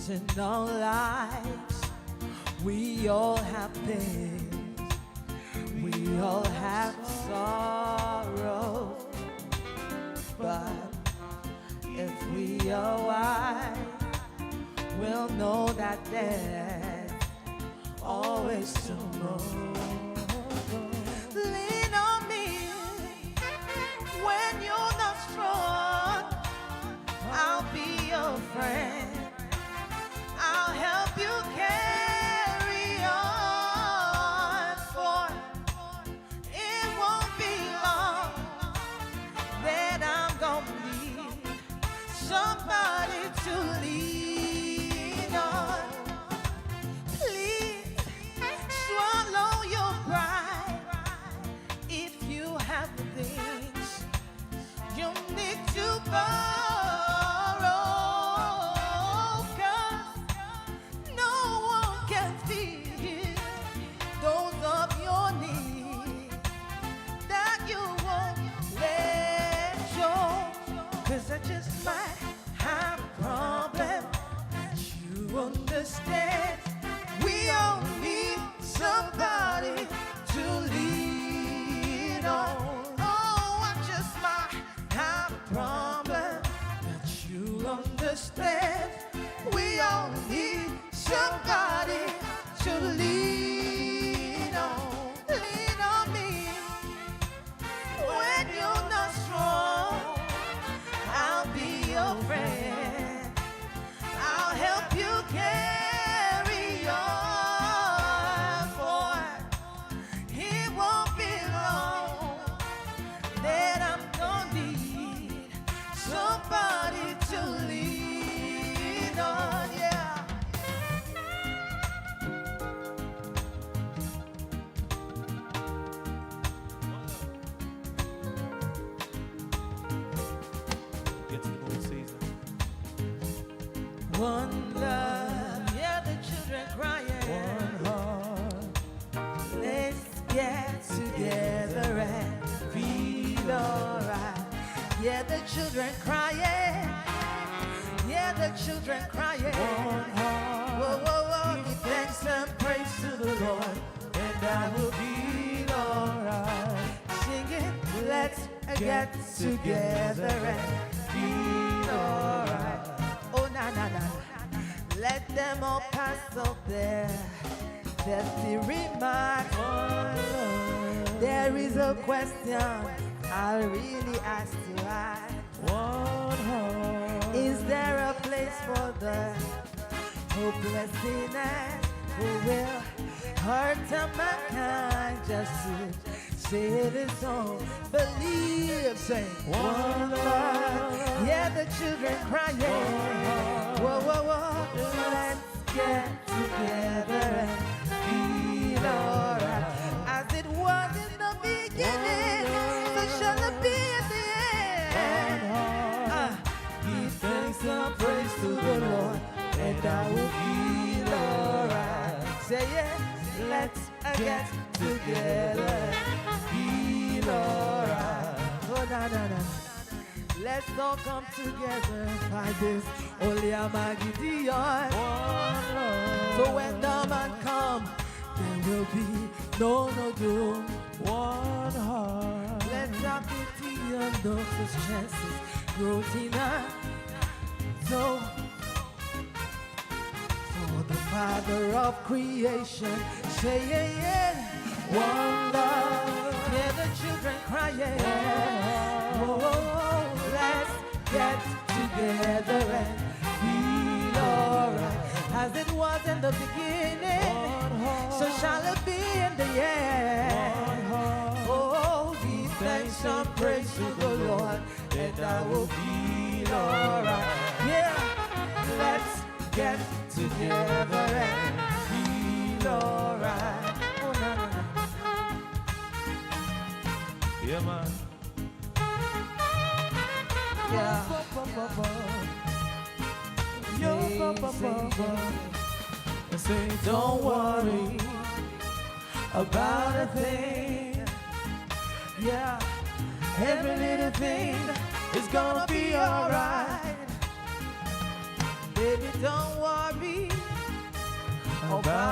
in our lives. We all have pain, we all have sorrow. But if we are wise, we'll know that there's always tomorrow. Lean on me when you're not strong. I'll be your friend. I'll help you carry on, for it won't be long that I'm gonna need somebody to lean on. Please swallow your pride if you have things you need to borrow, 'cause no one can feel those of your needs that you won't let show. 'Cause I just might have a problem that you understand. We all need somebody to lean on. Oh, I just might have a problem that you understand. We all need somebody to lean on. Lean on me when you're not strong. I'll be your friend. I'll help you carry on, for it won't be long that I'm gonna need somebody to lean on, yeah. Get to the old season. One love, yeah, the children crying. One heart, let's get together and feel alright. Yeah, the children crying. Yeah, the children crying. One heart, whoa, whoa, whoa, give thanks and praise to the Lord, and I will feel alright. Sing it, let's get together and feel alright. Oh, na na na. Let them all pass up there. That's the remark. There is a question I really ask you. Is there a place for the hopeless sinners who will hurt mankind just to say this song? Believe, say one love. Yeah, the children crying. Whoa, whoa, whoa. Let's get together and feel alright. As it was in the beginning, so shall it be at the end. Give thanks and praise to the Lord, and I will feel alright. Say yeah, let's get together, feel alright. Oh, na na na. Let's all come together by this Holy Amagidion. So when the man come, there will be no doom. One heart. Let's have pity on those chances growing up. So for the Father of creation, say yeah, yeah. One love. Hear the children crying. Whoa, whoa, whoa. Let's get together and feel alright. As it was in the beginning, so shall it be in the end. Oh, give thanks and praise to the Lord, and I will feel alright. Yeah, let's get together and feel alright. Oh, na, na, na. Yeah, man. Yeah. Say, don't worry about a thing. Yeah, every little thing is gonna be alright. Baby, don't worry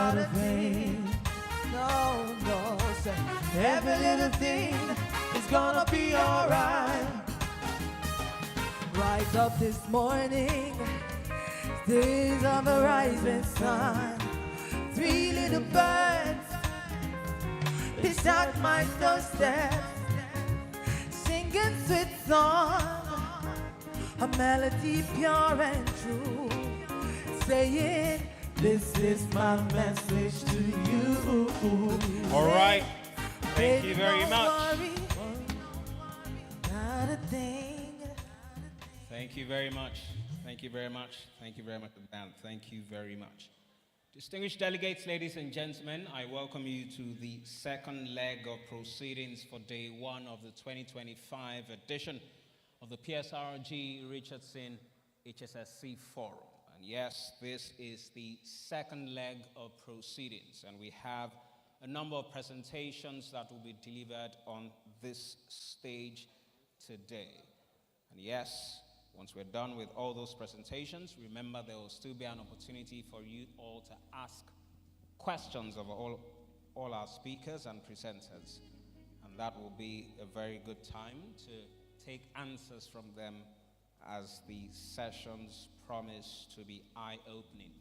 not a thing. No, no, say every little thing is gonna be alright. Rise up this morning, days of the rising sun. 3 little birds pitched at my doorstep, singing sweet song, a melody pure and true, saying, this is my message to you. All right. Thank you very much. Not a thing. Thank you very much. Thank you very much. Thank you very much, Dan. Thank you very much. Distinguished delegates, ladies and gentlemen, I welcome you to the second leg of proceedings for day 1 of the 2025 edition of the PSRG Richardson HSSE Forum. And yes, this is the second leg of proceedings, and we have a number of presentations that will be delivered on this stage today. And yes, once we're done with all those presentations, remember there will still be an opportunity for you all to ask questions of all our speakers and presenters. And that will be a very good time to take answers from them as the sessions promise to be eye-opening.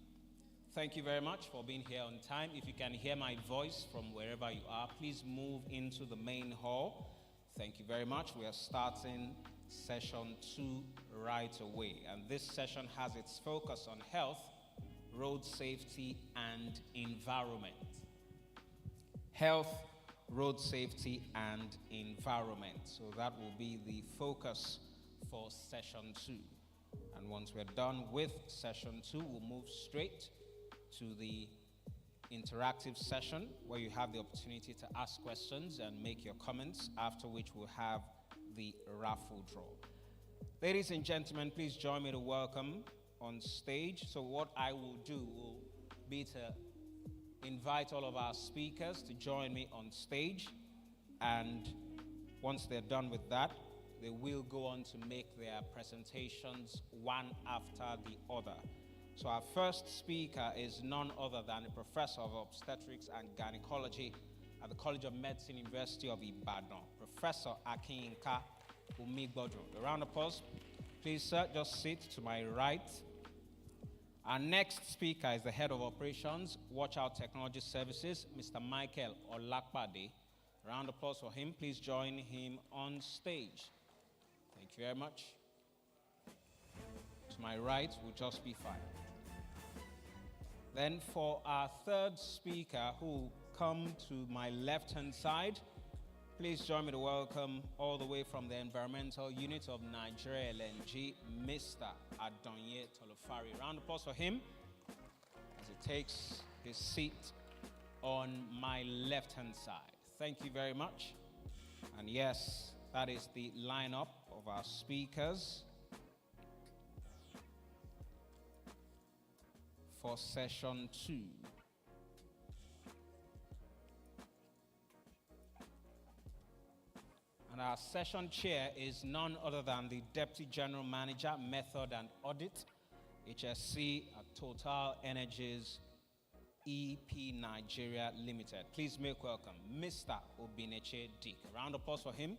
Thank you very much for being here on time. If you can hear my voice from wherever you are, please move into the main hall. Thank you very much. We are starting session 2 right away. And this session has its focus on health, road safety, and environment. Health, road safety, and environment. So that will be the focus for session 2. And once we're done with session 2, we'll move straight to the interactive session where you have the opportunity to ask questions and make your comments, after which we'll have the raffle draw. Ladies and gentlemen, please join me to welcome on stage. So what I will do will be to invite all of our speakers to join me on stage, and once they're done with that, they will go on to make their presentations one after the other. So our first speaker is none other than a professor of obstetrics and gynecology at the College of Medicine, University of Ibadan, Professor Akin Osuntoki. A round of applause. Please, sir, just sit to my right. Our next speaker is the head of operations, Watch Out Technology Services, Mr. Michael Olakpade. A round of applause for him. Please join him on stage. Thank you very much. To my right will just be fine. Then for our third speaker, who will come to my left-hand side, please join me to welcome all the way from the Environmental Unit of Nigeria LNG, Mr. Adonye Tolofari. Round of applause for him as he takes his seat on my left-hand side. Thank you very much. And yes, that is the lineup of our speakers for session 2. And our session chair is none other than the Deputy General Manager, Method and Audit, HSC at Total Energies EP Nigeria Limited. Please make welcome Mr. Obineche Dick. A round of applause for him.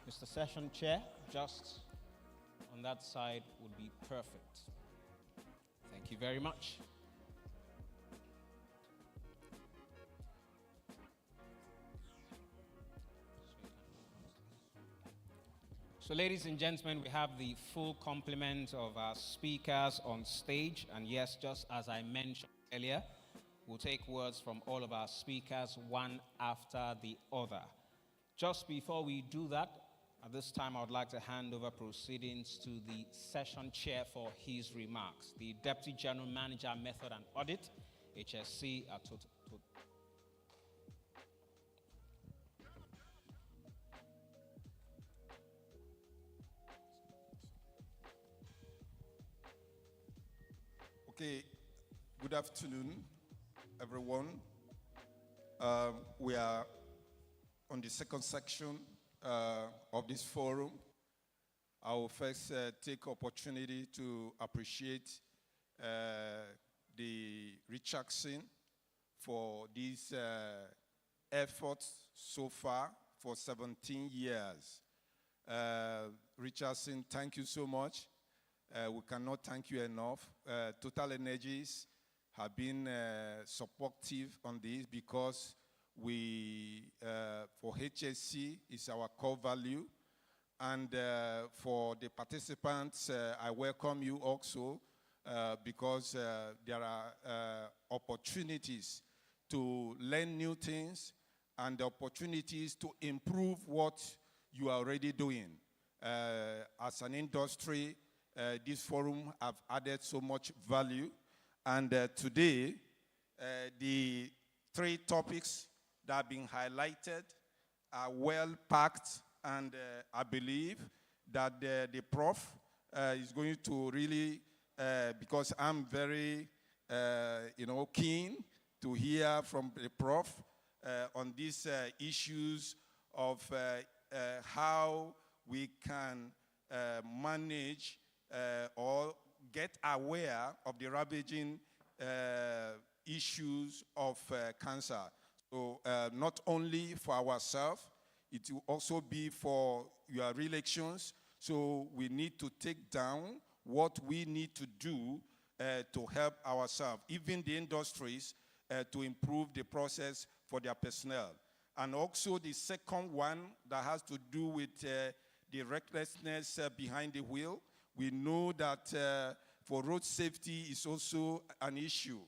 Mr. Session Chair, just on that side would be perfect. Thank you very much. So ladies and gentlemen, we have the full complement of our speakers on stage. And yes, just as I mentioned earlier, we'll take words from all of our speakers one after the other. Just before we do that, at this time I would like to hand over proceedings to the session chair for his remarks, the Deputy General Manager, Method and Audit, HSC at Total. Okay, good afternoon, everyone. We are on the second section of this forum. I will first take opportunity to appreciate the Richardson for these efforts so far for 17 years. Richardson, thank you so much. We cannot thank you enough. Total Energies have been supportive on this because we, for HSE, is our core value. And for the participants, I welcome you also because there are opportunities to learn new things and the opportunities to improve what you are already doing. As an industry, this forum have added so much value. And today, the 3 topics that have been highlighted are well packed, and I believe that the prof is going to really, because I'm very, keen to hear from the prof on these issues of how we can manage or get aware of the ravaging issues of cancer. So not only for ourselves, it will also be for your elections. So we need to take down what we need to do to help ourselves, even the industries, to improve the process for their personnel. And also the second one that has to do with the recklessness behind the wheel. We know that for road safety is also an issue.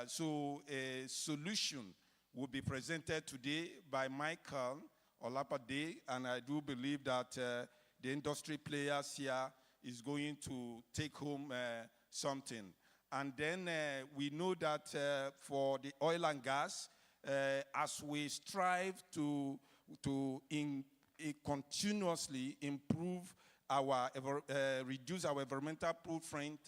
So a solution will be presented today by Michael Olapade, and I do believe that the industry players here is going to take home something. And then we know that for the oil and gas, as we strive to continuously improve our, reduce our environmental footprint,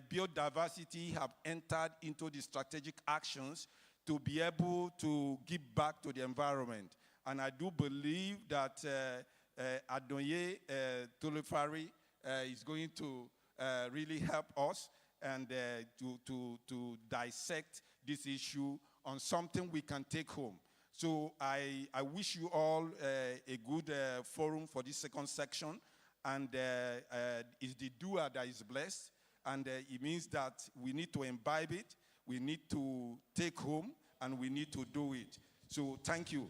biodiversity have entered into the strategic actions to be able to give back to the environment. And I do believe that Adoye Tulifari is going to really help us and to dissect this issue on something we can take home. So I wish you all a good forum for this second section. And it's the doer that is blessed. And it means that we need to imbibe it, we need to take home, and we need to do it. So thank you.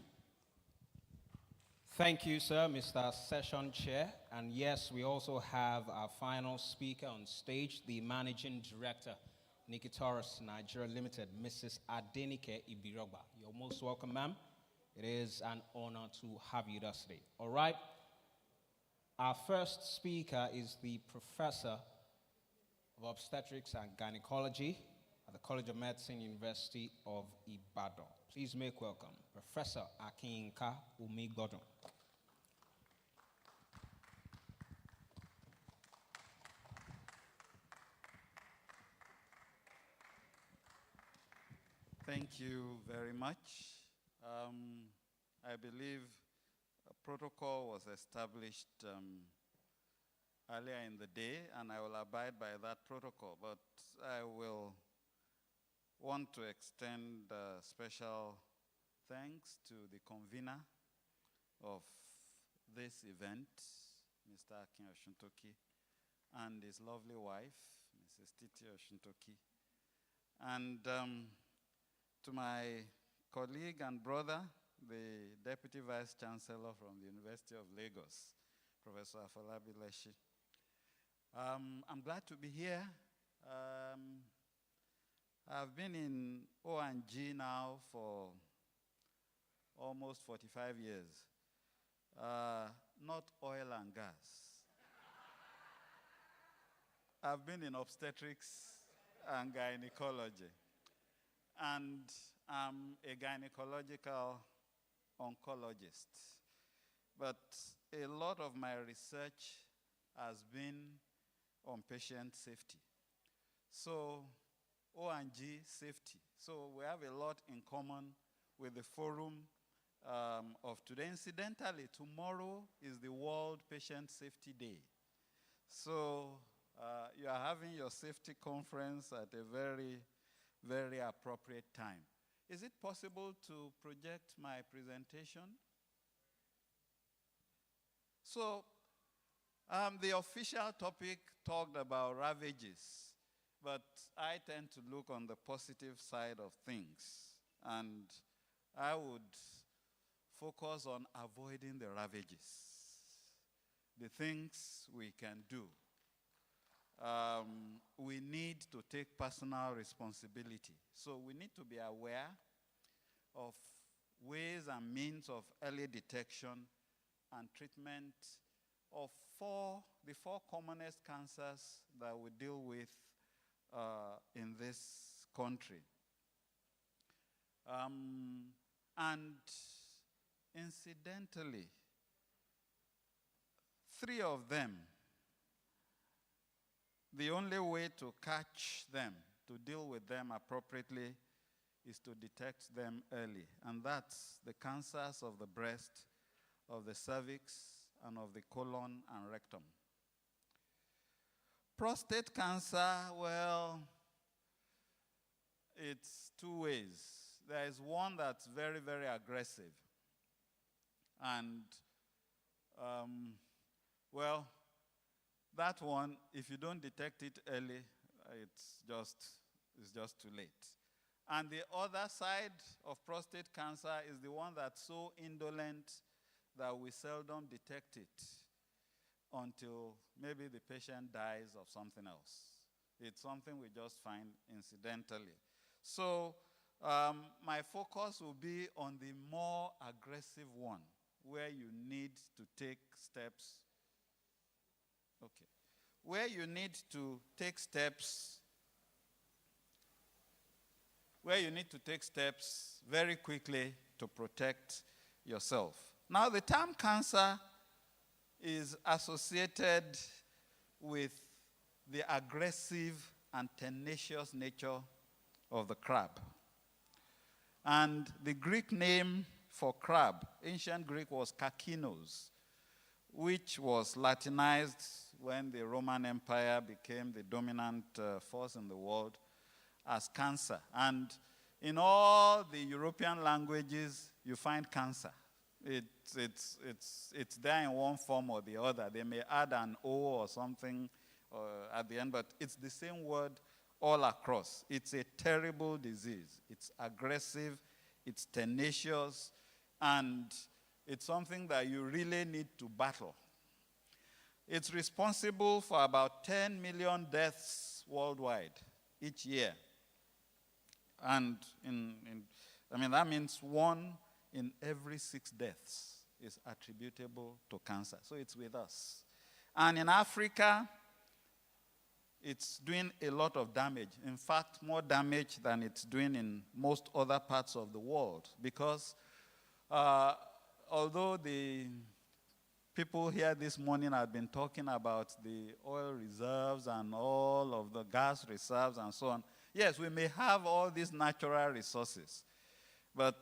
Thank you, sir, Mr. Session Chair. And yes, we also have our final speaker on stage, the Managing Director, Nikitaros Nigeria Limited, Mrs. Adenike Ibirogba. You're most welcome, ma'am. It is an honor to have you with us today. All right. Our first speaker is the Professor of Obstetrics and Gynecology at the College of Medicine, University of Ibadan. Please make welcome Professor Akin Osuntoki. Thank you very much. I believe a protocol was established earlier in the day, and I will abide by that protocol. But I will want to extend special thanks to the convener of this event, Mr. Akin Osuntoki, and his lovely wife, Mrs. Titi Osuntoki, and to my colleague and brother, the Deputy Vice Chancellor from the University of Lagos, Professor Afolabi Leshi. I'm glad to be here. I've been in O&G now for almost 45 years. Not oil and gas. I've been in obstetrics and gynecology. And I'm a gynecological oncologist. But a lot of my research has been on patient safety. So, O&G safety. So we have a lot in common with the forum of today. Incidentally, tomorrow is the World Patient Safety Day. So you are having your safety conference at a very very appropriate time. Is it possible to project my presentation? So, the official topic talked about ravages, but I tend to look on the positive side of things, and I would focus on avoiding the ravages, the things we can do. We need to take personal responsibility. So we need to be aware of ways and means of early detection and treatment of the four commonest cancers that we deal with in this country. And incidentally, 3 of them, the only way to catch them, to deal with them appropriately, is to detect them early. And that's the cancers of the breast, of the cervix, and of the colon and rectum. Prostate cancer, well, it's 2 ways. There is one that's very, very aggressive. And, well, that one, if you don't detect it early, it's just too late. And the other side of prostate cancer is the one that's so indolent that we seldom detect it until maybe the patient dies of something else. It's something we just find incidentally. So my focus will be on the more aggressive one, where you need to take steps. Okay. Where you need to take steps, very quickly to protect yourself. Now, the term cancer is associated with the aggressive and tenacious nature of the crab. And the Greek name for crab, ancient Greek, was kakinos, which was Latinized when the Roman Empire became the dominant force in the world as cancer. And in all the European languages, you find cancer. It's there in one form or the other. They may add an O or something at the end, but it's the same word all across. It's a terrible disease. It's aggressive, it's tenacious, and it's something that you really need to battle. It's responsible for about 10 million deaths worldwide each year. And that means 1 in every 6 deaths is attributable to cancer. So it's with us. And in Africa, it's doing a lot of damage. In fact, more damage than it's doing in most other parts of the world. Because although the people here this morning have been talking about the oil reserves and all of the gas reserves and so on, yes, we may have all these natural resources, but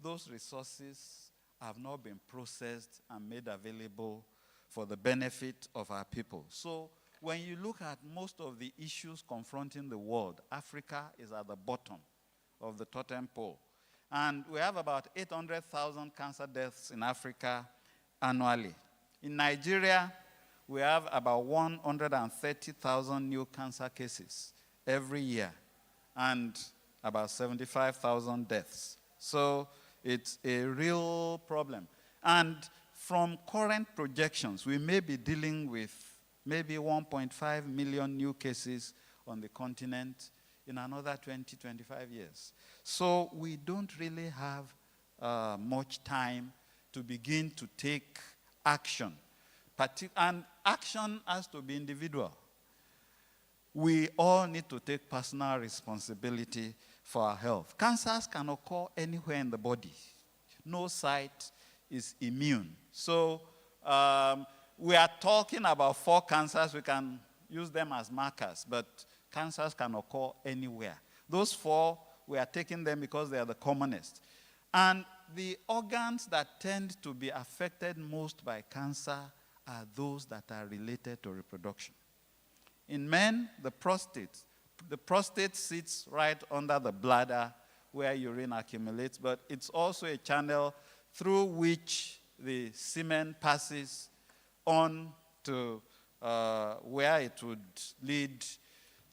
those resources have not been processed and made available for the benefit of our people. So when you look at most of the issues confronting the world, Africa is at the bottom of the totem pole. And we have about 800,000 cancer deaths in Africa annually. In Nigeria, we have about 130,000 new cancer cases every year and about 75,000 deaths. So it's a real problem. And from current projections, we may be dealing with maybe 1.5 million new cases on the continent in another 20, 25 years. So we don't really have much time to begin to take action. And action has to be individual. We all need to take personal responsibility for our health. Cancers can occur anywhere in the body. No site is immune. So we are talking about 4 cancers. We can use them as markers, but cancers can occur anywhere. Those 4, we are taking them because they are the commonest. And the organs that tend to be affected most by cancer are those that are related to reproduction. In men, the prostate. The prostate sits right under the bladder where urine accumulates, but it's also a channel through which the semen passes on to where it would lead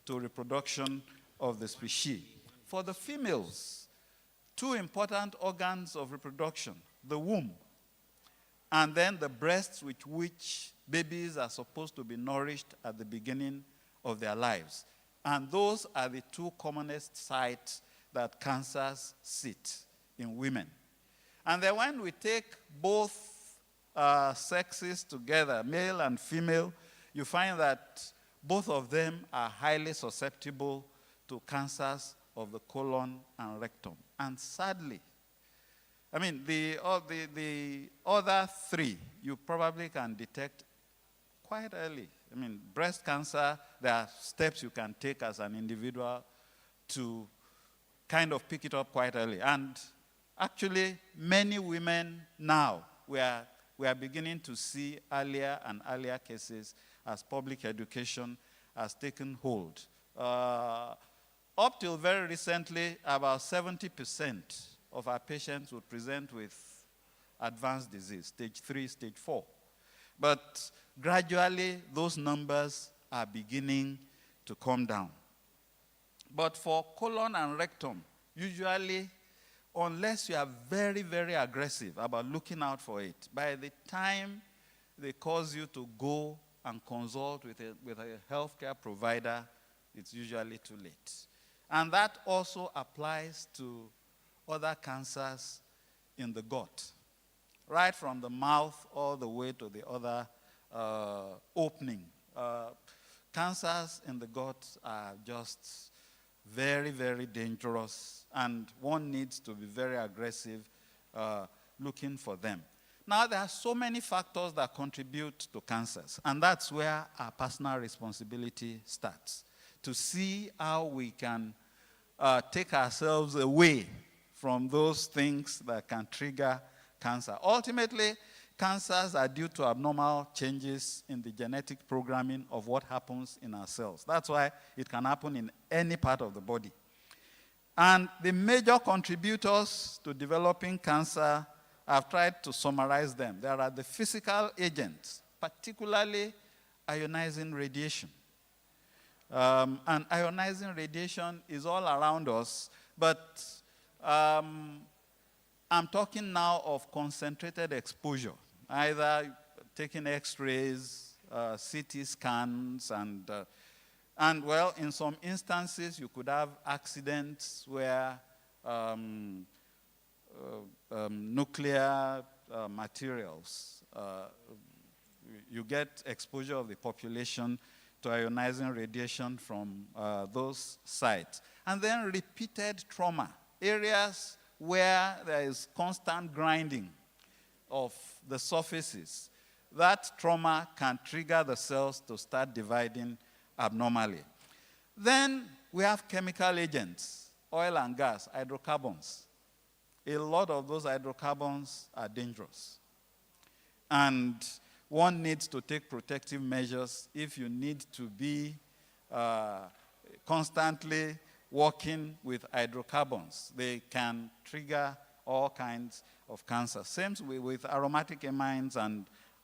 to reproduction of the species. For the females, two important organs of reproduction, the womb, and then the breasts with which babies are supposed to be nourished at the beginning of their lives. And those are the two commonest sites that cancers sit in women. And then when we take both sexes together, male and female, you find that both of them are highly susceptible to cancers of the colon and rectum. And sadly, I mean, the other three you probably can detect quite early. I mean, breast cancer, there are steps you can take as an individual to kind of pick it up quite early. And actually, many women now, we are beginning to see earlier and earlier cases as public education has taken hold. Up till very recently, about 70% of our patients would present with advanced disease, stage 3, stage 4. But gradually, those numbers are beginning to come down. But for colon and rectum, usually, unless you are very, very aggressive about looking out for it, by the time they cause you to go and consult with a healthcare provider, it's usually too late. And that also applies to other cancers in the gut, right from the mouth all the way to the other opening. Cancers in the gut are just very, very dangerous, and one needs to be very aggressive looking for them. Now, there are so many factors that contribute to cancers, and that's where our personal responsibility starts, to see how we can take ourselves away from those things that can trigger cancer. Ultimately, cancers are due to abnormal changes in the genetic programming of what happens in our cells. That's why it can happen in any part of the body. And the major contributors to developing cancer, I've tried to summarize them. There are the physical agents, particularly ionizing radiation. And ionizing radiation is all around us, but I'm talking now of concentrated exposure, either taking X-rays, CT scans, and well, in some instances, you could have accidents where nuclear materials, you get exposure of the population to ionizing radiation from those sites. And then repeated trauma, areas where there is constant grinding of the surfaces. That trauma can trigger the cells to start dividing abnormally. Then we have chemical agents, oil and gas, hydrocarbons. A lot of those hydrocarbons are dangerous. And one needs to take protective measures if you need to be constantly working with hydrocarbons. They can trigger all kinds of cancer. Same with aromatic amines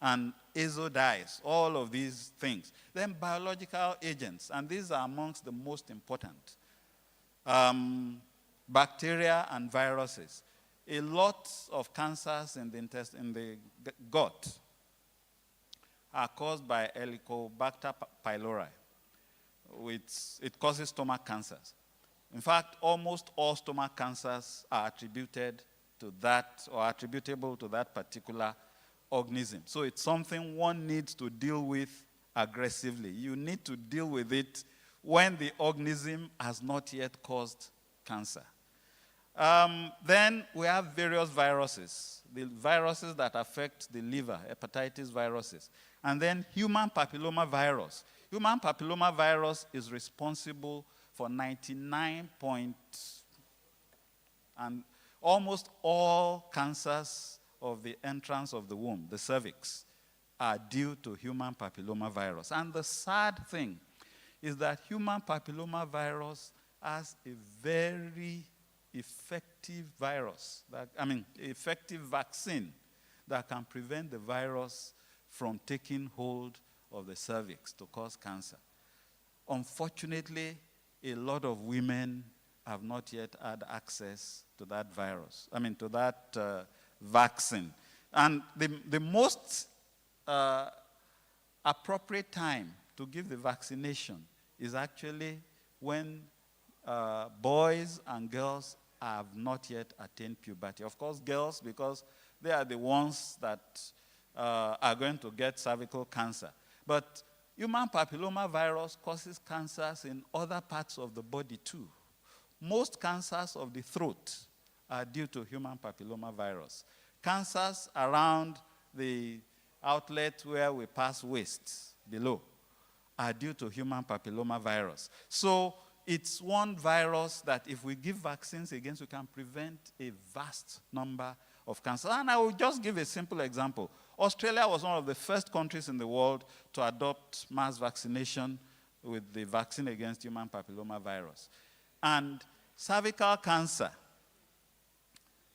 and azo dyes, all of these things. Then biological agents, and these are amongst the most important. Bacteria and viruses. A lot of cancers in the gut are caused by Helicobacter pylori. It causes stomach cancers. In fact, almost all stomach cancers are attributed to that or attributable to that particular organism. So it's something one needs to deal with aggressively. You need to deal with it when the organism has not yet caused cancer. Then we have various viruses, the viruses that affect the liver, hepatitis viruses. And then human papilloma virus. Human papilloma virus is responsible for 99 and almost all cancers of the entrance of the womb, the cervix, are due to human papilloma virus. And the sad thing is that human papillomavirus has a very effective virus, effective vaccine that can prevent the virus from taking hold of the cervix to cause cancer. Unfortunately, a lot of women have not yet had access to that virus, to that vaccine. And the most appropriate time to give the vaccination is actually when boys and girls have not yet attained puberty. Of course, girls, because they are the ones that are going to get cervical cancer. But human papillomavirus causes cancers in other parts of the body too. Most cancers of the throat are due to human papillomavirus. Cancers around the outlet where we pass waste below are due to human papillomavirus. So it's one virus that if we give vaccines against, we can prevent a vast number of cancers. And I will just give a simple example. Australia was one of the first countries in the world to adopt mass vaccination with the vaccine against human papillomavirus. And cervical cancer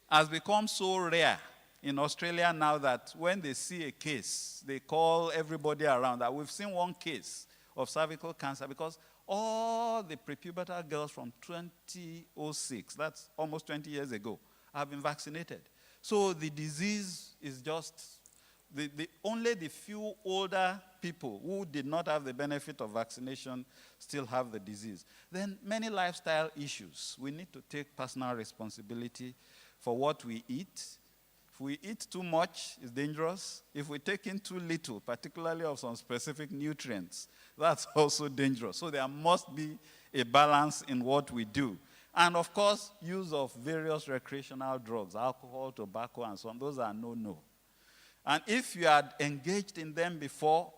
has become so rare in Australia now that when they see a case, they call everybody around that we've seen one case of cervical cancer because all the prepubertal girls from 2006, that's almost 20 years ago, have been vaccinated. So the disease is just, only the few older people who did not have the benefit of vaccination still have the disease. Then many lifestyle issues. We need to take personal responsibility for what we eat. If we eat too much, it's dangerous. If we take in too little, particularly of some specific nutrients, that's also dangerous. So there must be a balance in what we do. And of course, use of various recreational drugs, alcohol, tobacco, and so on, those are no-no. And if you had engaged in them before,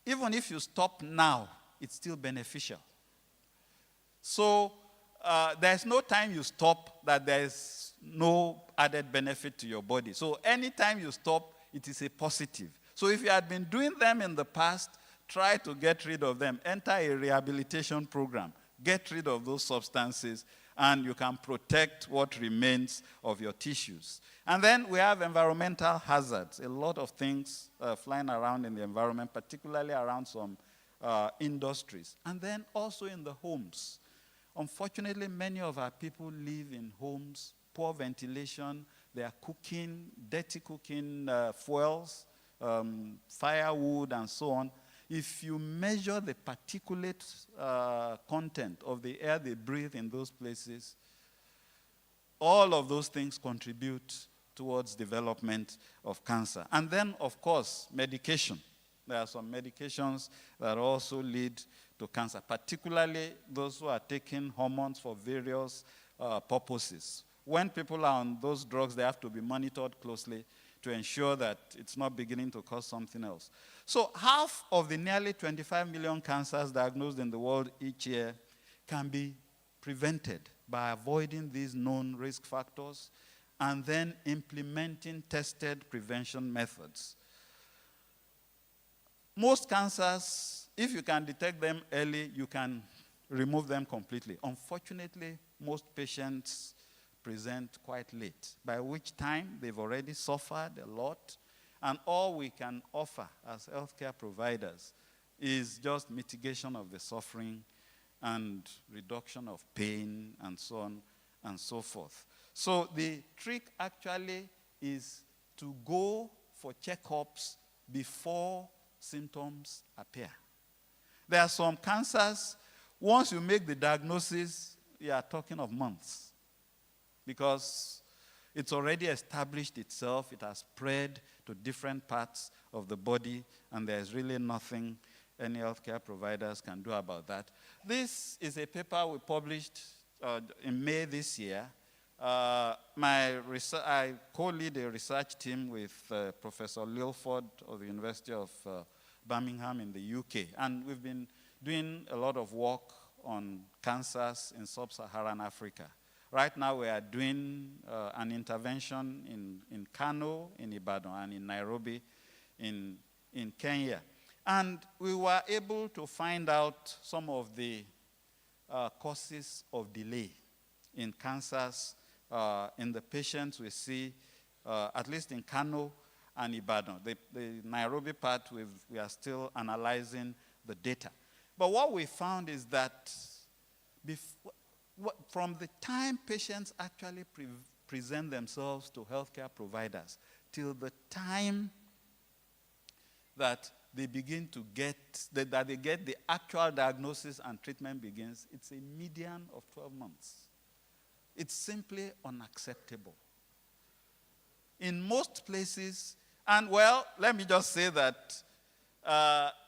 even if you stop now, it's still beneficial. So there's no time you stop that there's no added benefit to your body. So anytime you stop, it is a positive. So if you had been doing them in the past, try to get rid of them. Enter a rehabilitation program. Get rid of those substances, and you can protect what remains of your tissues. And then we have environmental hazards. A lot of things flying around in the environment, particularly around some industries. And then also in the homes. Unfortunately, many of our people live in homes, poor ventilation, they are cooking, dirty cooking fuels, firewood, and so on. If you measure the particulate content of the air they breathe in those places, all of those things contribute towards development of cancer. And then, of course, medication. There are some medications that also lead to cancer, particularly those who are taking hormones for various purposes. When people are on those drugs, they have to be monitored closely to ensure that it's not beginning to cause something else. So half of the nearly 25 million cancers diagnosed in the world each year can be prevented by avoiding these known risk factors and then implementing tested prevention methods. Most cancers, if you can detect them early, you can remove them completely. Unfortunately, most patients present quite late, by which time they've already suffered a lot, and all we can offer as healthcare providers is just mitigation of the suffering and reduction of pain and so on and so forth. So the trick actually is to go for checkups before symptoms appear. There are some cancers, once you make the diagnosis, you are talking of months, because it's already established itself, it has spread to different parts of the body, and there's really nothing any healthcare providers can do about that. This is a paper we published in May this year. I co-lead a research team with Professor Lilford of the University of Birmingham in the UK, and we've been doing a lot of work on cancers in sub-Saharan Africa. Right now we are doing an intervention in Kano, in Ibadan, and in Nairobi, in Kenya. And we were able to find out some of the causes of delay in cancers in the patients we see, at least in Kano and Ibadan. The Nairobi part, we are still analyzing the data. But what we found is that from the time patients actually present themselves to healthcare providers till the time that they begin to get, that they get the actual diagnosis and treatment begins, it's a median of 12 months. It's simply unacceptable. In most places, and well, let me just say that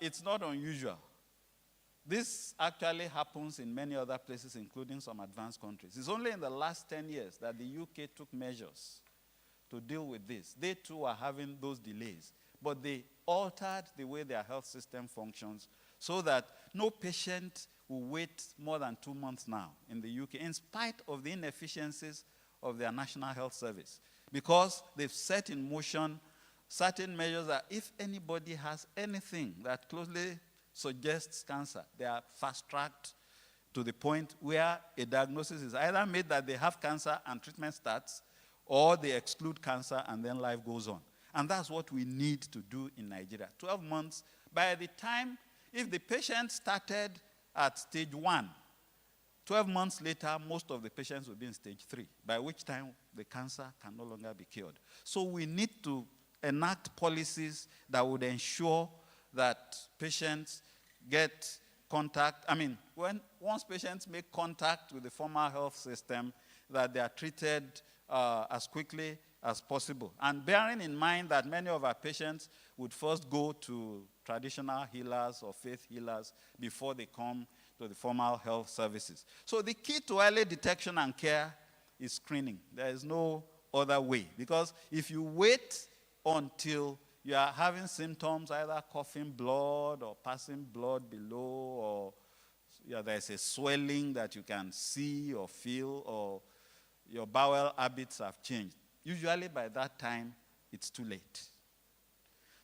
it's not unusual. This actually happens in many other places, including some advanced countries. It's only in the last 10 years that the UK took measures to deal with this. They too are having those delays, but they altered the way their health system functions so that no patient will wait more than 2 months now in the UK, in spite of the inefficiencies of their National Health Service, because they've set in motion certain measures that if anybody has anything that closely suggests cancer, they are fast-tracked to the point where a diagnosis is either made that they have cancer and treatment starts, or they exclude cancer and then life goes on. And that's what we need to do in Nigeria. 12 months, by the time, if the patient started at stage 1, 12 months later, most of the patients will be in stage 3, by which time the cancer can no longer be cured. So we need to enact policies that would ensure that patients get contact. I mean, once patients make contact with the formal health system, that they are treated as quickly as possible. And bearing in mind that many of our patients would first go to traditional healers or faith healers before they come to the formal health services. So the key to early detection and care is screening. There is no other way. Because if you wait until you are having symptoms, either coughing blood or passing blood below, or there's a swelling that you can see or feel, or your bowel habits have changed, usually by that time, it's too late.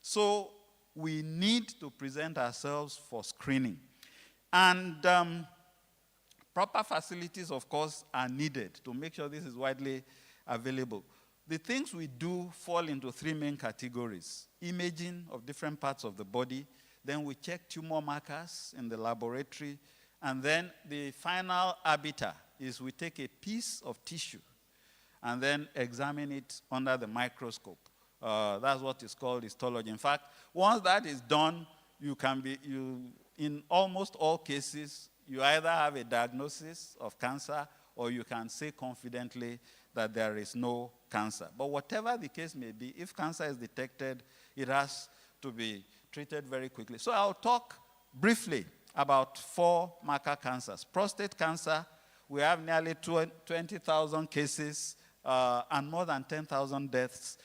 So we need to present ourselves for screening. And proper facilities, of course, are needed to make sure this is widely available. The things we do fall into 3 main categories: imaging of different parts of the body, then we check tumor markers in the laboratory, and then the final arbiter is we take a piece of tissue and then examine it under the microscope. That's what is called histology. In fact, once that is done, in almost all cases, you either have a diagnosis of cancer or you can say confidently that there is no cancer. But whatever the case may be, if cancer is detected, it has to be treated very quickly. So I'll talk briefly about 4 marker cancers. Prostate cancer, we have nearly 20,000 cases and more than 10,000 deaths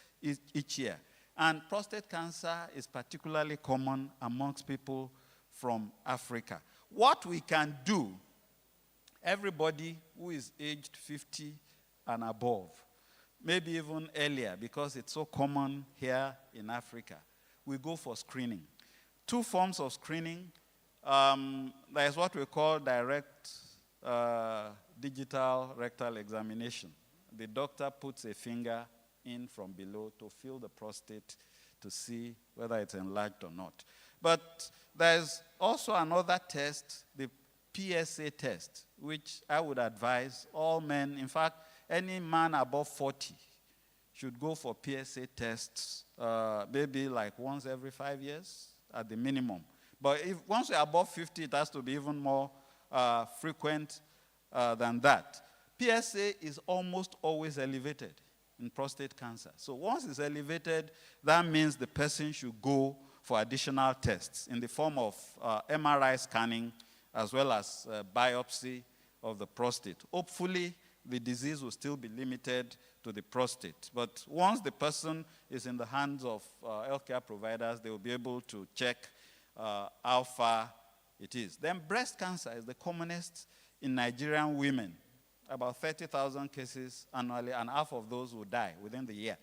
each year. And prostate cancer is particularly common amongst people from Africa. What we can do, everybody who is aged 50 and above, maybe even earlier, because it's so common here in Africa, we go for screening. 2 forms of screening. There is what we call direct digital rectal examination. The doctor puts a finger in from below to feel the prostate to see whether it's enlarged or not. But there's also another test, the PSA test, which I would advise all men, in fact, any man above 40 should go for PSA tests, maybe like once every 5 years at the minimum. But once you're above 50, it has to be even more frequent than that. PSA is almost always elevated in prostate cancer. So once it's elevated, that means the person should go for additional tests in the form of MRI scanning as well as biopsy of the prostate. Hopefully, the disease will still be limited to the prostate. But once the person is in the hands of healthcare providers, they will be able to check how far it is. Then breast cancer is the commonest in Nigerian women. About 30,000 cases annually, and half of those will die within the year.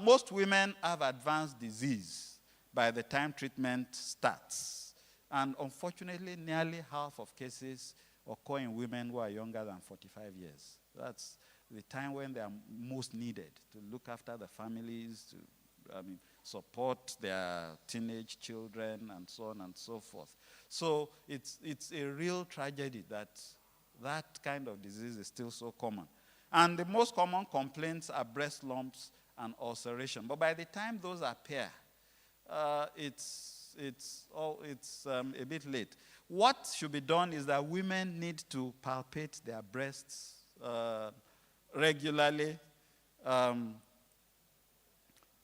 Most women have advanced disease by the time treatment starts. And unfortunately, nearly half of cases occur in women who are younger than 45 years. That's the time when they are most needed to look after the families, to support their teenage children, and so on and so forth. So it's a real tragedy that that kind of disease is still so common. And the most common complaints are breast lumps and ulceration. But by the time those appear, it's a bit late. What should be done is that women need to palpate their breasts regularly,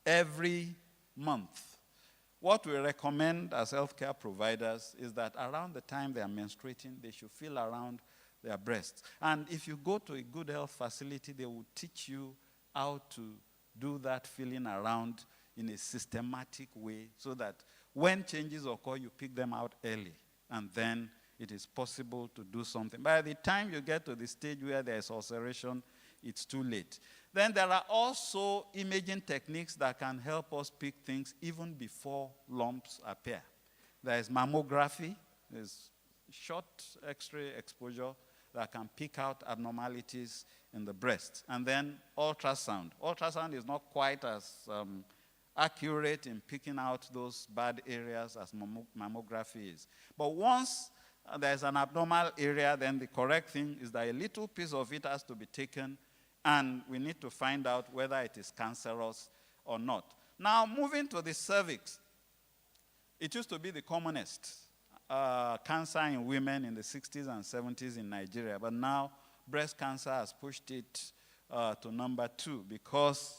every month. What we recommend as healthcare providers is that around the time they are menstruating, they should feel around their breasts. And if you go to a good health facility, they will teach you how to do that feeling around in a systematic way so that when changes occur, you pick them out early, and then it is possible to do something. By the time you get to the stage where there is ulceration, it's too late. Then there are also imaging techniques that can help us pick things even before lumps appear. There is mammography, there's short X-ray exposure that can pick out abnormalities in the breast. And then ultrasound. Ultrasound is not quite as accurate in picking out those bad areas as mammography is. But once there's an abnormal area, then the correct thing is that a little piece of it has to be taken, and we need to find out whether it is cancerous or not. Now, moving to the cervix. It used to be the commonest cancer in women in the 60s and 70s in Nigeria, but now breast cancer has pushed it to number 2 because,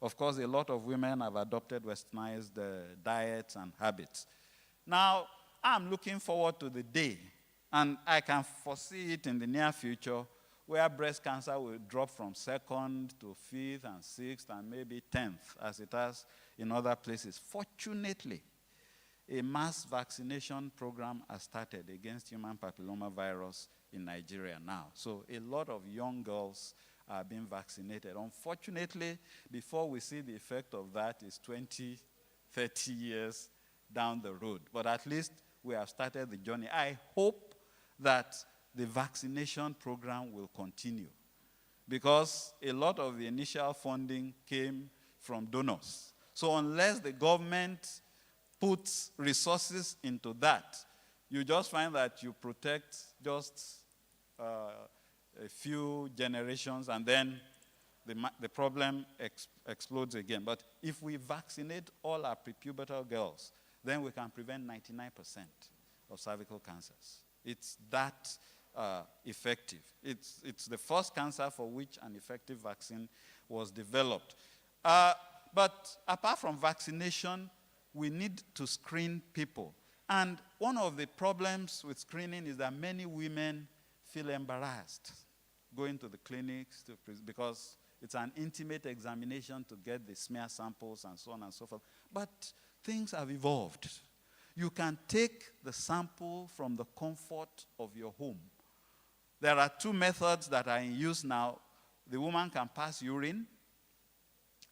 of course, a lot of women have adopted westernized diets and habits. Now, I'm looking forward to the day, and I can foresee it in the near future, where breast cancer will drop from 2nd to 5th and 6th and maybe 10th, as it has in other places. Fortunately, a mass vaccination program has started against human papillomavirus in Nigeria now. So a lot of young girls are being vaccinated. Unfortunately, before we see the effect of that is 20, 30 years down the road. But at least we have started the journey. I hope that the vaccination program will continue, because a lot of the initial funding came from donors. So unless the government puts resources into that, you just find that you protect just a few generations, and then the problem explodes again. But if we vaccinate all our prepubertal girls, then we can prevent 99% of cervical cancers. It's that effective. It's the first cancer for which an effective vaccine was developed. But apart from vaccination, we need to screen people. And one of the problems with screening is that many women feel embarrassed going to the clinics because it's an intimate examination to get the smear samples and so on and so forth. But things have evolved. You can take the sample from the comfort of your home. There are 2 methods that are in use now. The woman can pass urine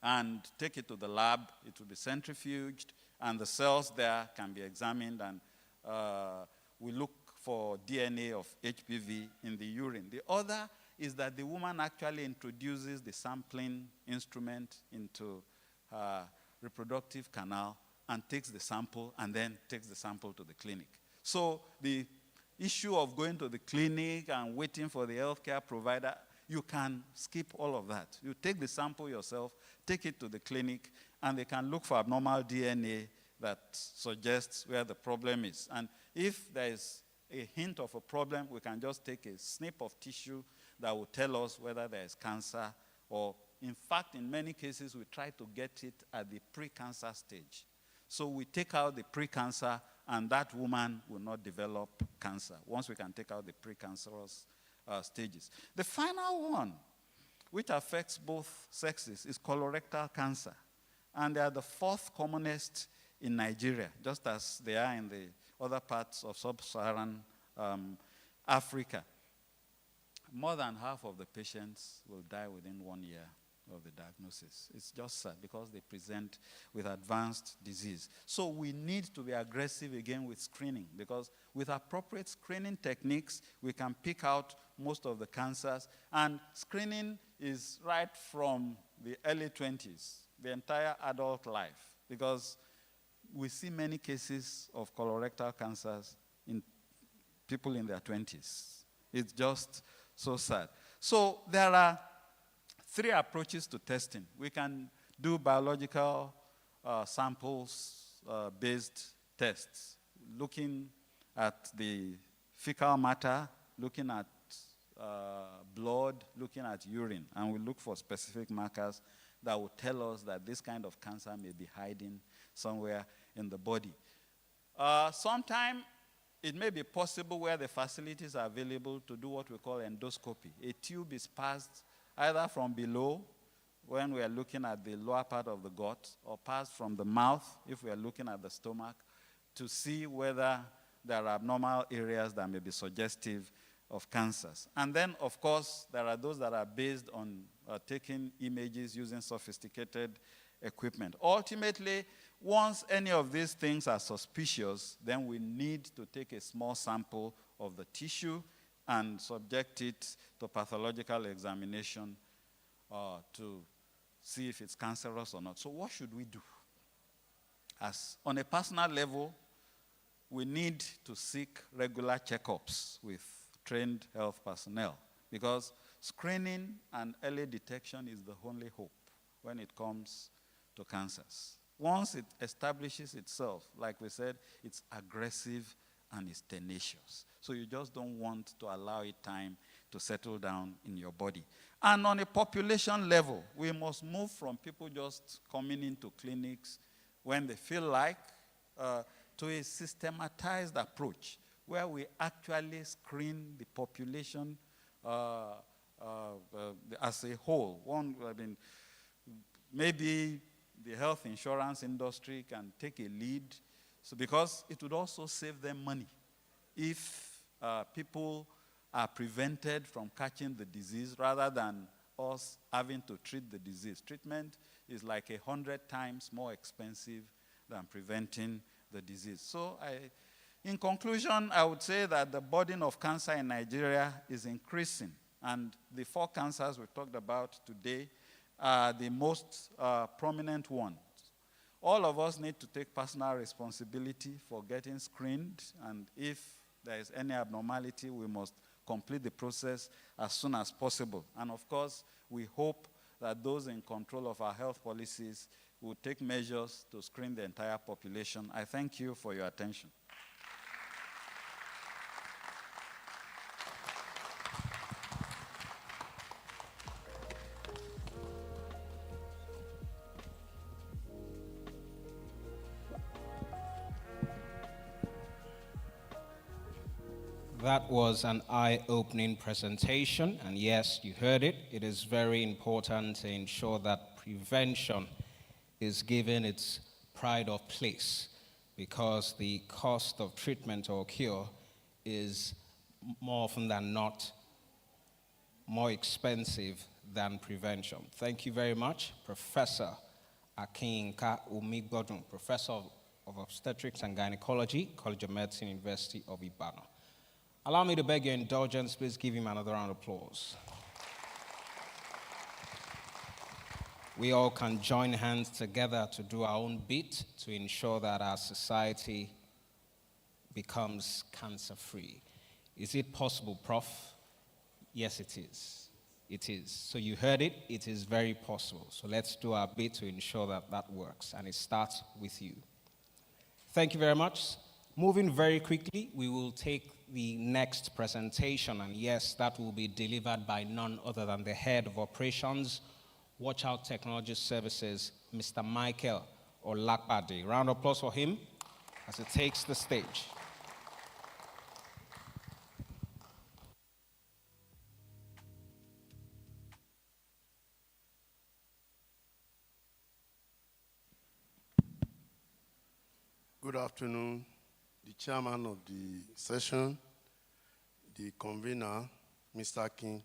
and take it to the lab. It will be centrifuged, and the cells there can be examined, and we look for DNA of HPV in the urine. The other is that the woman actually introduces the sampling instrument into her reproductive canal and takes the sample, and then takes the sample to the clinic. So the issue of going to the clinic and waiting for the healthcare provider, you can skip all of that. You take the sample yourself, take it to the clinic, and they can look for abnormal DNA that suggests where the problem is. And if there is a hint of a problem, we can just take a snip of tissue that will tell us whether there is cancer, or in fact, in many cases, we try to get it at the pre-cancer stage. So we take out the pre-cancer, and that woman will not develop cancer once we can take out the precancerous stages. The final one, which affects both sexes, is colorectal cancer. And they are the 4th commonest in Nigeria, just as they are in the other parts of sub-Saharan Africa. More than half of the patients will die within 1 year of the diagnosis. It's just sad because they present with advanced disease. So we need to be aggressive again with screening, because with appropriate screening techniques, we can pick out most of the cancers. And screening is right from the early 20s, the entire adult life, because we see many cases of colorectal cancers in people in their 20s. It's just so sad. So there are 3 approaches to testing. We can do biological samples-based tests, looking at the fecal matter, looking at blood, looking at urine, and we look for specific markers that will tell us that this kind of cancer may be hiding somewhere in the body. Sometime it may be possible where the facilities are available to do what we call endoscopy. A tube is passed either from below, when we are looking at the lower part of the gut, or passed from the mouth, if we are looking at the stomach, to see whether there are abnormal areas that may be suggestive of cancers. And then, of course, there are those that are based on taking images using sophisticated equipment. Ultimately, once any of these things are suspicious, then we need to take a small sample of the tissue and subject it to pathological examination to see if it's cancerous or not. So what should we do? On a personal level, we need to seek regular checkups with trained health personnel, because screening and early detection is the only hope when it comes to cancers. Once it establishes itself, like we said, it's aggressive and it's tenacious. So you just don't want to allow it time to settle down in your body. And on a population level, we must move from people just coming into clinics when they feel like to a systematized approach where we actually screen the population as a whole. Maybe the health insurance industry can take a lead, so because it would also save them money if people are prevented from catching the disease rather than us having to treat the disease. Treatment is like 100 times more expensive than preventing the disease. So in conclusion, I would say that the burden of cancer in Nigeria is increasing, and the 4 cancers we talked about today are the most prominent ones. All of us need to take personal responsibility for getting screened, and if there is any abnormality, we must complete the process as soon as possible. And of course, we hope that those in control of our health policies will take measures to screen the entire population. I thank you for your attention. That was an eye-opening presentation, and yes, you heard it. It is very important to ensure that prevention is given its pride of place, because the cost of treatment or cure is more often than not more expensive than prevention. Thank you very much, Professor Akin Osuntoki, Professor of Obstetrics and Gynecology, College of Medicine, University of Ibadan. Allow me to beg your indulgence. Please give him another round of applause. We all can join hands together to do our own bit to ensure that our society becomes cancer-free. Is it possible, Prof? Yes, it is. It is. So you heard it. It is very possible. So let's do our bit to ensure that that works, and it starts with you. Thank you very much. Moving very quickly, we will take the next presentation, and yes, that will be delivered by none other than the head of operations, Watch Out Technology Services, Mr. Michael Olakpade. Round of applause for him as he takes the stage. Good afternoon, the chairman of the session, the convener, Mr. Akin,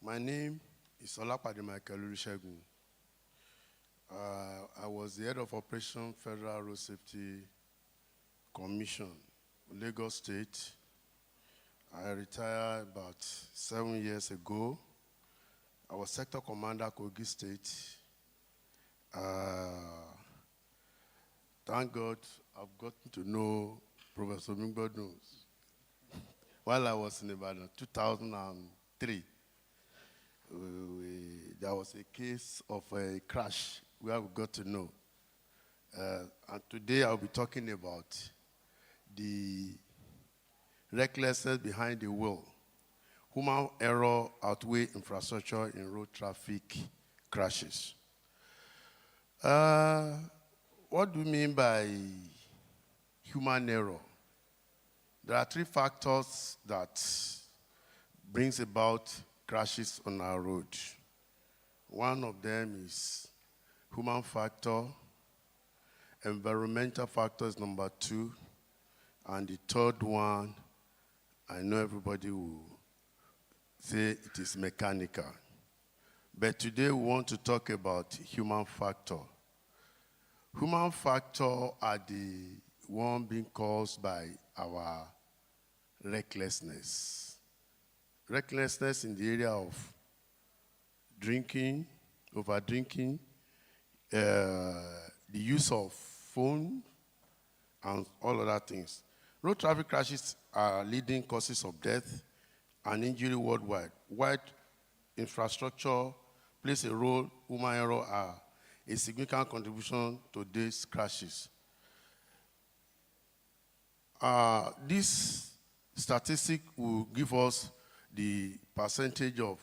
My name is Olapade Michael Olusegun. I was the head of Operation Federal Road Safety Commission, Lagos State. I retired about 7 years ago. I was sector commander, Kogi State. Thank God I've gotten to know Professor Mingbodos while I was in Ibadan, 2003. There was a case of a crash where we got to know. And today I'll be talking about the recklessness behind the wheel. Human error outweigh infrastructure in road traffic crashes. What do you mean by human error? There are three factors that brings about crashes on our road. One of them is human factor, environmental factor is number 2, and the third one, I know everybody will say it is mechanical. But today we want to talk about human factor. Human factor are the one being caused by our recklessness. Recklessness in the area of drinking, over-drinking, the use of phone, and all other things. Road traffic crashes are leading causes of death and injury worldwide. Wide infrastructure plays a role, human error are a significant contribution to these crashes. This statistic will give us the percentage of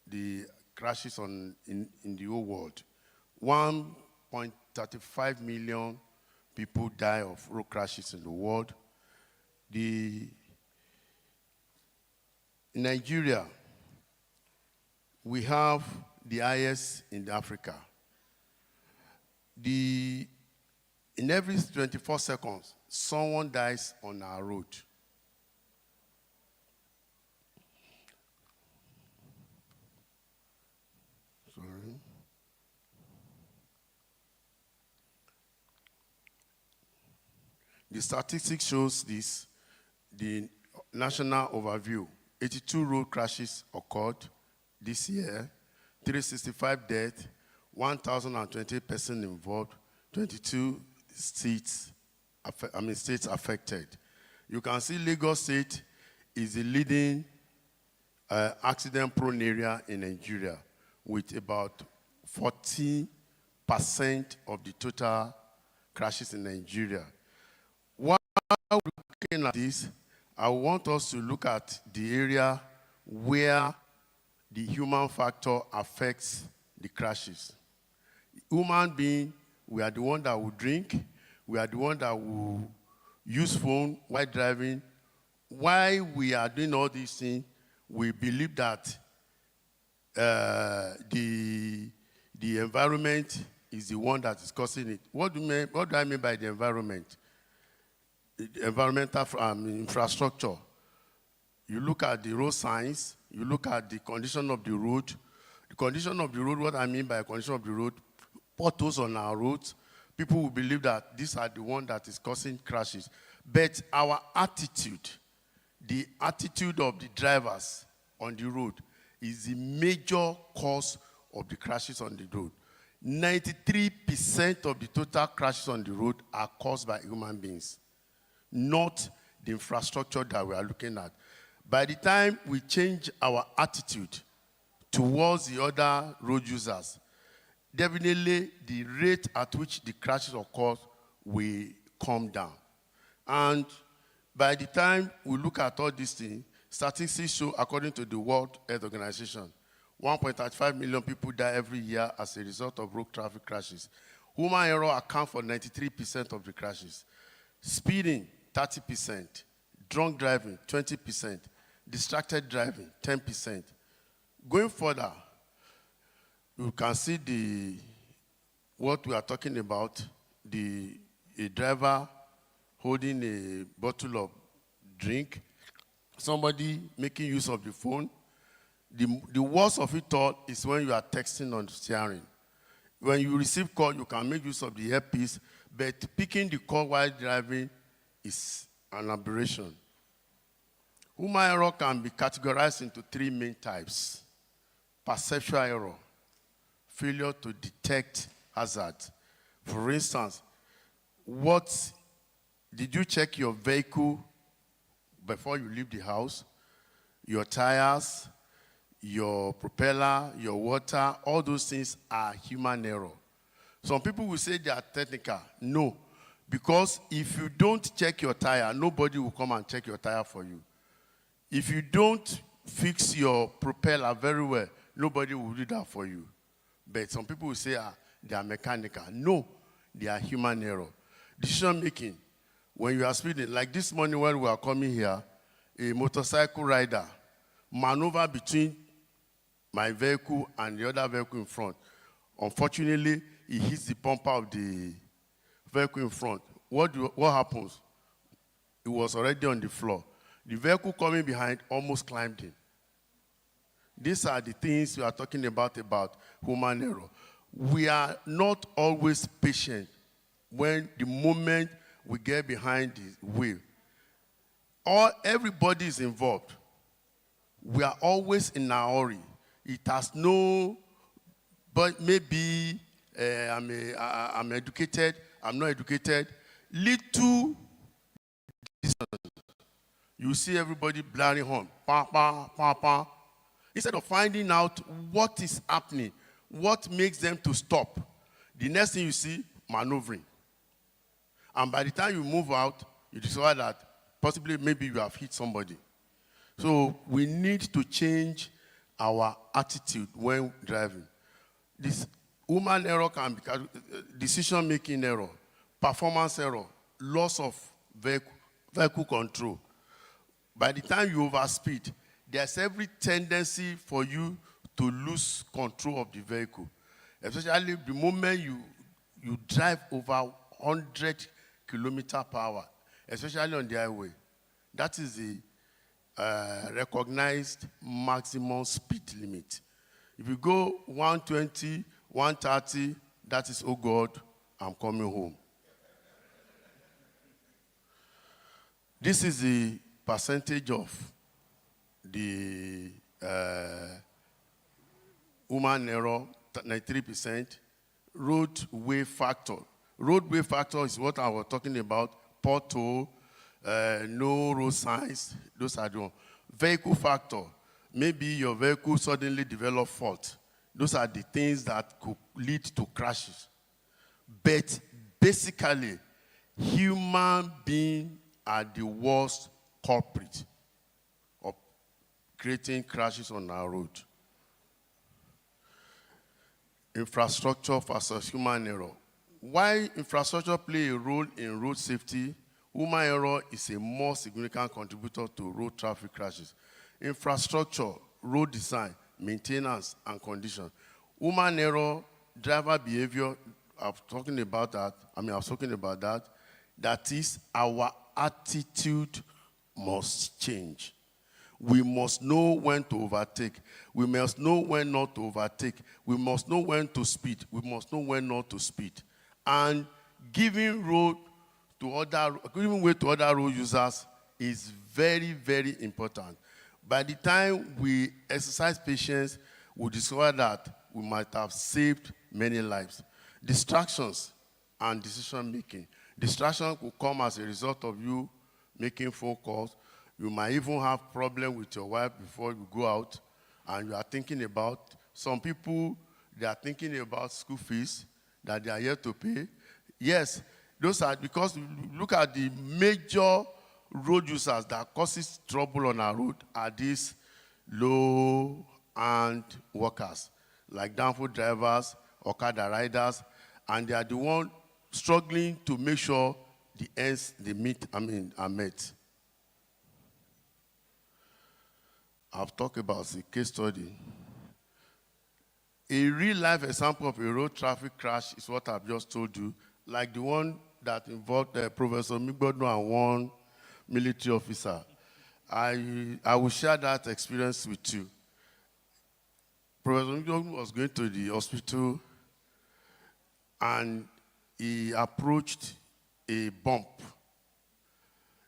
the crashes in the whole world. 1.35 million people die of road crashes in the world. In Nigeria, we have the highest in Africa. In every 24 seconds, someone dies on our road. Sorry. The statistics shows this. The national overview, 82 road crashes occurred this year, 365 deaths, 1,028 persons involved, 22 states affected. You can see Lagos State is the leading accident-prone area in Nigeria with about 40% of the total crashes in Nigeria. While we're looking at this, I want us to look at the area where the human factor affects the crashes. Human being, we are the one that will drink, we are the one that will use phone while driving. While we are doing all these things, we believe that the environment is the one that is causing it. What do I mean by the environment? The environmental infrastructure. You look at the road signs, you look at the condition of the road. The condition of the road, what I mean by condition of the road, potholes on our roads, people will believe that these are the one that is causing crashes. But our attitude, the attitude of the drivers on the road is the major cause of the crashes on the road. 93% of the total crashes on the road are caused by human beings, not the infrastructure that we are looking at. By the time we change our attitude towards the other road users, definitely the rate at which the crashes occur will come down. And by the time we look at all these things, statistics show, according to the World Health Organization, 1.35 million people die every year as a result of road traffic crashes. Human error accounts for 93% of the crashes. Speeding, 30%. Drunk driving, 20%. Distracted driving, 10%. Going further, you can see what we are talking about, a driver holding a bottle of drink, somebody making use of the phone. The worst of it all is when you are texting on steering. When you receive call, you can make use of the earpiece, but picking the call while driving is an aberration. Human error can be categorized into three main types. Perceptual error, failure to detect hazard. For instance, did you check your vehicle before you leave the house? Your tires, your propeller, your water, all those things are human error. Some people will say they are technical. No, because if you don't check your tire, nobody will come and check your tire for you. If you don't fix your propeller very well, nobody will do that for you. But some people will say they are mechanical. No, they are human error. Decision making, when you are speeding, like this morning when we are coming here, a motorcycle rider maneuver between my vehicle and the other vehicle in front. Unfortunately, he hits the bumper of the vehicle in front. What happens? He was already on the floor. The vehicle coming behind almost climbed him. These are the things we are talking about human error. We are not always patient when the moment we get behind the wheel. Everybody is involved. We are always in a hurry. It has no, but maybe I'm educated, I'm not educated. Little you see everybody blaring horn, pa, pa, pa, pa. Instead of finding out what is happening, what makes them to stop, the next thing you see, maneuvering. And by the time you move out, you discover that possibly maybe you have hit somebody. So we need to change our attitude when driving. This human error can be decision-making error, performance error, loss of vehicle control. By the time you overspeed, there's every tendency for you to lose control of the vehicle. Especially the moment you drive over 100 kilometers per hour, especially on the highway. That is the recognized maximum speed limit. If you go 120, 130, that is, oh God, I'm coming home. This is the percentage of the human error, 93%. Roadway factor. Roadway factor is what I was talking about. Pothole, no road signs, those are the ones. Vehicle factor. Maybe your vehicle suddenly develop fault. Those are the things that could lead to crashes. But basically, human beings are the worst culprit of creating crashes on our road. Infrastructure versus human error. Why infrastructure plays a role in road safety, human error is a more significant contributor to road traffic crashes. Infrastructure, road design, maintenance, and condition. Human error, driver behavior, I was talking about that. That is, our attitude must change. We must know when to overtake. We must know when not to overtake. We must know when to speed. We must know when not to speed. And giving way to other road users is very, very important. By the time we exercise patience, we discover that we might have saved many lives. Distractions and decision-making. Distraction could come as a result of you making phone calls. You might even have problems with your wife before you go out, and you are thinking about, some people, they are thinking about school fees that they are yet to pay. Yes, those are because look at the major road users that causes trouble on our road are these low-end workers, like downfall drivers, Okada riders, and they are the ones struggling to make sure the ends they meet, are met. I've talked about the case study. A real-life example of a road traffic crash is what I've just told you, like the one that involved Professor Migbodo and one military officer. I will share that experience with you. Professor Osuntoki was going to the hospital and he approached a bump.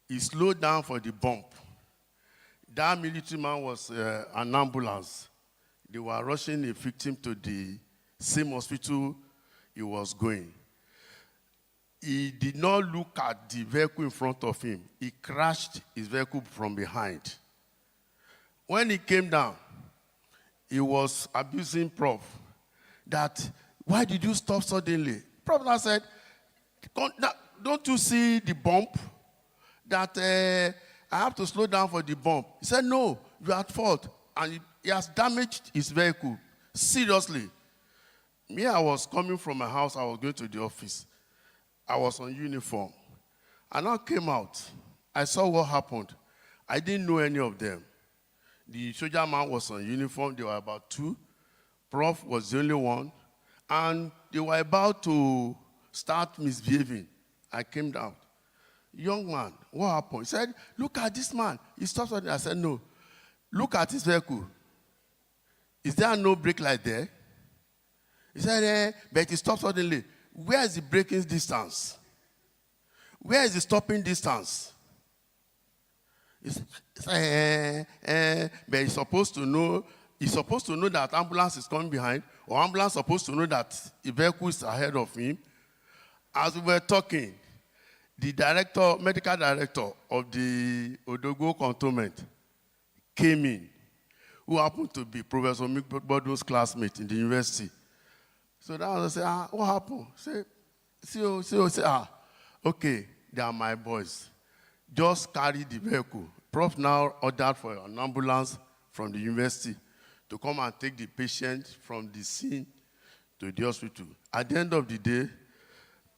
He slowed down for the bump. That military man was an ambulance. They were rushing a victim to the same hospital he was going. He did not look at the vehicle in front of him. He crashed his vehicle from behind. When he came down, he was abusing Prof. That, why did you stop suddenly? Prof said, don't you see the bump? That I have to slow down for the bump. He said, no, you are at fault. And he has damaged his vehicle, seriously. Me, I was coming from my house, I was going to the office. I was on uniform. And I came out. I saw what happened. I didn't know any of them. The soldier man was on uniform. There were about 2. Prof was the only one. And they were about to start misbehaving. I came down. Young man, what happened? He said, look at this man. He stopped suddenly. I said, no. Look at his vehicle. Is there no brake light there? He said, but he stopped suddenly. Where is the braking distance? Where is the stopping distance? He said, but he's supposed to know that ambulance is coming behind, or ambulance is supposed to know that the vehicle is ahead of him. As we were talking, the director, medical director of the Odogo cantonment came in, who happened to be Professor Mikbodo's classmate in the university. So that was, I said, what happened? Say, okay, they are my boys. Just carry the vehicle. Prof now ordered for an ambulance from the university to come and take the patient from the scene to the hospital. At the end of the day,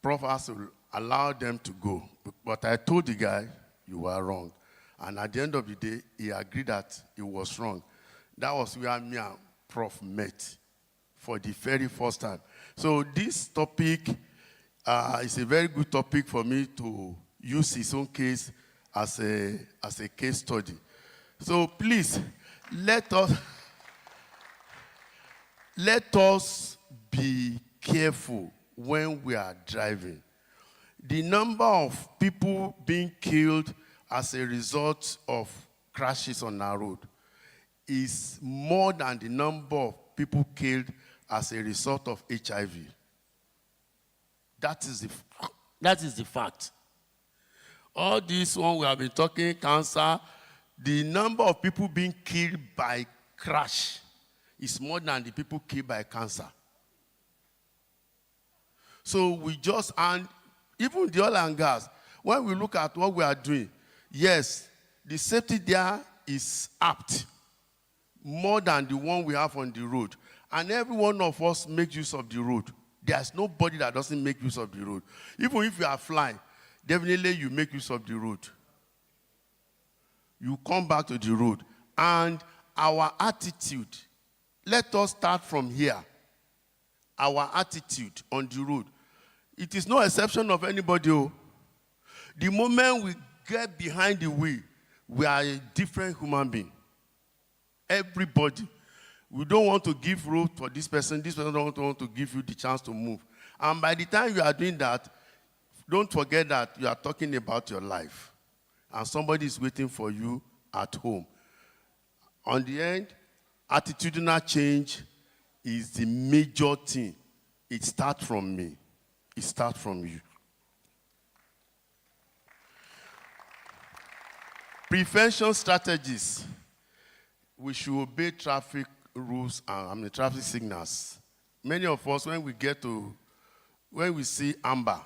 Prof has to allow them to go. But I told the guy, you were wrong. And at the end of the day, he agreed that he was wrong. That was where me and Prof met for the very first time. So this topic is a very good topic for me to use his own case as a case study. So please, let us be careful when we are driving. The number of people being killed as a result of crashes on our road is more than the number of people killed as a result of HIV. That is the fact. All this one we have been talking, cancer, the number of people being killed by crash is more than the people killed by cancer. So we just, and even the oil and gas, when we look at what we are doing, yes, the safety there is apt, more than the one we have on the road. And every one of us makes use of the road. There's nobody that doesn't make use of the road. Even if you are flying, definitely you make use of the road. You come back to the road. And our attitude, let us start from here. Our attitude on the road. It is no exception of anybody. The moment we get behind the wheel, we are a different human being. Everybody. We don't want to give road for this person don't want to give you the chance to move. And by the time you are doing that, don't forget that you are talking about your life. And somebody is waiting for you at home. On the end, attitudinal change is the major thing. It starts from me. It starts from you. Prevention strategies. We should obey traffic rules and traffic signals. Many of us, when we see amber,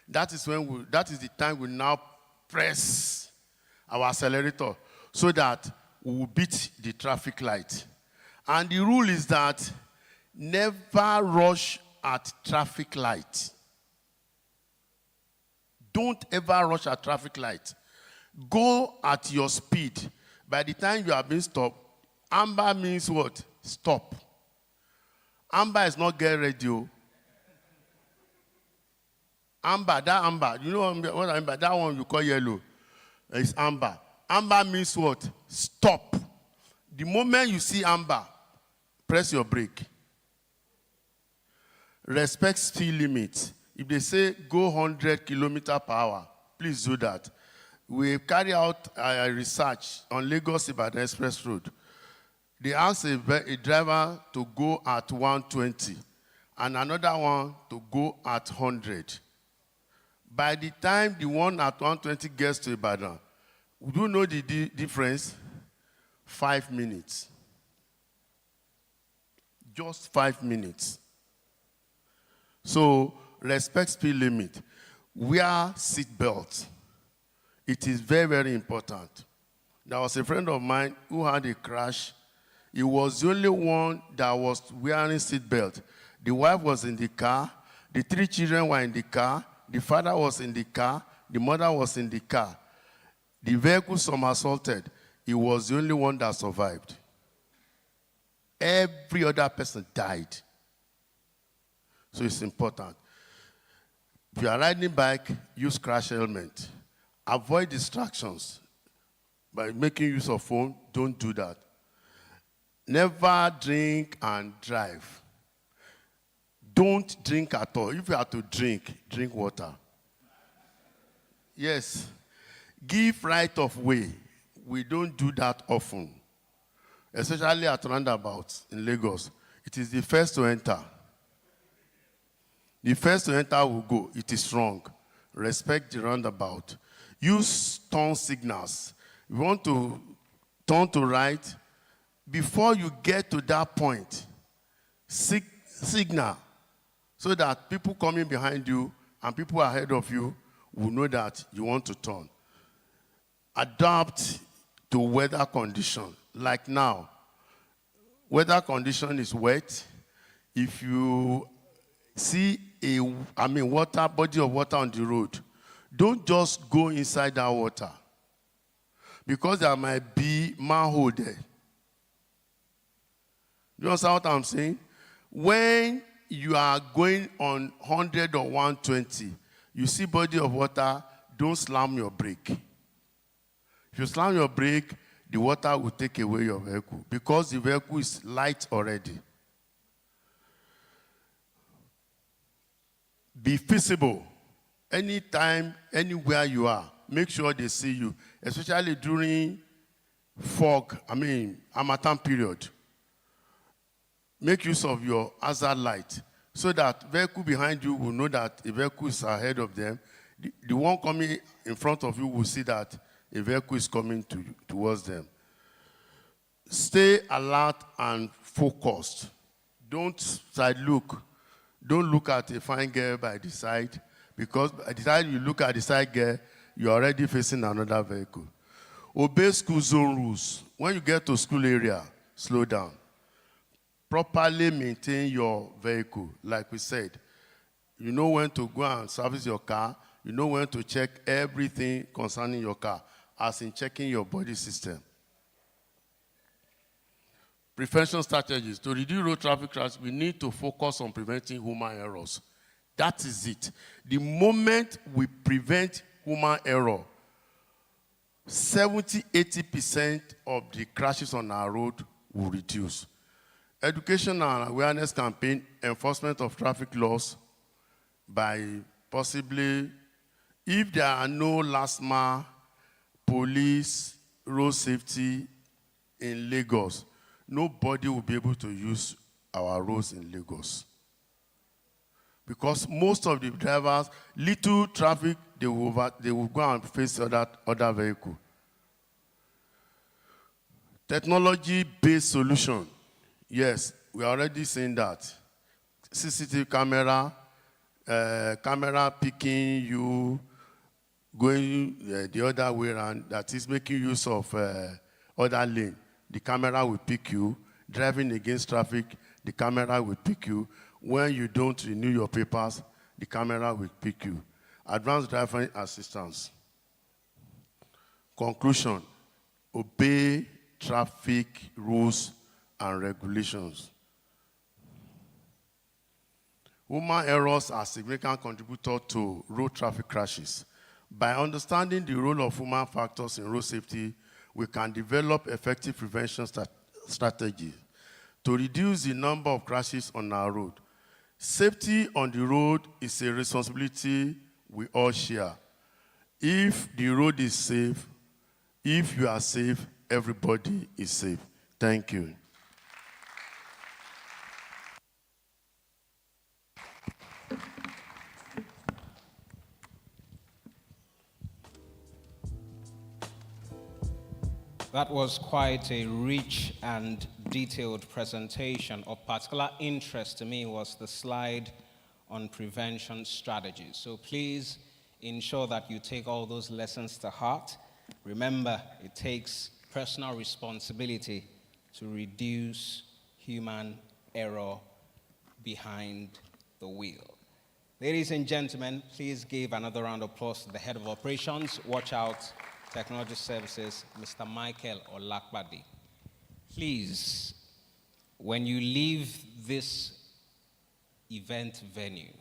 that is the time we now press our accelerator so that we will beat the traffic light. And the rule is that never rush at traffic light. Don't ever rush at traffic light. Go at your speed. By the time you are being stopped, amber means what? Stop. Amber is not get ready. Amber, you know what amber? That one you call yellow. It's amber. Amber means what? Stop. The moment you see amber, press your brake. Respect speed limit. If they say go 100 km/h, please do that. We carry out a research on Lagos-Ibadan Express Road. They asked a driver to go at 120 and another one to go at 100. By the time the one at 120 gets to Ibadan, do you know the difference? 5 minutes. Just 5 minutes. So, respect speed limit. Wear seat belts. It is very, very important. There was a friend of mine who had a crash. He was the only one that was wearing seat belt. The wife was in the car. The 3 children were in the car. The father was in the car. The mother was in the car. The vehicle somersaulted. He was the only one that survived. Every other person died. So it's important. If you are riding bike, use crash helmet. Avoid distractions. By making use of phone, don't do that. Never drink and drive. Don't drink at all. If you have to drink, drink water. Yes. Give right of way. We don't do that often. Especially at roundabouts in Lagos. It is the first to enter. The first to enter will go. It is wrong. Respect the roundabout. Use turn signals. You want to turn to right. Before you get to that point, signal so that people coming behind you and people ahead of you will know that you want to turn. Adapt to weather condition. Like now, weather condition is wet. If you see body of water on the road, don't just go inside that water because there might be manhole there. You understand what I'm saying? When you are going on 100 or 120, you see body of water, don't slam your brake. If you slam your brake, the water will take away your vehicle because the vehicle is light already. Be visible. Anytime, anywhere you are, make sure they see you, especially during harmattan period. Make use of your hazard light so that vehicle behind you will know that a vehicle is ahead of them. The one coming in front of you will see that a vehicle is coming towards them. Stay alert and focused. Don't side look. Don't look at a fine girl by the side, because by the time you look at the side girl, you're already facing another vehicle. Obey school zone rules. When you get to school area, slow down. Properly maintain your vehicle. Like we said, you know when to go and service your car. You know when to check everything concerning your car, as in checking your body system. Prevention strategies. To reduce road traffic crash, we need to focus on preventing human errors. That is it. The moment we prevent human error, 70–80% of the crashes on our road will reduce. Education and awareness campaign, enforcement of traffic laws by possibly, if there are no last mile, police, road safety in Lagos, nobody will be able to use our roads in Lagos. Because most of the drivers, little traffic, they will go and face other vehicle. Technology-based solution. Yes, we are already saying that. CCTV camera, camera picking you, going the other way around, that is making use of other lane. The camera will pick you. Driving against traffic, the camera will pick you. When you don't renew your papers, the camera will pick you. Advanced driving assistance. Conclusion, obey traffic rules and regulations. Human errors are significant contributors to road traffic crashes. By understanding the role of human factors in road safety, we can develop effective prevention strategies. to reduce the number of crashes on our road. Safety on the road is a responsibility we all share. If the road is safe, if you are safe, everybody is safe. Thank you. That was quite a rich and detailed presentation. Of particular interest to me was the slide on prevention strategies. So please ensure that you take all those lessons to heart. Remember, it takes personal responsibility to reduce human error behind the wheel. Ladies and gentlemen, please give another round of applause to the head of operations. Watch out. Technology Services, Mr. Michael Olakbadi. Please, when you leave this event venue,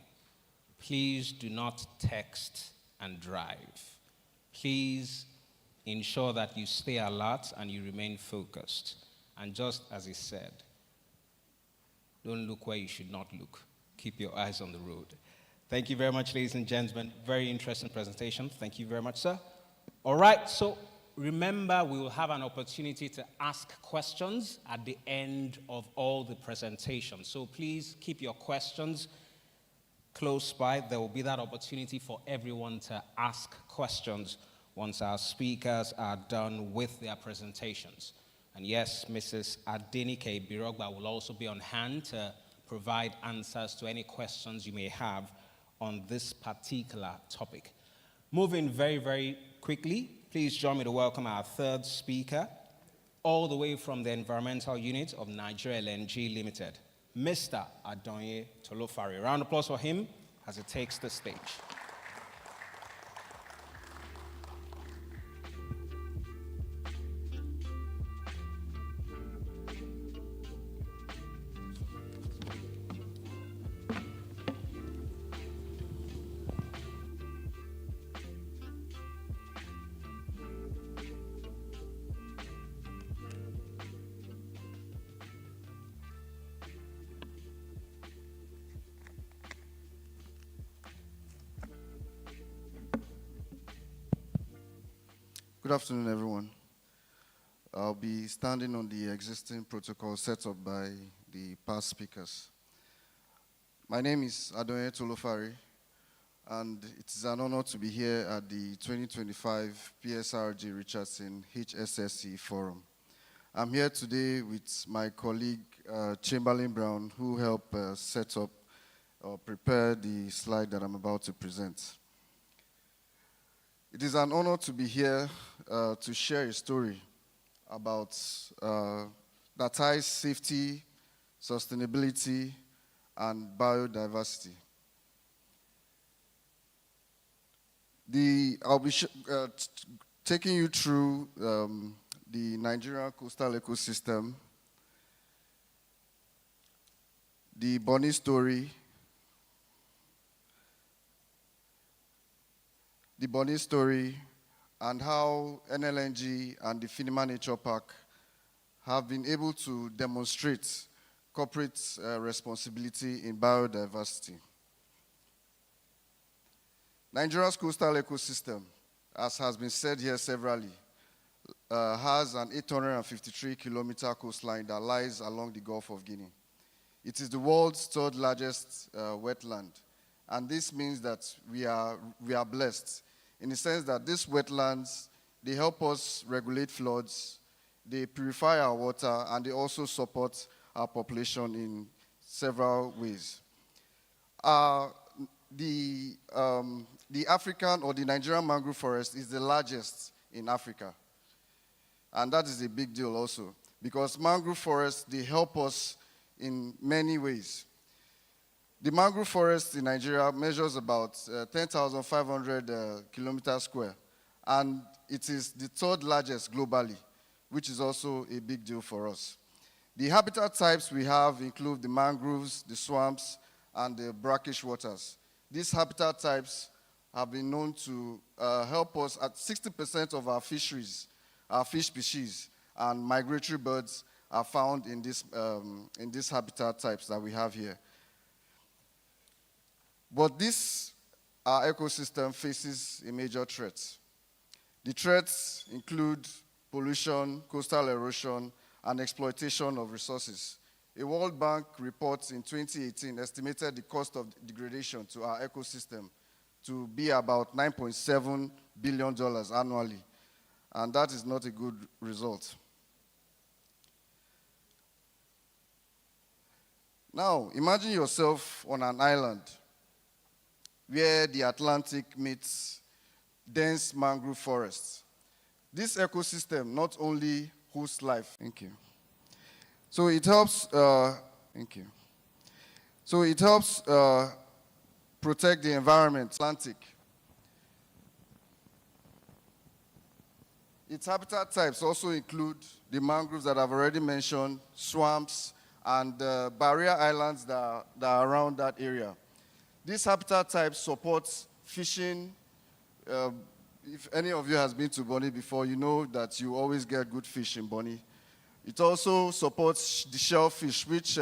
please do not text and drive. Please ensure that you stay alert and you remain focused. And just as he said, don't look where you should not look. Keep your eyes on the road. Thank you very much, ladies and gentlemen. Very interesting presentation. Thank you very much, sir. All right, so remember, we will have an opportunity to ask questions at the end of all the presentations. So please keep your questions close by. There will be that opportunity for everyone to ask questions once our speakers are done with their presentations. And yes, Mrs. Adenike Birogba will also be on hand to provide answers to any questions you may have on this particular topic. Moving very, very quickly, please join me to welcome our third speaker, all the way from the environmental unit of Nigeria LNG Limited, Mr. Adonye Tolofari. Round of applause for him as he takes the stage. Good afternoon, everyone. I'll be standing on the existing protocol set up by the past speakers. My name is Adonye Tolofari, and it is an honor to be here at the 2025 PSRG Richardson HSSE Forum. I'm here today with my colleague, Chamberlain Brown, who helped set up or prepare the slide that I'm about to present. It is an honor to be here to share a story about that ties safety, sustainability, and biodiversity. I'll be taking you through the Nigerian coastal ecosystem, the Bonny story, and how NLNG and the Finima Nature Park have been able to demonstrate corporate responsibility in biodiversity. Nigeria's coastal ecosystem, as has been said here severally, has an 853-kilometer coastline that lies along the Gulf of Guinea. It is the world's third largest wetland, and this means that we are blessed in the sense that these wetlands, they help us regulate floods, they purify our water, and they also support our population in several ways. The African or the Nigerian mangrove forest is the largest in Africa. And that is a big deal also, because mangrove forests, they help us in many ways. The mangrove forest in Nigeria measures about 10,500 kilometers square, and it is the third largest globally, which is also a big deal for us. The habitat types we have include the mangroves, the swamps, and the brackish waters. These habitat types have been known to help us at 60% of our fisheries, our fish species, and migratory birds are found in these habitat types that we have here. But our ecosystem faces a major threat. The threats include pollution, coastal erosion, and exploitation of resources. A World Bank report in 2018 estimated the cost of degradation to our ecosystem to be about $9.7 billion annually, and that is not a good result. Now, imagine yourself on an island where the Atlantic meets dense mangrove forests. This ecosystem not only hosts life, so it helps, So it helps protect the environment, Atlantic. Its habitat types also include the mangroves that I've already mentioned, swamps, and barrier islands that are around that area. These habitat types support fishing. If any of you has been to Bonny before, you know that you always get good fish in Bonny. It also supports the shellfish, which,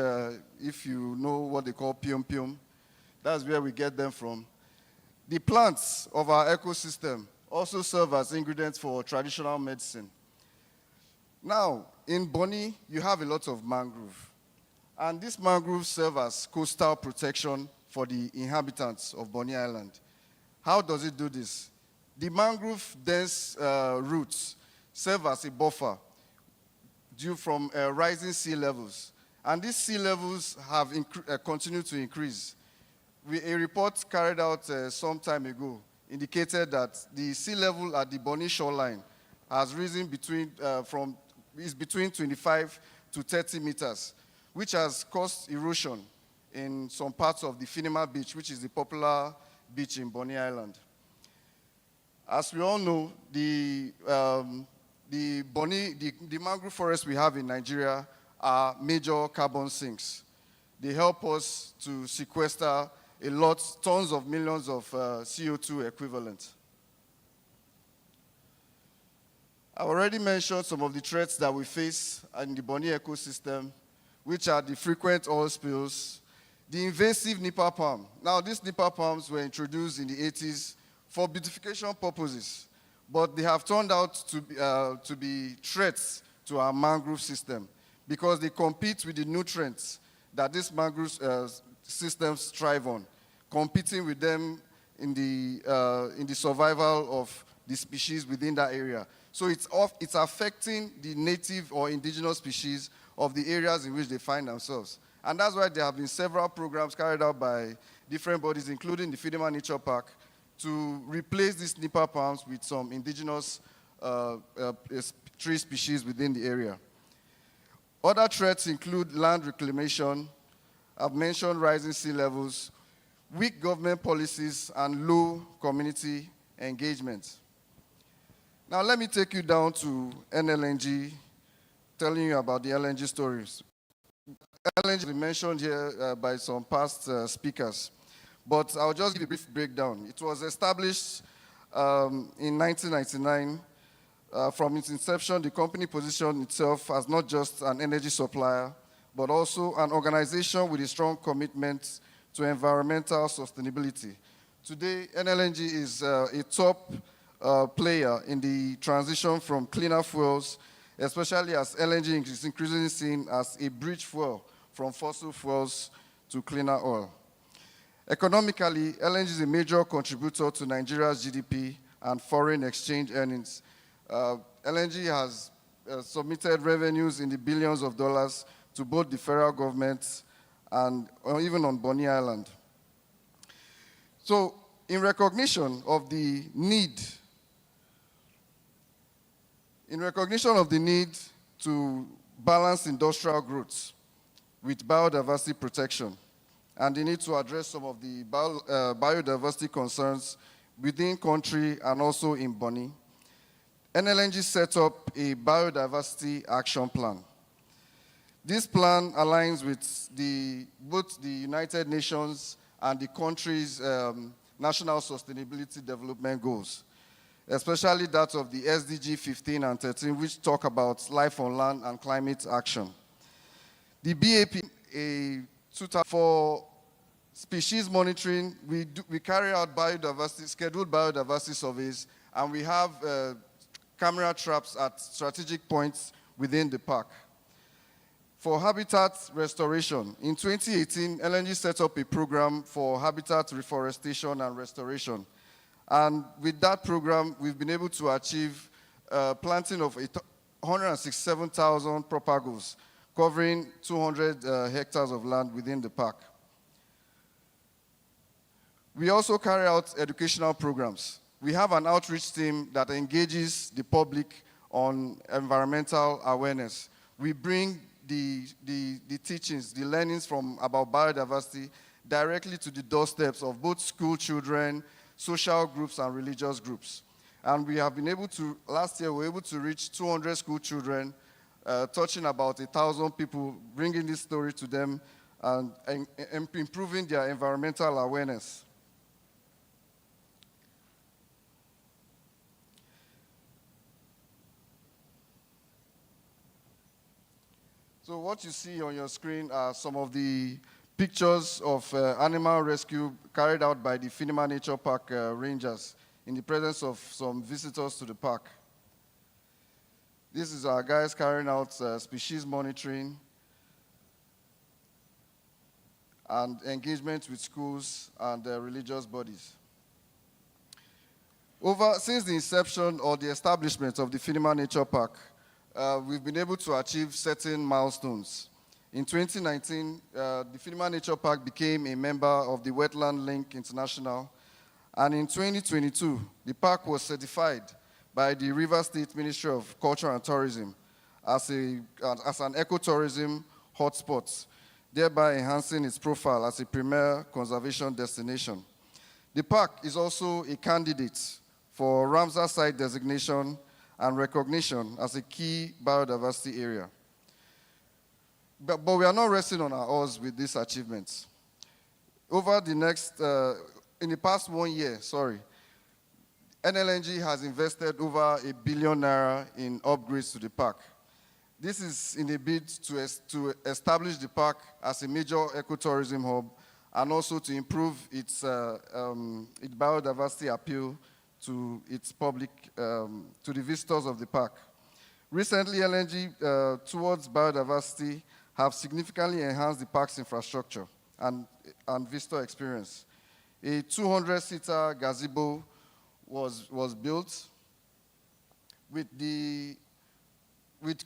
if you know what they call pium, that's where we get them from. The plants of our ecosystem also serve as ingredients for traditional medicine. Now, in Bonny, you have a lot of mangrove. And these mangroves serve as coastal protection for the inhabitants of Bonny Island. How does it do this? The mangrove-dense roots serve as a buffer due from rising sea levels. And these sea levels have continued to increase. A report carried out some time ago indicated that the sea level at the Bonny shoreline has risen between 25 to 30 meters, which has caused erosion in some parts of the Finima Beach, which is the popular beach in Bonny Island. As we all know, the mangrove forests we have in Nigeria are major carbon sinks. They help us to sequester tons of millions of CO2 equivalent. I already mentioned some of the threats that we face in the Bonny ecosystem, which are the frequent oil spills, the invasive Nipah palm. Now, these Nipah palms were introduced in the 80s for beautification purposes, but they have turned out to be threats to our mangrove system because they compete with the nutrients that these mangrove systems thrive on, competing with them in the survival of the species within that area. So it's affecting the native or indigenous species of the areas in which they find themselves. And that's why there have been several programs carried out by different bodies, including the Finima Nature Park, to replace these Nipah palms with some indigenous tree species within the area. Other threats include land reclamation. I've mentioned rising sea levels, weak government policies, and low community engagement. Now let me take you down to NLNG, telling you about the LNG stories. LNG has been mentioned here by some past speakers, but I'll just give a brief breakdown. It was established in 1999. From its inception, the company positioned itself as not just an energy supplier, but also an organization with a strong commitment to environmental sustainability. Today, NLNG is a top player in the transition from cleaner fuels, especially as LNG is increasingly seen as a bridge fuel from fossil fuels to cleaner oil. Economically, LNG is a major contributor to Nigeria's GDP and foreign exchange earnings. LNG has submitted revenues in the billions of dollars to both the federal government and even on Bonny Island. So, in recognition of the need to balance industrial growth with biodiversity protection, and the need to address some of the biodiversity concerns within country and also in Bonny, NLNG set up a biodiversity action plan. This plan aligns with both the United Nations and the country's national sustainability development goals. especially that of the SDG 15 and 13, which talk about life on land and climate action. The BAP, for species monitoring, we carry out scheduled biodiversity surveys, and we have camera traps at strategic points within the park. For habitat restoration, in 2018, LNG set up a program for habitat reforestation and restoration. And with that program, we've been able to achieve planting of 167,000 propagos, covering 200 hectares of land within the park. We also carry out educational programs. We have an outreach team that engages the public on environmental awareness. We bring the teachings, the learnings about biodiversity directly to the doorsteps of both school children, social groups, and religious groups. And we have been able to, last year, we were able to reach 200 school children, touching about 1,000 people, bringing this story to them and improving their environmental awareness. So what you see on your screen are some of the pictures of animal rescue carried out by the Finima Nature Park rangers in the presence of some visitors to the park. This is our guys carrying out species monitoring and engagement with schools and religious bodies. Since the inception or the establishment of the Finima Nature Park, we've been able to achieve certain milestones. In 2019, the Finima Nature Park became a member of the Wetland Link International, and in 2022, the park was certified by the Rivers State Ministry of Culture and Tourism as an ecotourism hotspot, thereby enhancing its profile as a premier conservation destination. The park is also a candidate for Ramsar Site designation and recognition as a key biodiversity area. But we are not resting on our oars with these achievements. In the past 1 year, NLNG has invested over ₦1 billion in upgrades to the park. This is in a bid to establish the park as a major ecotourism hub and also to improve its biodiversity appeal to its public, to the visitors of the park. Recently, LNG towards biodiversity have significantly enhanced the park's infrastructure and visitor experience. A 200-seater gazebo was built with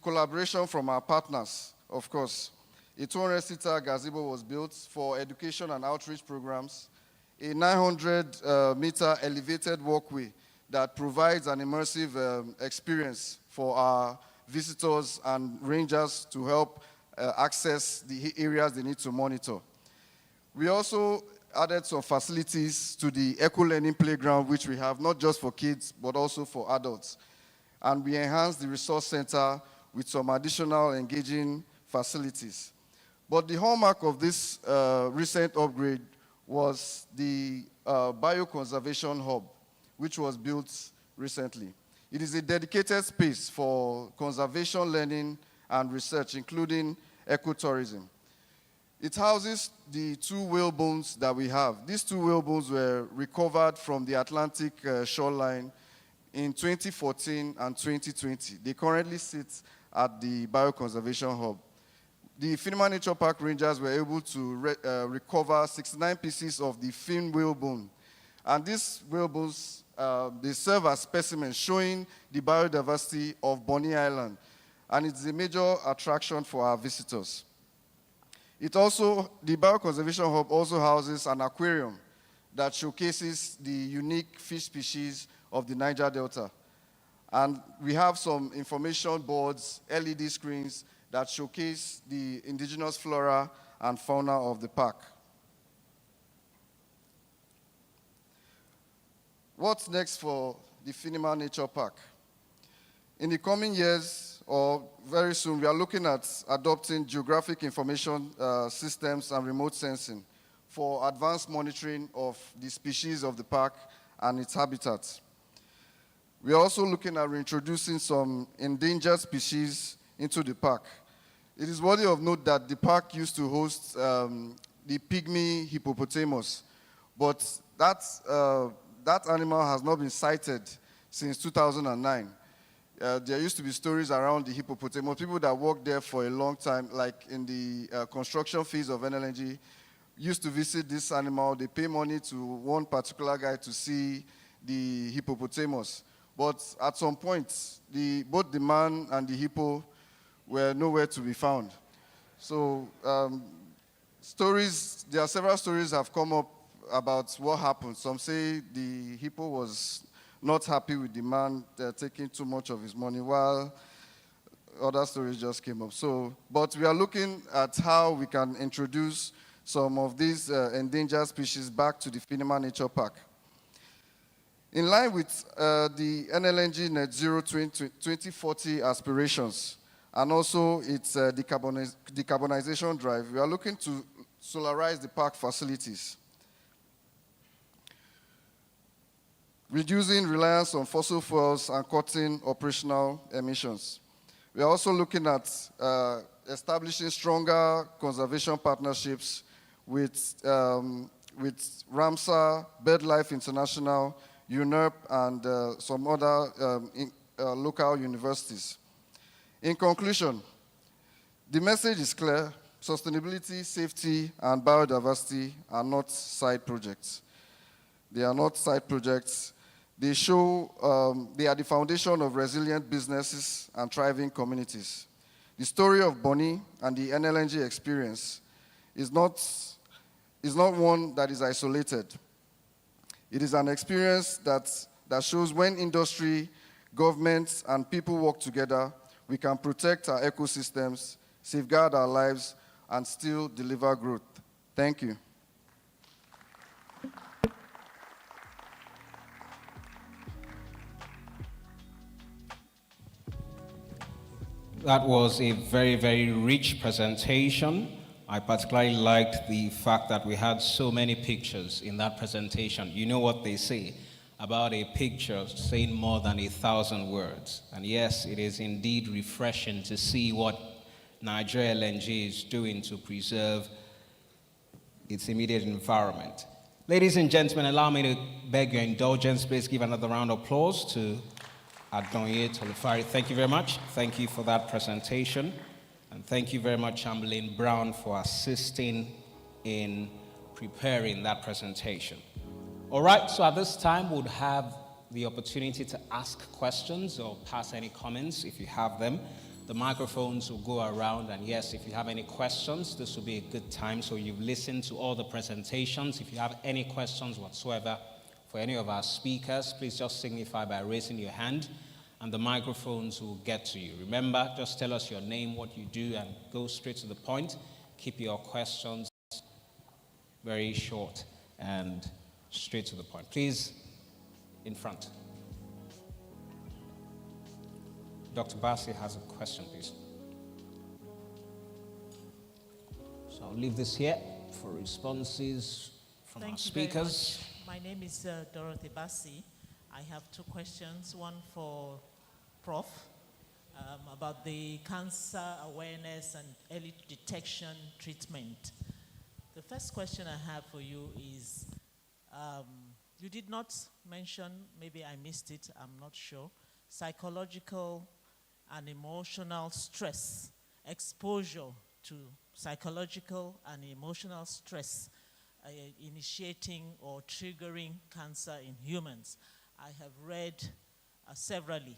collaboration from our partners, of course. A 200-seater gazebo was built for education and outreach programs. A 900-meter elevated walkway that provides an immersive experience for our visitors and rangers to help access the areas they need to monitor. We also added some facilities to the eco-learning playground, which we have not just for kids, but also for adults. And we enhanced the resource center with some additional engaging facilities. But the hallmark of this recent upgrade was the Bioconservation Hub, which was built recently. It is a dedicated space for conservation learning and research, including ecotourism. It houses the 2 whale bones that we have. These 2 whale bones were recovered from the Atlantic shoreline in 2014 and 2020. They currently sit at the Bioconservation Hub. The Finima Nature Park Rangers were able to recover 69 pieces of the fin whale bone. And these whale bones, they serve as specimens showing the biodiversity of Bonny Island. And it's a major attraction for our visitors. The Bioconservation Hub also houses an aquarium that showcases the unique fish species of the Niger Delta. And we have some information boards, LED screens, that showcase the indigenous flora and fauna of the park. What's next for the Finima Nature Park? In the coming years, or very soon, we are looking at adopting geographic information systems and remote sensing for advanced monitoring of the species of the park and its habitats. We are also looking at reintroducing some endangered species into the park. It is worthy of note that the park used to host the pygmy hippopotamus, but that animal has not been sighted since 2009. There used to be stories around the hippopotamus. People that worked there for a long time, like in the construction phase of NLNG, used to visit this animal. They pay money to one particular guy to see the hippopotamus. But at some point, both the man and the hippo were nowhere to be found. So there are several stories have come up about what happened. Some say the hippo was not happy with the man taking too much of his money, while other stories just came up. But we are looking at how we can introduce some of these endangered species back to the Finima Nature Park. In line with the NLNG Net Zero 2040 aspirations and also its decarbonization drive, we are looking to solarize the park facilities, reducing reliance on fossil fuels and cutting operational emissions. We are also looking at establishing stronger conservation partnerships with Ramsar, BirdLife International, UNEP, and some other local universities. In conclusion, the message is clear. Sustainability, safety, and biodiversity are not side projects. They are not side projects. They show they are the foundation of resilient businesses and thriving communities. The story of Bonny and the NLNG experience is not one that is isolated. It is an experience that shows when industry, governments, and people work together, we can protect our ecosystems, safeguard our lives, and still deliver growth. Thank you. That was a very, very rich presentation. I particularly liked the fact that we had so many pictures in that presentation. You know what they say about a picture saying more than 1,000 words. And yes, it is indeed refreshing to see what Nigeria LNG is doing to preserve its immediate environment. Ladies and gentlemen, allow me to beg your indulgence. Please give another round of applause to Adonye Tolufari. Thank you very much. Thank you for that presentation. And thank you very much, Chamberlain Brown, for assisting in preparing that presentation. All right, so at this time, we'll have the opportunity to ask questions or pass any comments if you have them. The microphones will go around, and yes, if you have any questions, this will be a good time. So you've listened to all the presentations. If you have any questions whatsoever for any of our speakers, please just signify by raising your hand, and the microphones will get to you. Remember, just tell us your name, what you do, and go straight to the point. Keep your questions very short and straight to the point. Please, in front. Dr. Bassi has a question, please. So I'll leave this here for responses from our speakers. My name is Dorothy Bassi. I have two questions, one for Prof. About the cancer awareness and early detection treatment. The first question I have for you is, you did not mention, maybe I missed it, I'm not sure, psychological and emotional stress, exposure to psychological and emotional stress initiating or triggering cancer in humans. I have read severally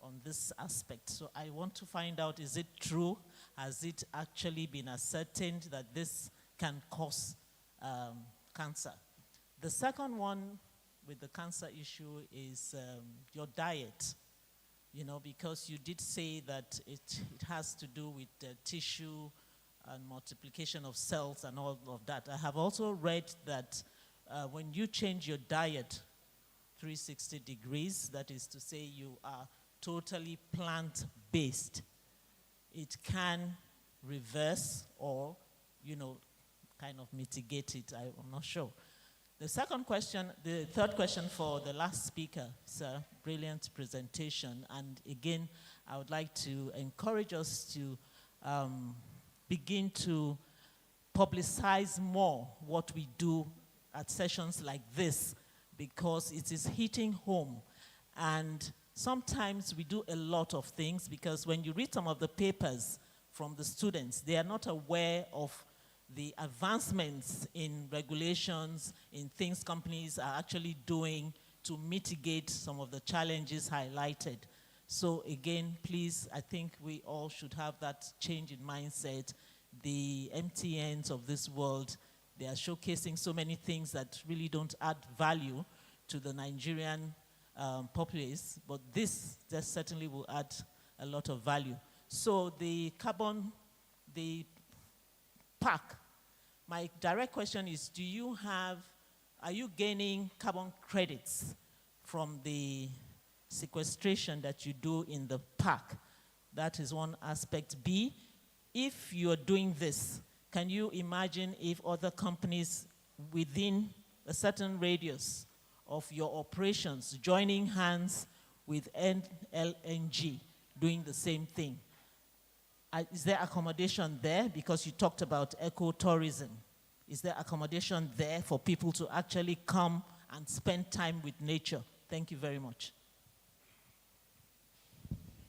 on this aspect. So I want to find out, is it true? Has it actually been ascertained that this can cause cancer? The second one with the cancer issue is your diet. You know, because you did say that it has to do with tissue and multiplication of cells and all of that. I have also read that when you change your diet 360 degrees, that is to say you are totally plant-based, it can reverse or, you know, kind of mitigate it. I'm not sure. The second question, the third question for the last speaker, sir, brilliant presentation. And again, I would like to encourage us to begin to publicize more what we do at sessions like this, because it is hitting home. And sometimes we do a lot of things, because when you read some of the papers from the students, they are not aware of the advancements in regulations, in things companies are actually doing to mitigate some of the challenges highlighted. So again, please, I think we all should have that change in mindset. The MTNs of this world, they are showcasing so many things that really don't add value to the Nigerian populace, but this certainly will add a lot of value. So the pack, my direct question is, are you gaining carbon credits from the sequestration that you do in the pack? That is one aspect. B, if you're doing this, can you imagine if other companies within a certain radius of your operations joining hands with LNG doing the same thing? Is there accommodation there? Because you talked about ecotourism. Is there accommodation there for people to actually come and spend time with nature? Thank you very much.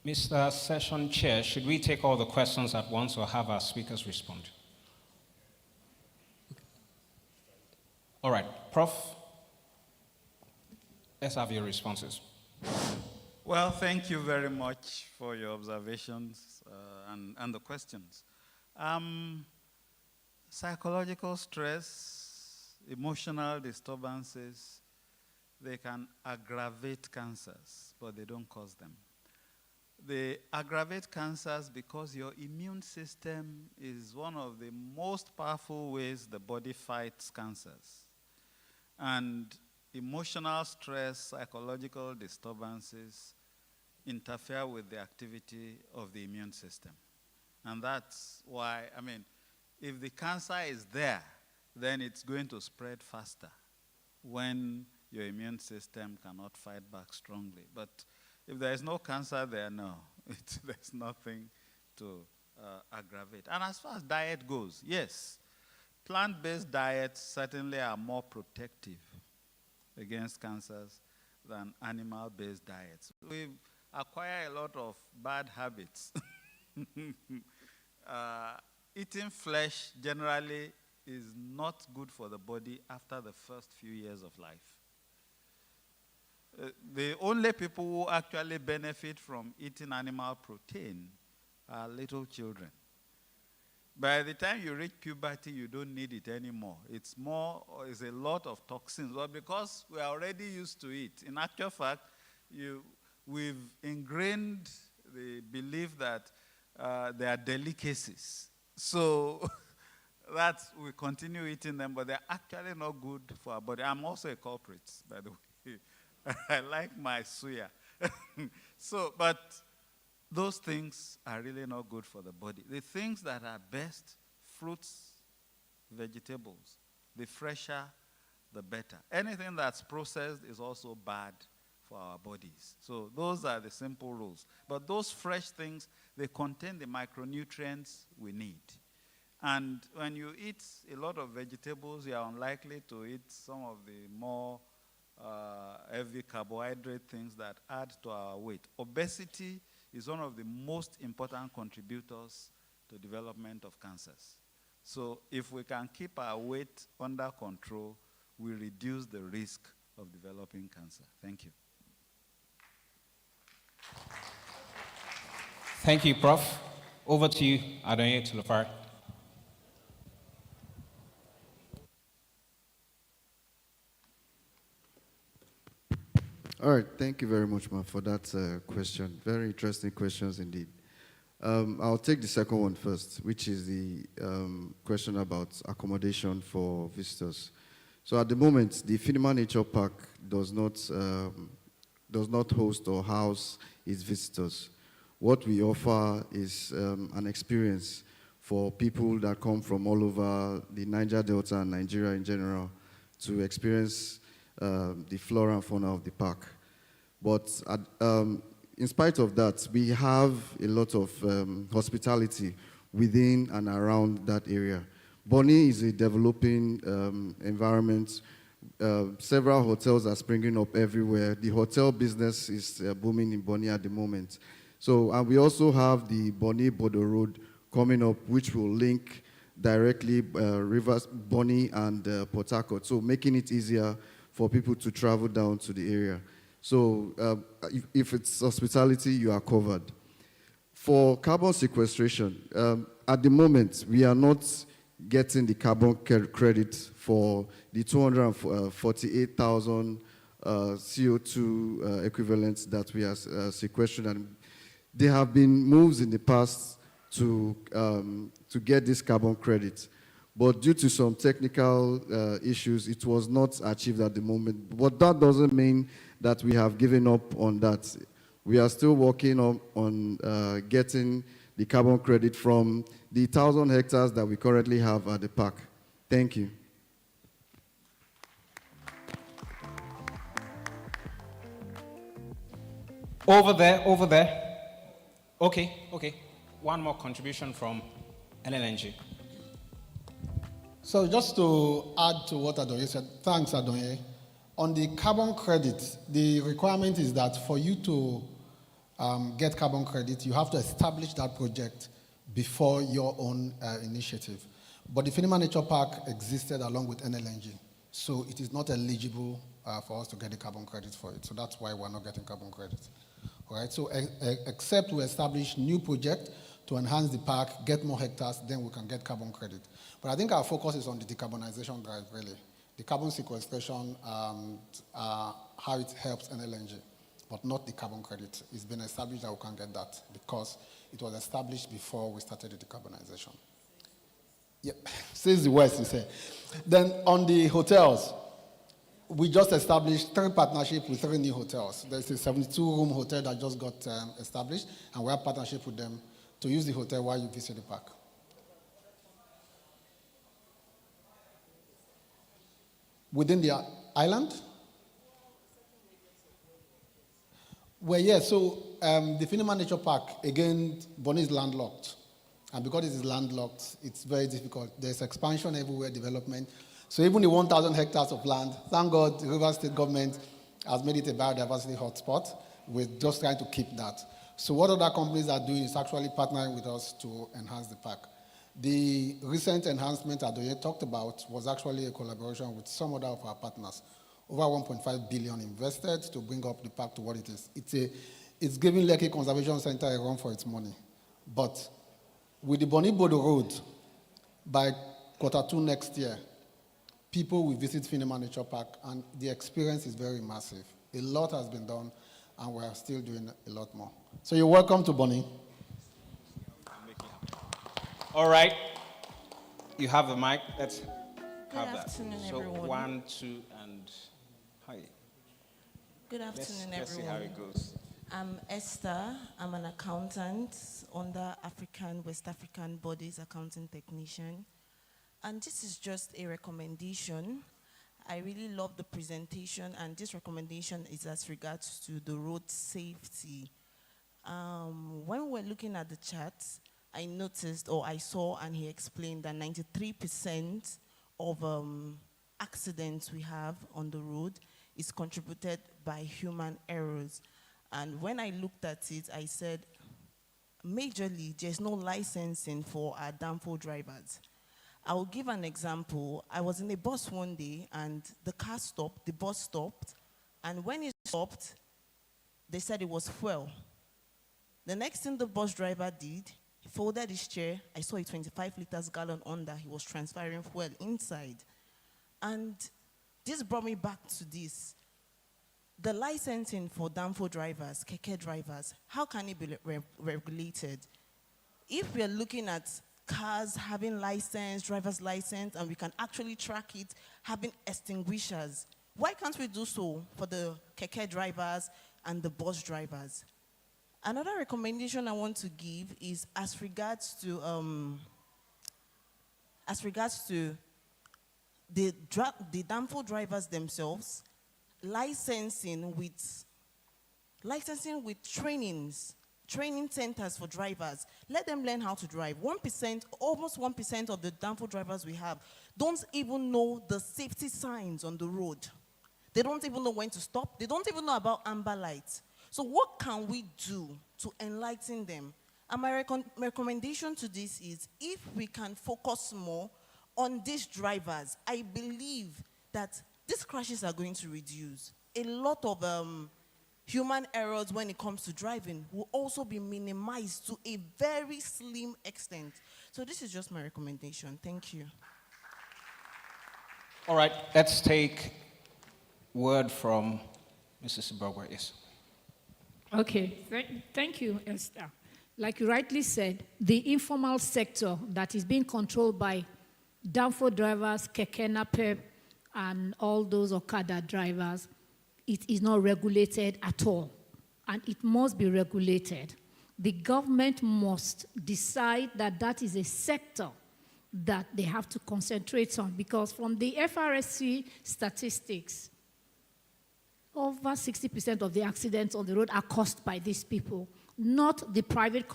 Mr. Session Chair, should we take all the questions at once or have our speakers respond? All right, Prof, let's have your responses. Well, thank you very much for your observations and the questions. Psychological stress, emotional disturbances, they can aggravate cancers, but they don't cause them. They aggravate cancers because your immune system is one of the most powerful ways the body fights cancers. And emotional stress, psychological disturbances interfere with the activity of the immune system. And that's why, I mean, if the cancer is there, then it's going to spread faster when your immune system cannot fight back strongly. But if there is no cancer there, no, there's nothing to aggravate. And as far as diet goes, yes, plant-based diets certainly are more protective against cancers than animal-based diets. We've acquired a lot of bad habits. Eating flesh generally is not good for the body after the first few years of life. The only people who actually benefit from eating animal protein are little children. By the time you reach puberty, you don't need it anymore. It's a lot of toxins, but because we are already used to it, in actual fact, we've ingrained the belief that there are delicacies. So we continue eating them, but they're actually not good for our body. I'm also a culprit, by the way. I like my suya. But those things are really not good for the body. The things that are best, fruits, vegetables, the fresher, the better. Anything that's processed is also bad for our bodies. So those are the simple rules. But those fresh things, they contain the micronutrients we need. And when you eat a lot of vegetables, you are unlikely to eat some of the more heavy carbohydrate things that add to our weight. Obesity is one of the most important contributors to development of cancers. So if we can keep our weight under control, we reduce the risk of developing cancer. Thank you. Thank you, Prof. Over to you, Adonye Tulafar. All right, thank you very much, ma'am, for that question. Very interesting questions indeed. I'll take the second one first, which is the question about accommodation for visitors. So at the moment, the Finima Nature Park does not host or house its visitors. What we offer is an experience for people that come from all over the Niger Delta and Nigeria in general to experience the flora and fauna of the park. But in spite of that, we have a lot of hospitality within and around that area. Bonny is a developing environment. Several hotels are springing up everywhere. The hotel business is booming in Bonny at the moment. So, and we also have the Bonny-Bodo Road coming up, which will link directly Rivers, Bonny and Port Harcourt, so making it easier for people to travel down to the area. So if it's hospitality, you are covered. For carbon sequestration, at the moment, we are not getting the carbon credit for the 248,000 CO2 equivalents that we are sequestering. And there have been moves in the past to get this carbon credit. But due to some technical issues, it was not achieved at the moment. But that doesn't mean that we have given up on that. We are still working on getting the carbon credit from the 1,000 hectares that we currently have at the park. Thank you. Over there, over there. Okay, okay. One more contribution from NLNG. So just to add to what Adonye said, thanks Adonye. On the carbon credit, the requirement is that for you to get carbon credit, you have to establish that project before your own initiative. But the Finima Nature Park existed along with NLNG, so it is not eligible for us to get the carbon credit for it. So that's why we're not getting carbon credit. All right, so except we establish new project to enhance the park, get more hectares, then we can get carbon credit. But I think our focus is on the decarbonization drive, really. The carbon sequestration and how it helps NLNG, but not the carbon credit. It's been established that we can get that because it was established before we started the decarbonization. Yeah, says the West, you say. Then on the hotels, we just established 3 partnerships with 3 new hotels. There's a 72-room hotel that just got established, and we have partnership with them to use the hotel while you visit the park. Within the island? Well, yeah, so the Finima Nature Park, again, Bonny is landlocked. And because it is landlocked, it's very difficult. There's expansion everywhere, development. So even the 1,000 hectares of land, thank God the Rivers State government has made it a biodiversity hotspot. We're just trying to keep that. So what other companies are doing is actually partnering with us to enhance the park. The recent enhancement Adoye talked about was actually a collaboration with some other of our partners. Over 1.5 billion invested to bring up the park to what it is. It's giving Lekki Conservation Center a run for its money. But with the Bonny-Bodo Road, by Q2 next year, people will visit Finima Nature Park, and the experience is very massive. A lot has been done, and we are still doing a lot more. So you're welcome to Bonny. All right. You have the mic. Let's have Good that. afternoon, So everyone. 1, 2, and hi. Good afternoon, Let's see how it goes. I'm Esther. I'm an accountant under West African Bodies Accounting Technician. And this is just a recommendation. I really love the presentation, and this recommendation is as regards to the road safety. When we were looking at the charts, I noticed, or I saw, and he explained that 93% of accidents we have on the road is contributed by human errors. And when I looked at it, I said, majorly, there's no licensing for our downfall drivers. I will give an example. I was in a bus one day, and the car stopped, the bus stopped, and when it stopped, they said it was fuel. The next thing the bus driver did, he folded his chair. I saw a 25 liters gallon under. He was transferring fuel inside. And this brought me back to this. The licensing for downfall drivers, keke drivers, how can it be regulated? If we're looking at cars having license, driver's license, and we can actually track it, having extinguishers, why can't we do so for the keke drivers and the bus drivers? Another recommendation I want to give is as regards to the danfo drivers themselves, licensing with training centers for drivers. Let them learn how to drive. 1%, almost 1% of the danfo drivers we have don't even know the safety signs on the road. They don't even know when to stop. They don't even know about amber lights. So what can we do to enlighten them? And my recommendation to this is, if we can focus more on these drivers, I believe that these crashes are going to reduce. A lot of human errors when it comes to driving will also be minimized to a very slim extent. So this is just my recommendation. Thank you. All right, let's take word from Mrs. Ibagwa. Yes. Okay, thank you, Esther. Like you rightly said, the informal sector that is being controlled by danfo drivers, keke napep, and all those Okada drivers, it is not regulated at all, and it must be regulated. The government must decide that that is a sector that they have to concentrate on, because from the FRSC statistics, over 60% of the accidents on the road are caused by these people, not the private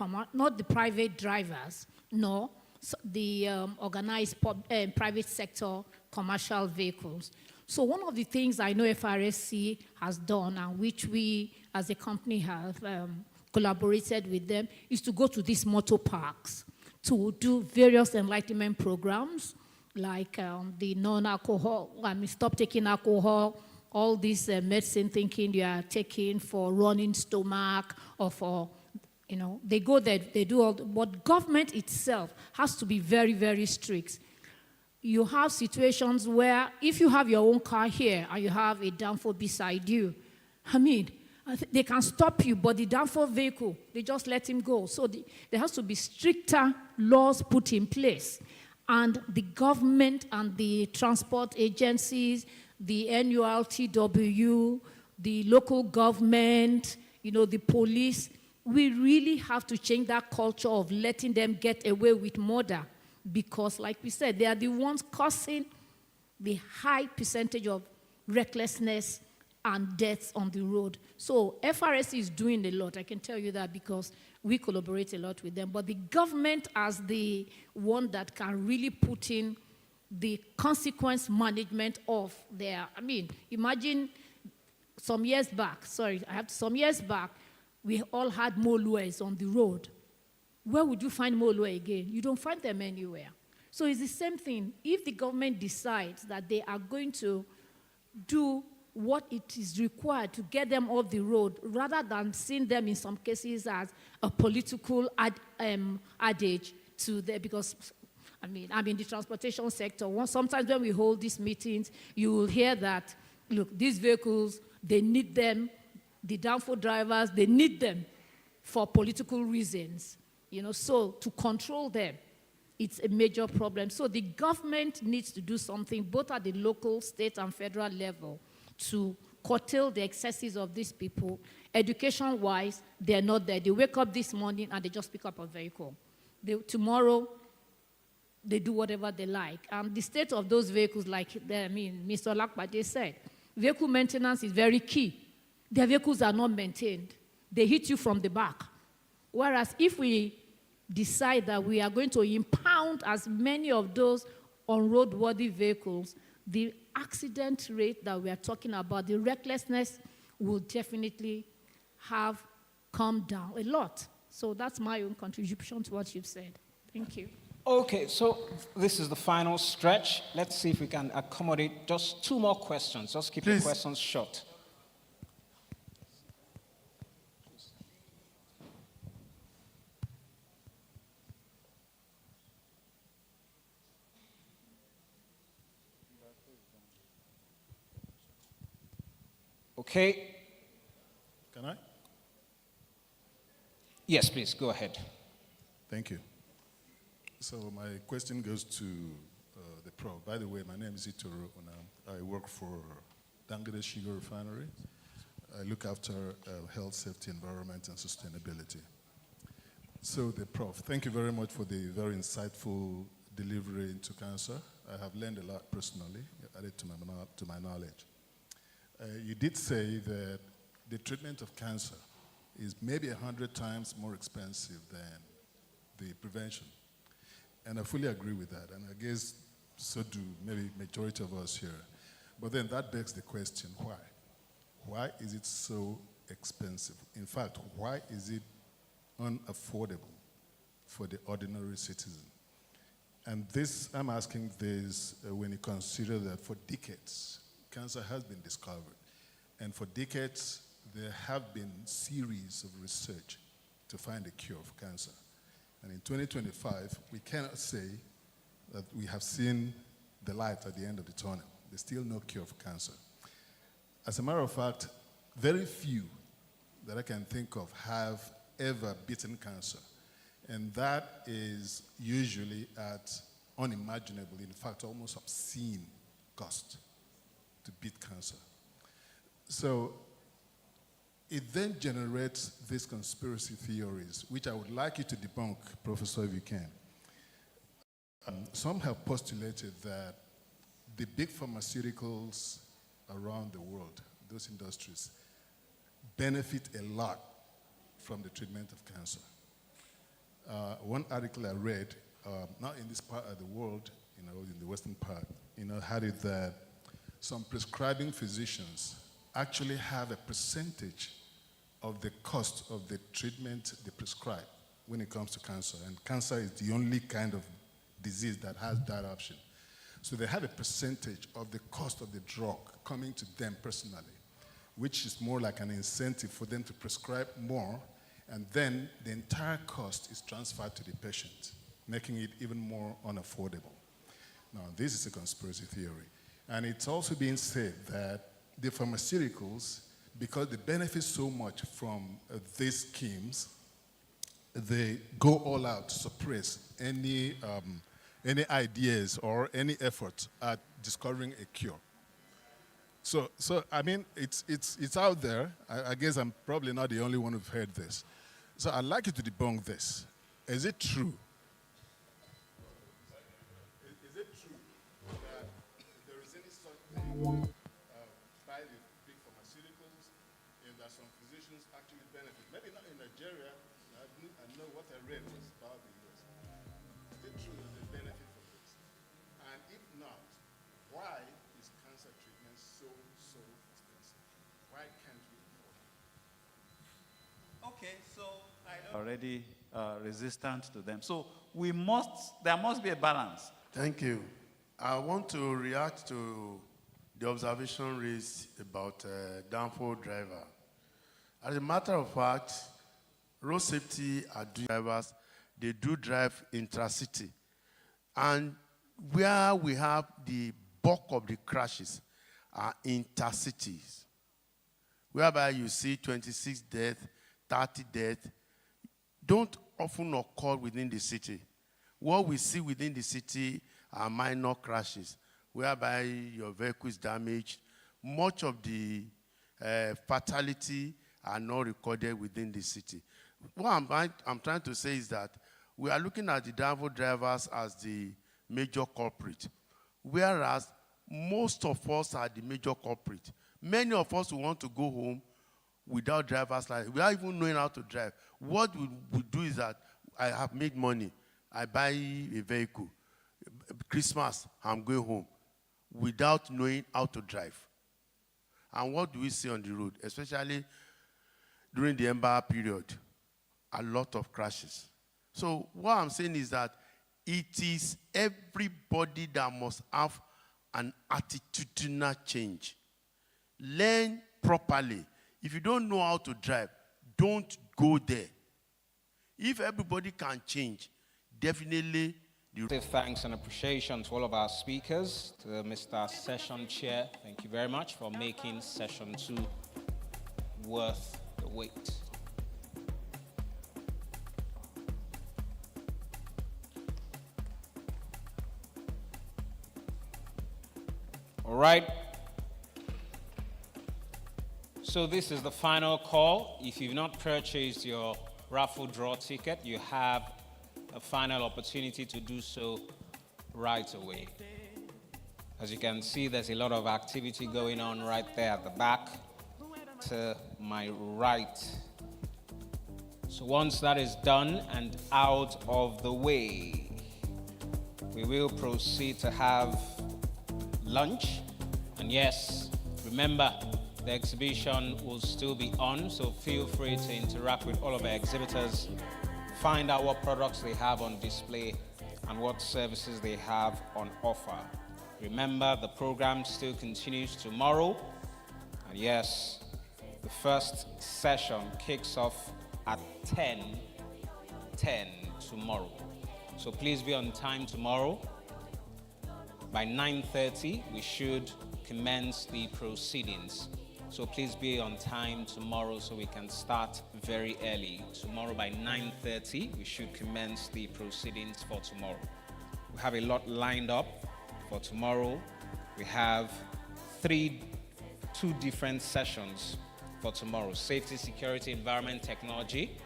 drivers, no, the organized private sector commercial vehicles. So one of the things I know FRSC has done, and which we as a company have collaborated with them, is to go to these motor parks to do various enlightenment programs, like the non-alcohol, stop taking alcohol, all this medicine thinking you are taking for running stomach or for, they go there, they do all, but government itself has to be very, very strict. You have situations where if you have your own car here and you have a danfo beside you, they can stop you, but the danfo vehicle, they just let him go. So there has to be stricter laws put in place. And the government and the transport agencies, the NURTW, the local government, the police, we really have to change that culture of letting them get away with murder, because like we said, they are the ones causing the high percentage of recklessness and deaths on the road. So FRSC is doing a lot, I can tell you that, because we collaborate a lot with them. But the government as the one that can really put in the consequence management of their, imagine some years back, we all had Molues on the road. Where would you find Molue again? You don't find them anywhere. So it's the same thing. If the government decides that they are going to do what it is required to get them off the road, rather than seeing them in some cases as a political adage to them, because I'm in the transportation sector. Sometimes when we hold these meetings, you will hear that, look, these vehicles, they need them, the danfo drivers, they need them for political reasons. So to control them, it's a major problem. So the government needs to do something, both at the local, state, and federal level, to curtail the excesses of these people. Education-wise, they're not there. They wake up this morning and they just pick up a vehicle. Tomorrow, they do whatever they like. And the state of those vehicles, like Mr. Olakpade said, vehicle maintenance is very key. Their vehicles are not maintained. They hit you from the back. Whereas if we decide that we are going to impound as many of those on-roadworthy vehicles, the accident rate that we are talking about, the recklessness, will definitely have come down a lot. So that's my own contribution to what you've said. Thank you. Okay, so this is the final stretch. Let's see if we can accommodate just 2 more questions. Just keep the questions short. Okay. Can I? Yes, please, go ahead. Thank you. So my question goes to the Prof. By the way, my name is Itoro Onam. I work for Dangote Sugar Refinery. I look after health, safety, environment, and sustainability. So the Prof, thank you very much for the very insightful delivery into cancer. I have learned a lot personally, added to my knowledge. You did say that the treatment of cancer is maybe 100 times more expensive than the prevention. And I fully agree with that, and I guess so do maybe majority of us here. But then that begs the question, why? Why is it so expensive? In fact, why is it unaffordable for the ordinary citizen? And this, I'm asking this when you consider that for decades, cancer has been discovered. And for decades, there have been series of research to find a cure for cancer. And in 2025, we cannot say that we have seen the light at the end of the tunnel. There's still no cure for cancer. As a matter of fact, very few that I can think of have ever beaten cancer. And that is usually at unimaginable, in fact, almost obscene cost to beat cancer. So it then generates these conspiracy theories, which I would like you to debunk, Professor, if you can. Some have postulated that the big pharmaceuticals around the world, those industries, benefit a lot from the treatment of cancer. One article I read, not in this part of the world, in the Western part, had it that some prescribing physicians actually have a percentage of the cost of the treatment they prescribe when it comes to cancer. And cancer is the only kind of disease that has that option. So they have a percentage of the cost of the drug coming to them personally, which is more like an incentive for them to prescribe more, and then the entire cost is transferred to the patient, making it even more unaffordable. Now, this is a conspiracy theory. And it's also being said that the pharmaceuticals, because they benefit so much from these schemes, they go all out to suppress any ideas or any effort at discovering a cure. So I mean, it's out there. I guess I'm probably not the only one who've heard this. So I'd like you to debunk this. Is it true? Is it true that there is any such thing by the big pharmaceuticals, and that some physicians actually benefit? Maybe not in Nigeria. I know what I read was about the US. Is it true that they benefit from this? And if not, why is cancer treatment so expensive? Why can't we afford it? Okay, so I already resistant to them. So there must be a balance. Thank you. I want to react to the observation raised about downfall driver. As a matter of fact, road safety drivers, they do drive intracity. And where we have the bulk of the crashes are intercities, whereby you see 26 deaths, 30 deaths, don't often occur within the city. What we see within the city are minor crashes, whereby your vehicle is damaged. Much of the fatality are not recorded within the city. What I'm trying to say is that we are looking at the downfall drivers as the major culprit, whereas most of us are the major culprit. Many of us who want to go home without driver's license, without even knowing how to drive. What we do is that I have made money. I buy a vehicle. Christmas, I'm going home without knowing how to drive. And what do we see on the road, especially during the embargo period? A lot of crashes. So what I'm saying is that it is everybody that must have an attitudinal change. Learn properly. If you don't know how to drive, don't go there. If everybody can change, definitely. Thanks and appreciation to all of our speakers, to Mr. Session Chair. Thank you very much for making Session 2 worth the wait. All right. So this is the final call. If you've not purchased your raffle draw ticket, you have a final opportunity to do so right away. As you can see, there's a lot of activity going on right there at the back to my right. So once that is done and out of the way, we will proceed to have lunch. And yes, remember, the exhibition will still be on, so feel free to interact with all of our exhibitors, find out what products they have on display and what services they have on offer. Remember, the program still continues tomorrow. And yes, the first session kicks off at 10 tomorrow. So please be on time tomorrow. By 9:30, we should commence the proceedings. So please be on time tomorrow so we can start very early. Tomorrow by 9:30, we should commence the proceedings for tomorrow. We have a lot lined up for tomorrow. We have two different sessions for tomorrow. Safety, security, environment, technology.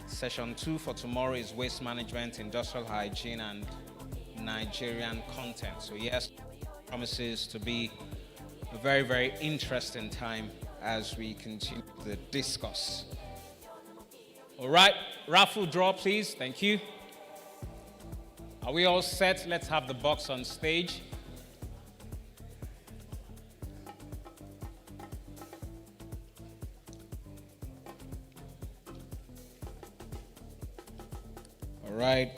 Session 2 for tomorrow is waste management, industrial hygiene, and Nigerian content. So yes, promises to be a very, very interesting time as we continue the discourse. All right, raffle draw, please. Thank you. Are we all set? Let's have the box on stage. All right.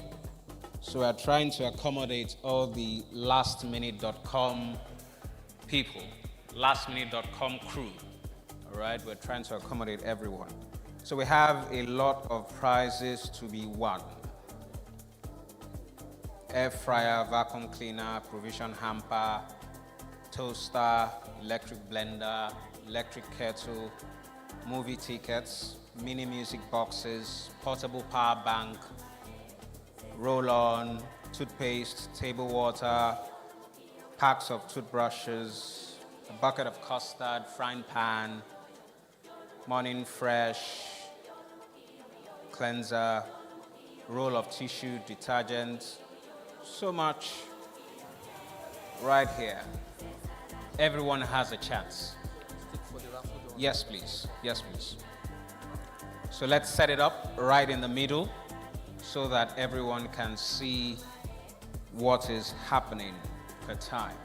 So we are trying to accommodate all the lastminute.com people, lastminute.com crew. All right, we're trying to accommodate everyone. So we have a lot of prizes to be won. Air fryer, vacuum cleaner, provision hamper, toaster, electric blender, electric kettle, movie tickets, mini music boxes, portable power bank, roll-on, toothpaste, table water, packs of toothbrushes, a bucket of custard, frying pan, morning fresh, cleanser, roll of tissue, detergent, so much right here. Everyone has a chance. Yes, please. Yes, please. So let's set it up right in the middle so that everyone can see what is happening per time.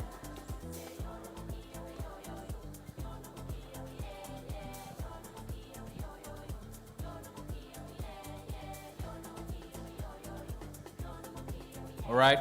All right.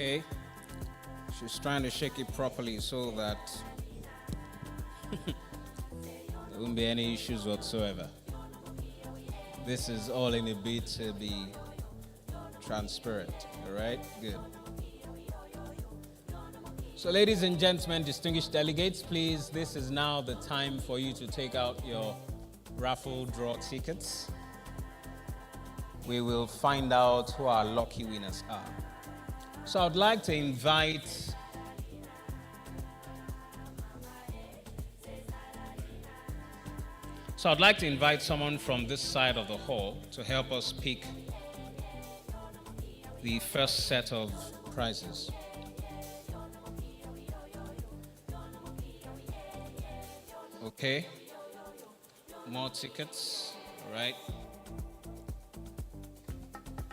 Okay, she's trying to shake it properly so that there won't be any issues whatsoever. This is all in a bid to be transparent, all right? Good. So ladies and gentlemen, distinguished delegates, please, this is now the time for you to take out your raffle draw tickets. We will find out who our lucky winners are. So I'd like to invite someone from this side of the hall to help us pick the first set of prizes. Okay. More tickets, all right.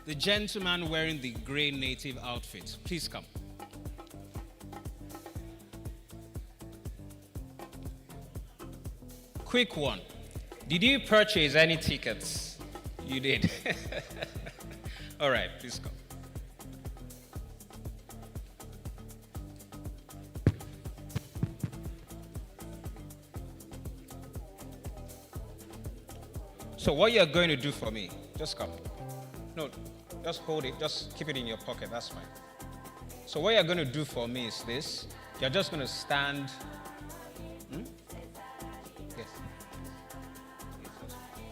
The gentleman wearing the gray native outfit, please come. Quick one. Did you purchase any tickets? You did. All right, please come. So what you're going to do for me, just come. No, just hold it, just keep it in your pocket, that's fine. So what you're going to do for me is this. You're just going to stand. Yes.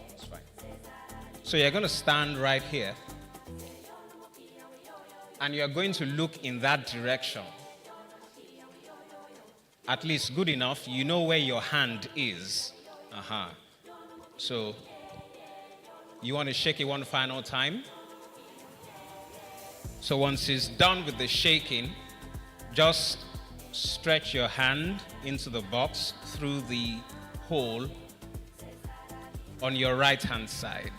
That's fine. So you're going to stand right here. And you're going to look in that direction. At least good enough, you know where your hand is. So you want to shake it one final time. So once it's done with the shaking, just stretch your hand into the box through the hole on your right hand side.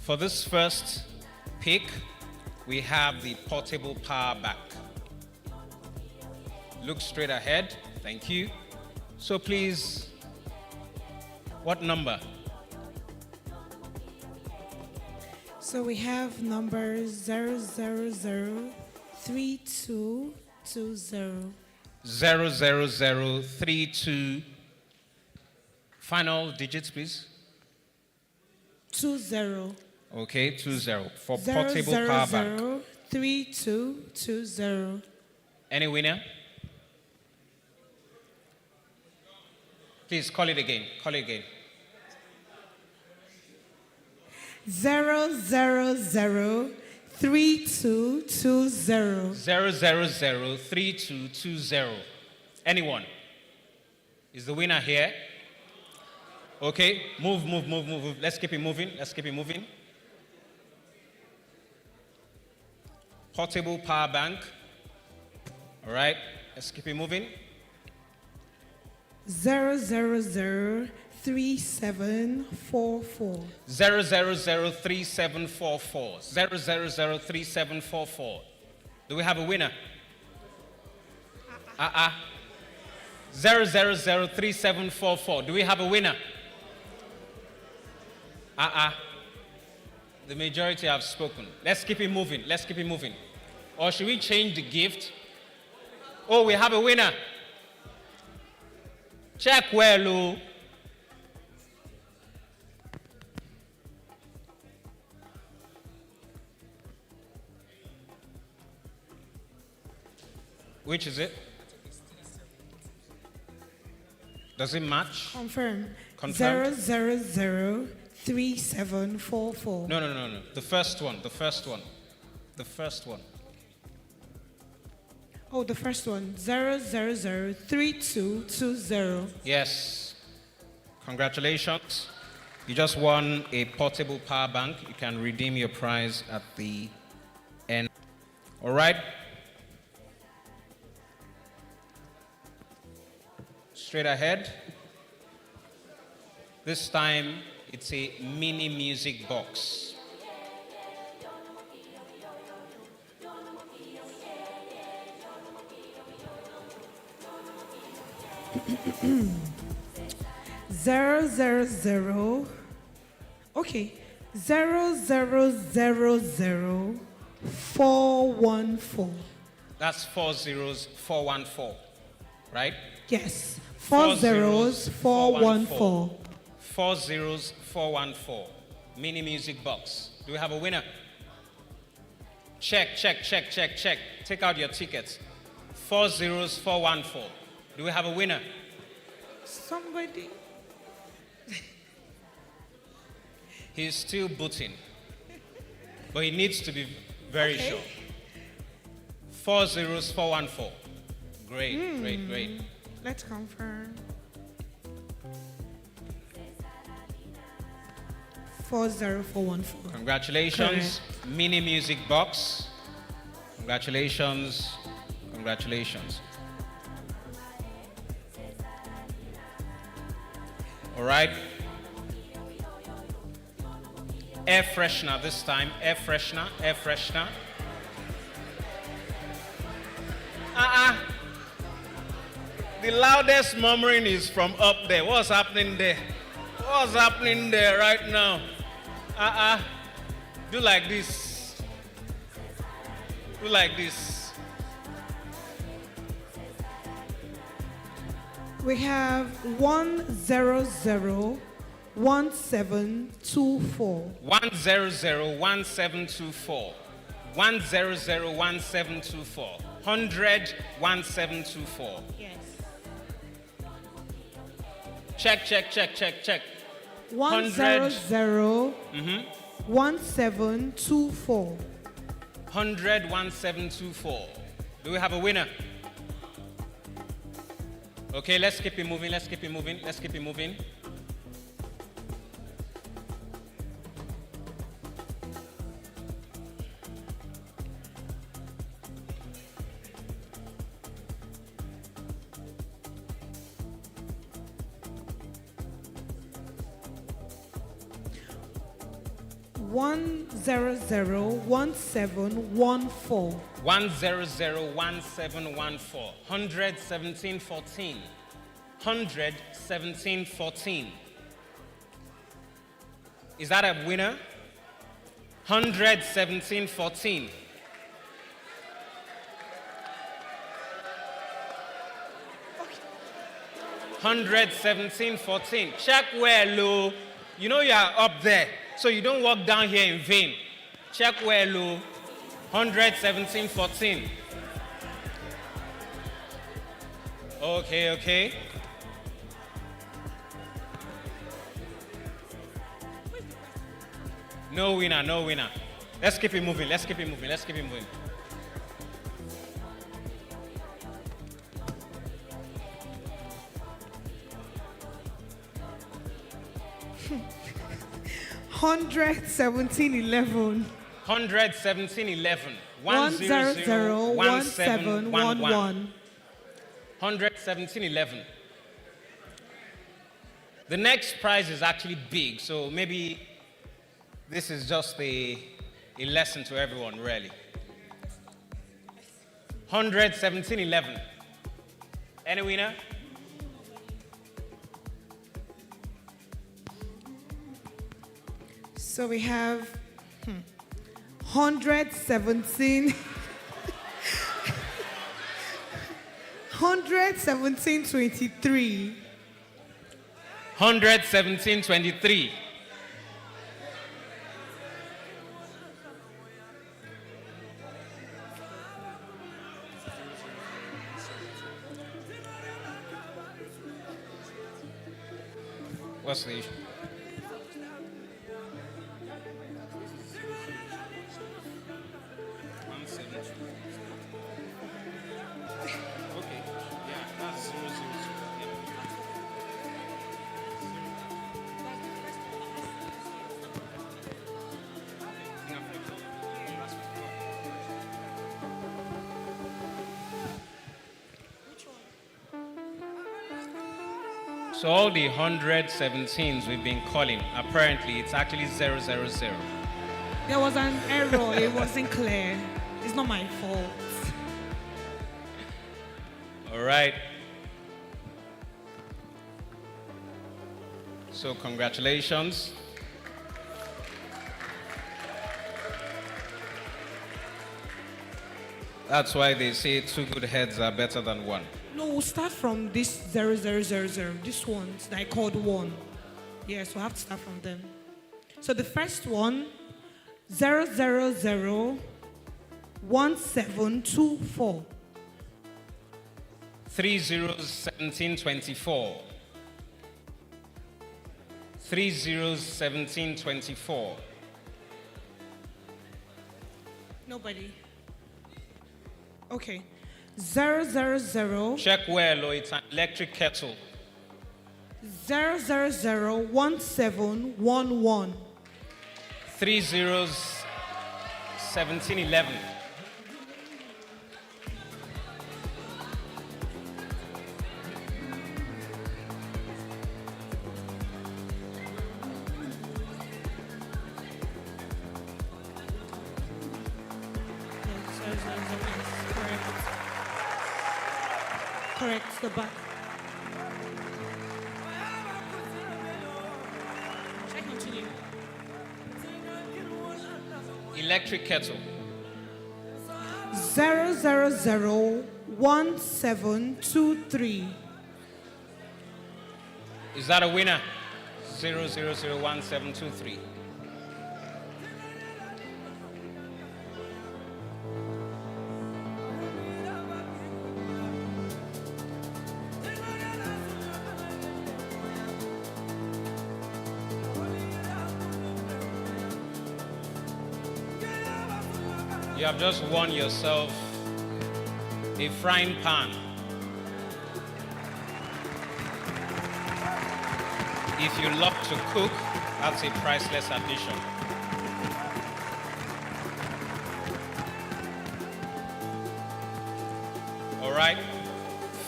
For this first pick, we have the portable power bank. Look straight ahead. Thank you. So please, what number? So we have number 0003220. 00032. Final digits, please. 20. Okay, 20 for portable power bank. 3220. Any winner? Please call it again. Call it again. 0003220. 0003220. Anyone? Is the winner here? Okay, move. Let's keep it moving. Portable power bank. All right, let's keep it moving. 0003744. 0003744. 0003744. Do we have a winner? 0003744. Do we have a winner? The majority have spoken. Let's keep it moving. Or should we change the gift? Oh, we have a winner. Check well. Which is it? Does it match? Confirm. Confirmed? 0003744. No. The first one. Oh, the first one. 0003220. Yes. Congratulations. You just won a portable power bank. You can redeem your prize at the end. All right. Straight ahead. This time, it's a mini music box. Okay. 0000414. That's 4 zeros, 414, right? Yes. 4 zeros, 414. 4 zeros, 414. Mini music box. Do we have a winner? Check. Take out your tickets. 4 zeros, 414. Do we have a winner? Somebody. He's still booting. But he needs to be very sure. 4 zeros, 414. Great. Let's confirm. 40414. Congratulations. Correct. Mini music box. Congratulations. All right. Air freshener this time. Air freshener. The loudest murmuring is from up there. What's happening there? Right now? Do like this. We have 1001724. 1001724. 1001724. 1001724. Yes. Check. 100 1724. 1001724. Do we have a winner? Okay, let's keep it moving. 1001714. 1001714. 1001714. 1001714. Is that a winner? 1001714. Okay. 1001714. Check where low. You know you are up there, so you don't walk down here in vain. Check where low. 1001714. Okay. No winner. Let's keep it moving. 11711. 1001711. 1001711. 1001711. The next prize is actually big, so maybe this is just a lesson to everyone, really. 1001711. Any winner? So we have 117. 11723. 11723. What's the issue? Okay, yeah, that's 000. So all the 117s we've been calling, apparently it's actually 000. There was an error. It wasn't clear. It's not my fault. All right. So congratulations. That's why they say 2 good heads are better than 1. No, we'll start from this 0000. This one that I called 1. Yes, we'll have to start from them. So the first one, 0001724. 301724. 301724. Nobody. Okay. 000. Check where, Lo, it's an electric kettle. 0001711. 301711. Correct, the back. Check continue. Electric kettle. 0001723. Is that a winner? 0001723. You have just won yourself a frying pan. If you love to cook, that's a priceless addition. All right,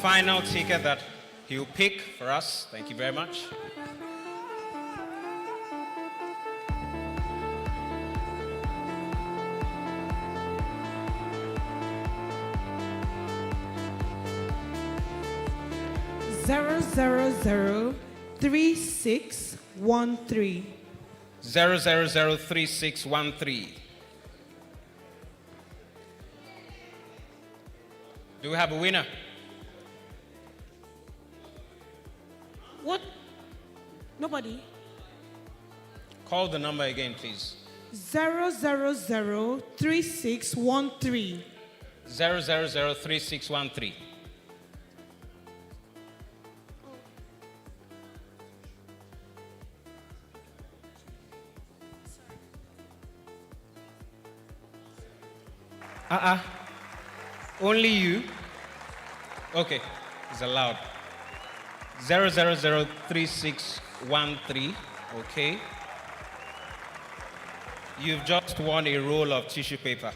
final ticket that he'll pick for us. Thank you very much. Zero zero zero 3613. 0003613. Do we have a winner? What? Nobody? Call the number again, please. 0003613. 0003613. Only you? Okay, it's allowed. 0003613. Okay. You've just won a roll of tissue paper.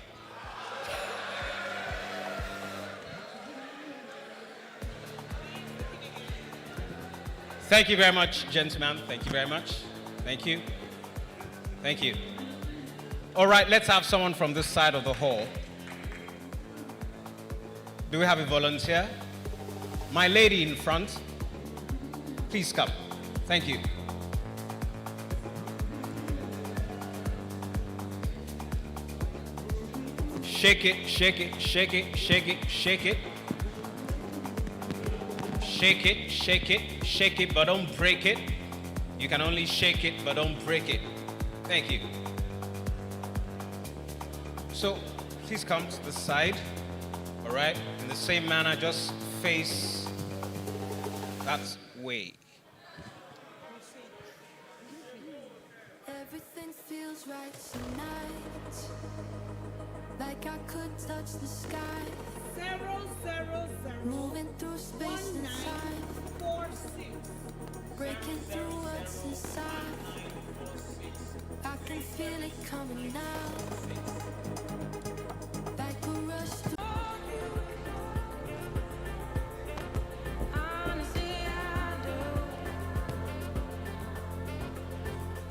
Thank you very much, gentlemen. Thank you very much. Thank you. Thank you. All right, let's have someone from this side of the hall. Do we have a volunteer? My lady in front, please come. Thank you. Shake it, shake it, shake it, shake it, shake it. Shake it, shake it, shake it, but don't break it. You can only shake it, but don't break it. Thank you. So, please come to the side. All right? In the same manner, just face that way. Everything feels right tonight, like I could touch the sky. 000 moving through space and time, 1946. breaking through what's inside. I can feel it coming now, like a rush through. Honestly, I do.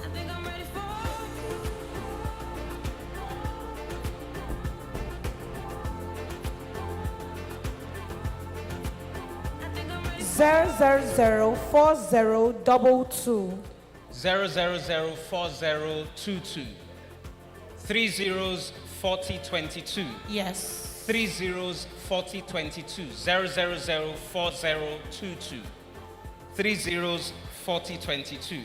I think I'm ready for you. 0004022. 0004022. 3 zeros 4022. Yes. 3 zeros 4022. 0004022. 3 zeros 4022.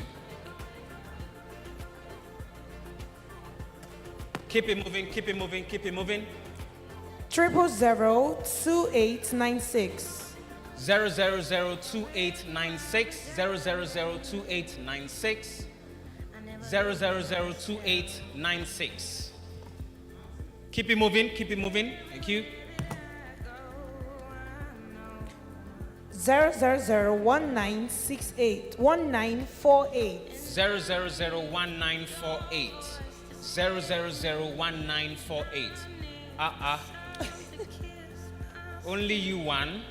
Keep it moving, keep it moving, keep it moving. 0002896. 0002896. 0002896. 0002896. Keep it moving, keep it moving. Thank you. 0001968. 1948. 0001948. 0001948. Only you one.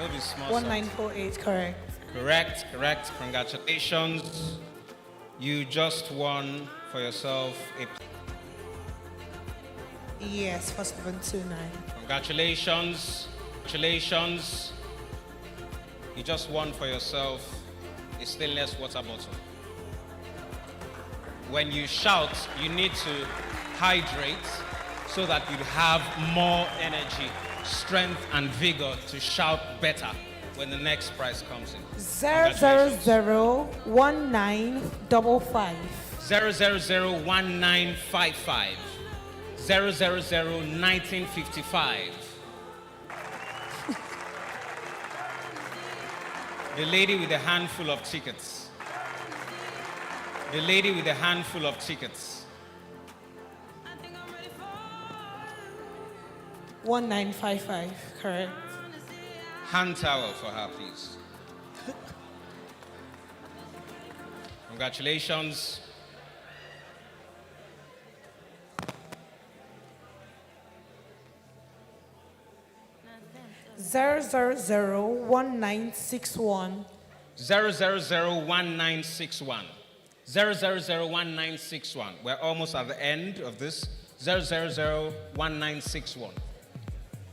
Will be small. 1948, correct. Correct, correct. Congratulations. You just won for yourself a. Yes, for 729. Congratulations. Congratulations. You just won for yourself a stainless water bottle. When you shout, you need to hydrate so that you have more energy, strength, and vigor to shout better when the next prize comes in. 0001955. 0001955. 0001955. The lady with a handful of tickets. The lady with a handful of tickets. 1955, correct. Hand towel for her, please. Congratulations. Zero zero zero 1961. 0001961. 0001961. We're almost at the end of this. 0001961.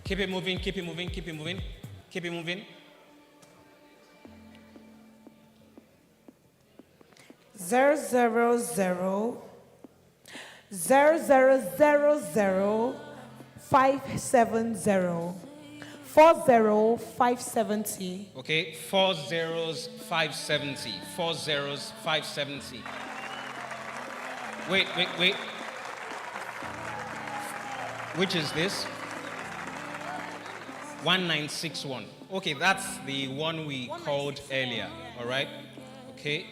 Keep it moving, keep it moving, keep it moving, keep it moving. 570 40570. Okay, 4 zeros 570. 4 zeros 570. Wait. Which is this? 1961. Okay, that's the one we called earlier. All right. Okay.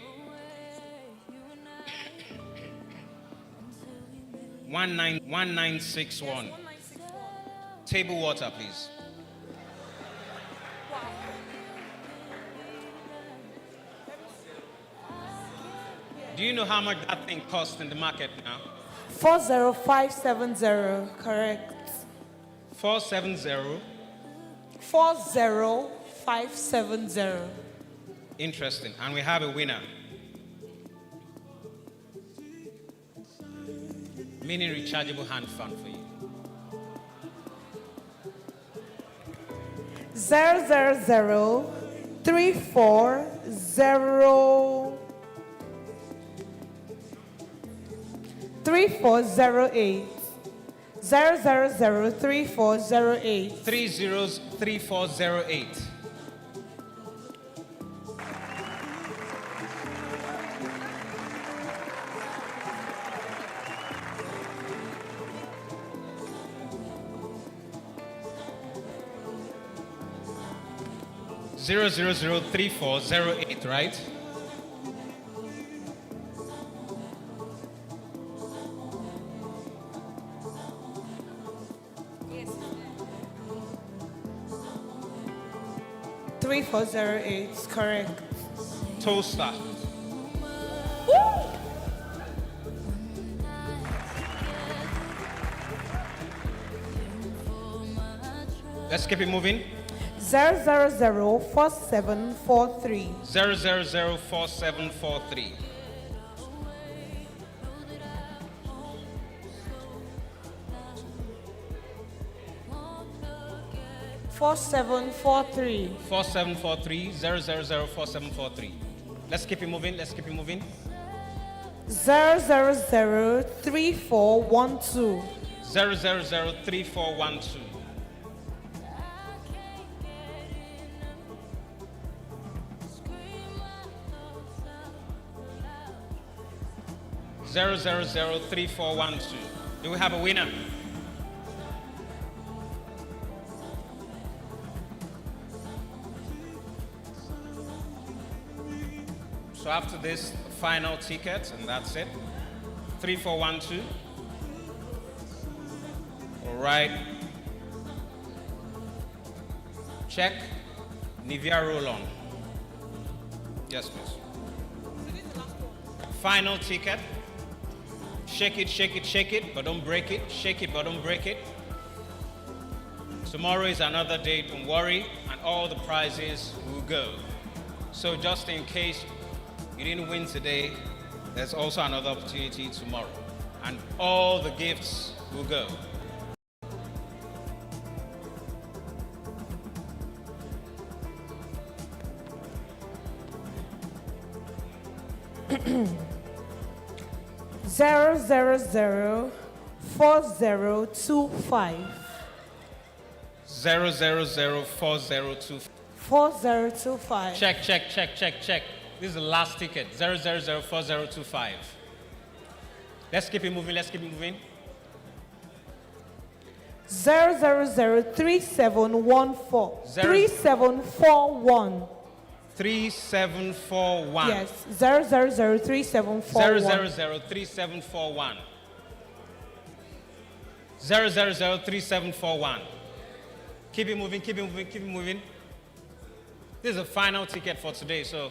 1961. Table water, please. Do you know how much that thing costs in the market now? 40570, correct. 470. 40570. Interesting. And we have a winner. Mini rechargeable hand fan for you. 3408. 0003408. 303408. Zero 3408, right? Yes. 3408, correct. Toaster. Woo! Let's keep it moving. 0004743. 0004743. Four seven four three. 4743. 0004743. Let's keep it moving. 0003412. 0003412. 0003412. Do we have a winner? So after this, final ticket, and that's it. 3412. All right. Check. Nivea roll-on. Yes, please. Final ticket. Shake it, but don't break it. Shake it, but don't break it. Tomorrow is another day, don't worry, and all the prizes will go. So just in case you didn't win today, there's also another opportunity tomorrow, and all the gifts will go. Zero 4025. 0004025. 4025. Check. This is the last ticket. 0004025. Let's keep it moving. 0003714. 3741. 3741. Yes, 0003741. 0003741. 0003741. Keep it moving, keep it moving, keep it moving. This is a final ticket for today, so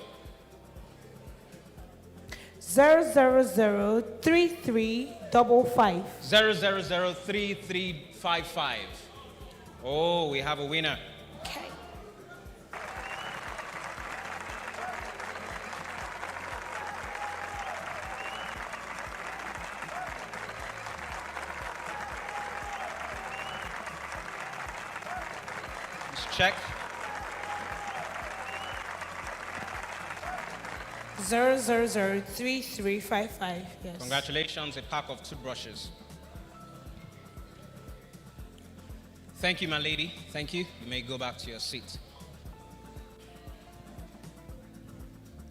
0003355. 0003355. Oh, we have a winner. Okay. Let's check. 0003355. Yes. Congratulations, a pack of toothbrushes. Thank you, my lady. Thank you. You may go back to your seat.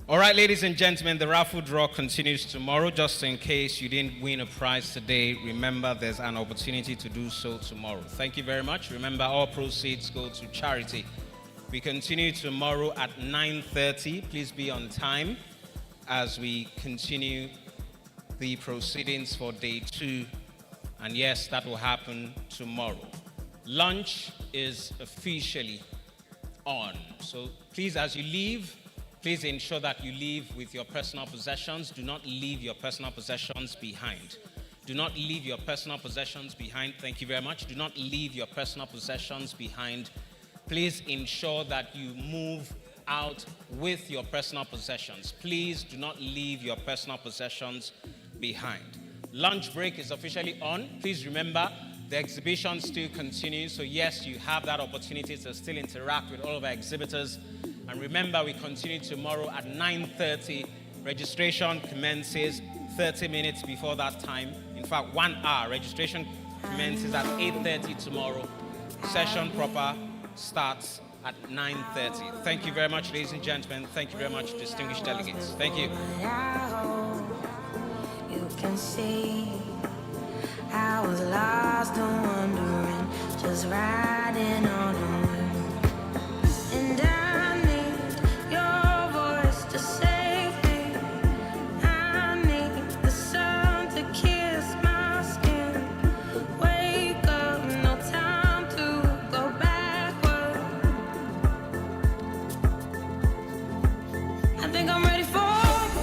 All right, ladies and gentlemen, the raffle draw continues tomorrow. Just in case you didn't win a prize today, remember there's an opportunity to do so tomorrow. Thank you very much. Remember, all proceeds go to charity. We continue tomorrow at 9:30. Please be on time as we continue the proceedings for day 2. And yes, that will happen tomorrow. Lunch is officially on. So please, as you leave, please ensure that you leave with your personal possessions. Do not leave your personal possessions behind. Do not leave your personal possessions behind. Thank you very much. Do not leave your personal possessions behind. Please ensure that you move out with your personal possessions. Please do not leave your personal possessions behind. Lunch break is officially on. Please remember, the exhibition still continues. So yes, you have that opportunity to still interact with all of our exhibitors. And remember, we continue tomorrow at 9:30. Registration commences 30 minutes before that time. In fact, 1 hour. Registration commences at 8:30 tomorrow. Session proper starts at 9:30. Thank you very much, ladies and gentlemen. Thank you very much, distinguished delegates. Thank you. You can see I was lost and wondering, just riding on a wind. And I need your voice to save me. I need the sun to kiss my skin. Wake up, no time to go backward. I think I'm ready for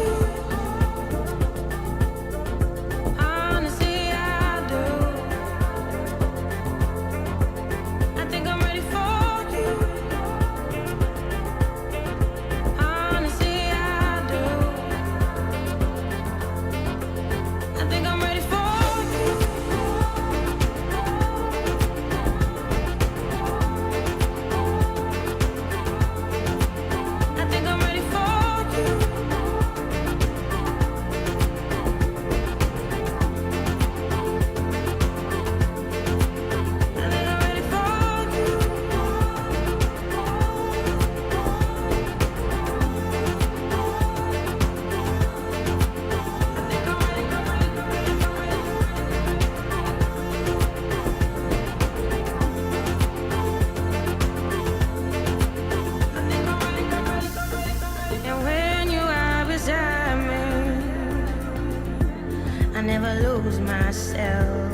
you. Honestly, I do. I think I'm ready for you. Honestly, I do. I think I'm ready for you. I think I'm ready for you. I think I'm ready for you. And when you are beside me, I never lose myself.